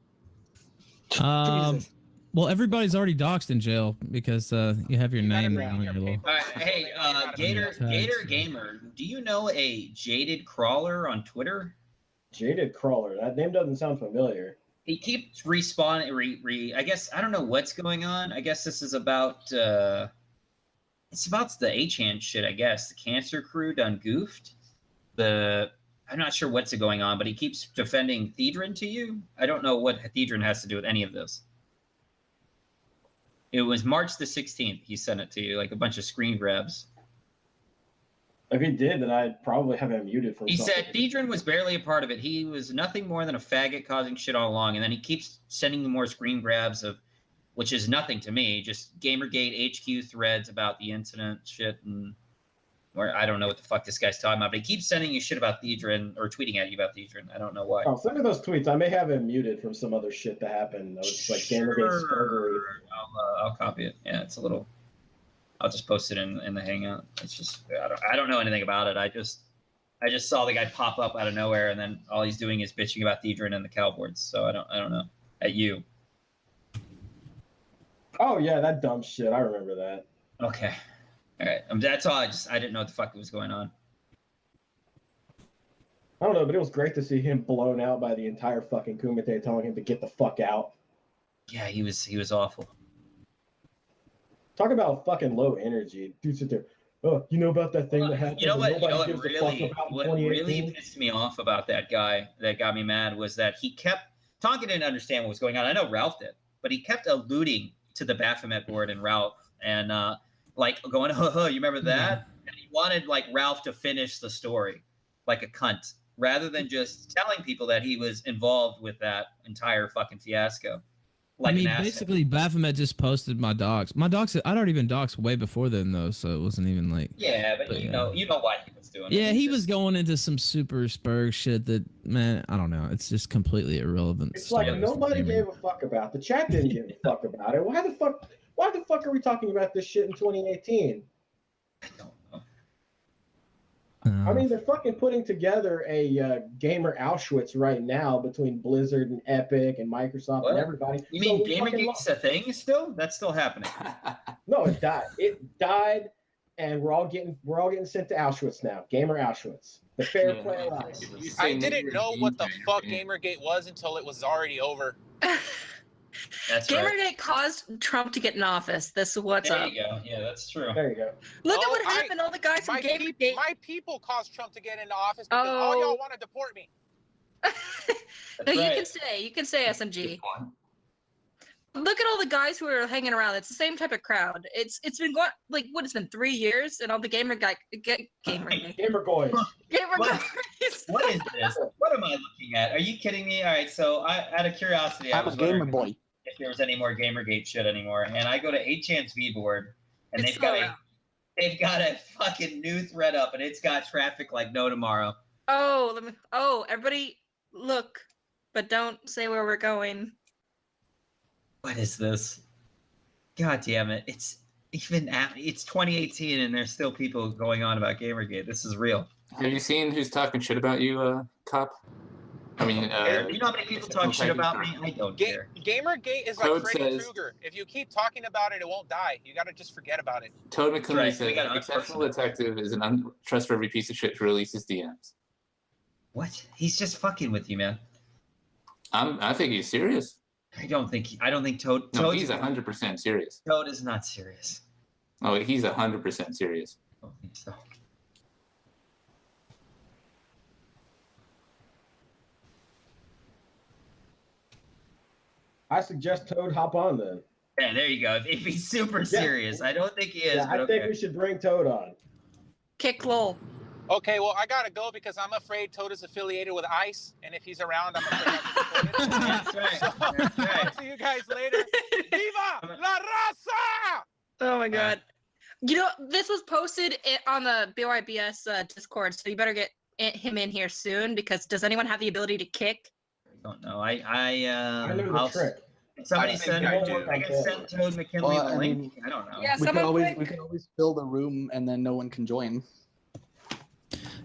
Well, everybody's already doxxed in jail because you have your name on your little. All right, hey, Gator Gamer, do you know a Jaded Crawler on Twitter? Jaded Crawler. That name doesn't sound familiar. He keeps respawning. I guess I don't know what's going on. I guess this is about. It's about the H-hand shit. I guess the Cancer Crew done goofed. I'm not sure what's going on, but he keeps defending Thedron to you. I don't know what Thedron has to do with any of this. It was March the 16th. He sent it to you, like a bunch of screen grabs. If he did, then I'd probably have him muted from He something. said Thedron was barely a part of it. He was nothing more than a faggot causing shit all along. And then he keeps sending more screen grabs of, which is nothing to me, just Gamergate HQ threads about the incident shit, and where I don't know what the fuck this guy's talking about. But he keeps sending you shit about Thedron or tweeting at you about Thedron. I don't know why. Oh, send me those tweets. I may have him muted from some other shit that happened. That was like Gamergate Spergery. I'll copy it. Yeah, it's a little. I'll just post it in the Hangout. It's just I don't know anything about it. I just saw the guy pop up out of nowhere, and then all he's doing is bitching about Thedron and the cowboards. So I don't know. At you. Oh yeah, that dumb shit. I remember that. Okay. All right. That's all. I didn't know what the fuck was going on. I don't know, but it was great to see him blown out by the entire fucking Kumite telling him to get the fuck out. Yeah, he was awful. Talk about fucking low energy. Dude sit there. Oh, you know about that thing that happened? You know what? Nobody gives a fuck about in What 2018? really pissed me off about that guy that got me mad was that he kept Tonka didn't understand what was going on. I know Ralph did, but he kept alluding to the Baphomet board and Ralph and like going, you remember that? And he wanted like Ralph to finish the story like a cunt, rather than just telling people that he was involved with that entire fucking fiasco. Like I mean, an asshole. basically, Baphomet just posted my docs. My docs, I'd already been doxed way before then, though, so it wasn't even like. Yeah, but you know why he was doing it. Yeah, he was going into some super Spurg shit that, man, I don't know. It's just completely irrelevant. It's like nobody gave a fuck about. The chat didn't give a fuck about it. Why the fuck are we talking about this shit in 2018? I mean, they're fucking putting together a gamer Auschwitz right now between Blizzard and Epic and Microsoft and everybody. You mean Gamergate's a thing still? That's still happening. No, it died. It died, and we're all getting sent to Auschwitz now. Gamer Auschwitz. The fair play lies. I didn't know what the fuck Gamergate was until it was already over. That's Gamergate caused Trump to get in office. That's what's there up. you go. Yeah, that's true. There you go. Look at what happened. All the guys from Gamergate. My people caused Trump to get into office because all y'all want to deport me. No, you can say SMG. Look at all the guys who are hanging around. It's the same type of crowd. It's been going like what? It's been 3 years, and all the gamer boys. Gamer What? guys. What is this? What am I looking at? Are you kidding me? All right, so out of curiosity, I I'm a was gamer wondering boy. if there was any more Gamergate shit anymore, and I go to 8chan's V-board, and It's they've got still they've got a fucking new thread up, and it's got traffic like no tomorrow. Oh, everybody look, but don't say where we're going. What is this? God damn it! It's 2018, and there's still people going on about Gamergate. This is real. Have you seen who's talking shit about you, Cop? I mean, you know how many people talk shit about me? I don't care. Gamergate is like Toad Freddy says- Krueger. If you keep talking about it, it won't die. You gotta just forget about it. Toad McCooney right, says we gotta exceptional unforce him. detective is an untrustworthy piece of shit who releases DMs. What? He's just fucking with you, man. I think he's serious. I don't think Toad. No, Toad's- he's 100% serious. Toad is not serious. Oh, he's 100% serious. I don't think so. I suggest Toad hop on then. Yeah, there you go. If he's super serious, I don't think he is. Yeah, but I okay. think we should bring Toad on. Kick lol. Okay, well, I gotta go because I'm afraid Toad is affiliated with ICE, and if he's around, I'm afraid I'll get deported. That's right. That's right. See you guys later. Viva la raza! Oh my god. You know, this was posted on the BYBS Discord, so you better get him in here soon because does anyone have the ability to kick? I don't know. I know the I'll- trick. Somebody I think send. I do. I can send Toad McKinley Well, the I link. mean, I don't know. Yeah, We someone we can always fill the room and then no one can join.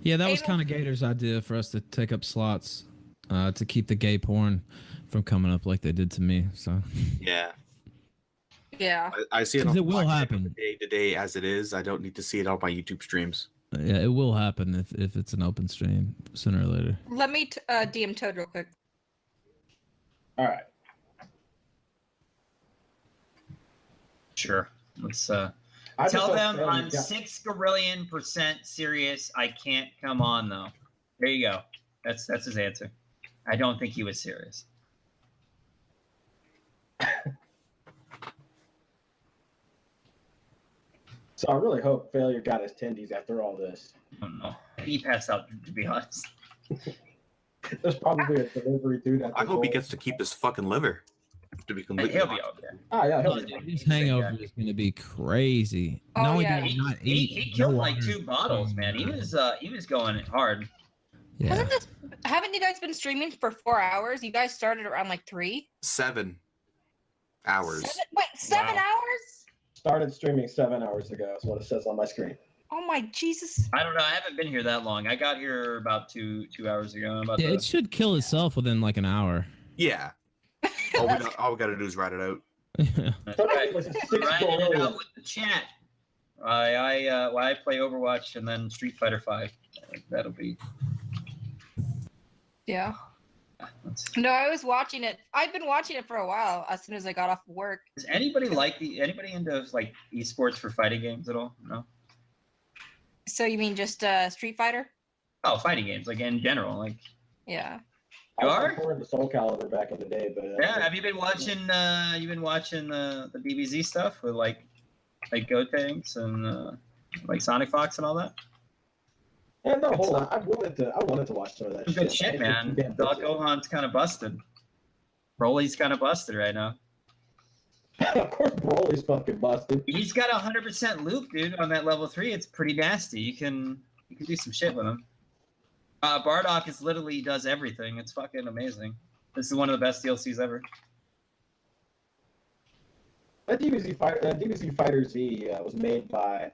Yeah, that was Able- kind of Gator's idea for us to take up slots to keep the gay porn from coming up like they did to me. So Yeah. Yeah. I see it on it will Black happen. day to day as it is. I don't need to see it on my YouTube streams. Yeah, it will happen if it's an open stream sooner or later. Let me DM Toad real quick. All right. Sure. Let's I just tell hope them Toad I'm got- 6 serious. I can't come on though. There you go. That's his answer. I don't think he was serious. So I really hope Failure got his tendies after all this. I don't know. He passed out, to be honest. There's probably a delivery dude at the I hope he door. gets to keep his fucking liver. To be completely He'll be honest. okay. Ah, yeah, he'll be His hangover is going to be crazy. Oh, Not only yeah. did he not He eat, killed no like water. 2 bottles, man. He was going hard. Yeah. Haven't you guys been streaming for 4 hours? You guys started around like 3? 7 hours. Wait, 7 Wow. hours? Started streaming 7 hours ago. That's what it says on my screen. Oh my Jesus. I don't know. I haven't been here that long. I got here about 2 hours ago. I'm about Yeah, to- it should kill itself within like an hour. Yeah. all we gotta do is write it out. That's right. Writing it out with the chat. I play Overwatch and then Street Fighter 5. That'll be. Yeah. No, I was watching it. I've been watching it for a while. As soon as I got off work. Does anybody anybody into like esports for fighting games at all? No. So you mean just Street Fighter? Oh, fighting games like in general, like. Yeah. I You was are? more into Soul Calibur back in the day, but Yeah. Have you been watching? You've been watching the DBZ stuff with like Gotenks and like Sonic Fox and all that. yeah, no, hold on. I wanted to watch some of that. Good shit, man. Doc Gohan's kind of busted. Broly's kind of busted right now. Of course, Broly's fucking busted. He's got 100% loop, dude, on that level 3. It's pretty nasty. You can do some shit with him. Bardock is literally does everything. It's fucking amazing. This is one of the best DLCs ever. That DBZ Fighter Z was made by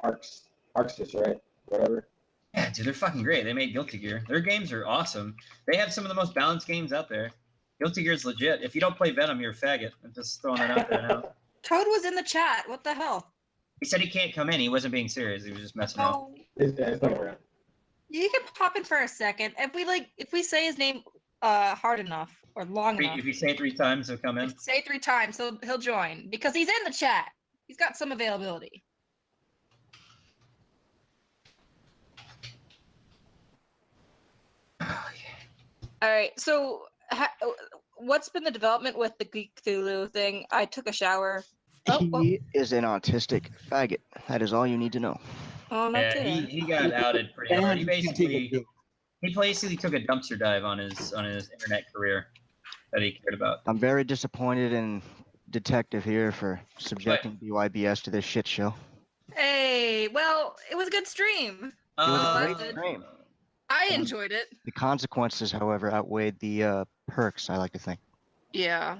Arxis, right? Whatever. Yeah, dude, they're fucking great. They made Guilty Gear. Their games are awesome. They have some of the most balanced games out there. Guilty Gear's legit. If you don't play Venom, you're a faggot. I'm just throwing that out there now. Toad was in the chat. What the hell? He said he can't come in. He wasn't being serious. He was just messing around. Oh, It's not around. you can pop in for a second. If we say his name hard enough or long enough. If you say it 3 times, he'll come in. Say 3 times, he'll join because he's in the chat. He's got some availability. All right. So what's been the development with the Geekthulu thing? I took a shower. He is an autistic faggot. That is all you need to know. Oh, no Yeah, kidding. he got outed pretty hard. He And he can't take a basically took a dumpster dive on his internet career that he cared about. I'm very disappointed in Detective here for subjecting BYBS to this shit show. Hey, well, it was a good stream. It was a great stream. I enjoyed it. The consequences, however, outweighed the perks, I like to think. Yeah,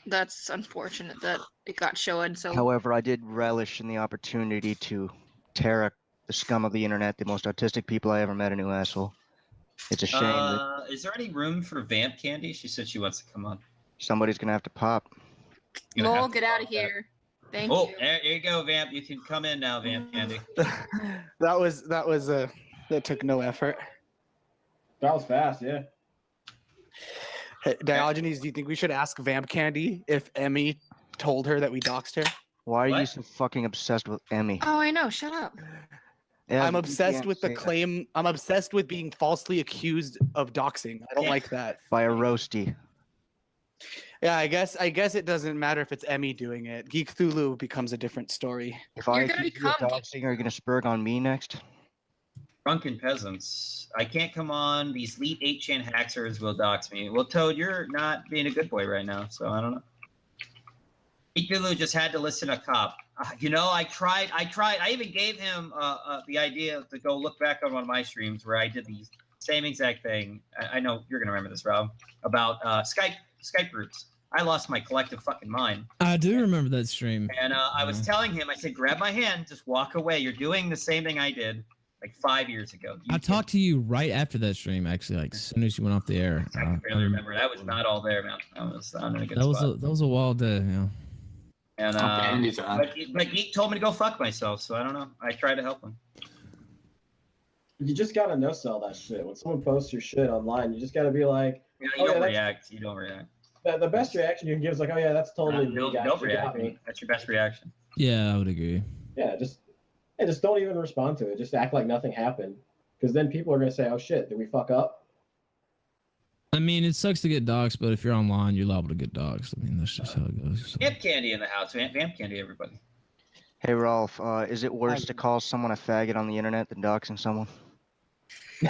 that's unfortunate that it got shown. So, However, I did relish in the opportunity to tear up the scum of the internet, the most autistic people I ever met, a new asshole. It's a shame that Is there any room for Vamp Candy? She said she wants to come on. somebody's gonna have to pop. Lowell, get out of here. Thank Oh, you. there you go, Vamp. You can come in now, Vamp Candy. That took no effort. That was fast, yeah. Hey, Diogenes, do you think we should ask Vamp Candy if Emmy told her that we doxed her? Why are you so fucking obsessed with Emmy? Oh, I know. Shut up. Yeah, I'm you obsessed can't with the say that. claim. I'm obsessed with being falsely accused of doxing. I don't like that. By a roasty. Yeah, I guess it doesn't matter if it's Emmy doing it. Geekthulu becomes a different story. If I accuse you of doxing, are you gonna spurg on me next? Drunken peasants. I can't come on. These elite 8chan hackers will dox me. Well, Toad, you're not being a good boy right now, so I don't know. Geekthulu just had to listen to Cop. I tried. I even gave him the idea to go look back on one of my streams where I did the same exact thing. I know you're gonna remember this, Rob, about Skype groups. I lost my collective fucking mind. I do remember that stream. And I was telling him, I said, grab my hand, just walk away. You're doing the same thing I did like 5 years ago. I talked to you right after that stream, actually, like as soon as you went off the air. I barely remember. That was not all there, man. I was on in a good That spot. was a wild day, yeah. And but Geek told me to go fuck myself, so I don't know. I tried to help him. You just gotta no sell that shit. When someone posts your shit online, you just gotta be like, You don't react. You don't react. The best reaction you can give is like, oh yeah, that's totally me. Don't guys. You got react. me. That's your best reaction. Yeah, I would agree. Yeah, just don't even respond to it. Just act like nothing happened, because then people are gonna say, oh shit, did we fuck up? I mean, it sucks to get dogs, but if you're online, you're liable to get dogs. I mean, that's just how it goes. So. Vamp Candy in the house. Vamp Candy, everybody. Hey Rolf, is it worse to call someone a faggot on the internet than doxing someone? Who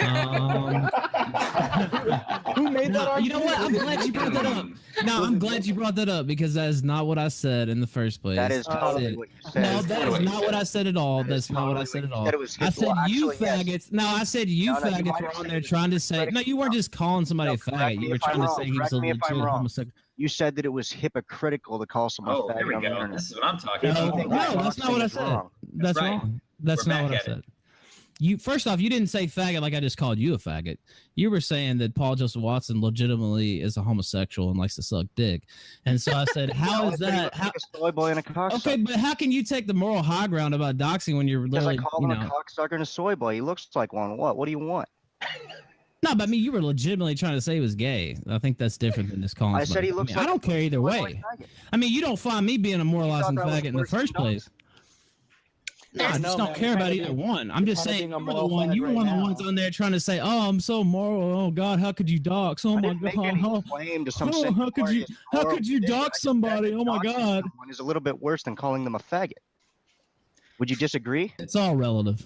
made that argument? You know what? I'm glad you brought that up. No, I'm glad you brought that up because that is not what I said in the first place. That is totally what you said. No, that is not what I said at all. That's not what I said at all. I said you faggots. No, I said you faggots were on there trying to say. No, you weren't just calling somebody a faggot. You were trying to say he was a legit homosexual. You said that it was hypocritical to call someone Oh, faggot there we on the go. internet. This is what I'm talking No, about. that's not what I said. That's right. wrong. That's We're not what I back at said. You first off, you didn't say faggot like I just called you a faggot. You were saying that Paul Joseph Watson legitimately is a homosexual and likes to suck dick. And so I said, how is that? How, a soy boy and a cocksucker. okay, but how can you take the moral high ground about doxing when you're Because I literally, call him a cocksucker and a soy boy. He looks like one. What do you want? No, but I mean, you were legitimately trying to say he was gay. I think that's different than just calling. I said he looks I like don't care either way. I mean, you don't find me being a moralizing faggot in the first place. No, I just don't care about either one. I'm just saying you were the one. You were one of the ones on there trying to say, "Oh, I'm so moral. Oh God, how could you dox? Oh my God, how could you dox somebody? Oh my God." One is a little bit worse than calling them a faggot. Would you disagree? It's all relative.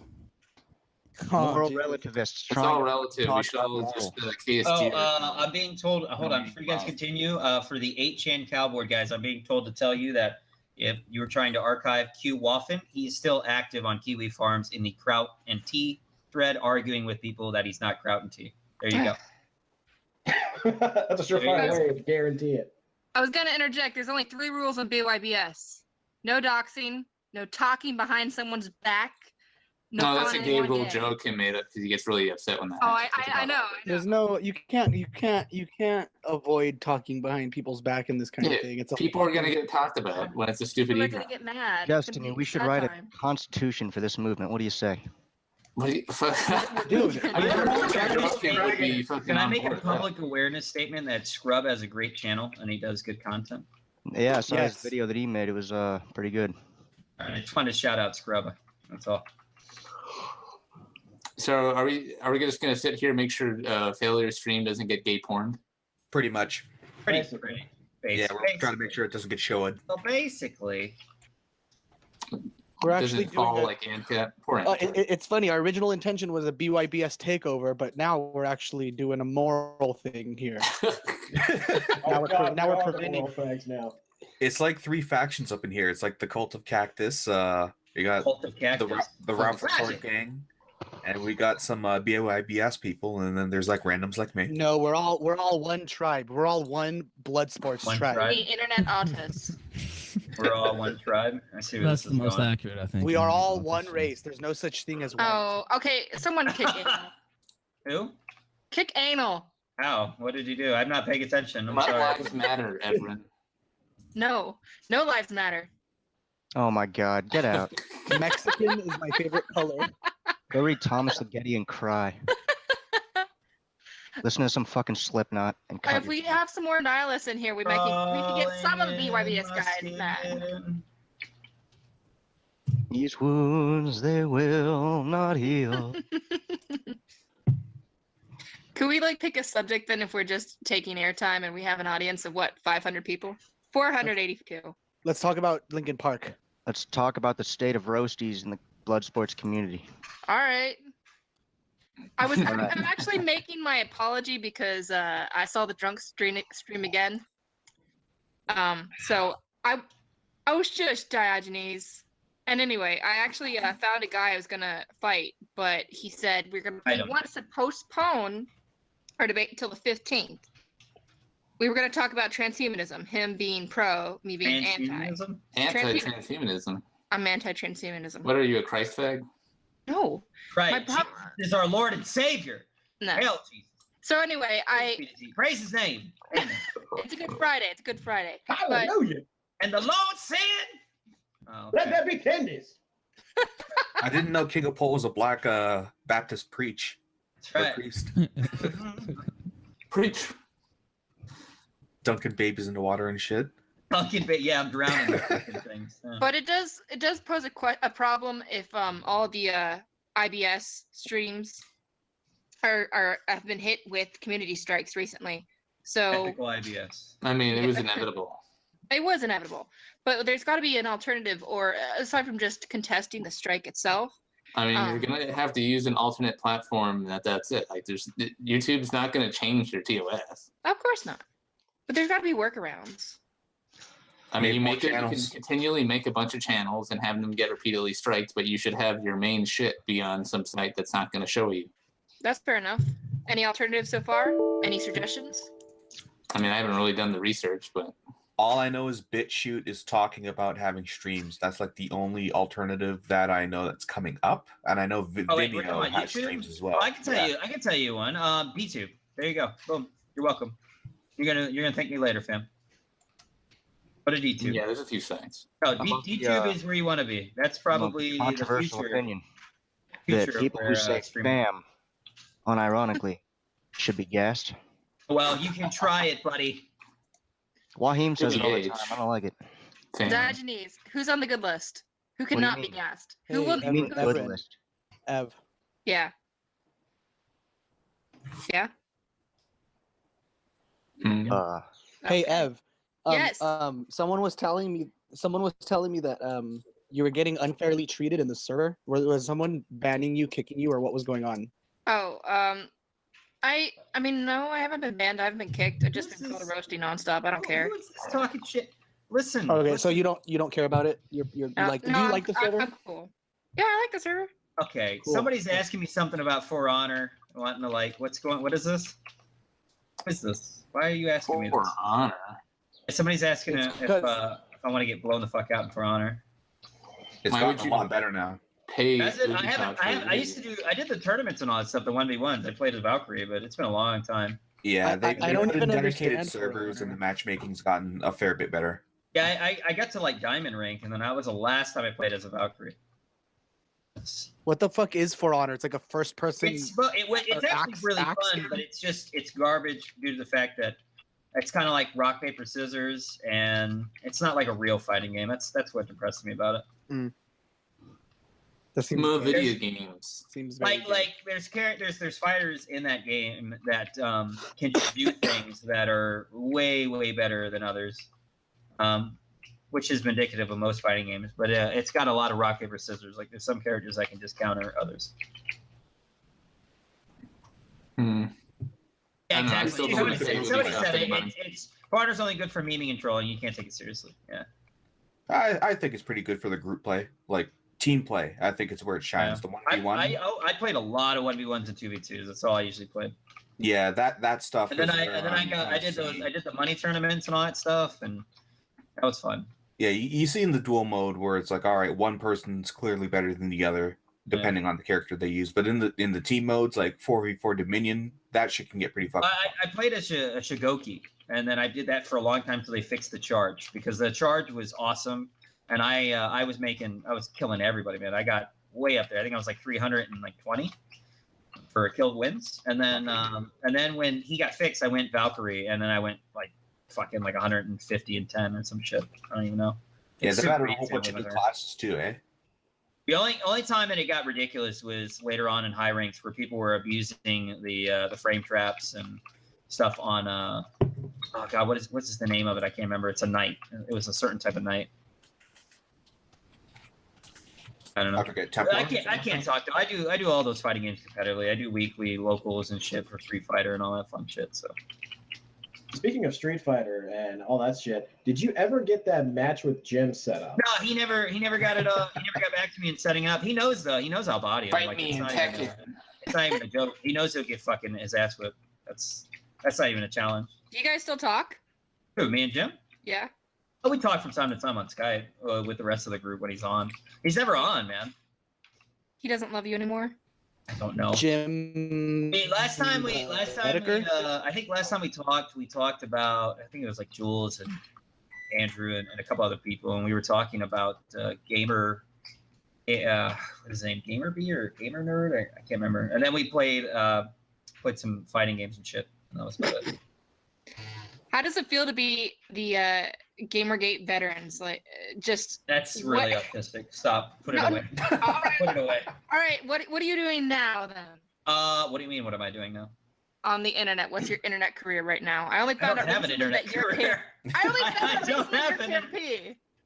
Moral relativists. It's all relative. We should all just KST. I'm being told. Hold on, before you guys continue, for the 8chan cowboy guys, I'm being told to tell you that if you were trying to archive Q Waffen, he's still active on Kiwi Farms in the Kraut and Tea thread, arguing with people that he's not Kraut and Tea. There you go. That's a surefire way to guarantee it. I was gonna interject. There's only 3 rules on BYBS: no doxing, no talking behind someone's back. No, that's a gay rule Joachim made up because he gets really upset when that Oh, happens. I know. There's no, you can't avoid talking behind people's back in this kind of thing. It's people are gonna get talked about when it's a stupid People are ego. gonna get mad. Justin, we should write a constitution for this movement. What do you say? Dude, Can I make a public awareness statement that Scrub has a great channel and he does good content? Yeah, I saw his video that he made. It was pretty good. All right, I just wanted to shout out Scrub. That's all. So are we just gonna sit here and make sure Failure Stream doesn't get gay porn? Pretty much. Pretty. Yeah, we're trying to make sure it doesn't get showed. So basically, We're actually Doesn't fall doing like ANCAP. Poor ANCAP. it's funny. Our original intention was a BYBS takeover, but now we're actually doing a moral thing here. now we're preventing. Now. It's like 3 factions up in here. It's like the Cult of Cactus. You got Cult of Cactus. the Ralph Report gang, and we got some BYBS people, and then there's like randoms like me. No, we're all one tribe. We're all one blood sports tribe. The internet autists. We're all one tribe. I see where That's this the is most going. accurate, I think. We are all one race. There's no such thing as white. Oh, okay. Someone kick anal. Who? Kick anal. How? What did you do? I'm not paying attention. I'm My sorry. lives matter, Everin. No lives matter. Oh my God, get out. Mexican is my favorite color. Go read Thomas the Getty and cry. Listen to some fucking Slipknot and cut. If we have some more nihilists in here, we can get some of the BYBS guys mad. These wounds they will not heal. Could we pick a subject then if we're just taking airtime and we have an audience of 500 people? 482. Let's talk about Lincoln Park. Let's talk about the state of roasties in the blood sports community. All right. I'm actually making my apology because I saw the drunk stream again. So I was just Diogenes. And anyway, I actually found a guy I was gonna fight, but he said he wants to postpone our debate until the 15th. We were gonna talk about transhumanism, him being pro, me being anti. Anti-transhumanism. I'm anti-transhumanism. What are you, a Christ fag? No. Right. Jesus is our Lord and Savior. No. Hail Jesus. So anyway, Praise his name. Amen. It's a good Friday. It's a good Friday. Hallelujah. And the Lord said, Let that be tennis. I didn't know King of Pole was a black Baptist preach. That's right. Priest. Preach. Dunking babies in the water and shit. Yeah, I'm drowning in fucking things. But it does pose a problem if all the IBS streams have been hit with community strikes recently. So Typical IBS. I mean, it was inevitable. It was inevitable, but there's got to be an alternative, or aside from just contesting the strike itself. I mean, you're gonna have to use an alternate platform. That's it. YouTube's not gonna change their TOS. Of course not. But there's got to be workarounds. I mean, you can continually make a bunch of channels and have them get repeatedly striked, but you should have your main shit be on some site that's not going to show you. That's fair enough. Any alternatives so far? Any suggestions? I mean, I haven't really done the research, but all I know is BitChute is talking about having streams. That's like the only alternative that I know that's coming up, and I know Vimeo has streams as well. Oh, I can tell you one. BTube. There you go. Boom. You're welcome. You're gonna thank me later, fam. What a DTube. Yeah, there's a few sites. Oh, DTube is where you want to be. That's probably controversial the future. opinion that people who say spam, unironically, should be gassed. Well, you can try it, buddy. Joachim says it all the time. I don't like it. Diogenes, who's on the good list? Who cannot be gassed? Who will be on the good list? Ev. Yeah. Yeah. Hey Ev. Yes. Someone was telling me that you were getting unfairly treated in the server. Was someone banning you, kicking you, or what was going on? Oh, I mean, no, I haven't been banned. I haven't been kicked. I've just been called a roasty nonstop. I don't care. Who's this talking shit? Listen. Okay, listen. so you don't care about it. Do you like the server? I'm cool. Yeah, I like the server. Okay, Cool. Somebody's asking me something about For Honor. Wanting to what is this? What is this? Why are you asking me this? For Honor. Somebody's asking if I want to get blown the fuck out in For Honor. It's gotten a lot better now. Pay. I did the tournaments and all that stuff, the 1v1s. I played as Valkyrie, but it's been a long time. Yeah, they don't put in even dedicated understand servers, and the matchmaking's gotten a fair bit better. Yeah, I got to diamond rank, and then that was the last time I played as a Valkyrie. What the fuck is For Honor? It's like a first person. It's actually really fun, but it's garbage due to the fact that it's kind of like rock paper scissors, and it's not like a real fighting game. That's what depressed me about it. More video games. Seems like there's fighters in that game that can do things that are way better than others, which is indicative of most fighting games. But it's got a lot of rock paper scissors. Like there's some characters that can just counter others. Yeah, exactly. Somebody said it. It's partner's only good for memeing and trolling. You can't take it seriously. Yeah. I think it's pretty good for the group play, like team play. I think it's where it shines. The 1v1. I played a lot of 1v1s and 2v2s. That's all I usually played. Yeah, that stuff. And then I did the money tournaments and all that stuff, and that was fun. Yeah, you see in the duel mode where it's like, all right, one person's clearly better than the other, depending on the character they use. But in the team modes, like 4v4 Dominion, that shit can get pretty fucking. I played a Shigoki, and then I did that for a long time until they fixed the charge, because the charge was awesome, and I was killing everybody, man. I got way up there. I think I was like 320 for killed wins, and then when he got fixed, I went Valkyrie, and then I went like fucking like 150 and 10 or some shit. I don't even know. Yeah, they've added a whole bunch of new classes too, eh? The only time that it got ridiculous was later on in high ranks, where people were abusing the frame traps and stuff on oh god, what's the name of it? I can't remember. It's a knight. It was a certain type of knight. I don't know. I can't talk to. I do all those fighting games competitively. I do weekly locals and shit for Street Fighter and all that fun shit. So. Speaking of Street Fighter and all that shit, did you ever get that match with Jim set up? No, he never got it up. He never got back to me and setting it up. He knows though. He knows I'll body him. Fight me in Tekken. It's not even a joke. He knows he'll get fucking his ass whipped. That's not even a challenge. Do you guys still talk? Who, me and Jim? Yeah. Oh, we talk from time to time on Skype with the rest of the group when he's on. He's never on, man. He doesn't love you anymore. I don't know. Jim. I think last time we talked about, I think it was like Jules and Andrew and a couple other people, and we were talking about gamer. What is his name? Gamer B or Gamer Nerd? I can't remember. And then we played some fighting games and shit. And that was about it. How does it feel to be the Gamergate veterans? Like, just that's really autistic. Stop. Put it away. All right. Put it away. All right. What are you doing now then? What do you mean? What am I doing now? On the internet. What's your internet career right now? I only found out. I don't have an internet career. I only found out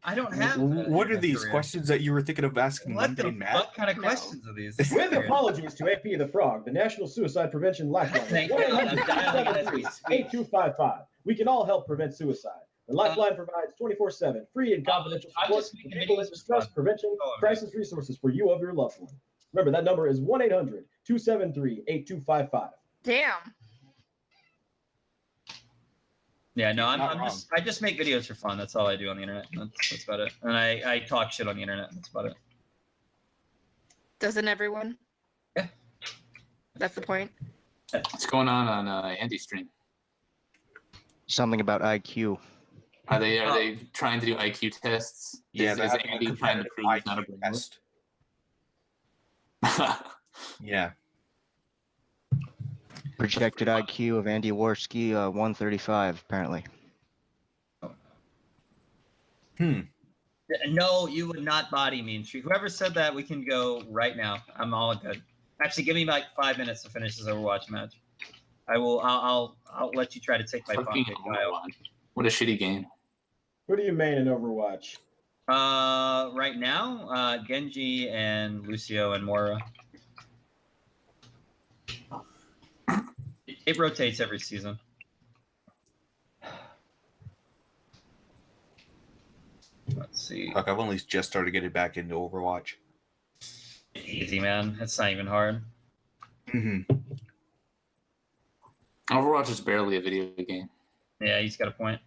I don't have. What are these questions that you were thinking of asking Monday, Matt? What kind of questions are these? With apologies to AP the Frog, the National Suicide Prevention Lifeline. 1-800-273-8255. We can all help prevent suicide. The Lifeline provides 24/7 free and confidential support for people in distress, prevention, crisis resources for you or your loved one. Remember, that number is 1-800-273-8255. Damn. Yeah, no, I just make videos for fun. That's all I do on the internet. That's about it. And I talk shit on the internet. That's about it. Doesn't everyone? Yeah. That's the point. What's going on Andy's stream? Something about IQ. Are they trying to do IQ tests? Yeah, is Andy trying to prove he's not a brain test? Yeah. Projected IQ of Andy Worski, 135, apparently. No, you would not body me in street. Whoever said that, we can go right now. I'm all good. Actually, give me like 5 minutes to finish this Overwatch match. I'll let you try to take my phone. What a shitty game. Who do you main in Overwatch? Right now, Genji and Lucio and Moira. It rotates every season. Let's see. Look, I've only just started getting back into Overwatch. Easy, man. It's not even hard. Overwatch is barely a video game. Yeah, he's got a point.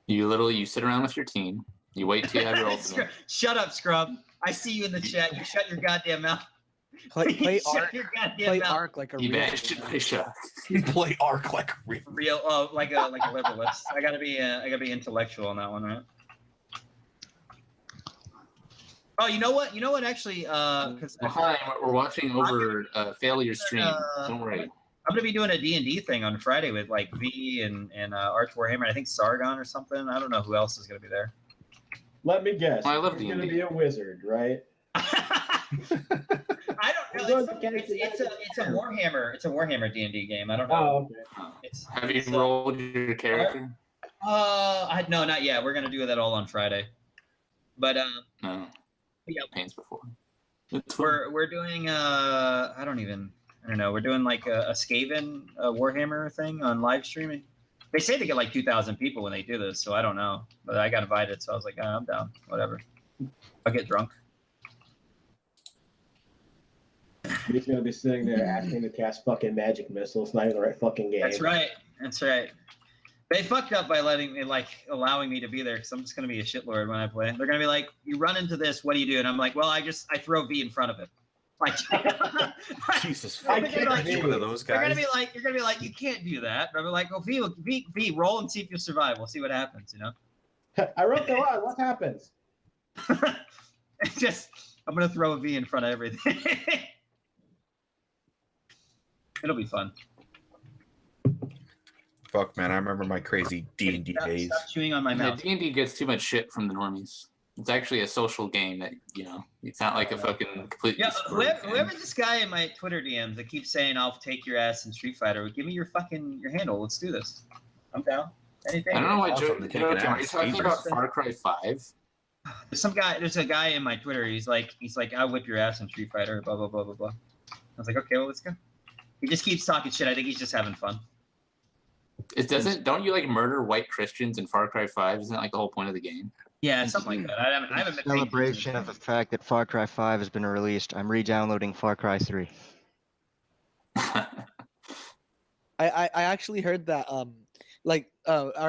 You sit around with your team. You wait till you have your ultimate. Shut up, Scrub. I see you in the chat. You shut your goddamn mouth. Play Ark like a real. You play Ark like a real. Oh, like a liberalist. I gotta be intellectual on that one, right? Oh, you know what? Actually, because hi, we're watching over Failure stream. Don't worry. I'm gonna be doing a D&D thing on Friday with like V and Arch Warhammer. And I think Sargon or something. I don't know who else is gonna be there. Let me guess. I love You're D&D. gonna be a wizard, right? I don't know. It's a Warhammer. It's a Warhammer D&D game. I don't know. Oh, okay. Have you rolled your character? No, not yet. We're gonna do that all on Friday. But No. yeah, Pains before. We're doing I don't know. We're doing like a Skaven Warhammer thing on live streaming. They say they get like 2,000 people when they do this, so I don't know. But I got invited, so I was like, I'm down. Whatever. I'll get drunk. He's gonna be sitting there asking to cast fucking magic missiles. Not even the right fucking game. That's right. They fucked up by allowing me to be there because I'm just gonna be a shitlord when I play. They're gonna be like, "You run into this, what do you do?" And I'm like, "Well, I throw V in front of it." Like, Jesus, I fuck. can't You're one of those guys. You're gonna be like, "You can't do that." But I'm like, "Well, V, roll and see if you survive. We'll see what happens." You know. I wrote the line. What happens? I'm gonna throw a V in front of everything. It'll be fun. Fuck, man, I remember my crazy D&D days. Stop chewing on my mouth. D&D gets too much shit from the normies. It's actually a social game that, it's not like a fucking complete. Yeah, whoever this guy in my Twitter DMs that keeps saying, "I'll take your ass in Street Fighter," give me your handle. Let's do this. I'm down. Anything. I don't know what are you talking about Far Cry 5? There's a guy in my Twitter. He's like, "I'll whip your ass in Street Fighter." Blah blah blah blah blah. I was like, okay, well, let's go. He just keeps talking shit. I think he's just having fun. Don't you like murder white Christians in Far Cry 5? Isn't that like the whole point of the game? Yeah, something like that. I haven't been celebration of the fact that Far Cry 5 has been released. I'm re-downloading Far Cry 3. I actually heard that or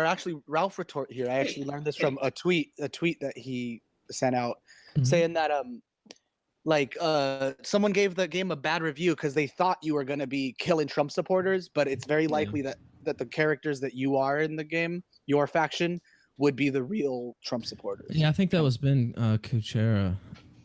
actually Ralph retort here. I actually learned this from a tweet that he sent out saying that someone gave the game a bad review because they thought you were going to be killing Trump supporters, but it's very likely that the characters that you are in the game, your faction, would be the real Trump supporters. Yeah, I think that was Ben Kuchera.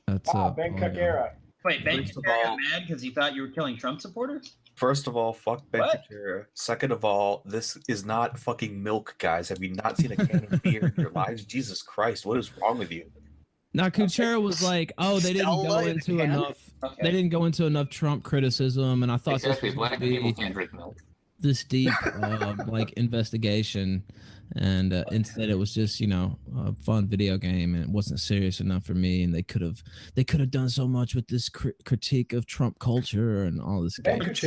That's Ben Kuchera. Wait, Ben Kuchera got mad because he thought you were killing Trump supporters? First of all, fuck Ben Kuchera. Second of all, this is not fucking milk, guys. Have you not seen a can of beer in your lives? Jesus Christ, what is wrong with you? Now, Kuchera was like, "Oh, they didn't go into enough. They didn't go into enough Trump criticism," and I thought this was black people can't drink milk. This deep, investigation, and instead it was just a fun video game, and it wasn't serious enough for me. And they could have done so much with this critique of Trump culture and all this. Wait.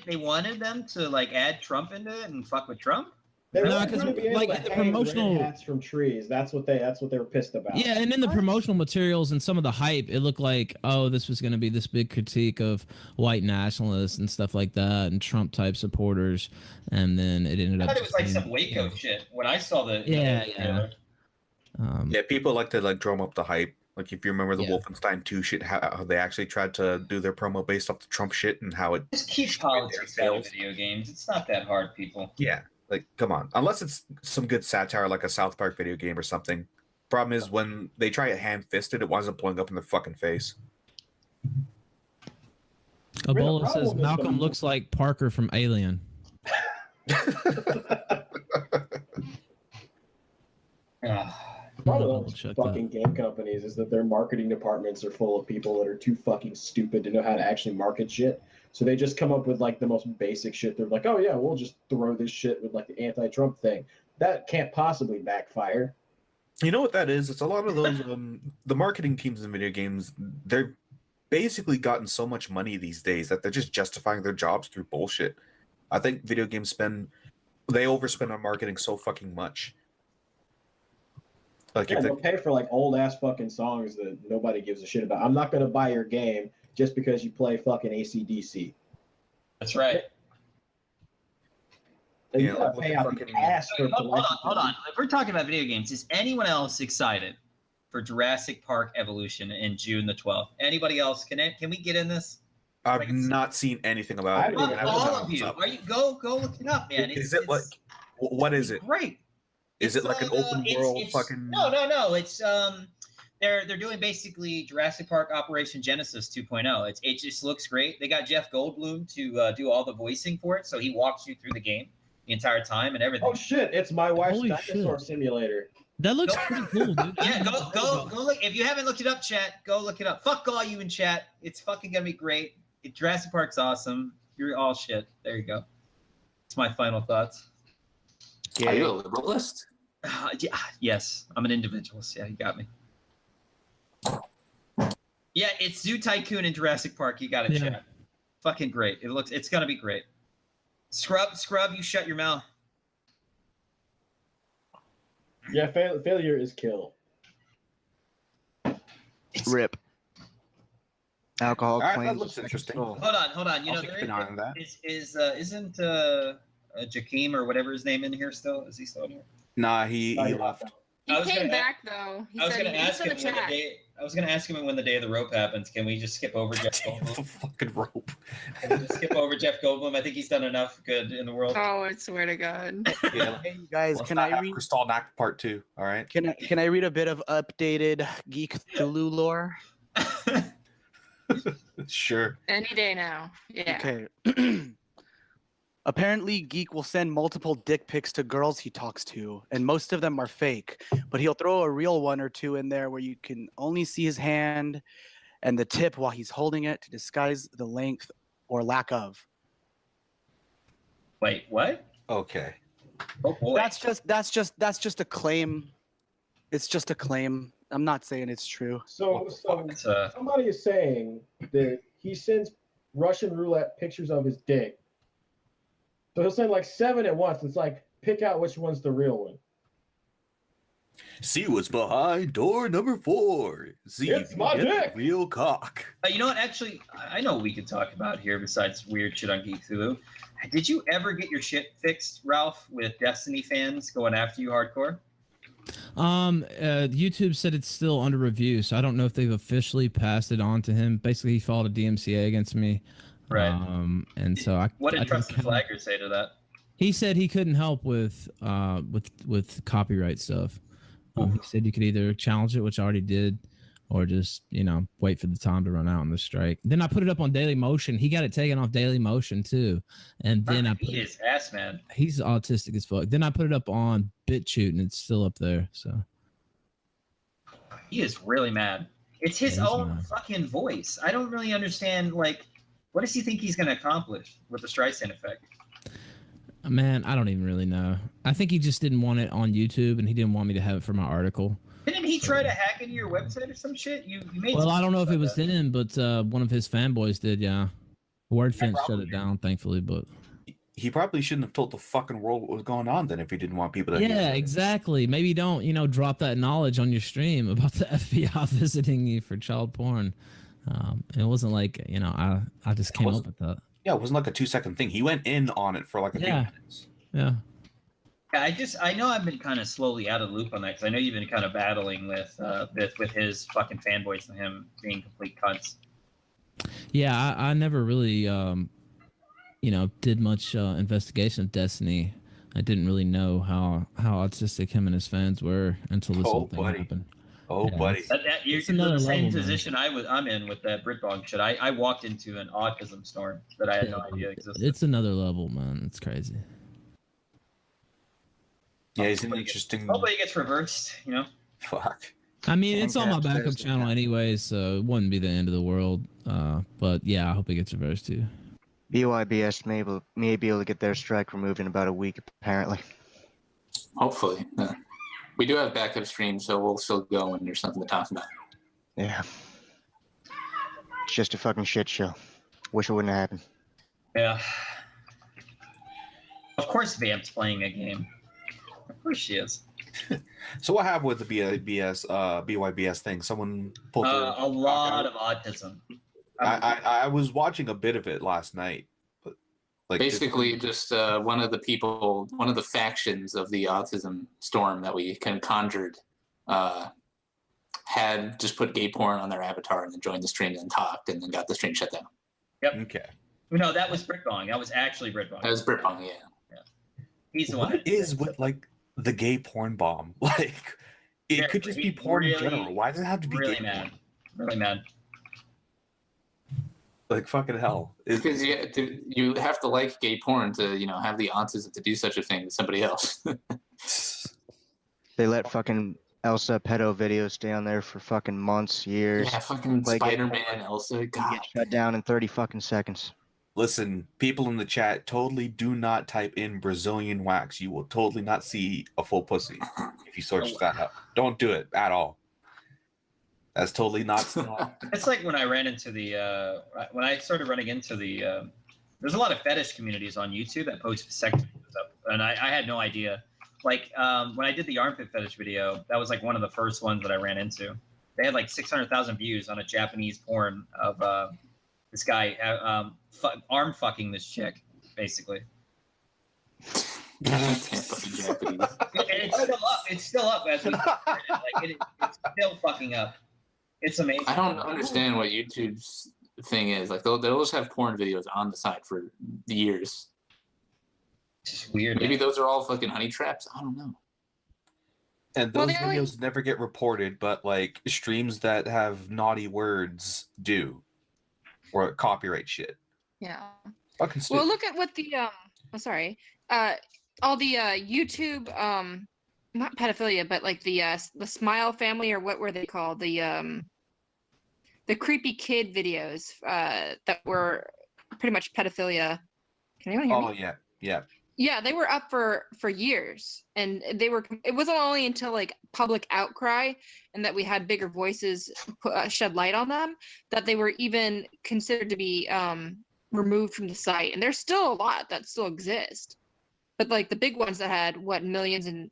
They wanted them to add Trump into it and fuck with Trump. They were going to be able to the hang promotional hats from trees. That's what they were pissed about. Yeah, and in the promotional materials and some of the hype, it looked like, oh, this was going to be this big critique of white nationalists and stuff like that, and Trump type supporters, and then it ended up. I thought it was like some Waco shit when I saw the. Yeah. People like to drum up the hype. Like if you remember the Wolfenstein 2 shit, how they actually tried to do their promo based off the Trump shit and how it just keep politics out of video games. It's not that hard, people. Yeah. Like, come on. Unless it's some good satire like a South Park video game or something. Problem is, when they try it ham-fisted, it winds up blowing up in their fucking face. Ebola says Malcolm looks like Parker from Alien. Part of those fucking game companies is that their marketing departments are full of people that are too fucking stupid to know how to actually market shit. So they just come up with the most basic shit. They're like, oh yeah, we'll just throw this shit with the anti-Trump thing. That can't possibly backfire. You know what that is? It's a lot of those the marketing teams in video games. They're basically gotten so much money these days that they're just justifying their jobs through bullshit. I think video games they overspend on marketing so fucking much. They'll pay for old ass fucking songs that nobody gives a shit about. I'm not gonna buy your game just because you play fucking AC/DC. That's right. You gotta pay out the ass for. Hold on. If we're talking about video games, is anyone else excited for Jurassic Park Evolution in June the 12th? Anybody else? Can we get in this? I've not seen anything about it. All of you. Are you go look it up, man? Is it what is it? Great. Is it like an open world fucking? No. It's They're doing basically Jurassic Park Operation Genesis 2.0. It just looks great. They got Jeff Goldblum to do all the voicing for it, so he walks you through the game the entire time and everything. Oh shit! It's my wife's dinosaur simulator. That looks pretty cool, dude. Yeah, go look. If you haven't looked it up, chat, go look it up. Fuck all you in chat. It's fucking gonna be great. Jurassic Park's awesome. You're all shit. There you go. It's my final thoughts. Are you a liberalist? Yeah, yes, I'm an individualist. Yeah, you got me. Yeah, it's Zoo Tycoon in Jurassic Park. You got it, chat. Fucking great. It's gonna be great. Scrub, you shut your mouth. Yeah, failure is kill. Rip. Alcohol All right, claims. that looks interesting. Hold on. You know, keep an eye on that. Isn't Joachim or whatever his name in here still? Is he still in here? Nah, he left. He came back though. He said he's in the chat. I was gonna ask him when the day of the rope happens. Can we just skip over Jeff Goldblum? The fucking rope. Can we just skip over Jeff Goldblum? I think he's done enough good in the world. Oh, I swear to God. Yeah. Hey, you guys, can I read Kristallnacht Part 2? All right. Can I read a bit of updated Geekthulu lore? Sure. Any day now. Yeah. Okay. Apparently, Geek will send multiple dick pics to girls he talks to, and most of them are fake. But he'll throw a real one or two in there where you can only see his hand and the tip while he's holding it to disguise the length or lack of. Wait, what? Okay. Oh boy. That's just a claim. It's just a claim. I'm not saying it's true. So somebody is saying that he sends Russian roulette pictures of his dick. So he'll send like 7 at once. It's like, pick out which one's the real one. See what's behind door number 4. See It's if you my get dick. the real cock. You know what? Actually, I know what we could talk about here besides weird shit on Geekthulu. Did you ever get your shit fixed, Ralph, with Destiny fans going after you hardcore? YouTube said it's still under review, so I don't know if they've officially passed it on to him. Basically, he filed a DMCA against me. Right. And so What did Trusted Flagger say to that? He said he couldn't help with copyright stuff. He said you could either challenge it, which I already did, or just wait for the time to run out on the strike. Then I put it up on Daily Motion. He got it taken off Daily Motion too, and then I put his ass, man. He's autistic as fuck. Then I put it up on BitChute, and it's still up there. So he is really mad. It's his own fucking voice. I don't really understand. Like, what does he think he's going to accomplish with the Streisand effect? Man, I don't even really know. I think he just didn't want it on YouTube, and he didn't want me to have it for my article. Didn't he try to hack into your website or some shit? You made. Well, I don't know if it was him, but one of his fanboys did. Yeah, WordFence shut it down, thankfully. But he probably shouldn't have told the fucking world what was going on then if he didn't want people to. Yeah, exactly. Maybe don't drop that knowledge on your stream about the FBI visiting you for child porn. It wasn't like I just came up with that. Yeah, it wasn't like a 2-second thing. He went in on it for like a few minutes. Yeah. I know I've been kind of slowly out of the loop on that because I know you've been kind of battling with his fucking fanboys and him being complete cunts. Yeah, I never really did much investigation of Destiny. I didn't really know how autistic him and his fans were until this whole thing happened. Oh, yeah, buddy. You're in the same position I'm in with that Britbong shit. I walked into an autism storm that I had no idea existed. It's another level, man. It's crazy. Yeah, he's an interesting. Hopefully it gets reversed, Fuck. I mean, it's on my backup channel anyway, so it wouldn't be the end of the world. But yeah, I hope it gets reversed too. BYBS may be able to get their strike removed in about a week, apparently. Hopefully. Yeah. We do have backup streams, so we'll still go when there's something to talk about. Yeah. It's just a fucking shit show. Wish it wouldn't have happened. Yeah. Of course Vamp's playing a game. Of course she is. So what happened with the BYBS thing? Someone pulled a lot of autism. I was watching a bit of it last night. But basically, just one of the factions of the autism storm that we kind of conjured had just put gay porn on their avatar and then joined the stream and talked and then got the stream shut down. Yep. Okay. No, that was Britbong. That was actually Britbong. That was Britbong, yeah. He's the one. What is with like the gay porn bomb? Like it could just be porn in general. Why does it have to be really gay mad? Porn? Really mad. Like fucking hell. Because you have to like gay porn to have the autism to do such a thing to somebody else. They let fucking Elsa pedo videos stay on there for fucking months, years. Yeah, fucking Like, Spider-Man, Elsa. God. Get shut down in 30 fucking seconds. Listen, people in the chat, totally do not type in Brazilian wax. You will totally not see a full pussy if you search that up. Don't do it at all. That's totally not. It's like when I ran into when I started running into there's a lot of fetish communities on YouTube that post sex videos up, and I had no idea. Like when I did the armpit fetish video, that was like one of the first ones that I ran into. They had like 600,000 views on a Japanese porn of this guy arm fucking this chick, basically. And it's still up. It's still up as we like it's still fucking up. It's amazing. I don't understand what YouTube's thing is. Like they'll always have porn videos on the side for years. It's just weird. Maybe those are all fucking honey traps. I don't know. And those videos never get reported, but like streams that have naughty words do, or copyright shit. Yeah. Fucking stupid. Well, look at what the all the YouTube not pedophilia, but like the Smile family, or what were they called? The creepy kid videos that were pretty much pedophilia. Can anyone hear me? Oh yeah. Yeah, they were up for years, and it wasn't only until like public outcry and that we had bigger voices shed light on them that they were even considered to be removed from the site. And there's still a lot that still exist, but like the big ones that had millions and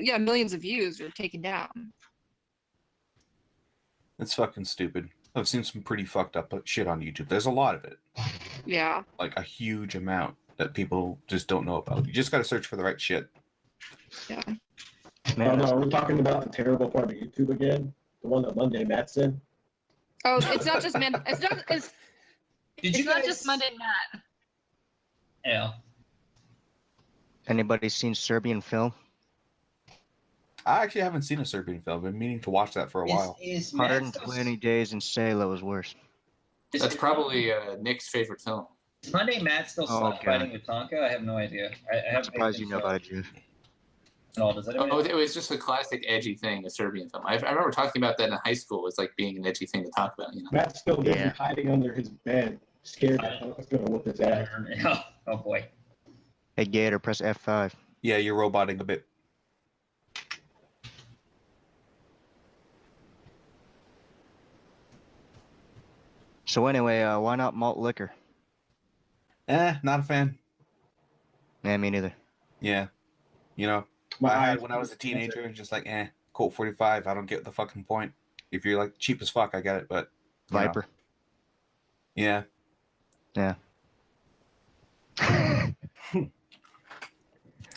millions of views were taken down. It's fucking stupid. I've seen some pretty fucked up shit on YouTube. There's a lot of it. Yeah. Like a huge amount that people just don't know about. You just got to search for the right shit. Yeah. Man, no, are we talking about the terrible part of YouTube again? The one that Monday Matt's in? Oh, it's not just man. It's not. It's not just Monday Matt. Yeah. Anybody seen Serbian Film? I actually haven't seen a Serbian film. I've been meaning to watch that for a while. 120 Days in Salo is worse. That's probably Nick's favorite film. Is Monday Matt still fighting with Tonka? I have no idea. I'm surprised you know about it, Jeff. It was just a classic edgy thing, a Serbian film. I remember talking about that in high school. It's like being an edgy thing to talk about. You know? Matt's still busy hiding under his bed, scared that Tonka's going to whoop his ass. Oh boy. Hey Gator, press F5. Yeah, you're roboting a bit. So anyway, why not malt liquor? Not a fan. Yeah, me neither. Yeah. You know, I had when I was a teenager, just like, Colt 45, I don't get the fucking point. If you're like cheap as fuck, I get it, but Viper. Yeah. Yeah.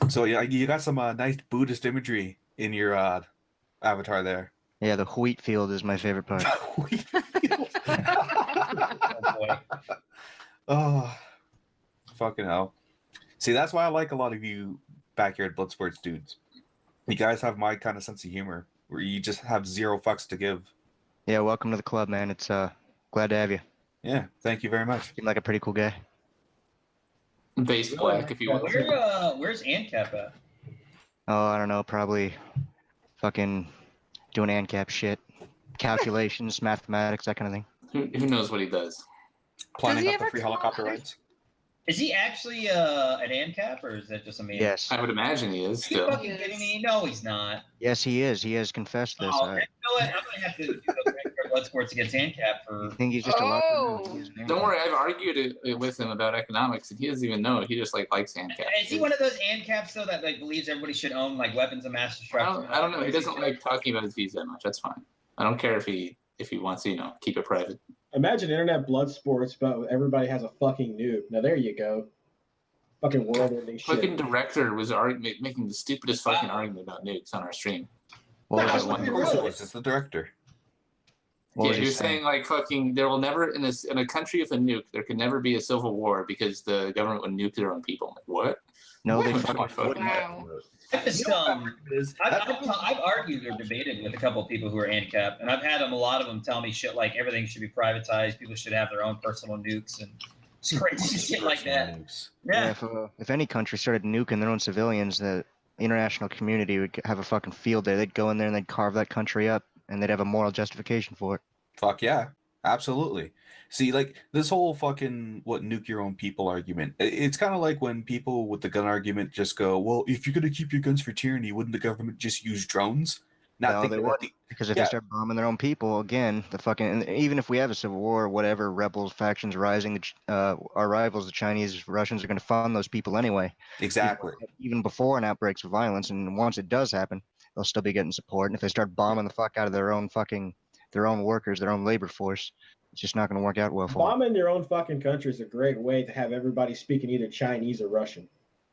So yeah, you got some nice Buddhist imagery in your avatar there. Yeah, the wheat field is my favorite part. Oh boy. Oh, fucking hell. See, that's why I like a lot of you backyard blood sports dudes. You guys have my kind of sense of humor, where you just have zero fucks to give. Yeah, welcome to the club, man. It's glad to have you. Yeah, thank you very much. Seem like a pretty cool guy. Base black, if you want. Where's ANCAP at? Oh, I don't know. Probably fucking doing ANCAP shit. Calculations, mathematics, that kind of thing. Who knows what he does? Planning out the free helicopter rides. Is he actually an ANCAP, or is that just a meme? Yes. I would imagine he is still. Are you fucking kidding me? No, he's not. Yes, he is. He has confessed this. Oh, you know what? I'm gonna have to do those blood sports against ANCAP for. I think he's just a lot. Don't worry, I've argued it with him about economics, and he doesn't even know. He just likes ANCAP. Is he one of those ANCAPs though that believes everybody should own weapons of mass destruction? I don't know. He doesn't like talking about his views that much. That's fine. I don't care if he wants to, keep it private. Imagine internet blood sports, but everybody has a fucking nuke. Now there you go. Fucking world-ending shit. Fucking director was making the stupidest fucking argument about nukes on our stream. Well, it's the director. Yeah, he was saying fucking there will never in a country with a nuke there can never be a civil war because the government would nuke their own people. I'm like, what? No, they fucking Wow. I've argued or debated with a couple of people who are ANCAP, and I've had a lot of them tell me shit like everything should be privatized, people should have their own personal nukes, and it's crazy shit like that. Yeah. If any country started nuking their own civilians, that international community would have a fucking field day. They'd go in there and they'd carve that country up, and they'd have a moral justification for it. Fuck yeah, absolutely. See, like this whole fucking nuke your own people argument. It's kind of like when people with the gun argument just go, "Well, if you're gonna keep your guns for tyranny, wouldn't the government just use drones?" No, they wouldn't, because if they start bombing their own people, again, and even if we have a civil war or whatever, rebels, factions rising, our rivals, the Chinese, Russians, are going to fund those people anyway. Exactly. Even before an outbreak of violence, and once it does happen, they'll still be getting support. And if they start bombing the fuck out of their own workers, their own labor force, it's just not going to work out well for them. Bombing your own fucking country is a great way to have everybody speaking either Chinese or Russian.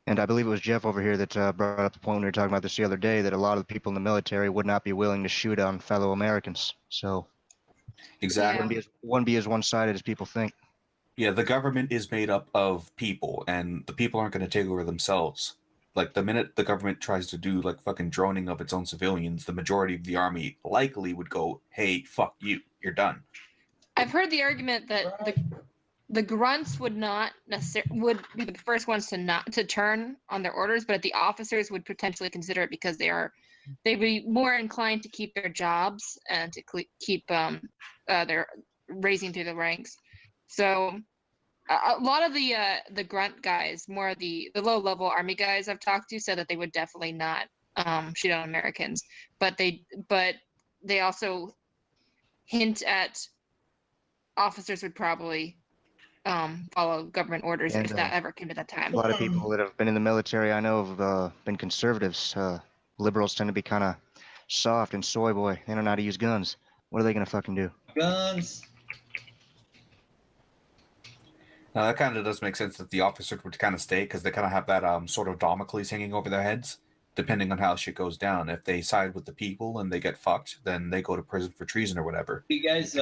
And I believe it was Jeff over here that brought up the point when we were talking about this the other day, that a lot of the people in the military would not be willing to shoot on fellow Americans. So exactly, it wouldn't be as one-sided as people think. Yeah, the government is made up of people, and the people aren't going to take over themselves. Like, the minute the government tries to do, like, fucking droning of its own civilians, the majority of the army likely would go, hey, fuck you, you're done. I've heard the argument that the grunts would not necessarily be the first ones to turn on their orders, but the officers would potentially consider it because they'd be more inclined to keep their jobs and to keep their raising through the ranks. So a lot of the grunt guys, more of the low level army guys I've talked to, said that they would definitely not shoot on Americans, but they also hint at officers would probably follow government orders if that ever came to that time. A lot of people that have been in the military, I know, have been conservatives. Liberals tend to be kind of soft and soy boy. They don't know how to use guns. What are they going to fucking do? Guns. Now, that kind of does make sense that the officers would kind of stay, because they kind of have that sort of Damocles hanging over their heads, depending on how shit goes down. If they side with the people and they get fucked, then they go to prison for treason or whatever. You guys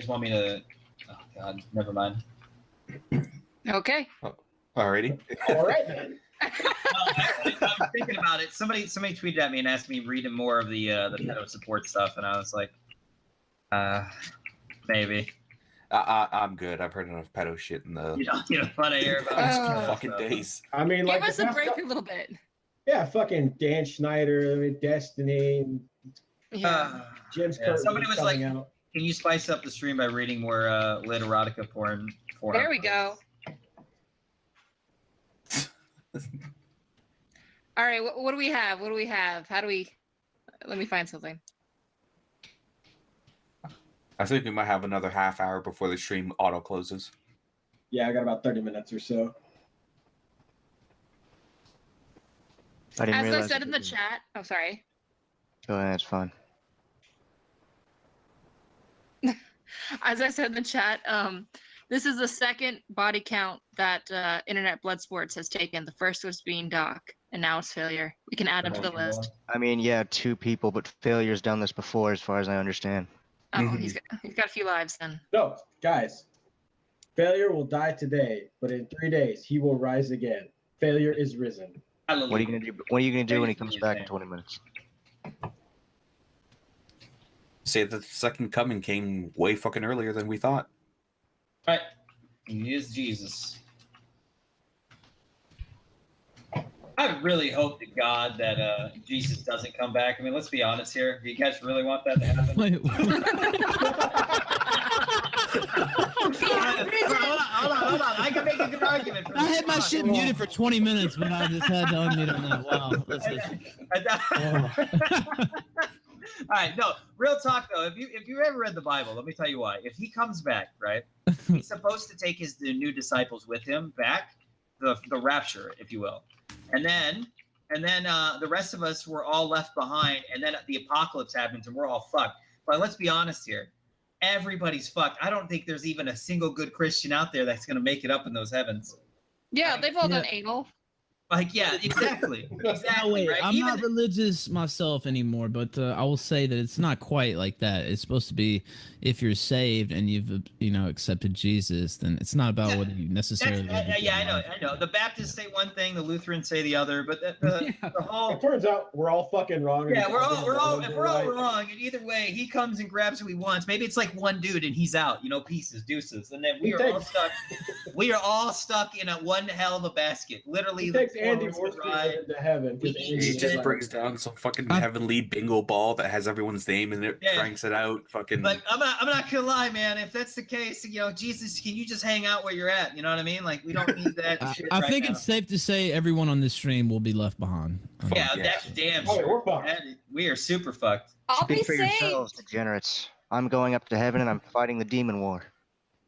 want me to... Oh, God, never mind. Okay. Alrighty. All right, then. I'm thinking about it. Somebody tweeted at me and asked me to read more of the pedo support stuff, and I was like, maybe. I'm good. I've heard enough pedo shit in the you don't want to hear about fucking days. I mean, give us a break a little bit. Yeah, fucking Dan Schneider, Destiny, Jim's Curtin. Somebody was like, out. Can you spice up the stream by reading more lit erotica porn? There we go. All right, what do we have? How do we... Let me find something. I think we might have another half hour before the stream auto closes. Yeah, I got about 30 minutes or so. I didn't As I realize said in the chat... Oh, sorry. Go ahead, it's fine. As I said in the chat, this is the second body count that Internet Blood Sports has taken. The first was being Doc, and now it's Failure. We can add him to the list. I mean, yeah, 2 people, but Failure's done this before, as far as I understand. Oh, he's got a few lives then. No, guys. Failure will die today, but in 3 days he will rise again. Failure is risen. What are you gonna do? What are you gonna do when he comes back in 20 minutes? Say that the second coming came way fucking earlier than we thought. Right. He is Jesus. I really hope to God that Jesus doesn't come back. I mean, let's be honest here. Do you guys really want that to happen? Wait, hold on. I can make a good argument for this. I had my shit muted for 20 minutes, but I just had to unmute on that. Wow. All right, no, real talk though. If you ever read the Bible, let me tell you why. If he comes back, right, he's supposed to take the new disciples with him back, the rapture, if you will, and then the rest of us were all left behind, and then the apocalypse happens and we're all fucked. But let's be honest here, everybody's fucked. I don't think there's even a single good Christian out there that's gonna make it up in those heavens. Yeah, they've all done anal. Like, yeah, exactly. No, wait, right? I'm not religious myself anymore, but I will say that it's not quite like that. It's supposed to be if you're saved and you've accepted Jesus, then it's not about what you necessarily. I know. The Baptists say one thing, the Lutherans say the other, but the whole. It turns out we're all fucking wrong. Yeah, we're all wrong, and either way, he comes and grabs who he wants. Maybe it's like one dude and he's out, pieces, deuces, and then we are all stuck. We are all stuck in one hell of a basket, literally. He takes Andy wants to ride to heaven. He just brings down some fucking heavenly bingo ball that has everyone's name in it, cranks it out, fucking. Like I'm not gonna lie, man. If that's the case, Jesus, can you just hang out where you're at? You know what I mean? Like we don't need that shit. I right think now. it's safe to say everyone on this stream will be left behind. Yeah, that's damn sure. We are super fucked. I'll be Speak for saved. yourselves, degenerates. I'm going up to heaven and I'm fighting the demon war.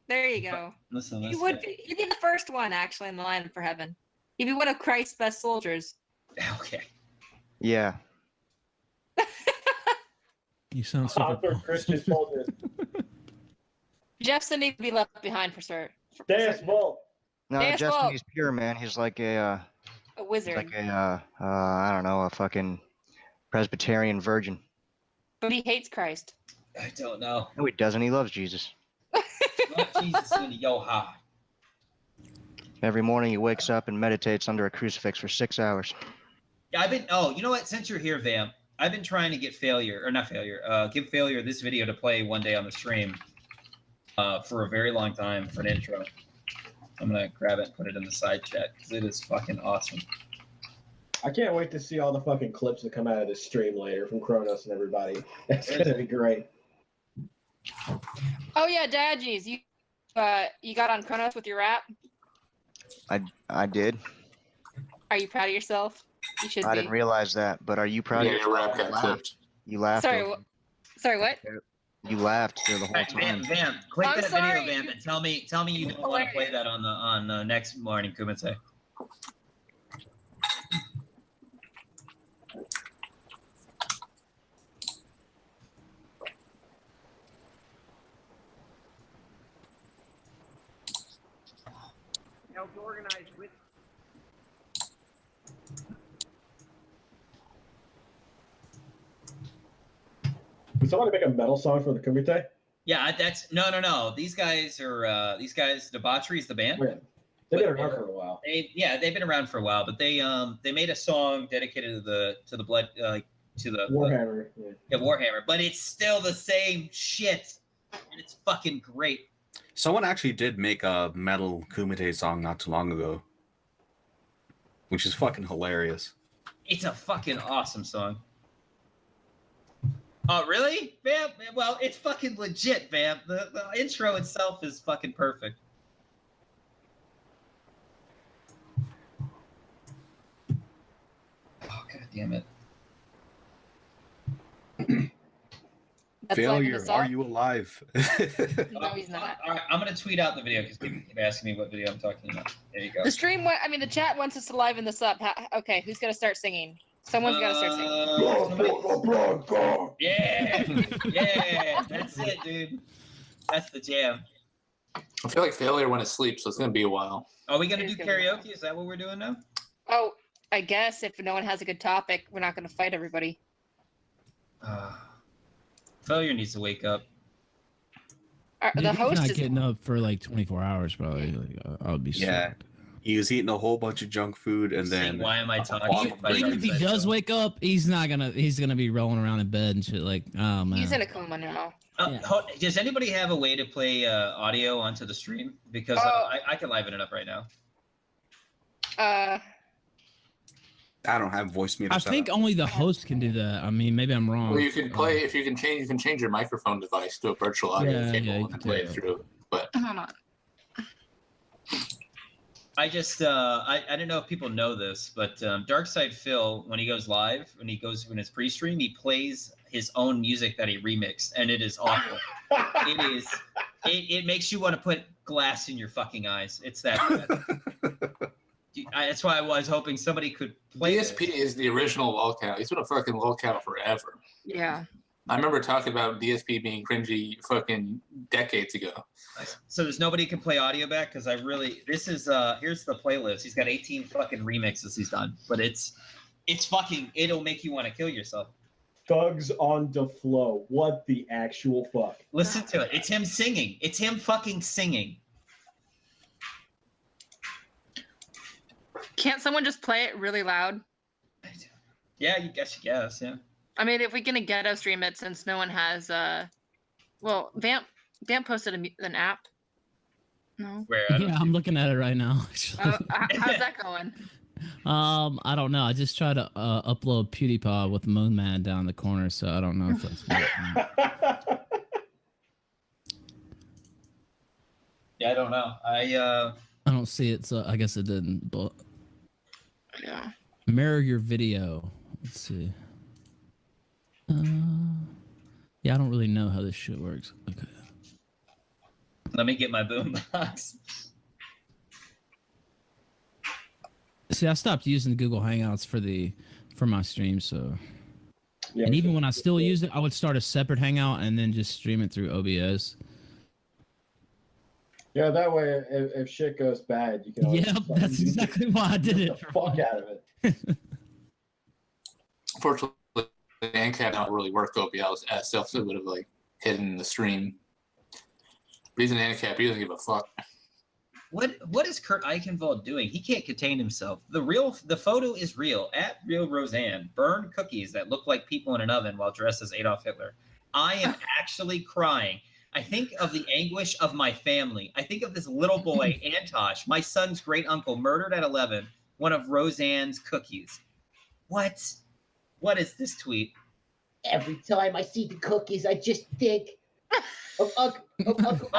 There you go. Listen, You would be. You'd be the first one actually in the line for heaven. You'd be one of Christ's best soldiers. Okay. Yeah. You sound super. Christian soldiers. Jeffson needs to be left behind for sure. Deus Vult. No, Deus Justin, Vult. he's pure, man. He's like A wizard. like a, I don't know, a fucking Presbyterian virgin. But he hates Christ. I don't know. No, he doesn't. He loves Jesus. Jesus in the Yoha. Every morning he wakes up and meditates under a crucifix for 6 hours. Yeah, you know what? Since you're here, Vamp, I've been trying to get give Failure this video to play one day on the stream for a very long time for an intro. I'm going to grab it and put it in the side chat because it is fucking awesome. I can't wait to see all the fucking clips that come out of this stream later from Kronos and everybody. That's going to be great. Oh yeah, Daggies, you got on Kronos with your rap? I did. Are you proud of yourself? You should I be. didn't realize that, but are you proud of your yourself? rap got clipped. You laughed. Sorry, sorry, what? You laughed through the whole time. Vamp, click I'm that sorry. video, Vamp, and tell me you don't want to play that on next Morning Kumite. Helped organize with. Did someone make a metal song for the Kumite? Yeah, that's no. These guys, Debauchery is the band. Yeah. They've been around for a while. They've been around for a while, but they made a song dedicated to the blood to the Warhammer. Warhammer, but it's still the same shit, and it's fucking great. Someone actually did make a metal Kumite song not too long ago, which is fucking hilarious. It's a fucking awesome song. Oh, really? Vamp? Well, it's fucking legit, Vamp. The intro itself is fucking perfect. Oh, god damn it. Failure, are you alive? No, he's not. All right, I'm going to tweet out the video because people keep asking me what video I'm talking about. There you go. The chat wants us to liven this up. Okay, who's gonna start singing? Someone's gotta start singing. Yeah, that's it, dude. That's the jam. I feel like Failure went to sleep, so it's gonna be a while. Are we gonna do karaoke? Is that what we're doing now? Oh, I guess if no one has a good topic, we're not gonna fight everybody. Failure needs to wake up. The host not is getting up for like 24 hours, probably. I would be sad. He was eating a whole bunch of junk food, and then why am I talking? Even if he does wake up, he's gonna be rolling around in bed and shit. Like, oh man. He's in a coma now. Does anybody have a way to play audio onto the stream? Because I can liven it up right now. I don't have voice meter. I think only the host can do that. I mean, maybe I'm wrong. Well, you can play if you can change your microphone device to a virtual audio cable you and can play do it through. But hold on. I just I didn't know if people know this, but Darkside Phil, when he goes live, when his pre-stream, he plays his own music that he remixed, and it is awful. It makes you want to put glass in your fucking eyes. It's that. That's why I was hoping somebody could play. DSP is the original lolcow. He's been a fucking lolcow forever. Yeah. I remember talking about DSP being cringy fucking decades ago. So there's nobody can play audio back because this is here's the playlist. He's got 18 fucking remixes he's done, but it's fucking it'll make you want to kill yourself. Thugs on the flow. What the actual fuck? Listen to it. It's him singing. It's him fucking singing. Can't someone just play it really loud? Yeah, you guess. Yeah. I mean, if we're gonna ghetto stream it, since no one has, Vamp posted an app. No. Where? Yeah, I'm looking at it right now. How's that going? I don't know. I just tried to upload PewDiePie with Moon Man down the corner, so I don't know if that's working. Yeah, I don't know. I don't see it, so I guess it didn't. But yeah, mirror your video. Let's see. Yeah, I don't really know how this shit works. Okay. Let me get my boombox. See, I stopped using Google Hangouts for my stream, so. Yeah, and even when I still use it, I would start a separate Hangout and then just stream it through OBS. Yeah, that way, if shit goes bad, you can. Yeah, that's exactly why I did it. The fuck out of it. Fortunately, the ANCAP don't really work OBS stuff, so it would have like hidden the stream. But he's an ANCAP, he doesn't give a fuck. What is Kurt Eichenwald doing? He can't contain himself. The photo is real. At Real Roseanne, burned cookies that look like people in an oven while dressed as Adolf Hitler. I am actually crying. I think of the anguish of my family. I think of this little boy, Antosh, my son's great uncle, murdered at 11, one of Roseanne's cookies. What? What is this tweet? Every time I see the cookies, I just think of Uncle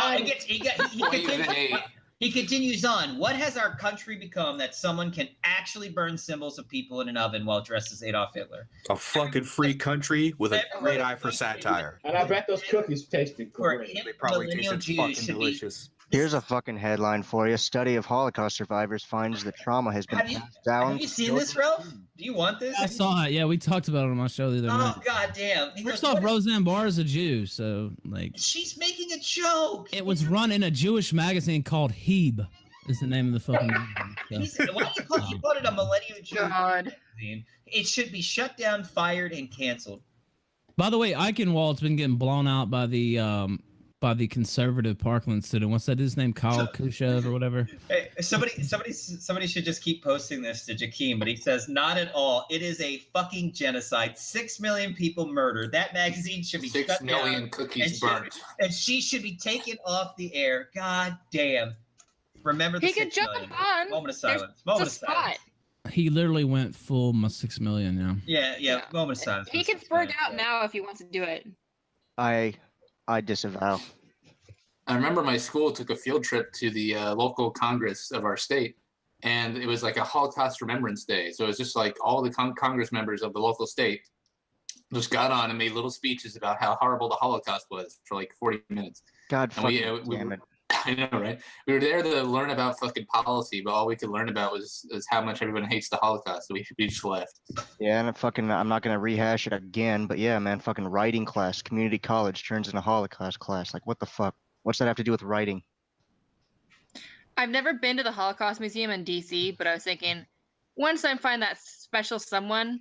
He continues on. What has our country become that someone can actually burn symbols of people in an oven while dressed as Adolf Hitler? A fucking free country with a great eye for satire. And I bet those cookies tasted great. They probably tasted fucking delicious. Here's a fucking headline for you. Study of Holocaust survivors finds that trauma has been passed down. Have you seen this, Ralph? Do you want this? I saw it. Yeah, we talked about it on my show the other night. Oh, goddamn. First off, Roseanne Barr is a Jew, so, like... She's making a joke. It was run in a Jewish magazine called Heb, is the name of the fucking magazine. So. What do you call it? You call it a Millennium Jew magazine. It should be shut down, fired, and canceled. By the way, Eichenwald's been getting blown out by the conservative Parkland student. What's that his name? Kyle Khrushchev or whatever. Hey, somebody should just keep posting this to Joachim, but he says, not at all. It is a fucking genocide. 6 million people murdered. That magazine should be shut down. 6 million cookies burned. And she should be taken off the air. God damn. Remember the he could jump on. Moment of silence. Moment of silence. He literally went full 6 million, Yeah. Moment of silence. He can spurt out now if he wants to do it. I disavow. I remember my school took a field trip to the local Congress of our state, and it was like a Holocaust Remembrance Day. So it was just like all the Congress members of the local state just got on and made little speeches about how horrible the Holocaust was for like 40 minutes. God fucking damn it. I know, right? We were there to learn about fucking policy, but all we could learn about was how much everyone hates the Holocaust. So we just left. Yeah, and I'm not gonna rehash it again, but yeah, man, fucking writing class, community college turns into Holocaust class. Like, what the fuck? What's that have to do with writing? I've never been to the Holocaust Museum in DC, but I was thinking, once I find that special someone,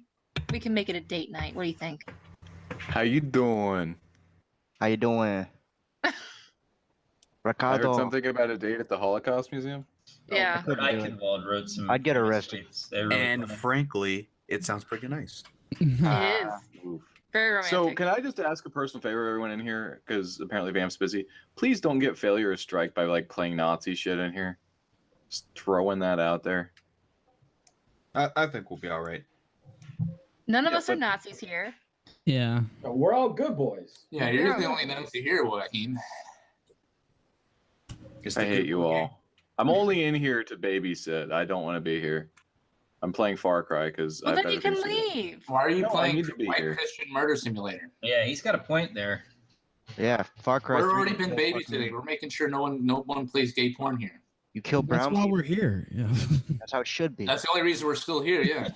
we can make it a date night. What do you think? How you doing? How you doing? I Ricardo. heard something about a date at the Holocaust Museum. Yeah. Eichenwald wrote some. I'd get arrested. And frankly, it sounds pretty nice. It is. Very romantic. So can I just ask a personal favor, everyone in here, because apparently Vamp's busy. Please don't get failure or strike by like playing Nazi shit in here. Just throwing that out there. I think we'll be all right. None of us are Nazis here. Yeah. We're all good boys. Yeah, you're the only Nazi here, Joachim. I hate you all. I'm only in here to babysit. I don't want to be here. I'm playing Far Cry because Well, then you can leave. Why are you No, I playing need to be White here. Christian Murder Simulator? Yeah, he's got a point there. Yeah, Far Cry. We've 3 already been fucking- babysitting. We're making sure no one plays gay porn here. You kill That's brown why people. we're here. Yeah. That's how it should be. That's the only reason we're still here. Yeah.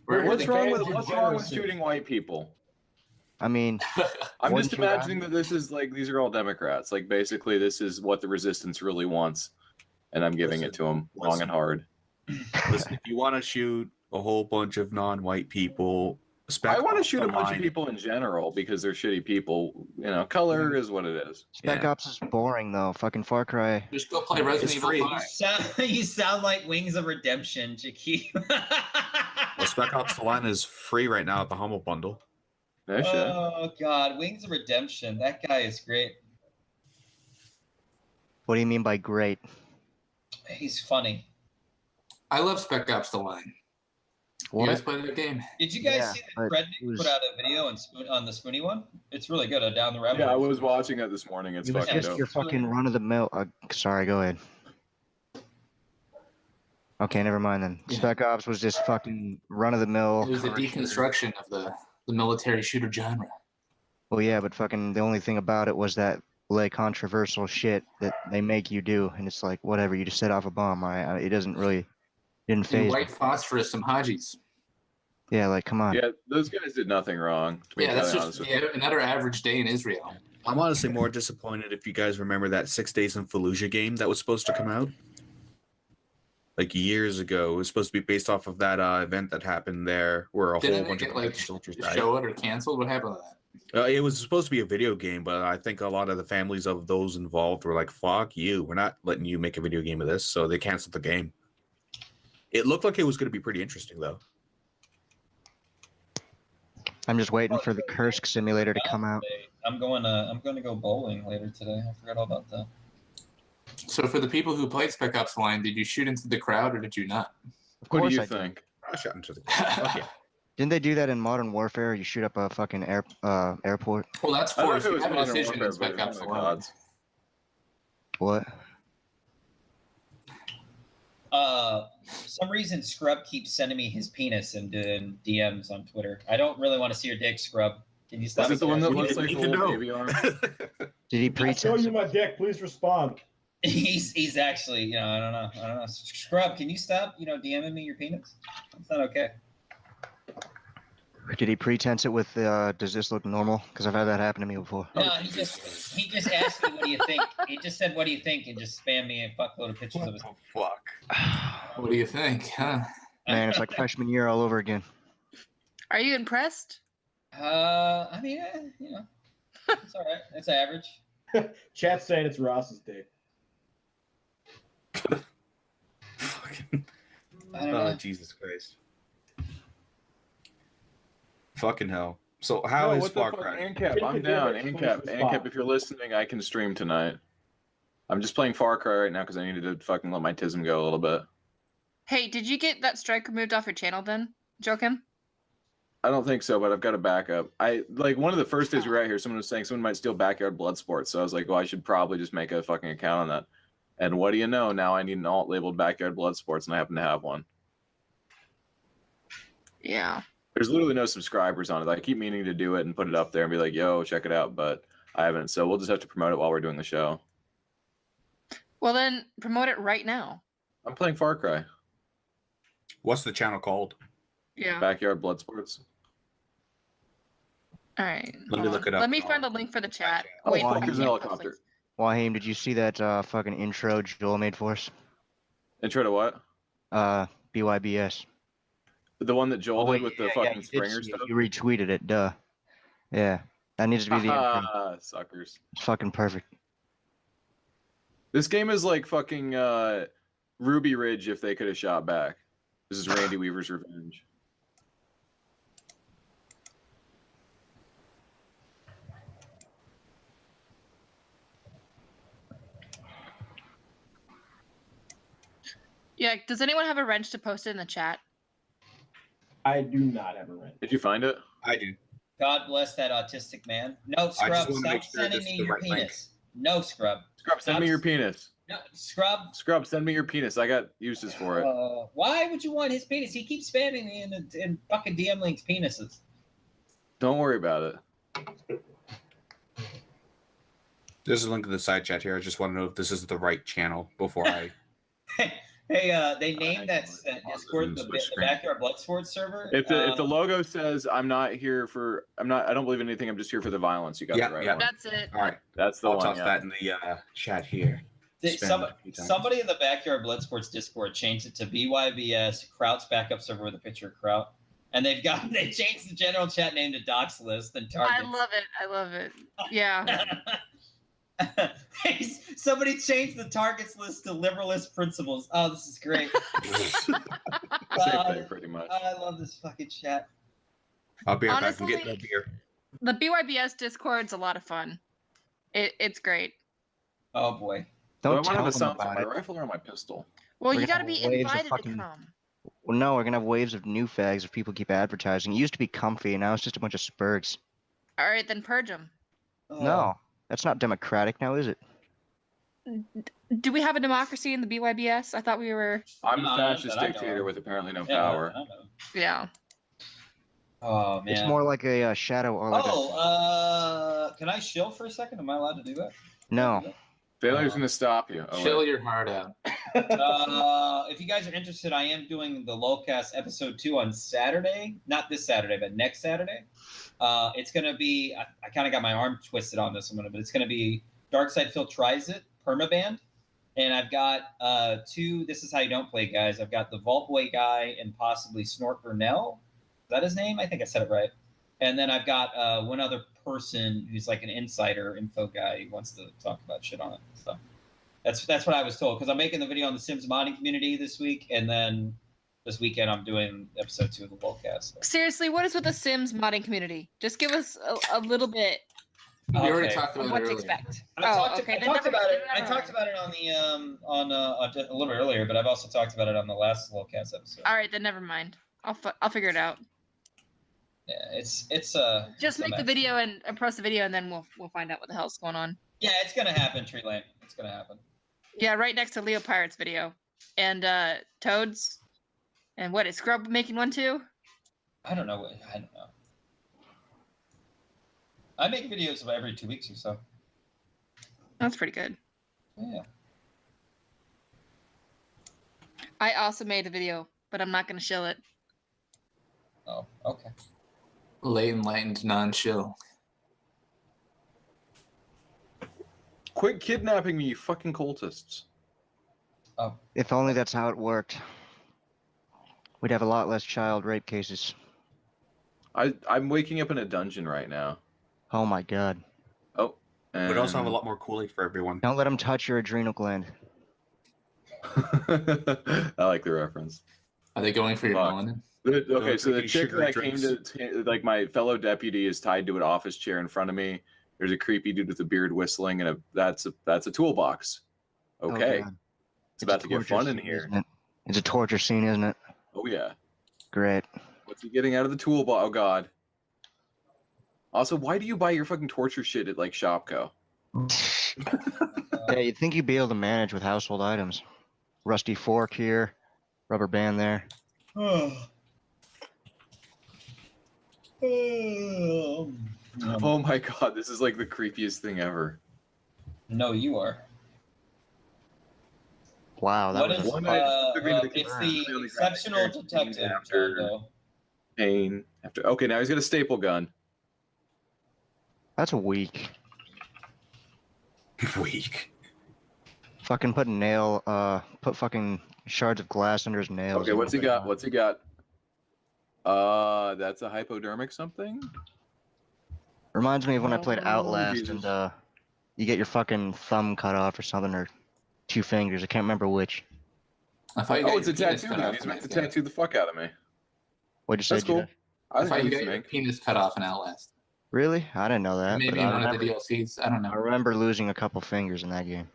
What's wrong with shooting white people? I mean, I'm wouldn't just you imagining that this is like these are all Democrats. Like basically, this is what the resistance really wants, and I'm giving it to them long and hard. Listen, if you want to shoot a whole bunch of non-white people, I want to shoot a bunch of people in general because they're shitty people. You know, color is what it is. Spec Ops is boring though. Fucking Far Cry. Just go play Resident Evil 5. You sound like Wings of Redemption, Joachim. Well, Spec Ops: The Line is free right now at the Humble Bundle. Oh God, Wings of Redemption. That guy is great. What do you mean by great? He's funny. I love Spec Ops: The Line. What? You guys play that game? Did you guys see that Fred put out a video on the Spoonie one? It's really good. Down the rabbit hole. Yeah, I was watching it this morning. It's fucking just dope. your fucking run of the mill. Sorry, go ahead. Okay, never mind then. Yeah. Spec Ops was just fucking run of the mill. It was a deconstruction of the military shooter genre. Well, yeah, but fucking the only thing about it was that like controversial shit that they make you do, and it's like whatever. You just set off a bomb. It doesn't really didn't And phase white me. phosphorus, some Hajis. Yeah, like come on. Yeah, those guys did nothing wrong. To be Yeah, that's entirely just honest with you. another average day in Israel. I'm honestly more disappointed if you guys remember that 6 Days in Fallujah game that was supposed to come out. Like years ago. It was supposed to be based off of that event that happened there where a Didn't whole they bunch get of like soldiers died. show it or canceled? What happened to that? It was supposed to be a video game, but I think a lot of the families of those involved were like, fuck you. We're not letting you make a video game of this. So they canceled the game. It looked like it was going to be pretty interesting, though. I'm just waiting for the Kursk simulator to come out. I'm going to go bowling later today. I forgot all about that. So for the people who played Spec Ops: The Line, did you shoot into the crowd or did you not? Of course What do you I did. think? I shot into the fuck yeah. Didn't they do that in Modern Warfare? You shoot up a fucking airport. Well, that's I don't know forced. if it You was have a Modern decision Warfare, in Spec but it Ops: was The one of Line. the What? Some reason Scrub keeps sending me his penis in DMs on Twitter. I don't really want to see your dick, Scrub. Can you stop? Is it the one that looks like a little baby arm? Did he I'll show you my dick. Please respond. He's actually, I don't know. Scrub, can you stop, DMing me your penis? That's not okay. Did he pretense it with does this look normal? Because I've had that happen to me before. No, he just asked me, what do you think? He just said, what do you think? And just spammed me a fuckload of pictures of his. Fuck. What do you think, huh? Man, it's like freshman year all over again. Are you impressed? I mean, it's all right. It's average. Chat's saying it's Ross's dick. I don't know. Jesus Christ. Fucking hell. So how is what the Far fuck, Cry? ANCAP, I'm down. ANCAP, if you're listening, I can stream tonight. I'm just playing Far Cry right now because I needed to fucking let my tism go a little bit. Hey, did you get that strike removed off your channel then, Joachim? I don't think so, but I've got a backup. One of the first days we were out here, someone was saying someone might steal Backyard Bloodsport, so I was like, well, I should probably just make a fucking account on that. And what do you know? Now I need an alt labeled Backyard Bloodsports, and I happen to have one. Yeah. There's literally no subscribers on it. I keep meaning to do it and put it up there and be like, yo, check it out, but I haven't. So we'll just have to promote it while we're doing the show. Well, then promote it right now. I'm playing Far Cry. What's the channel called? Yeah. Backyard Bloodsports. All right. Let me look it up. Let me find a link for the chat. Oh, Wait, fuck, hold there's on. an helicopter. Waheem, did you see that fucking intro Joel made for us? Intro to what? BYBS. The one that Joel did with the fucking you Springer did see it. stuff? You retweeted it, duh. Yeah. That needs to be the intro. Suckers. It's fucking perfect. This game is like fucking Ruby Ridge if they could have shot back. This is Randy Weaver's Revenge. Yeah, does anyone have a wrench to post it in the chat? I do not have a wrench. Did you find it? I do. God bless that autistic man. No, just Scrub, wanna stop make sure sending this me is the your right link. penis. No, Scrub. Scrub, send me your penis. No, Scrub. Scrub, send me your penis. I got uses for it. Why would you want his penis? He keeps spamming me in fucking DM links penises. Don't worry about it. There's a link to the side chat here. I just want to know if this is the right channel before I. Hey, they named that Discord the Backyard Bloodsport server. If the logo says I don't believe in anything. I'm just here for the violence. You got the right one. That's it. All right. That's the I'll one. toss that in the chat here. Somebody in the Backyard Bloodsports Discord changed it to BYBS Kraut's backup server with a picture of Kraut, and they changed the general chat name to Docs List and Targets. I love it. Yeah. Somebody changed the targets list to liberalist principles. Oh, this is great. Same thing, pretty much. I love this fucking chat. I'll be right back Honestly, and get that beer. The BYBS Discord's a lot of fun. It's great. Oh boy. Do I want to have a sound on my rifle or on my pistol? Well, We're you gonna got to have be waves of invited fucking- to come. Well, no, we're gonna have waves of new fags if people keep advertising. It used to be comfy, and now it's just a bunch of spurts. All right, then purge them. No, that's not democratic now, is it? Do we have a democracy in the BYBS? I thought we were. I'm a No, fascist that I know dictator of. with apparently no Yeah, power. I know. Yeah. Oh man. It's more like a shadow or like Can I shill for a second? Am I allowed to do that? No. Failure's gonna stop you. Oh, Chill wait. your heart out. If you guys are interested, I am doing the Lolcast episode 2 on Saturday. Not this Saturday, but next Saturday. It's gonna be. I kind of got my arm twisted on this one, but it's gonna be Darkside Phil Tries It permaband, and I've got 2. This is how you don't play, guys. I've got the Vault Boy guy and possibly Snort Burnell. Is that his name? I think I said it right. And then I've got one other person who's like an insider info guy who wants to talk about shit on it. So that's what I was told, because I'm making the video on the Sims modding community this week, and then this weekend I'm doing episode 2 of the Lolcast. So. Seriously, what is with the Sims modding community? Just give us a little bit. We already Okay. talked of about what it to earlier. expect. I talked about it. I never talked about it on the on a little bit earlier, but I've also talked about it on the last Lolcast episode. All right, then never mind. I'll figure it out. Yeah, it's Just make the video and post the video, and then we'll find out what the hell's going on. Yeah, it's gonna happen, Tree Lane. It's gonna happen. Yeah, right next to Leo Pirate's video, and Toads, and what is Scrub making one too? I don't know. I make videos every 2 weeks or so. That's pretty good. Yeah. I also made a video, but I'm not gonna show it. Oh, okay. Late enlightened, non-chill. Quit kidnapping me, you fucking cultists. Oh. If only that's how it worked. We'd have a lot less child rape cases. I'm waking up in a dungeon right now. Oh my god. Oh. We'd also have a lot more Kool-Aid for everyone. Don't let them touch your adrenal gland. I like the reference. Are they going for your melanin? Okay, so the drinking chick sugary that came drinks. to, like, my fellow deputy is tied to an office chair in front of me. There's a creepy dude with a beard whistling, and that's a toolbox. Okay. God. It's about a to get torture fun in scene, here. isn't it? It's a torture scene, isn't it? Oh, yeah. Great. What's he getting out of the toolbox? Oh, God. Also, why do you buy your fucking torture shit at, like, Shopko? Yeah, you'd think you'd be able to manage with household items. Rusty fork here, rubber band there. Oh my god, this is like the creepiest thing ever. No, you are. Wow, that What was is it's the exceptional detective. Django. Pain after. Okay, now he's got a staple gun. That's weak. Weak. Fucking put fucking shards of glass under his nails. Okay, what's he got? What's he got? That's a hypodermic something? Reminds me of when I played Oh, Outlast Jesus. and you get your fucking thumb cut off or something, or 2 fingers. I can't remember which. I thought you Oh, got it's a your penis tattoo cut gun. off He's in meant to that game. tattoo the fuck out of me. What'd you say, That's cool. Judah? I thought you got used to your make. penis cut off in Outlast. Really? I didn't know that. Maybe but I in one of the remember, DLCs. I don't know. I remember losing a couple fingers in that game.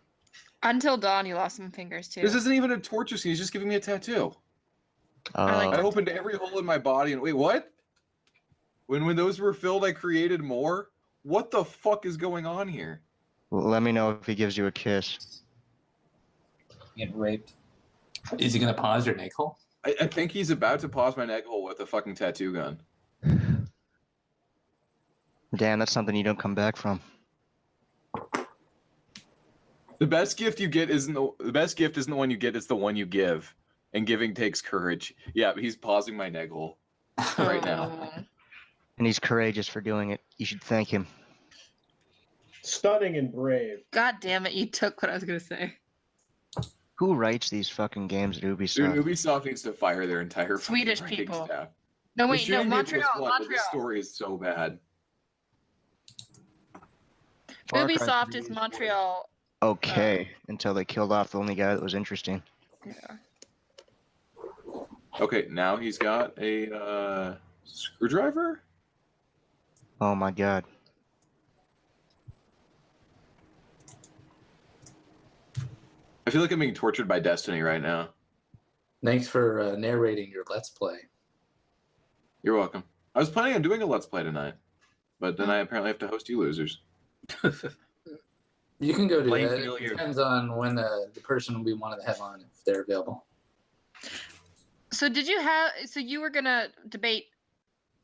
Until Dawn, you lost some fingers too. This isn't even a torture scene. He's just giving me a tattoo. I opened every hole in my body and wait, what? When those were filled, I created more? What the fuck is going on here? Let me know if he gives you a kiss. Get raped. Is he gonna pause your neck hole? I think he's about to pause my neck hole with a fucking tattoo gun. Damn, that's something you don't come back from. The best gift you get isn't the best gift isn't the one you get, it's the one you give. And giving takes courage. Yeah, but he's pausing my neck hole right now. And he's courageous for doing it. You should thank him. Stunning and brave. God damn it, you took what I was gonna say. Who writes these fucking games at Dude, Ubisoft? Ubisoft needs to fire their entire fucking Swedish writing people. staff. No, The wait, no, shooting game was Montreal, fun, but This Montreal. story is so bad. Far Cry Ubisoft 3 is Montreal. Okay, until they killed off the only guy that was interesting. Yeah. Okay, now he's got a screwdriver? Oh my god. I feel like I'm being tortured by Destiny right now. Thanks for narrating your Let's Play. You're welcome. I was planning on doing a Let's Play tonight, but then I apparently have to host you losers. You can go do Blame that. feel It you. depends on when the person we wanted to have on, if they're available. So did you have? So you were gonna debate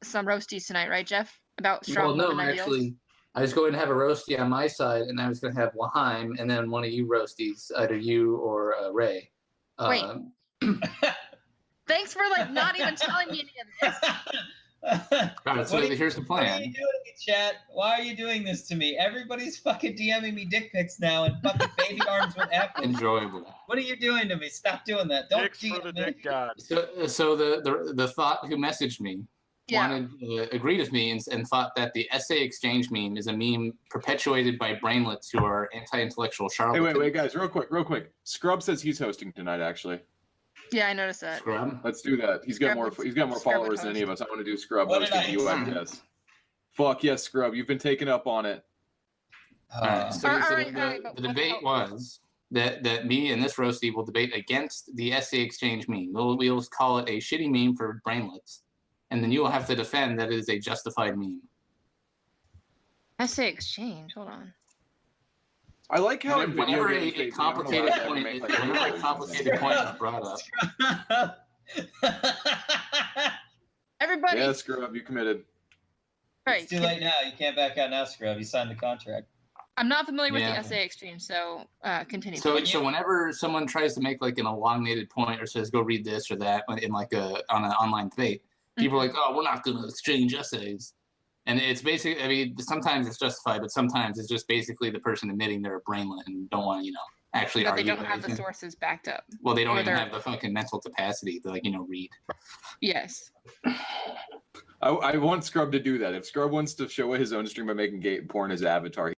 some roasties tonight, right, Jeff? About strong Well, no, women ideals? actually, I was going to have a roasty on my side, and I was going to have Waheim, and then one of you roasties, either you or Ray. Wait. Thanks for not even telling me any of this. All right, so here's the What are plan. you doing, chat? Why are you doing this to me? Everybody's fucking DMing me dick pics now and fucking baby arms with apples. Enjoyable. What are you doing to me? Stop doing that. Don't Dicks for the dick god. So the thought who messaged me wanted agreed with me and thought that the essay exchange meme is a meme perpetuated by brainlets who are anti-intellectual Hey, charlatans. wait, guys, real quick. Scrub says he's hosting tonight, actually. Yeah, I noticed that. Scrub? Let's do that. He's got more followers than any of us. I want to do Scrub What did hosting I BYBS. Fuck yes, Scrub. You've been taken up on it. The debate was that me and this roasty will debate against the essay exchange meme. We'll call it a shitty meme for brainlets. And then you will have to defend that it is a justified meme. Essay exchange. Hold on. I like how whenever a complicated point is brought up. Everybody. Yeah, Scrub, you committed. Right. It's too late now. You can't back out now, Scrub. You signed the contract. I'm not familiar with the Yeah. essay exchange, so continue. So whenever someone tries to make an elongated point or says go read this or that on an online debate, people are like, oh, we're not going to exchange essays. And it's basically, I mean, sometimes it's justified, but sometimes it's just basically the person admitting they're a brainlet and don't want to, actually But they argue. don't have the sources backed up. Well, they don't Or even they're- have the fucking mental capacity to, read. Yes. I want Scrub to do that. If Scrub wants to show his own stream by making gay porn his avatar,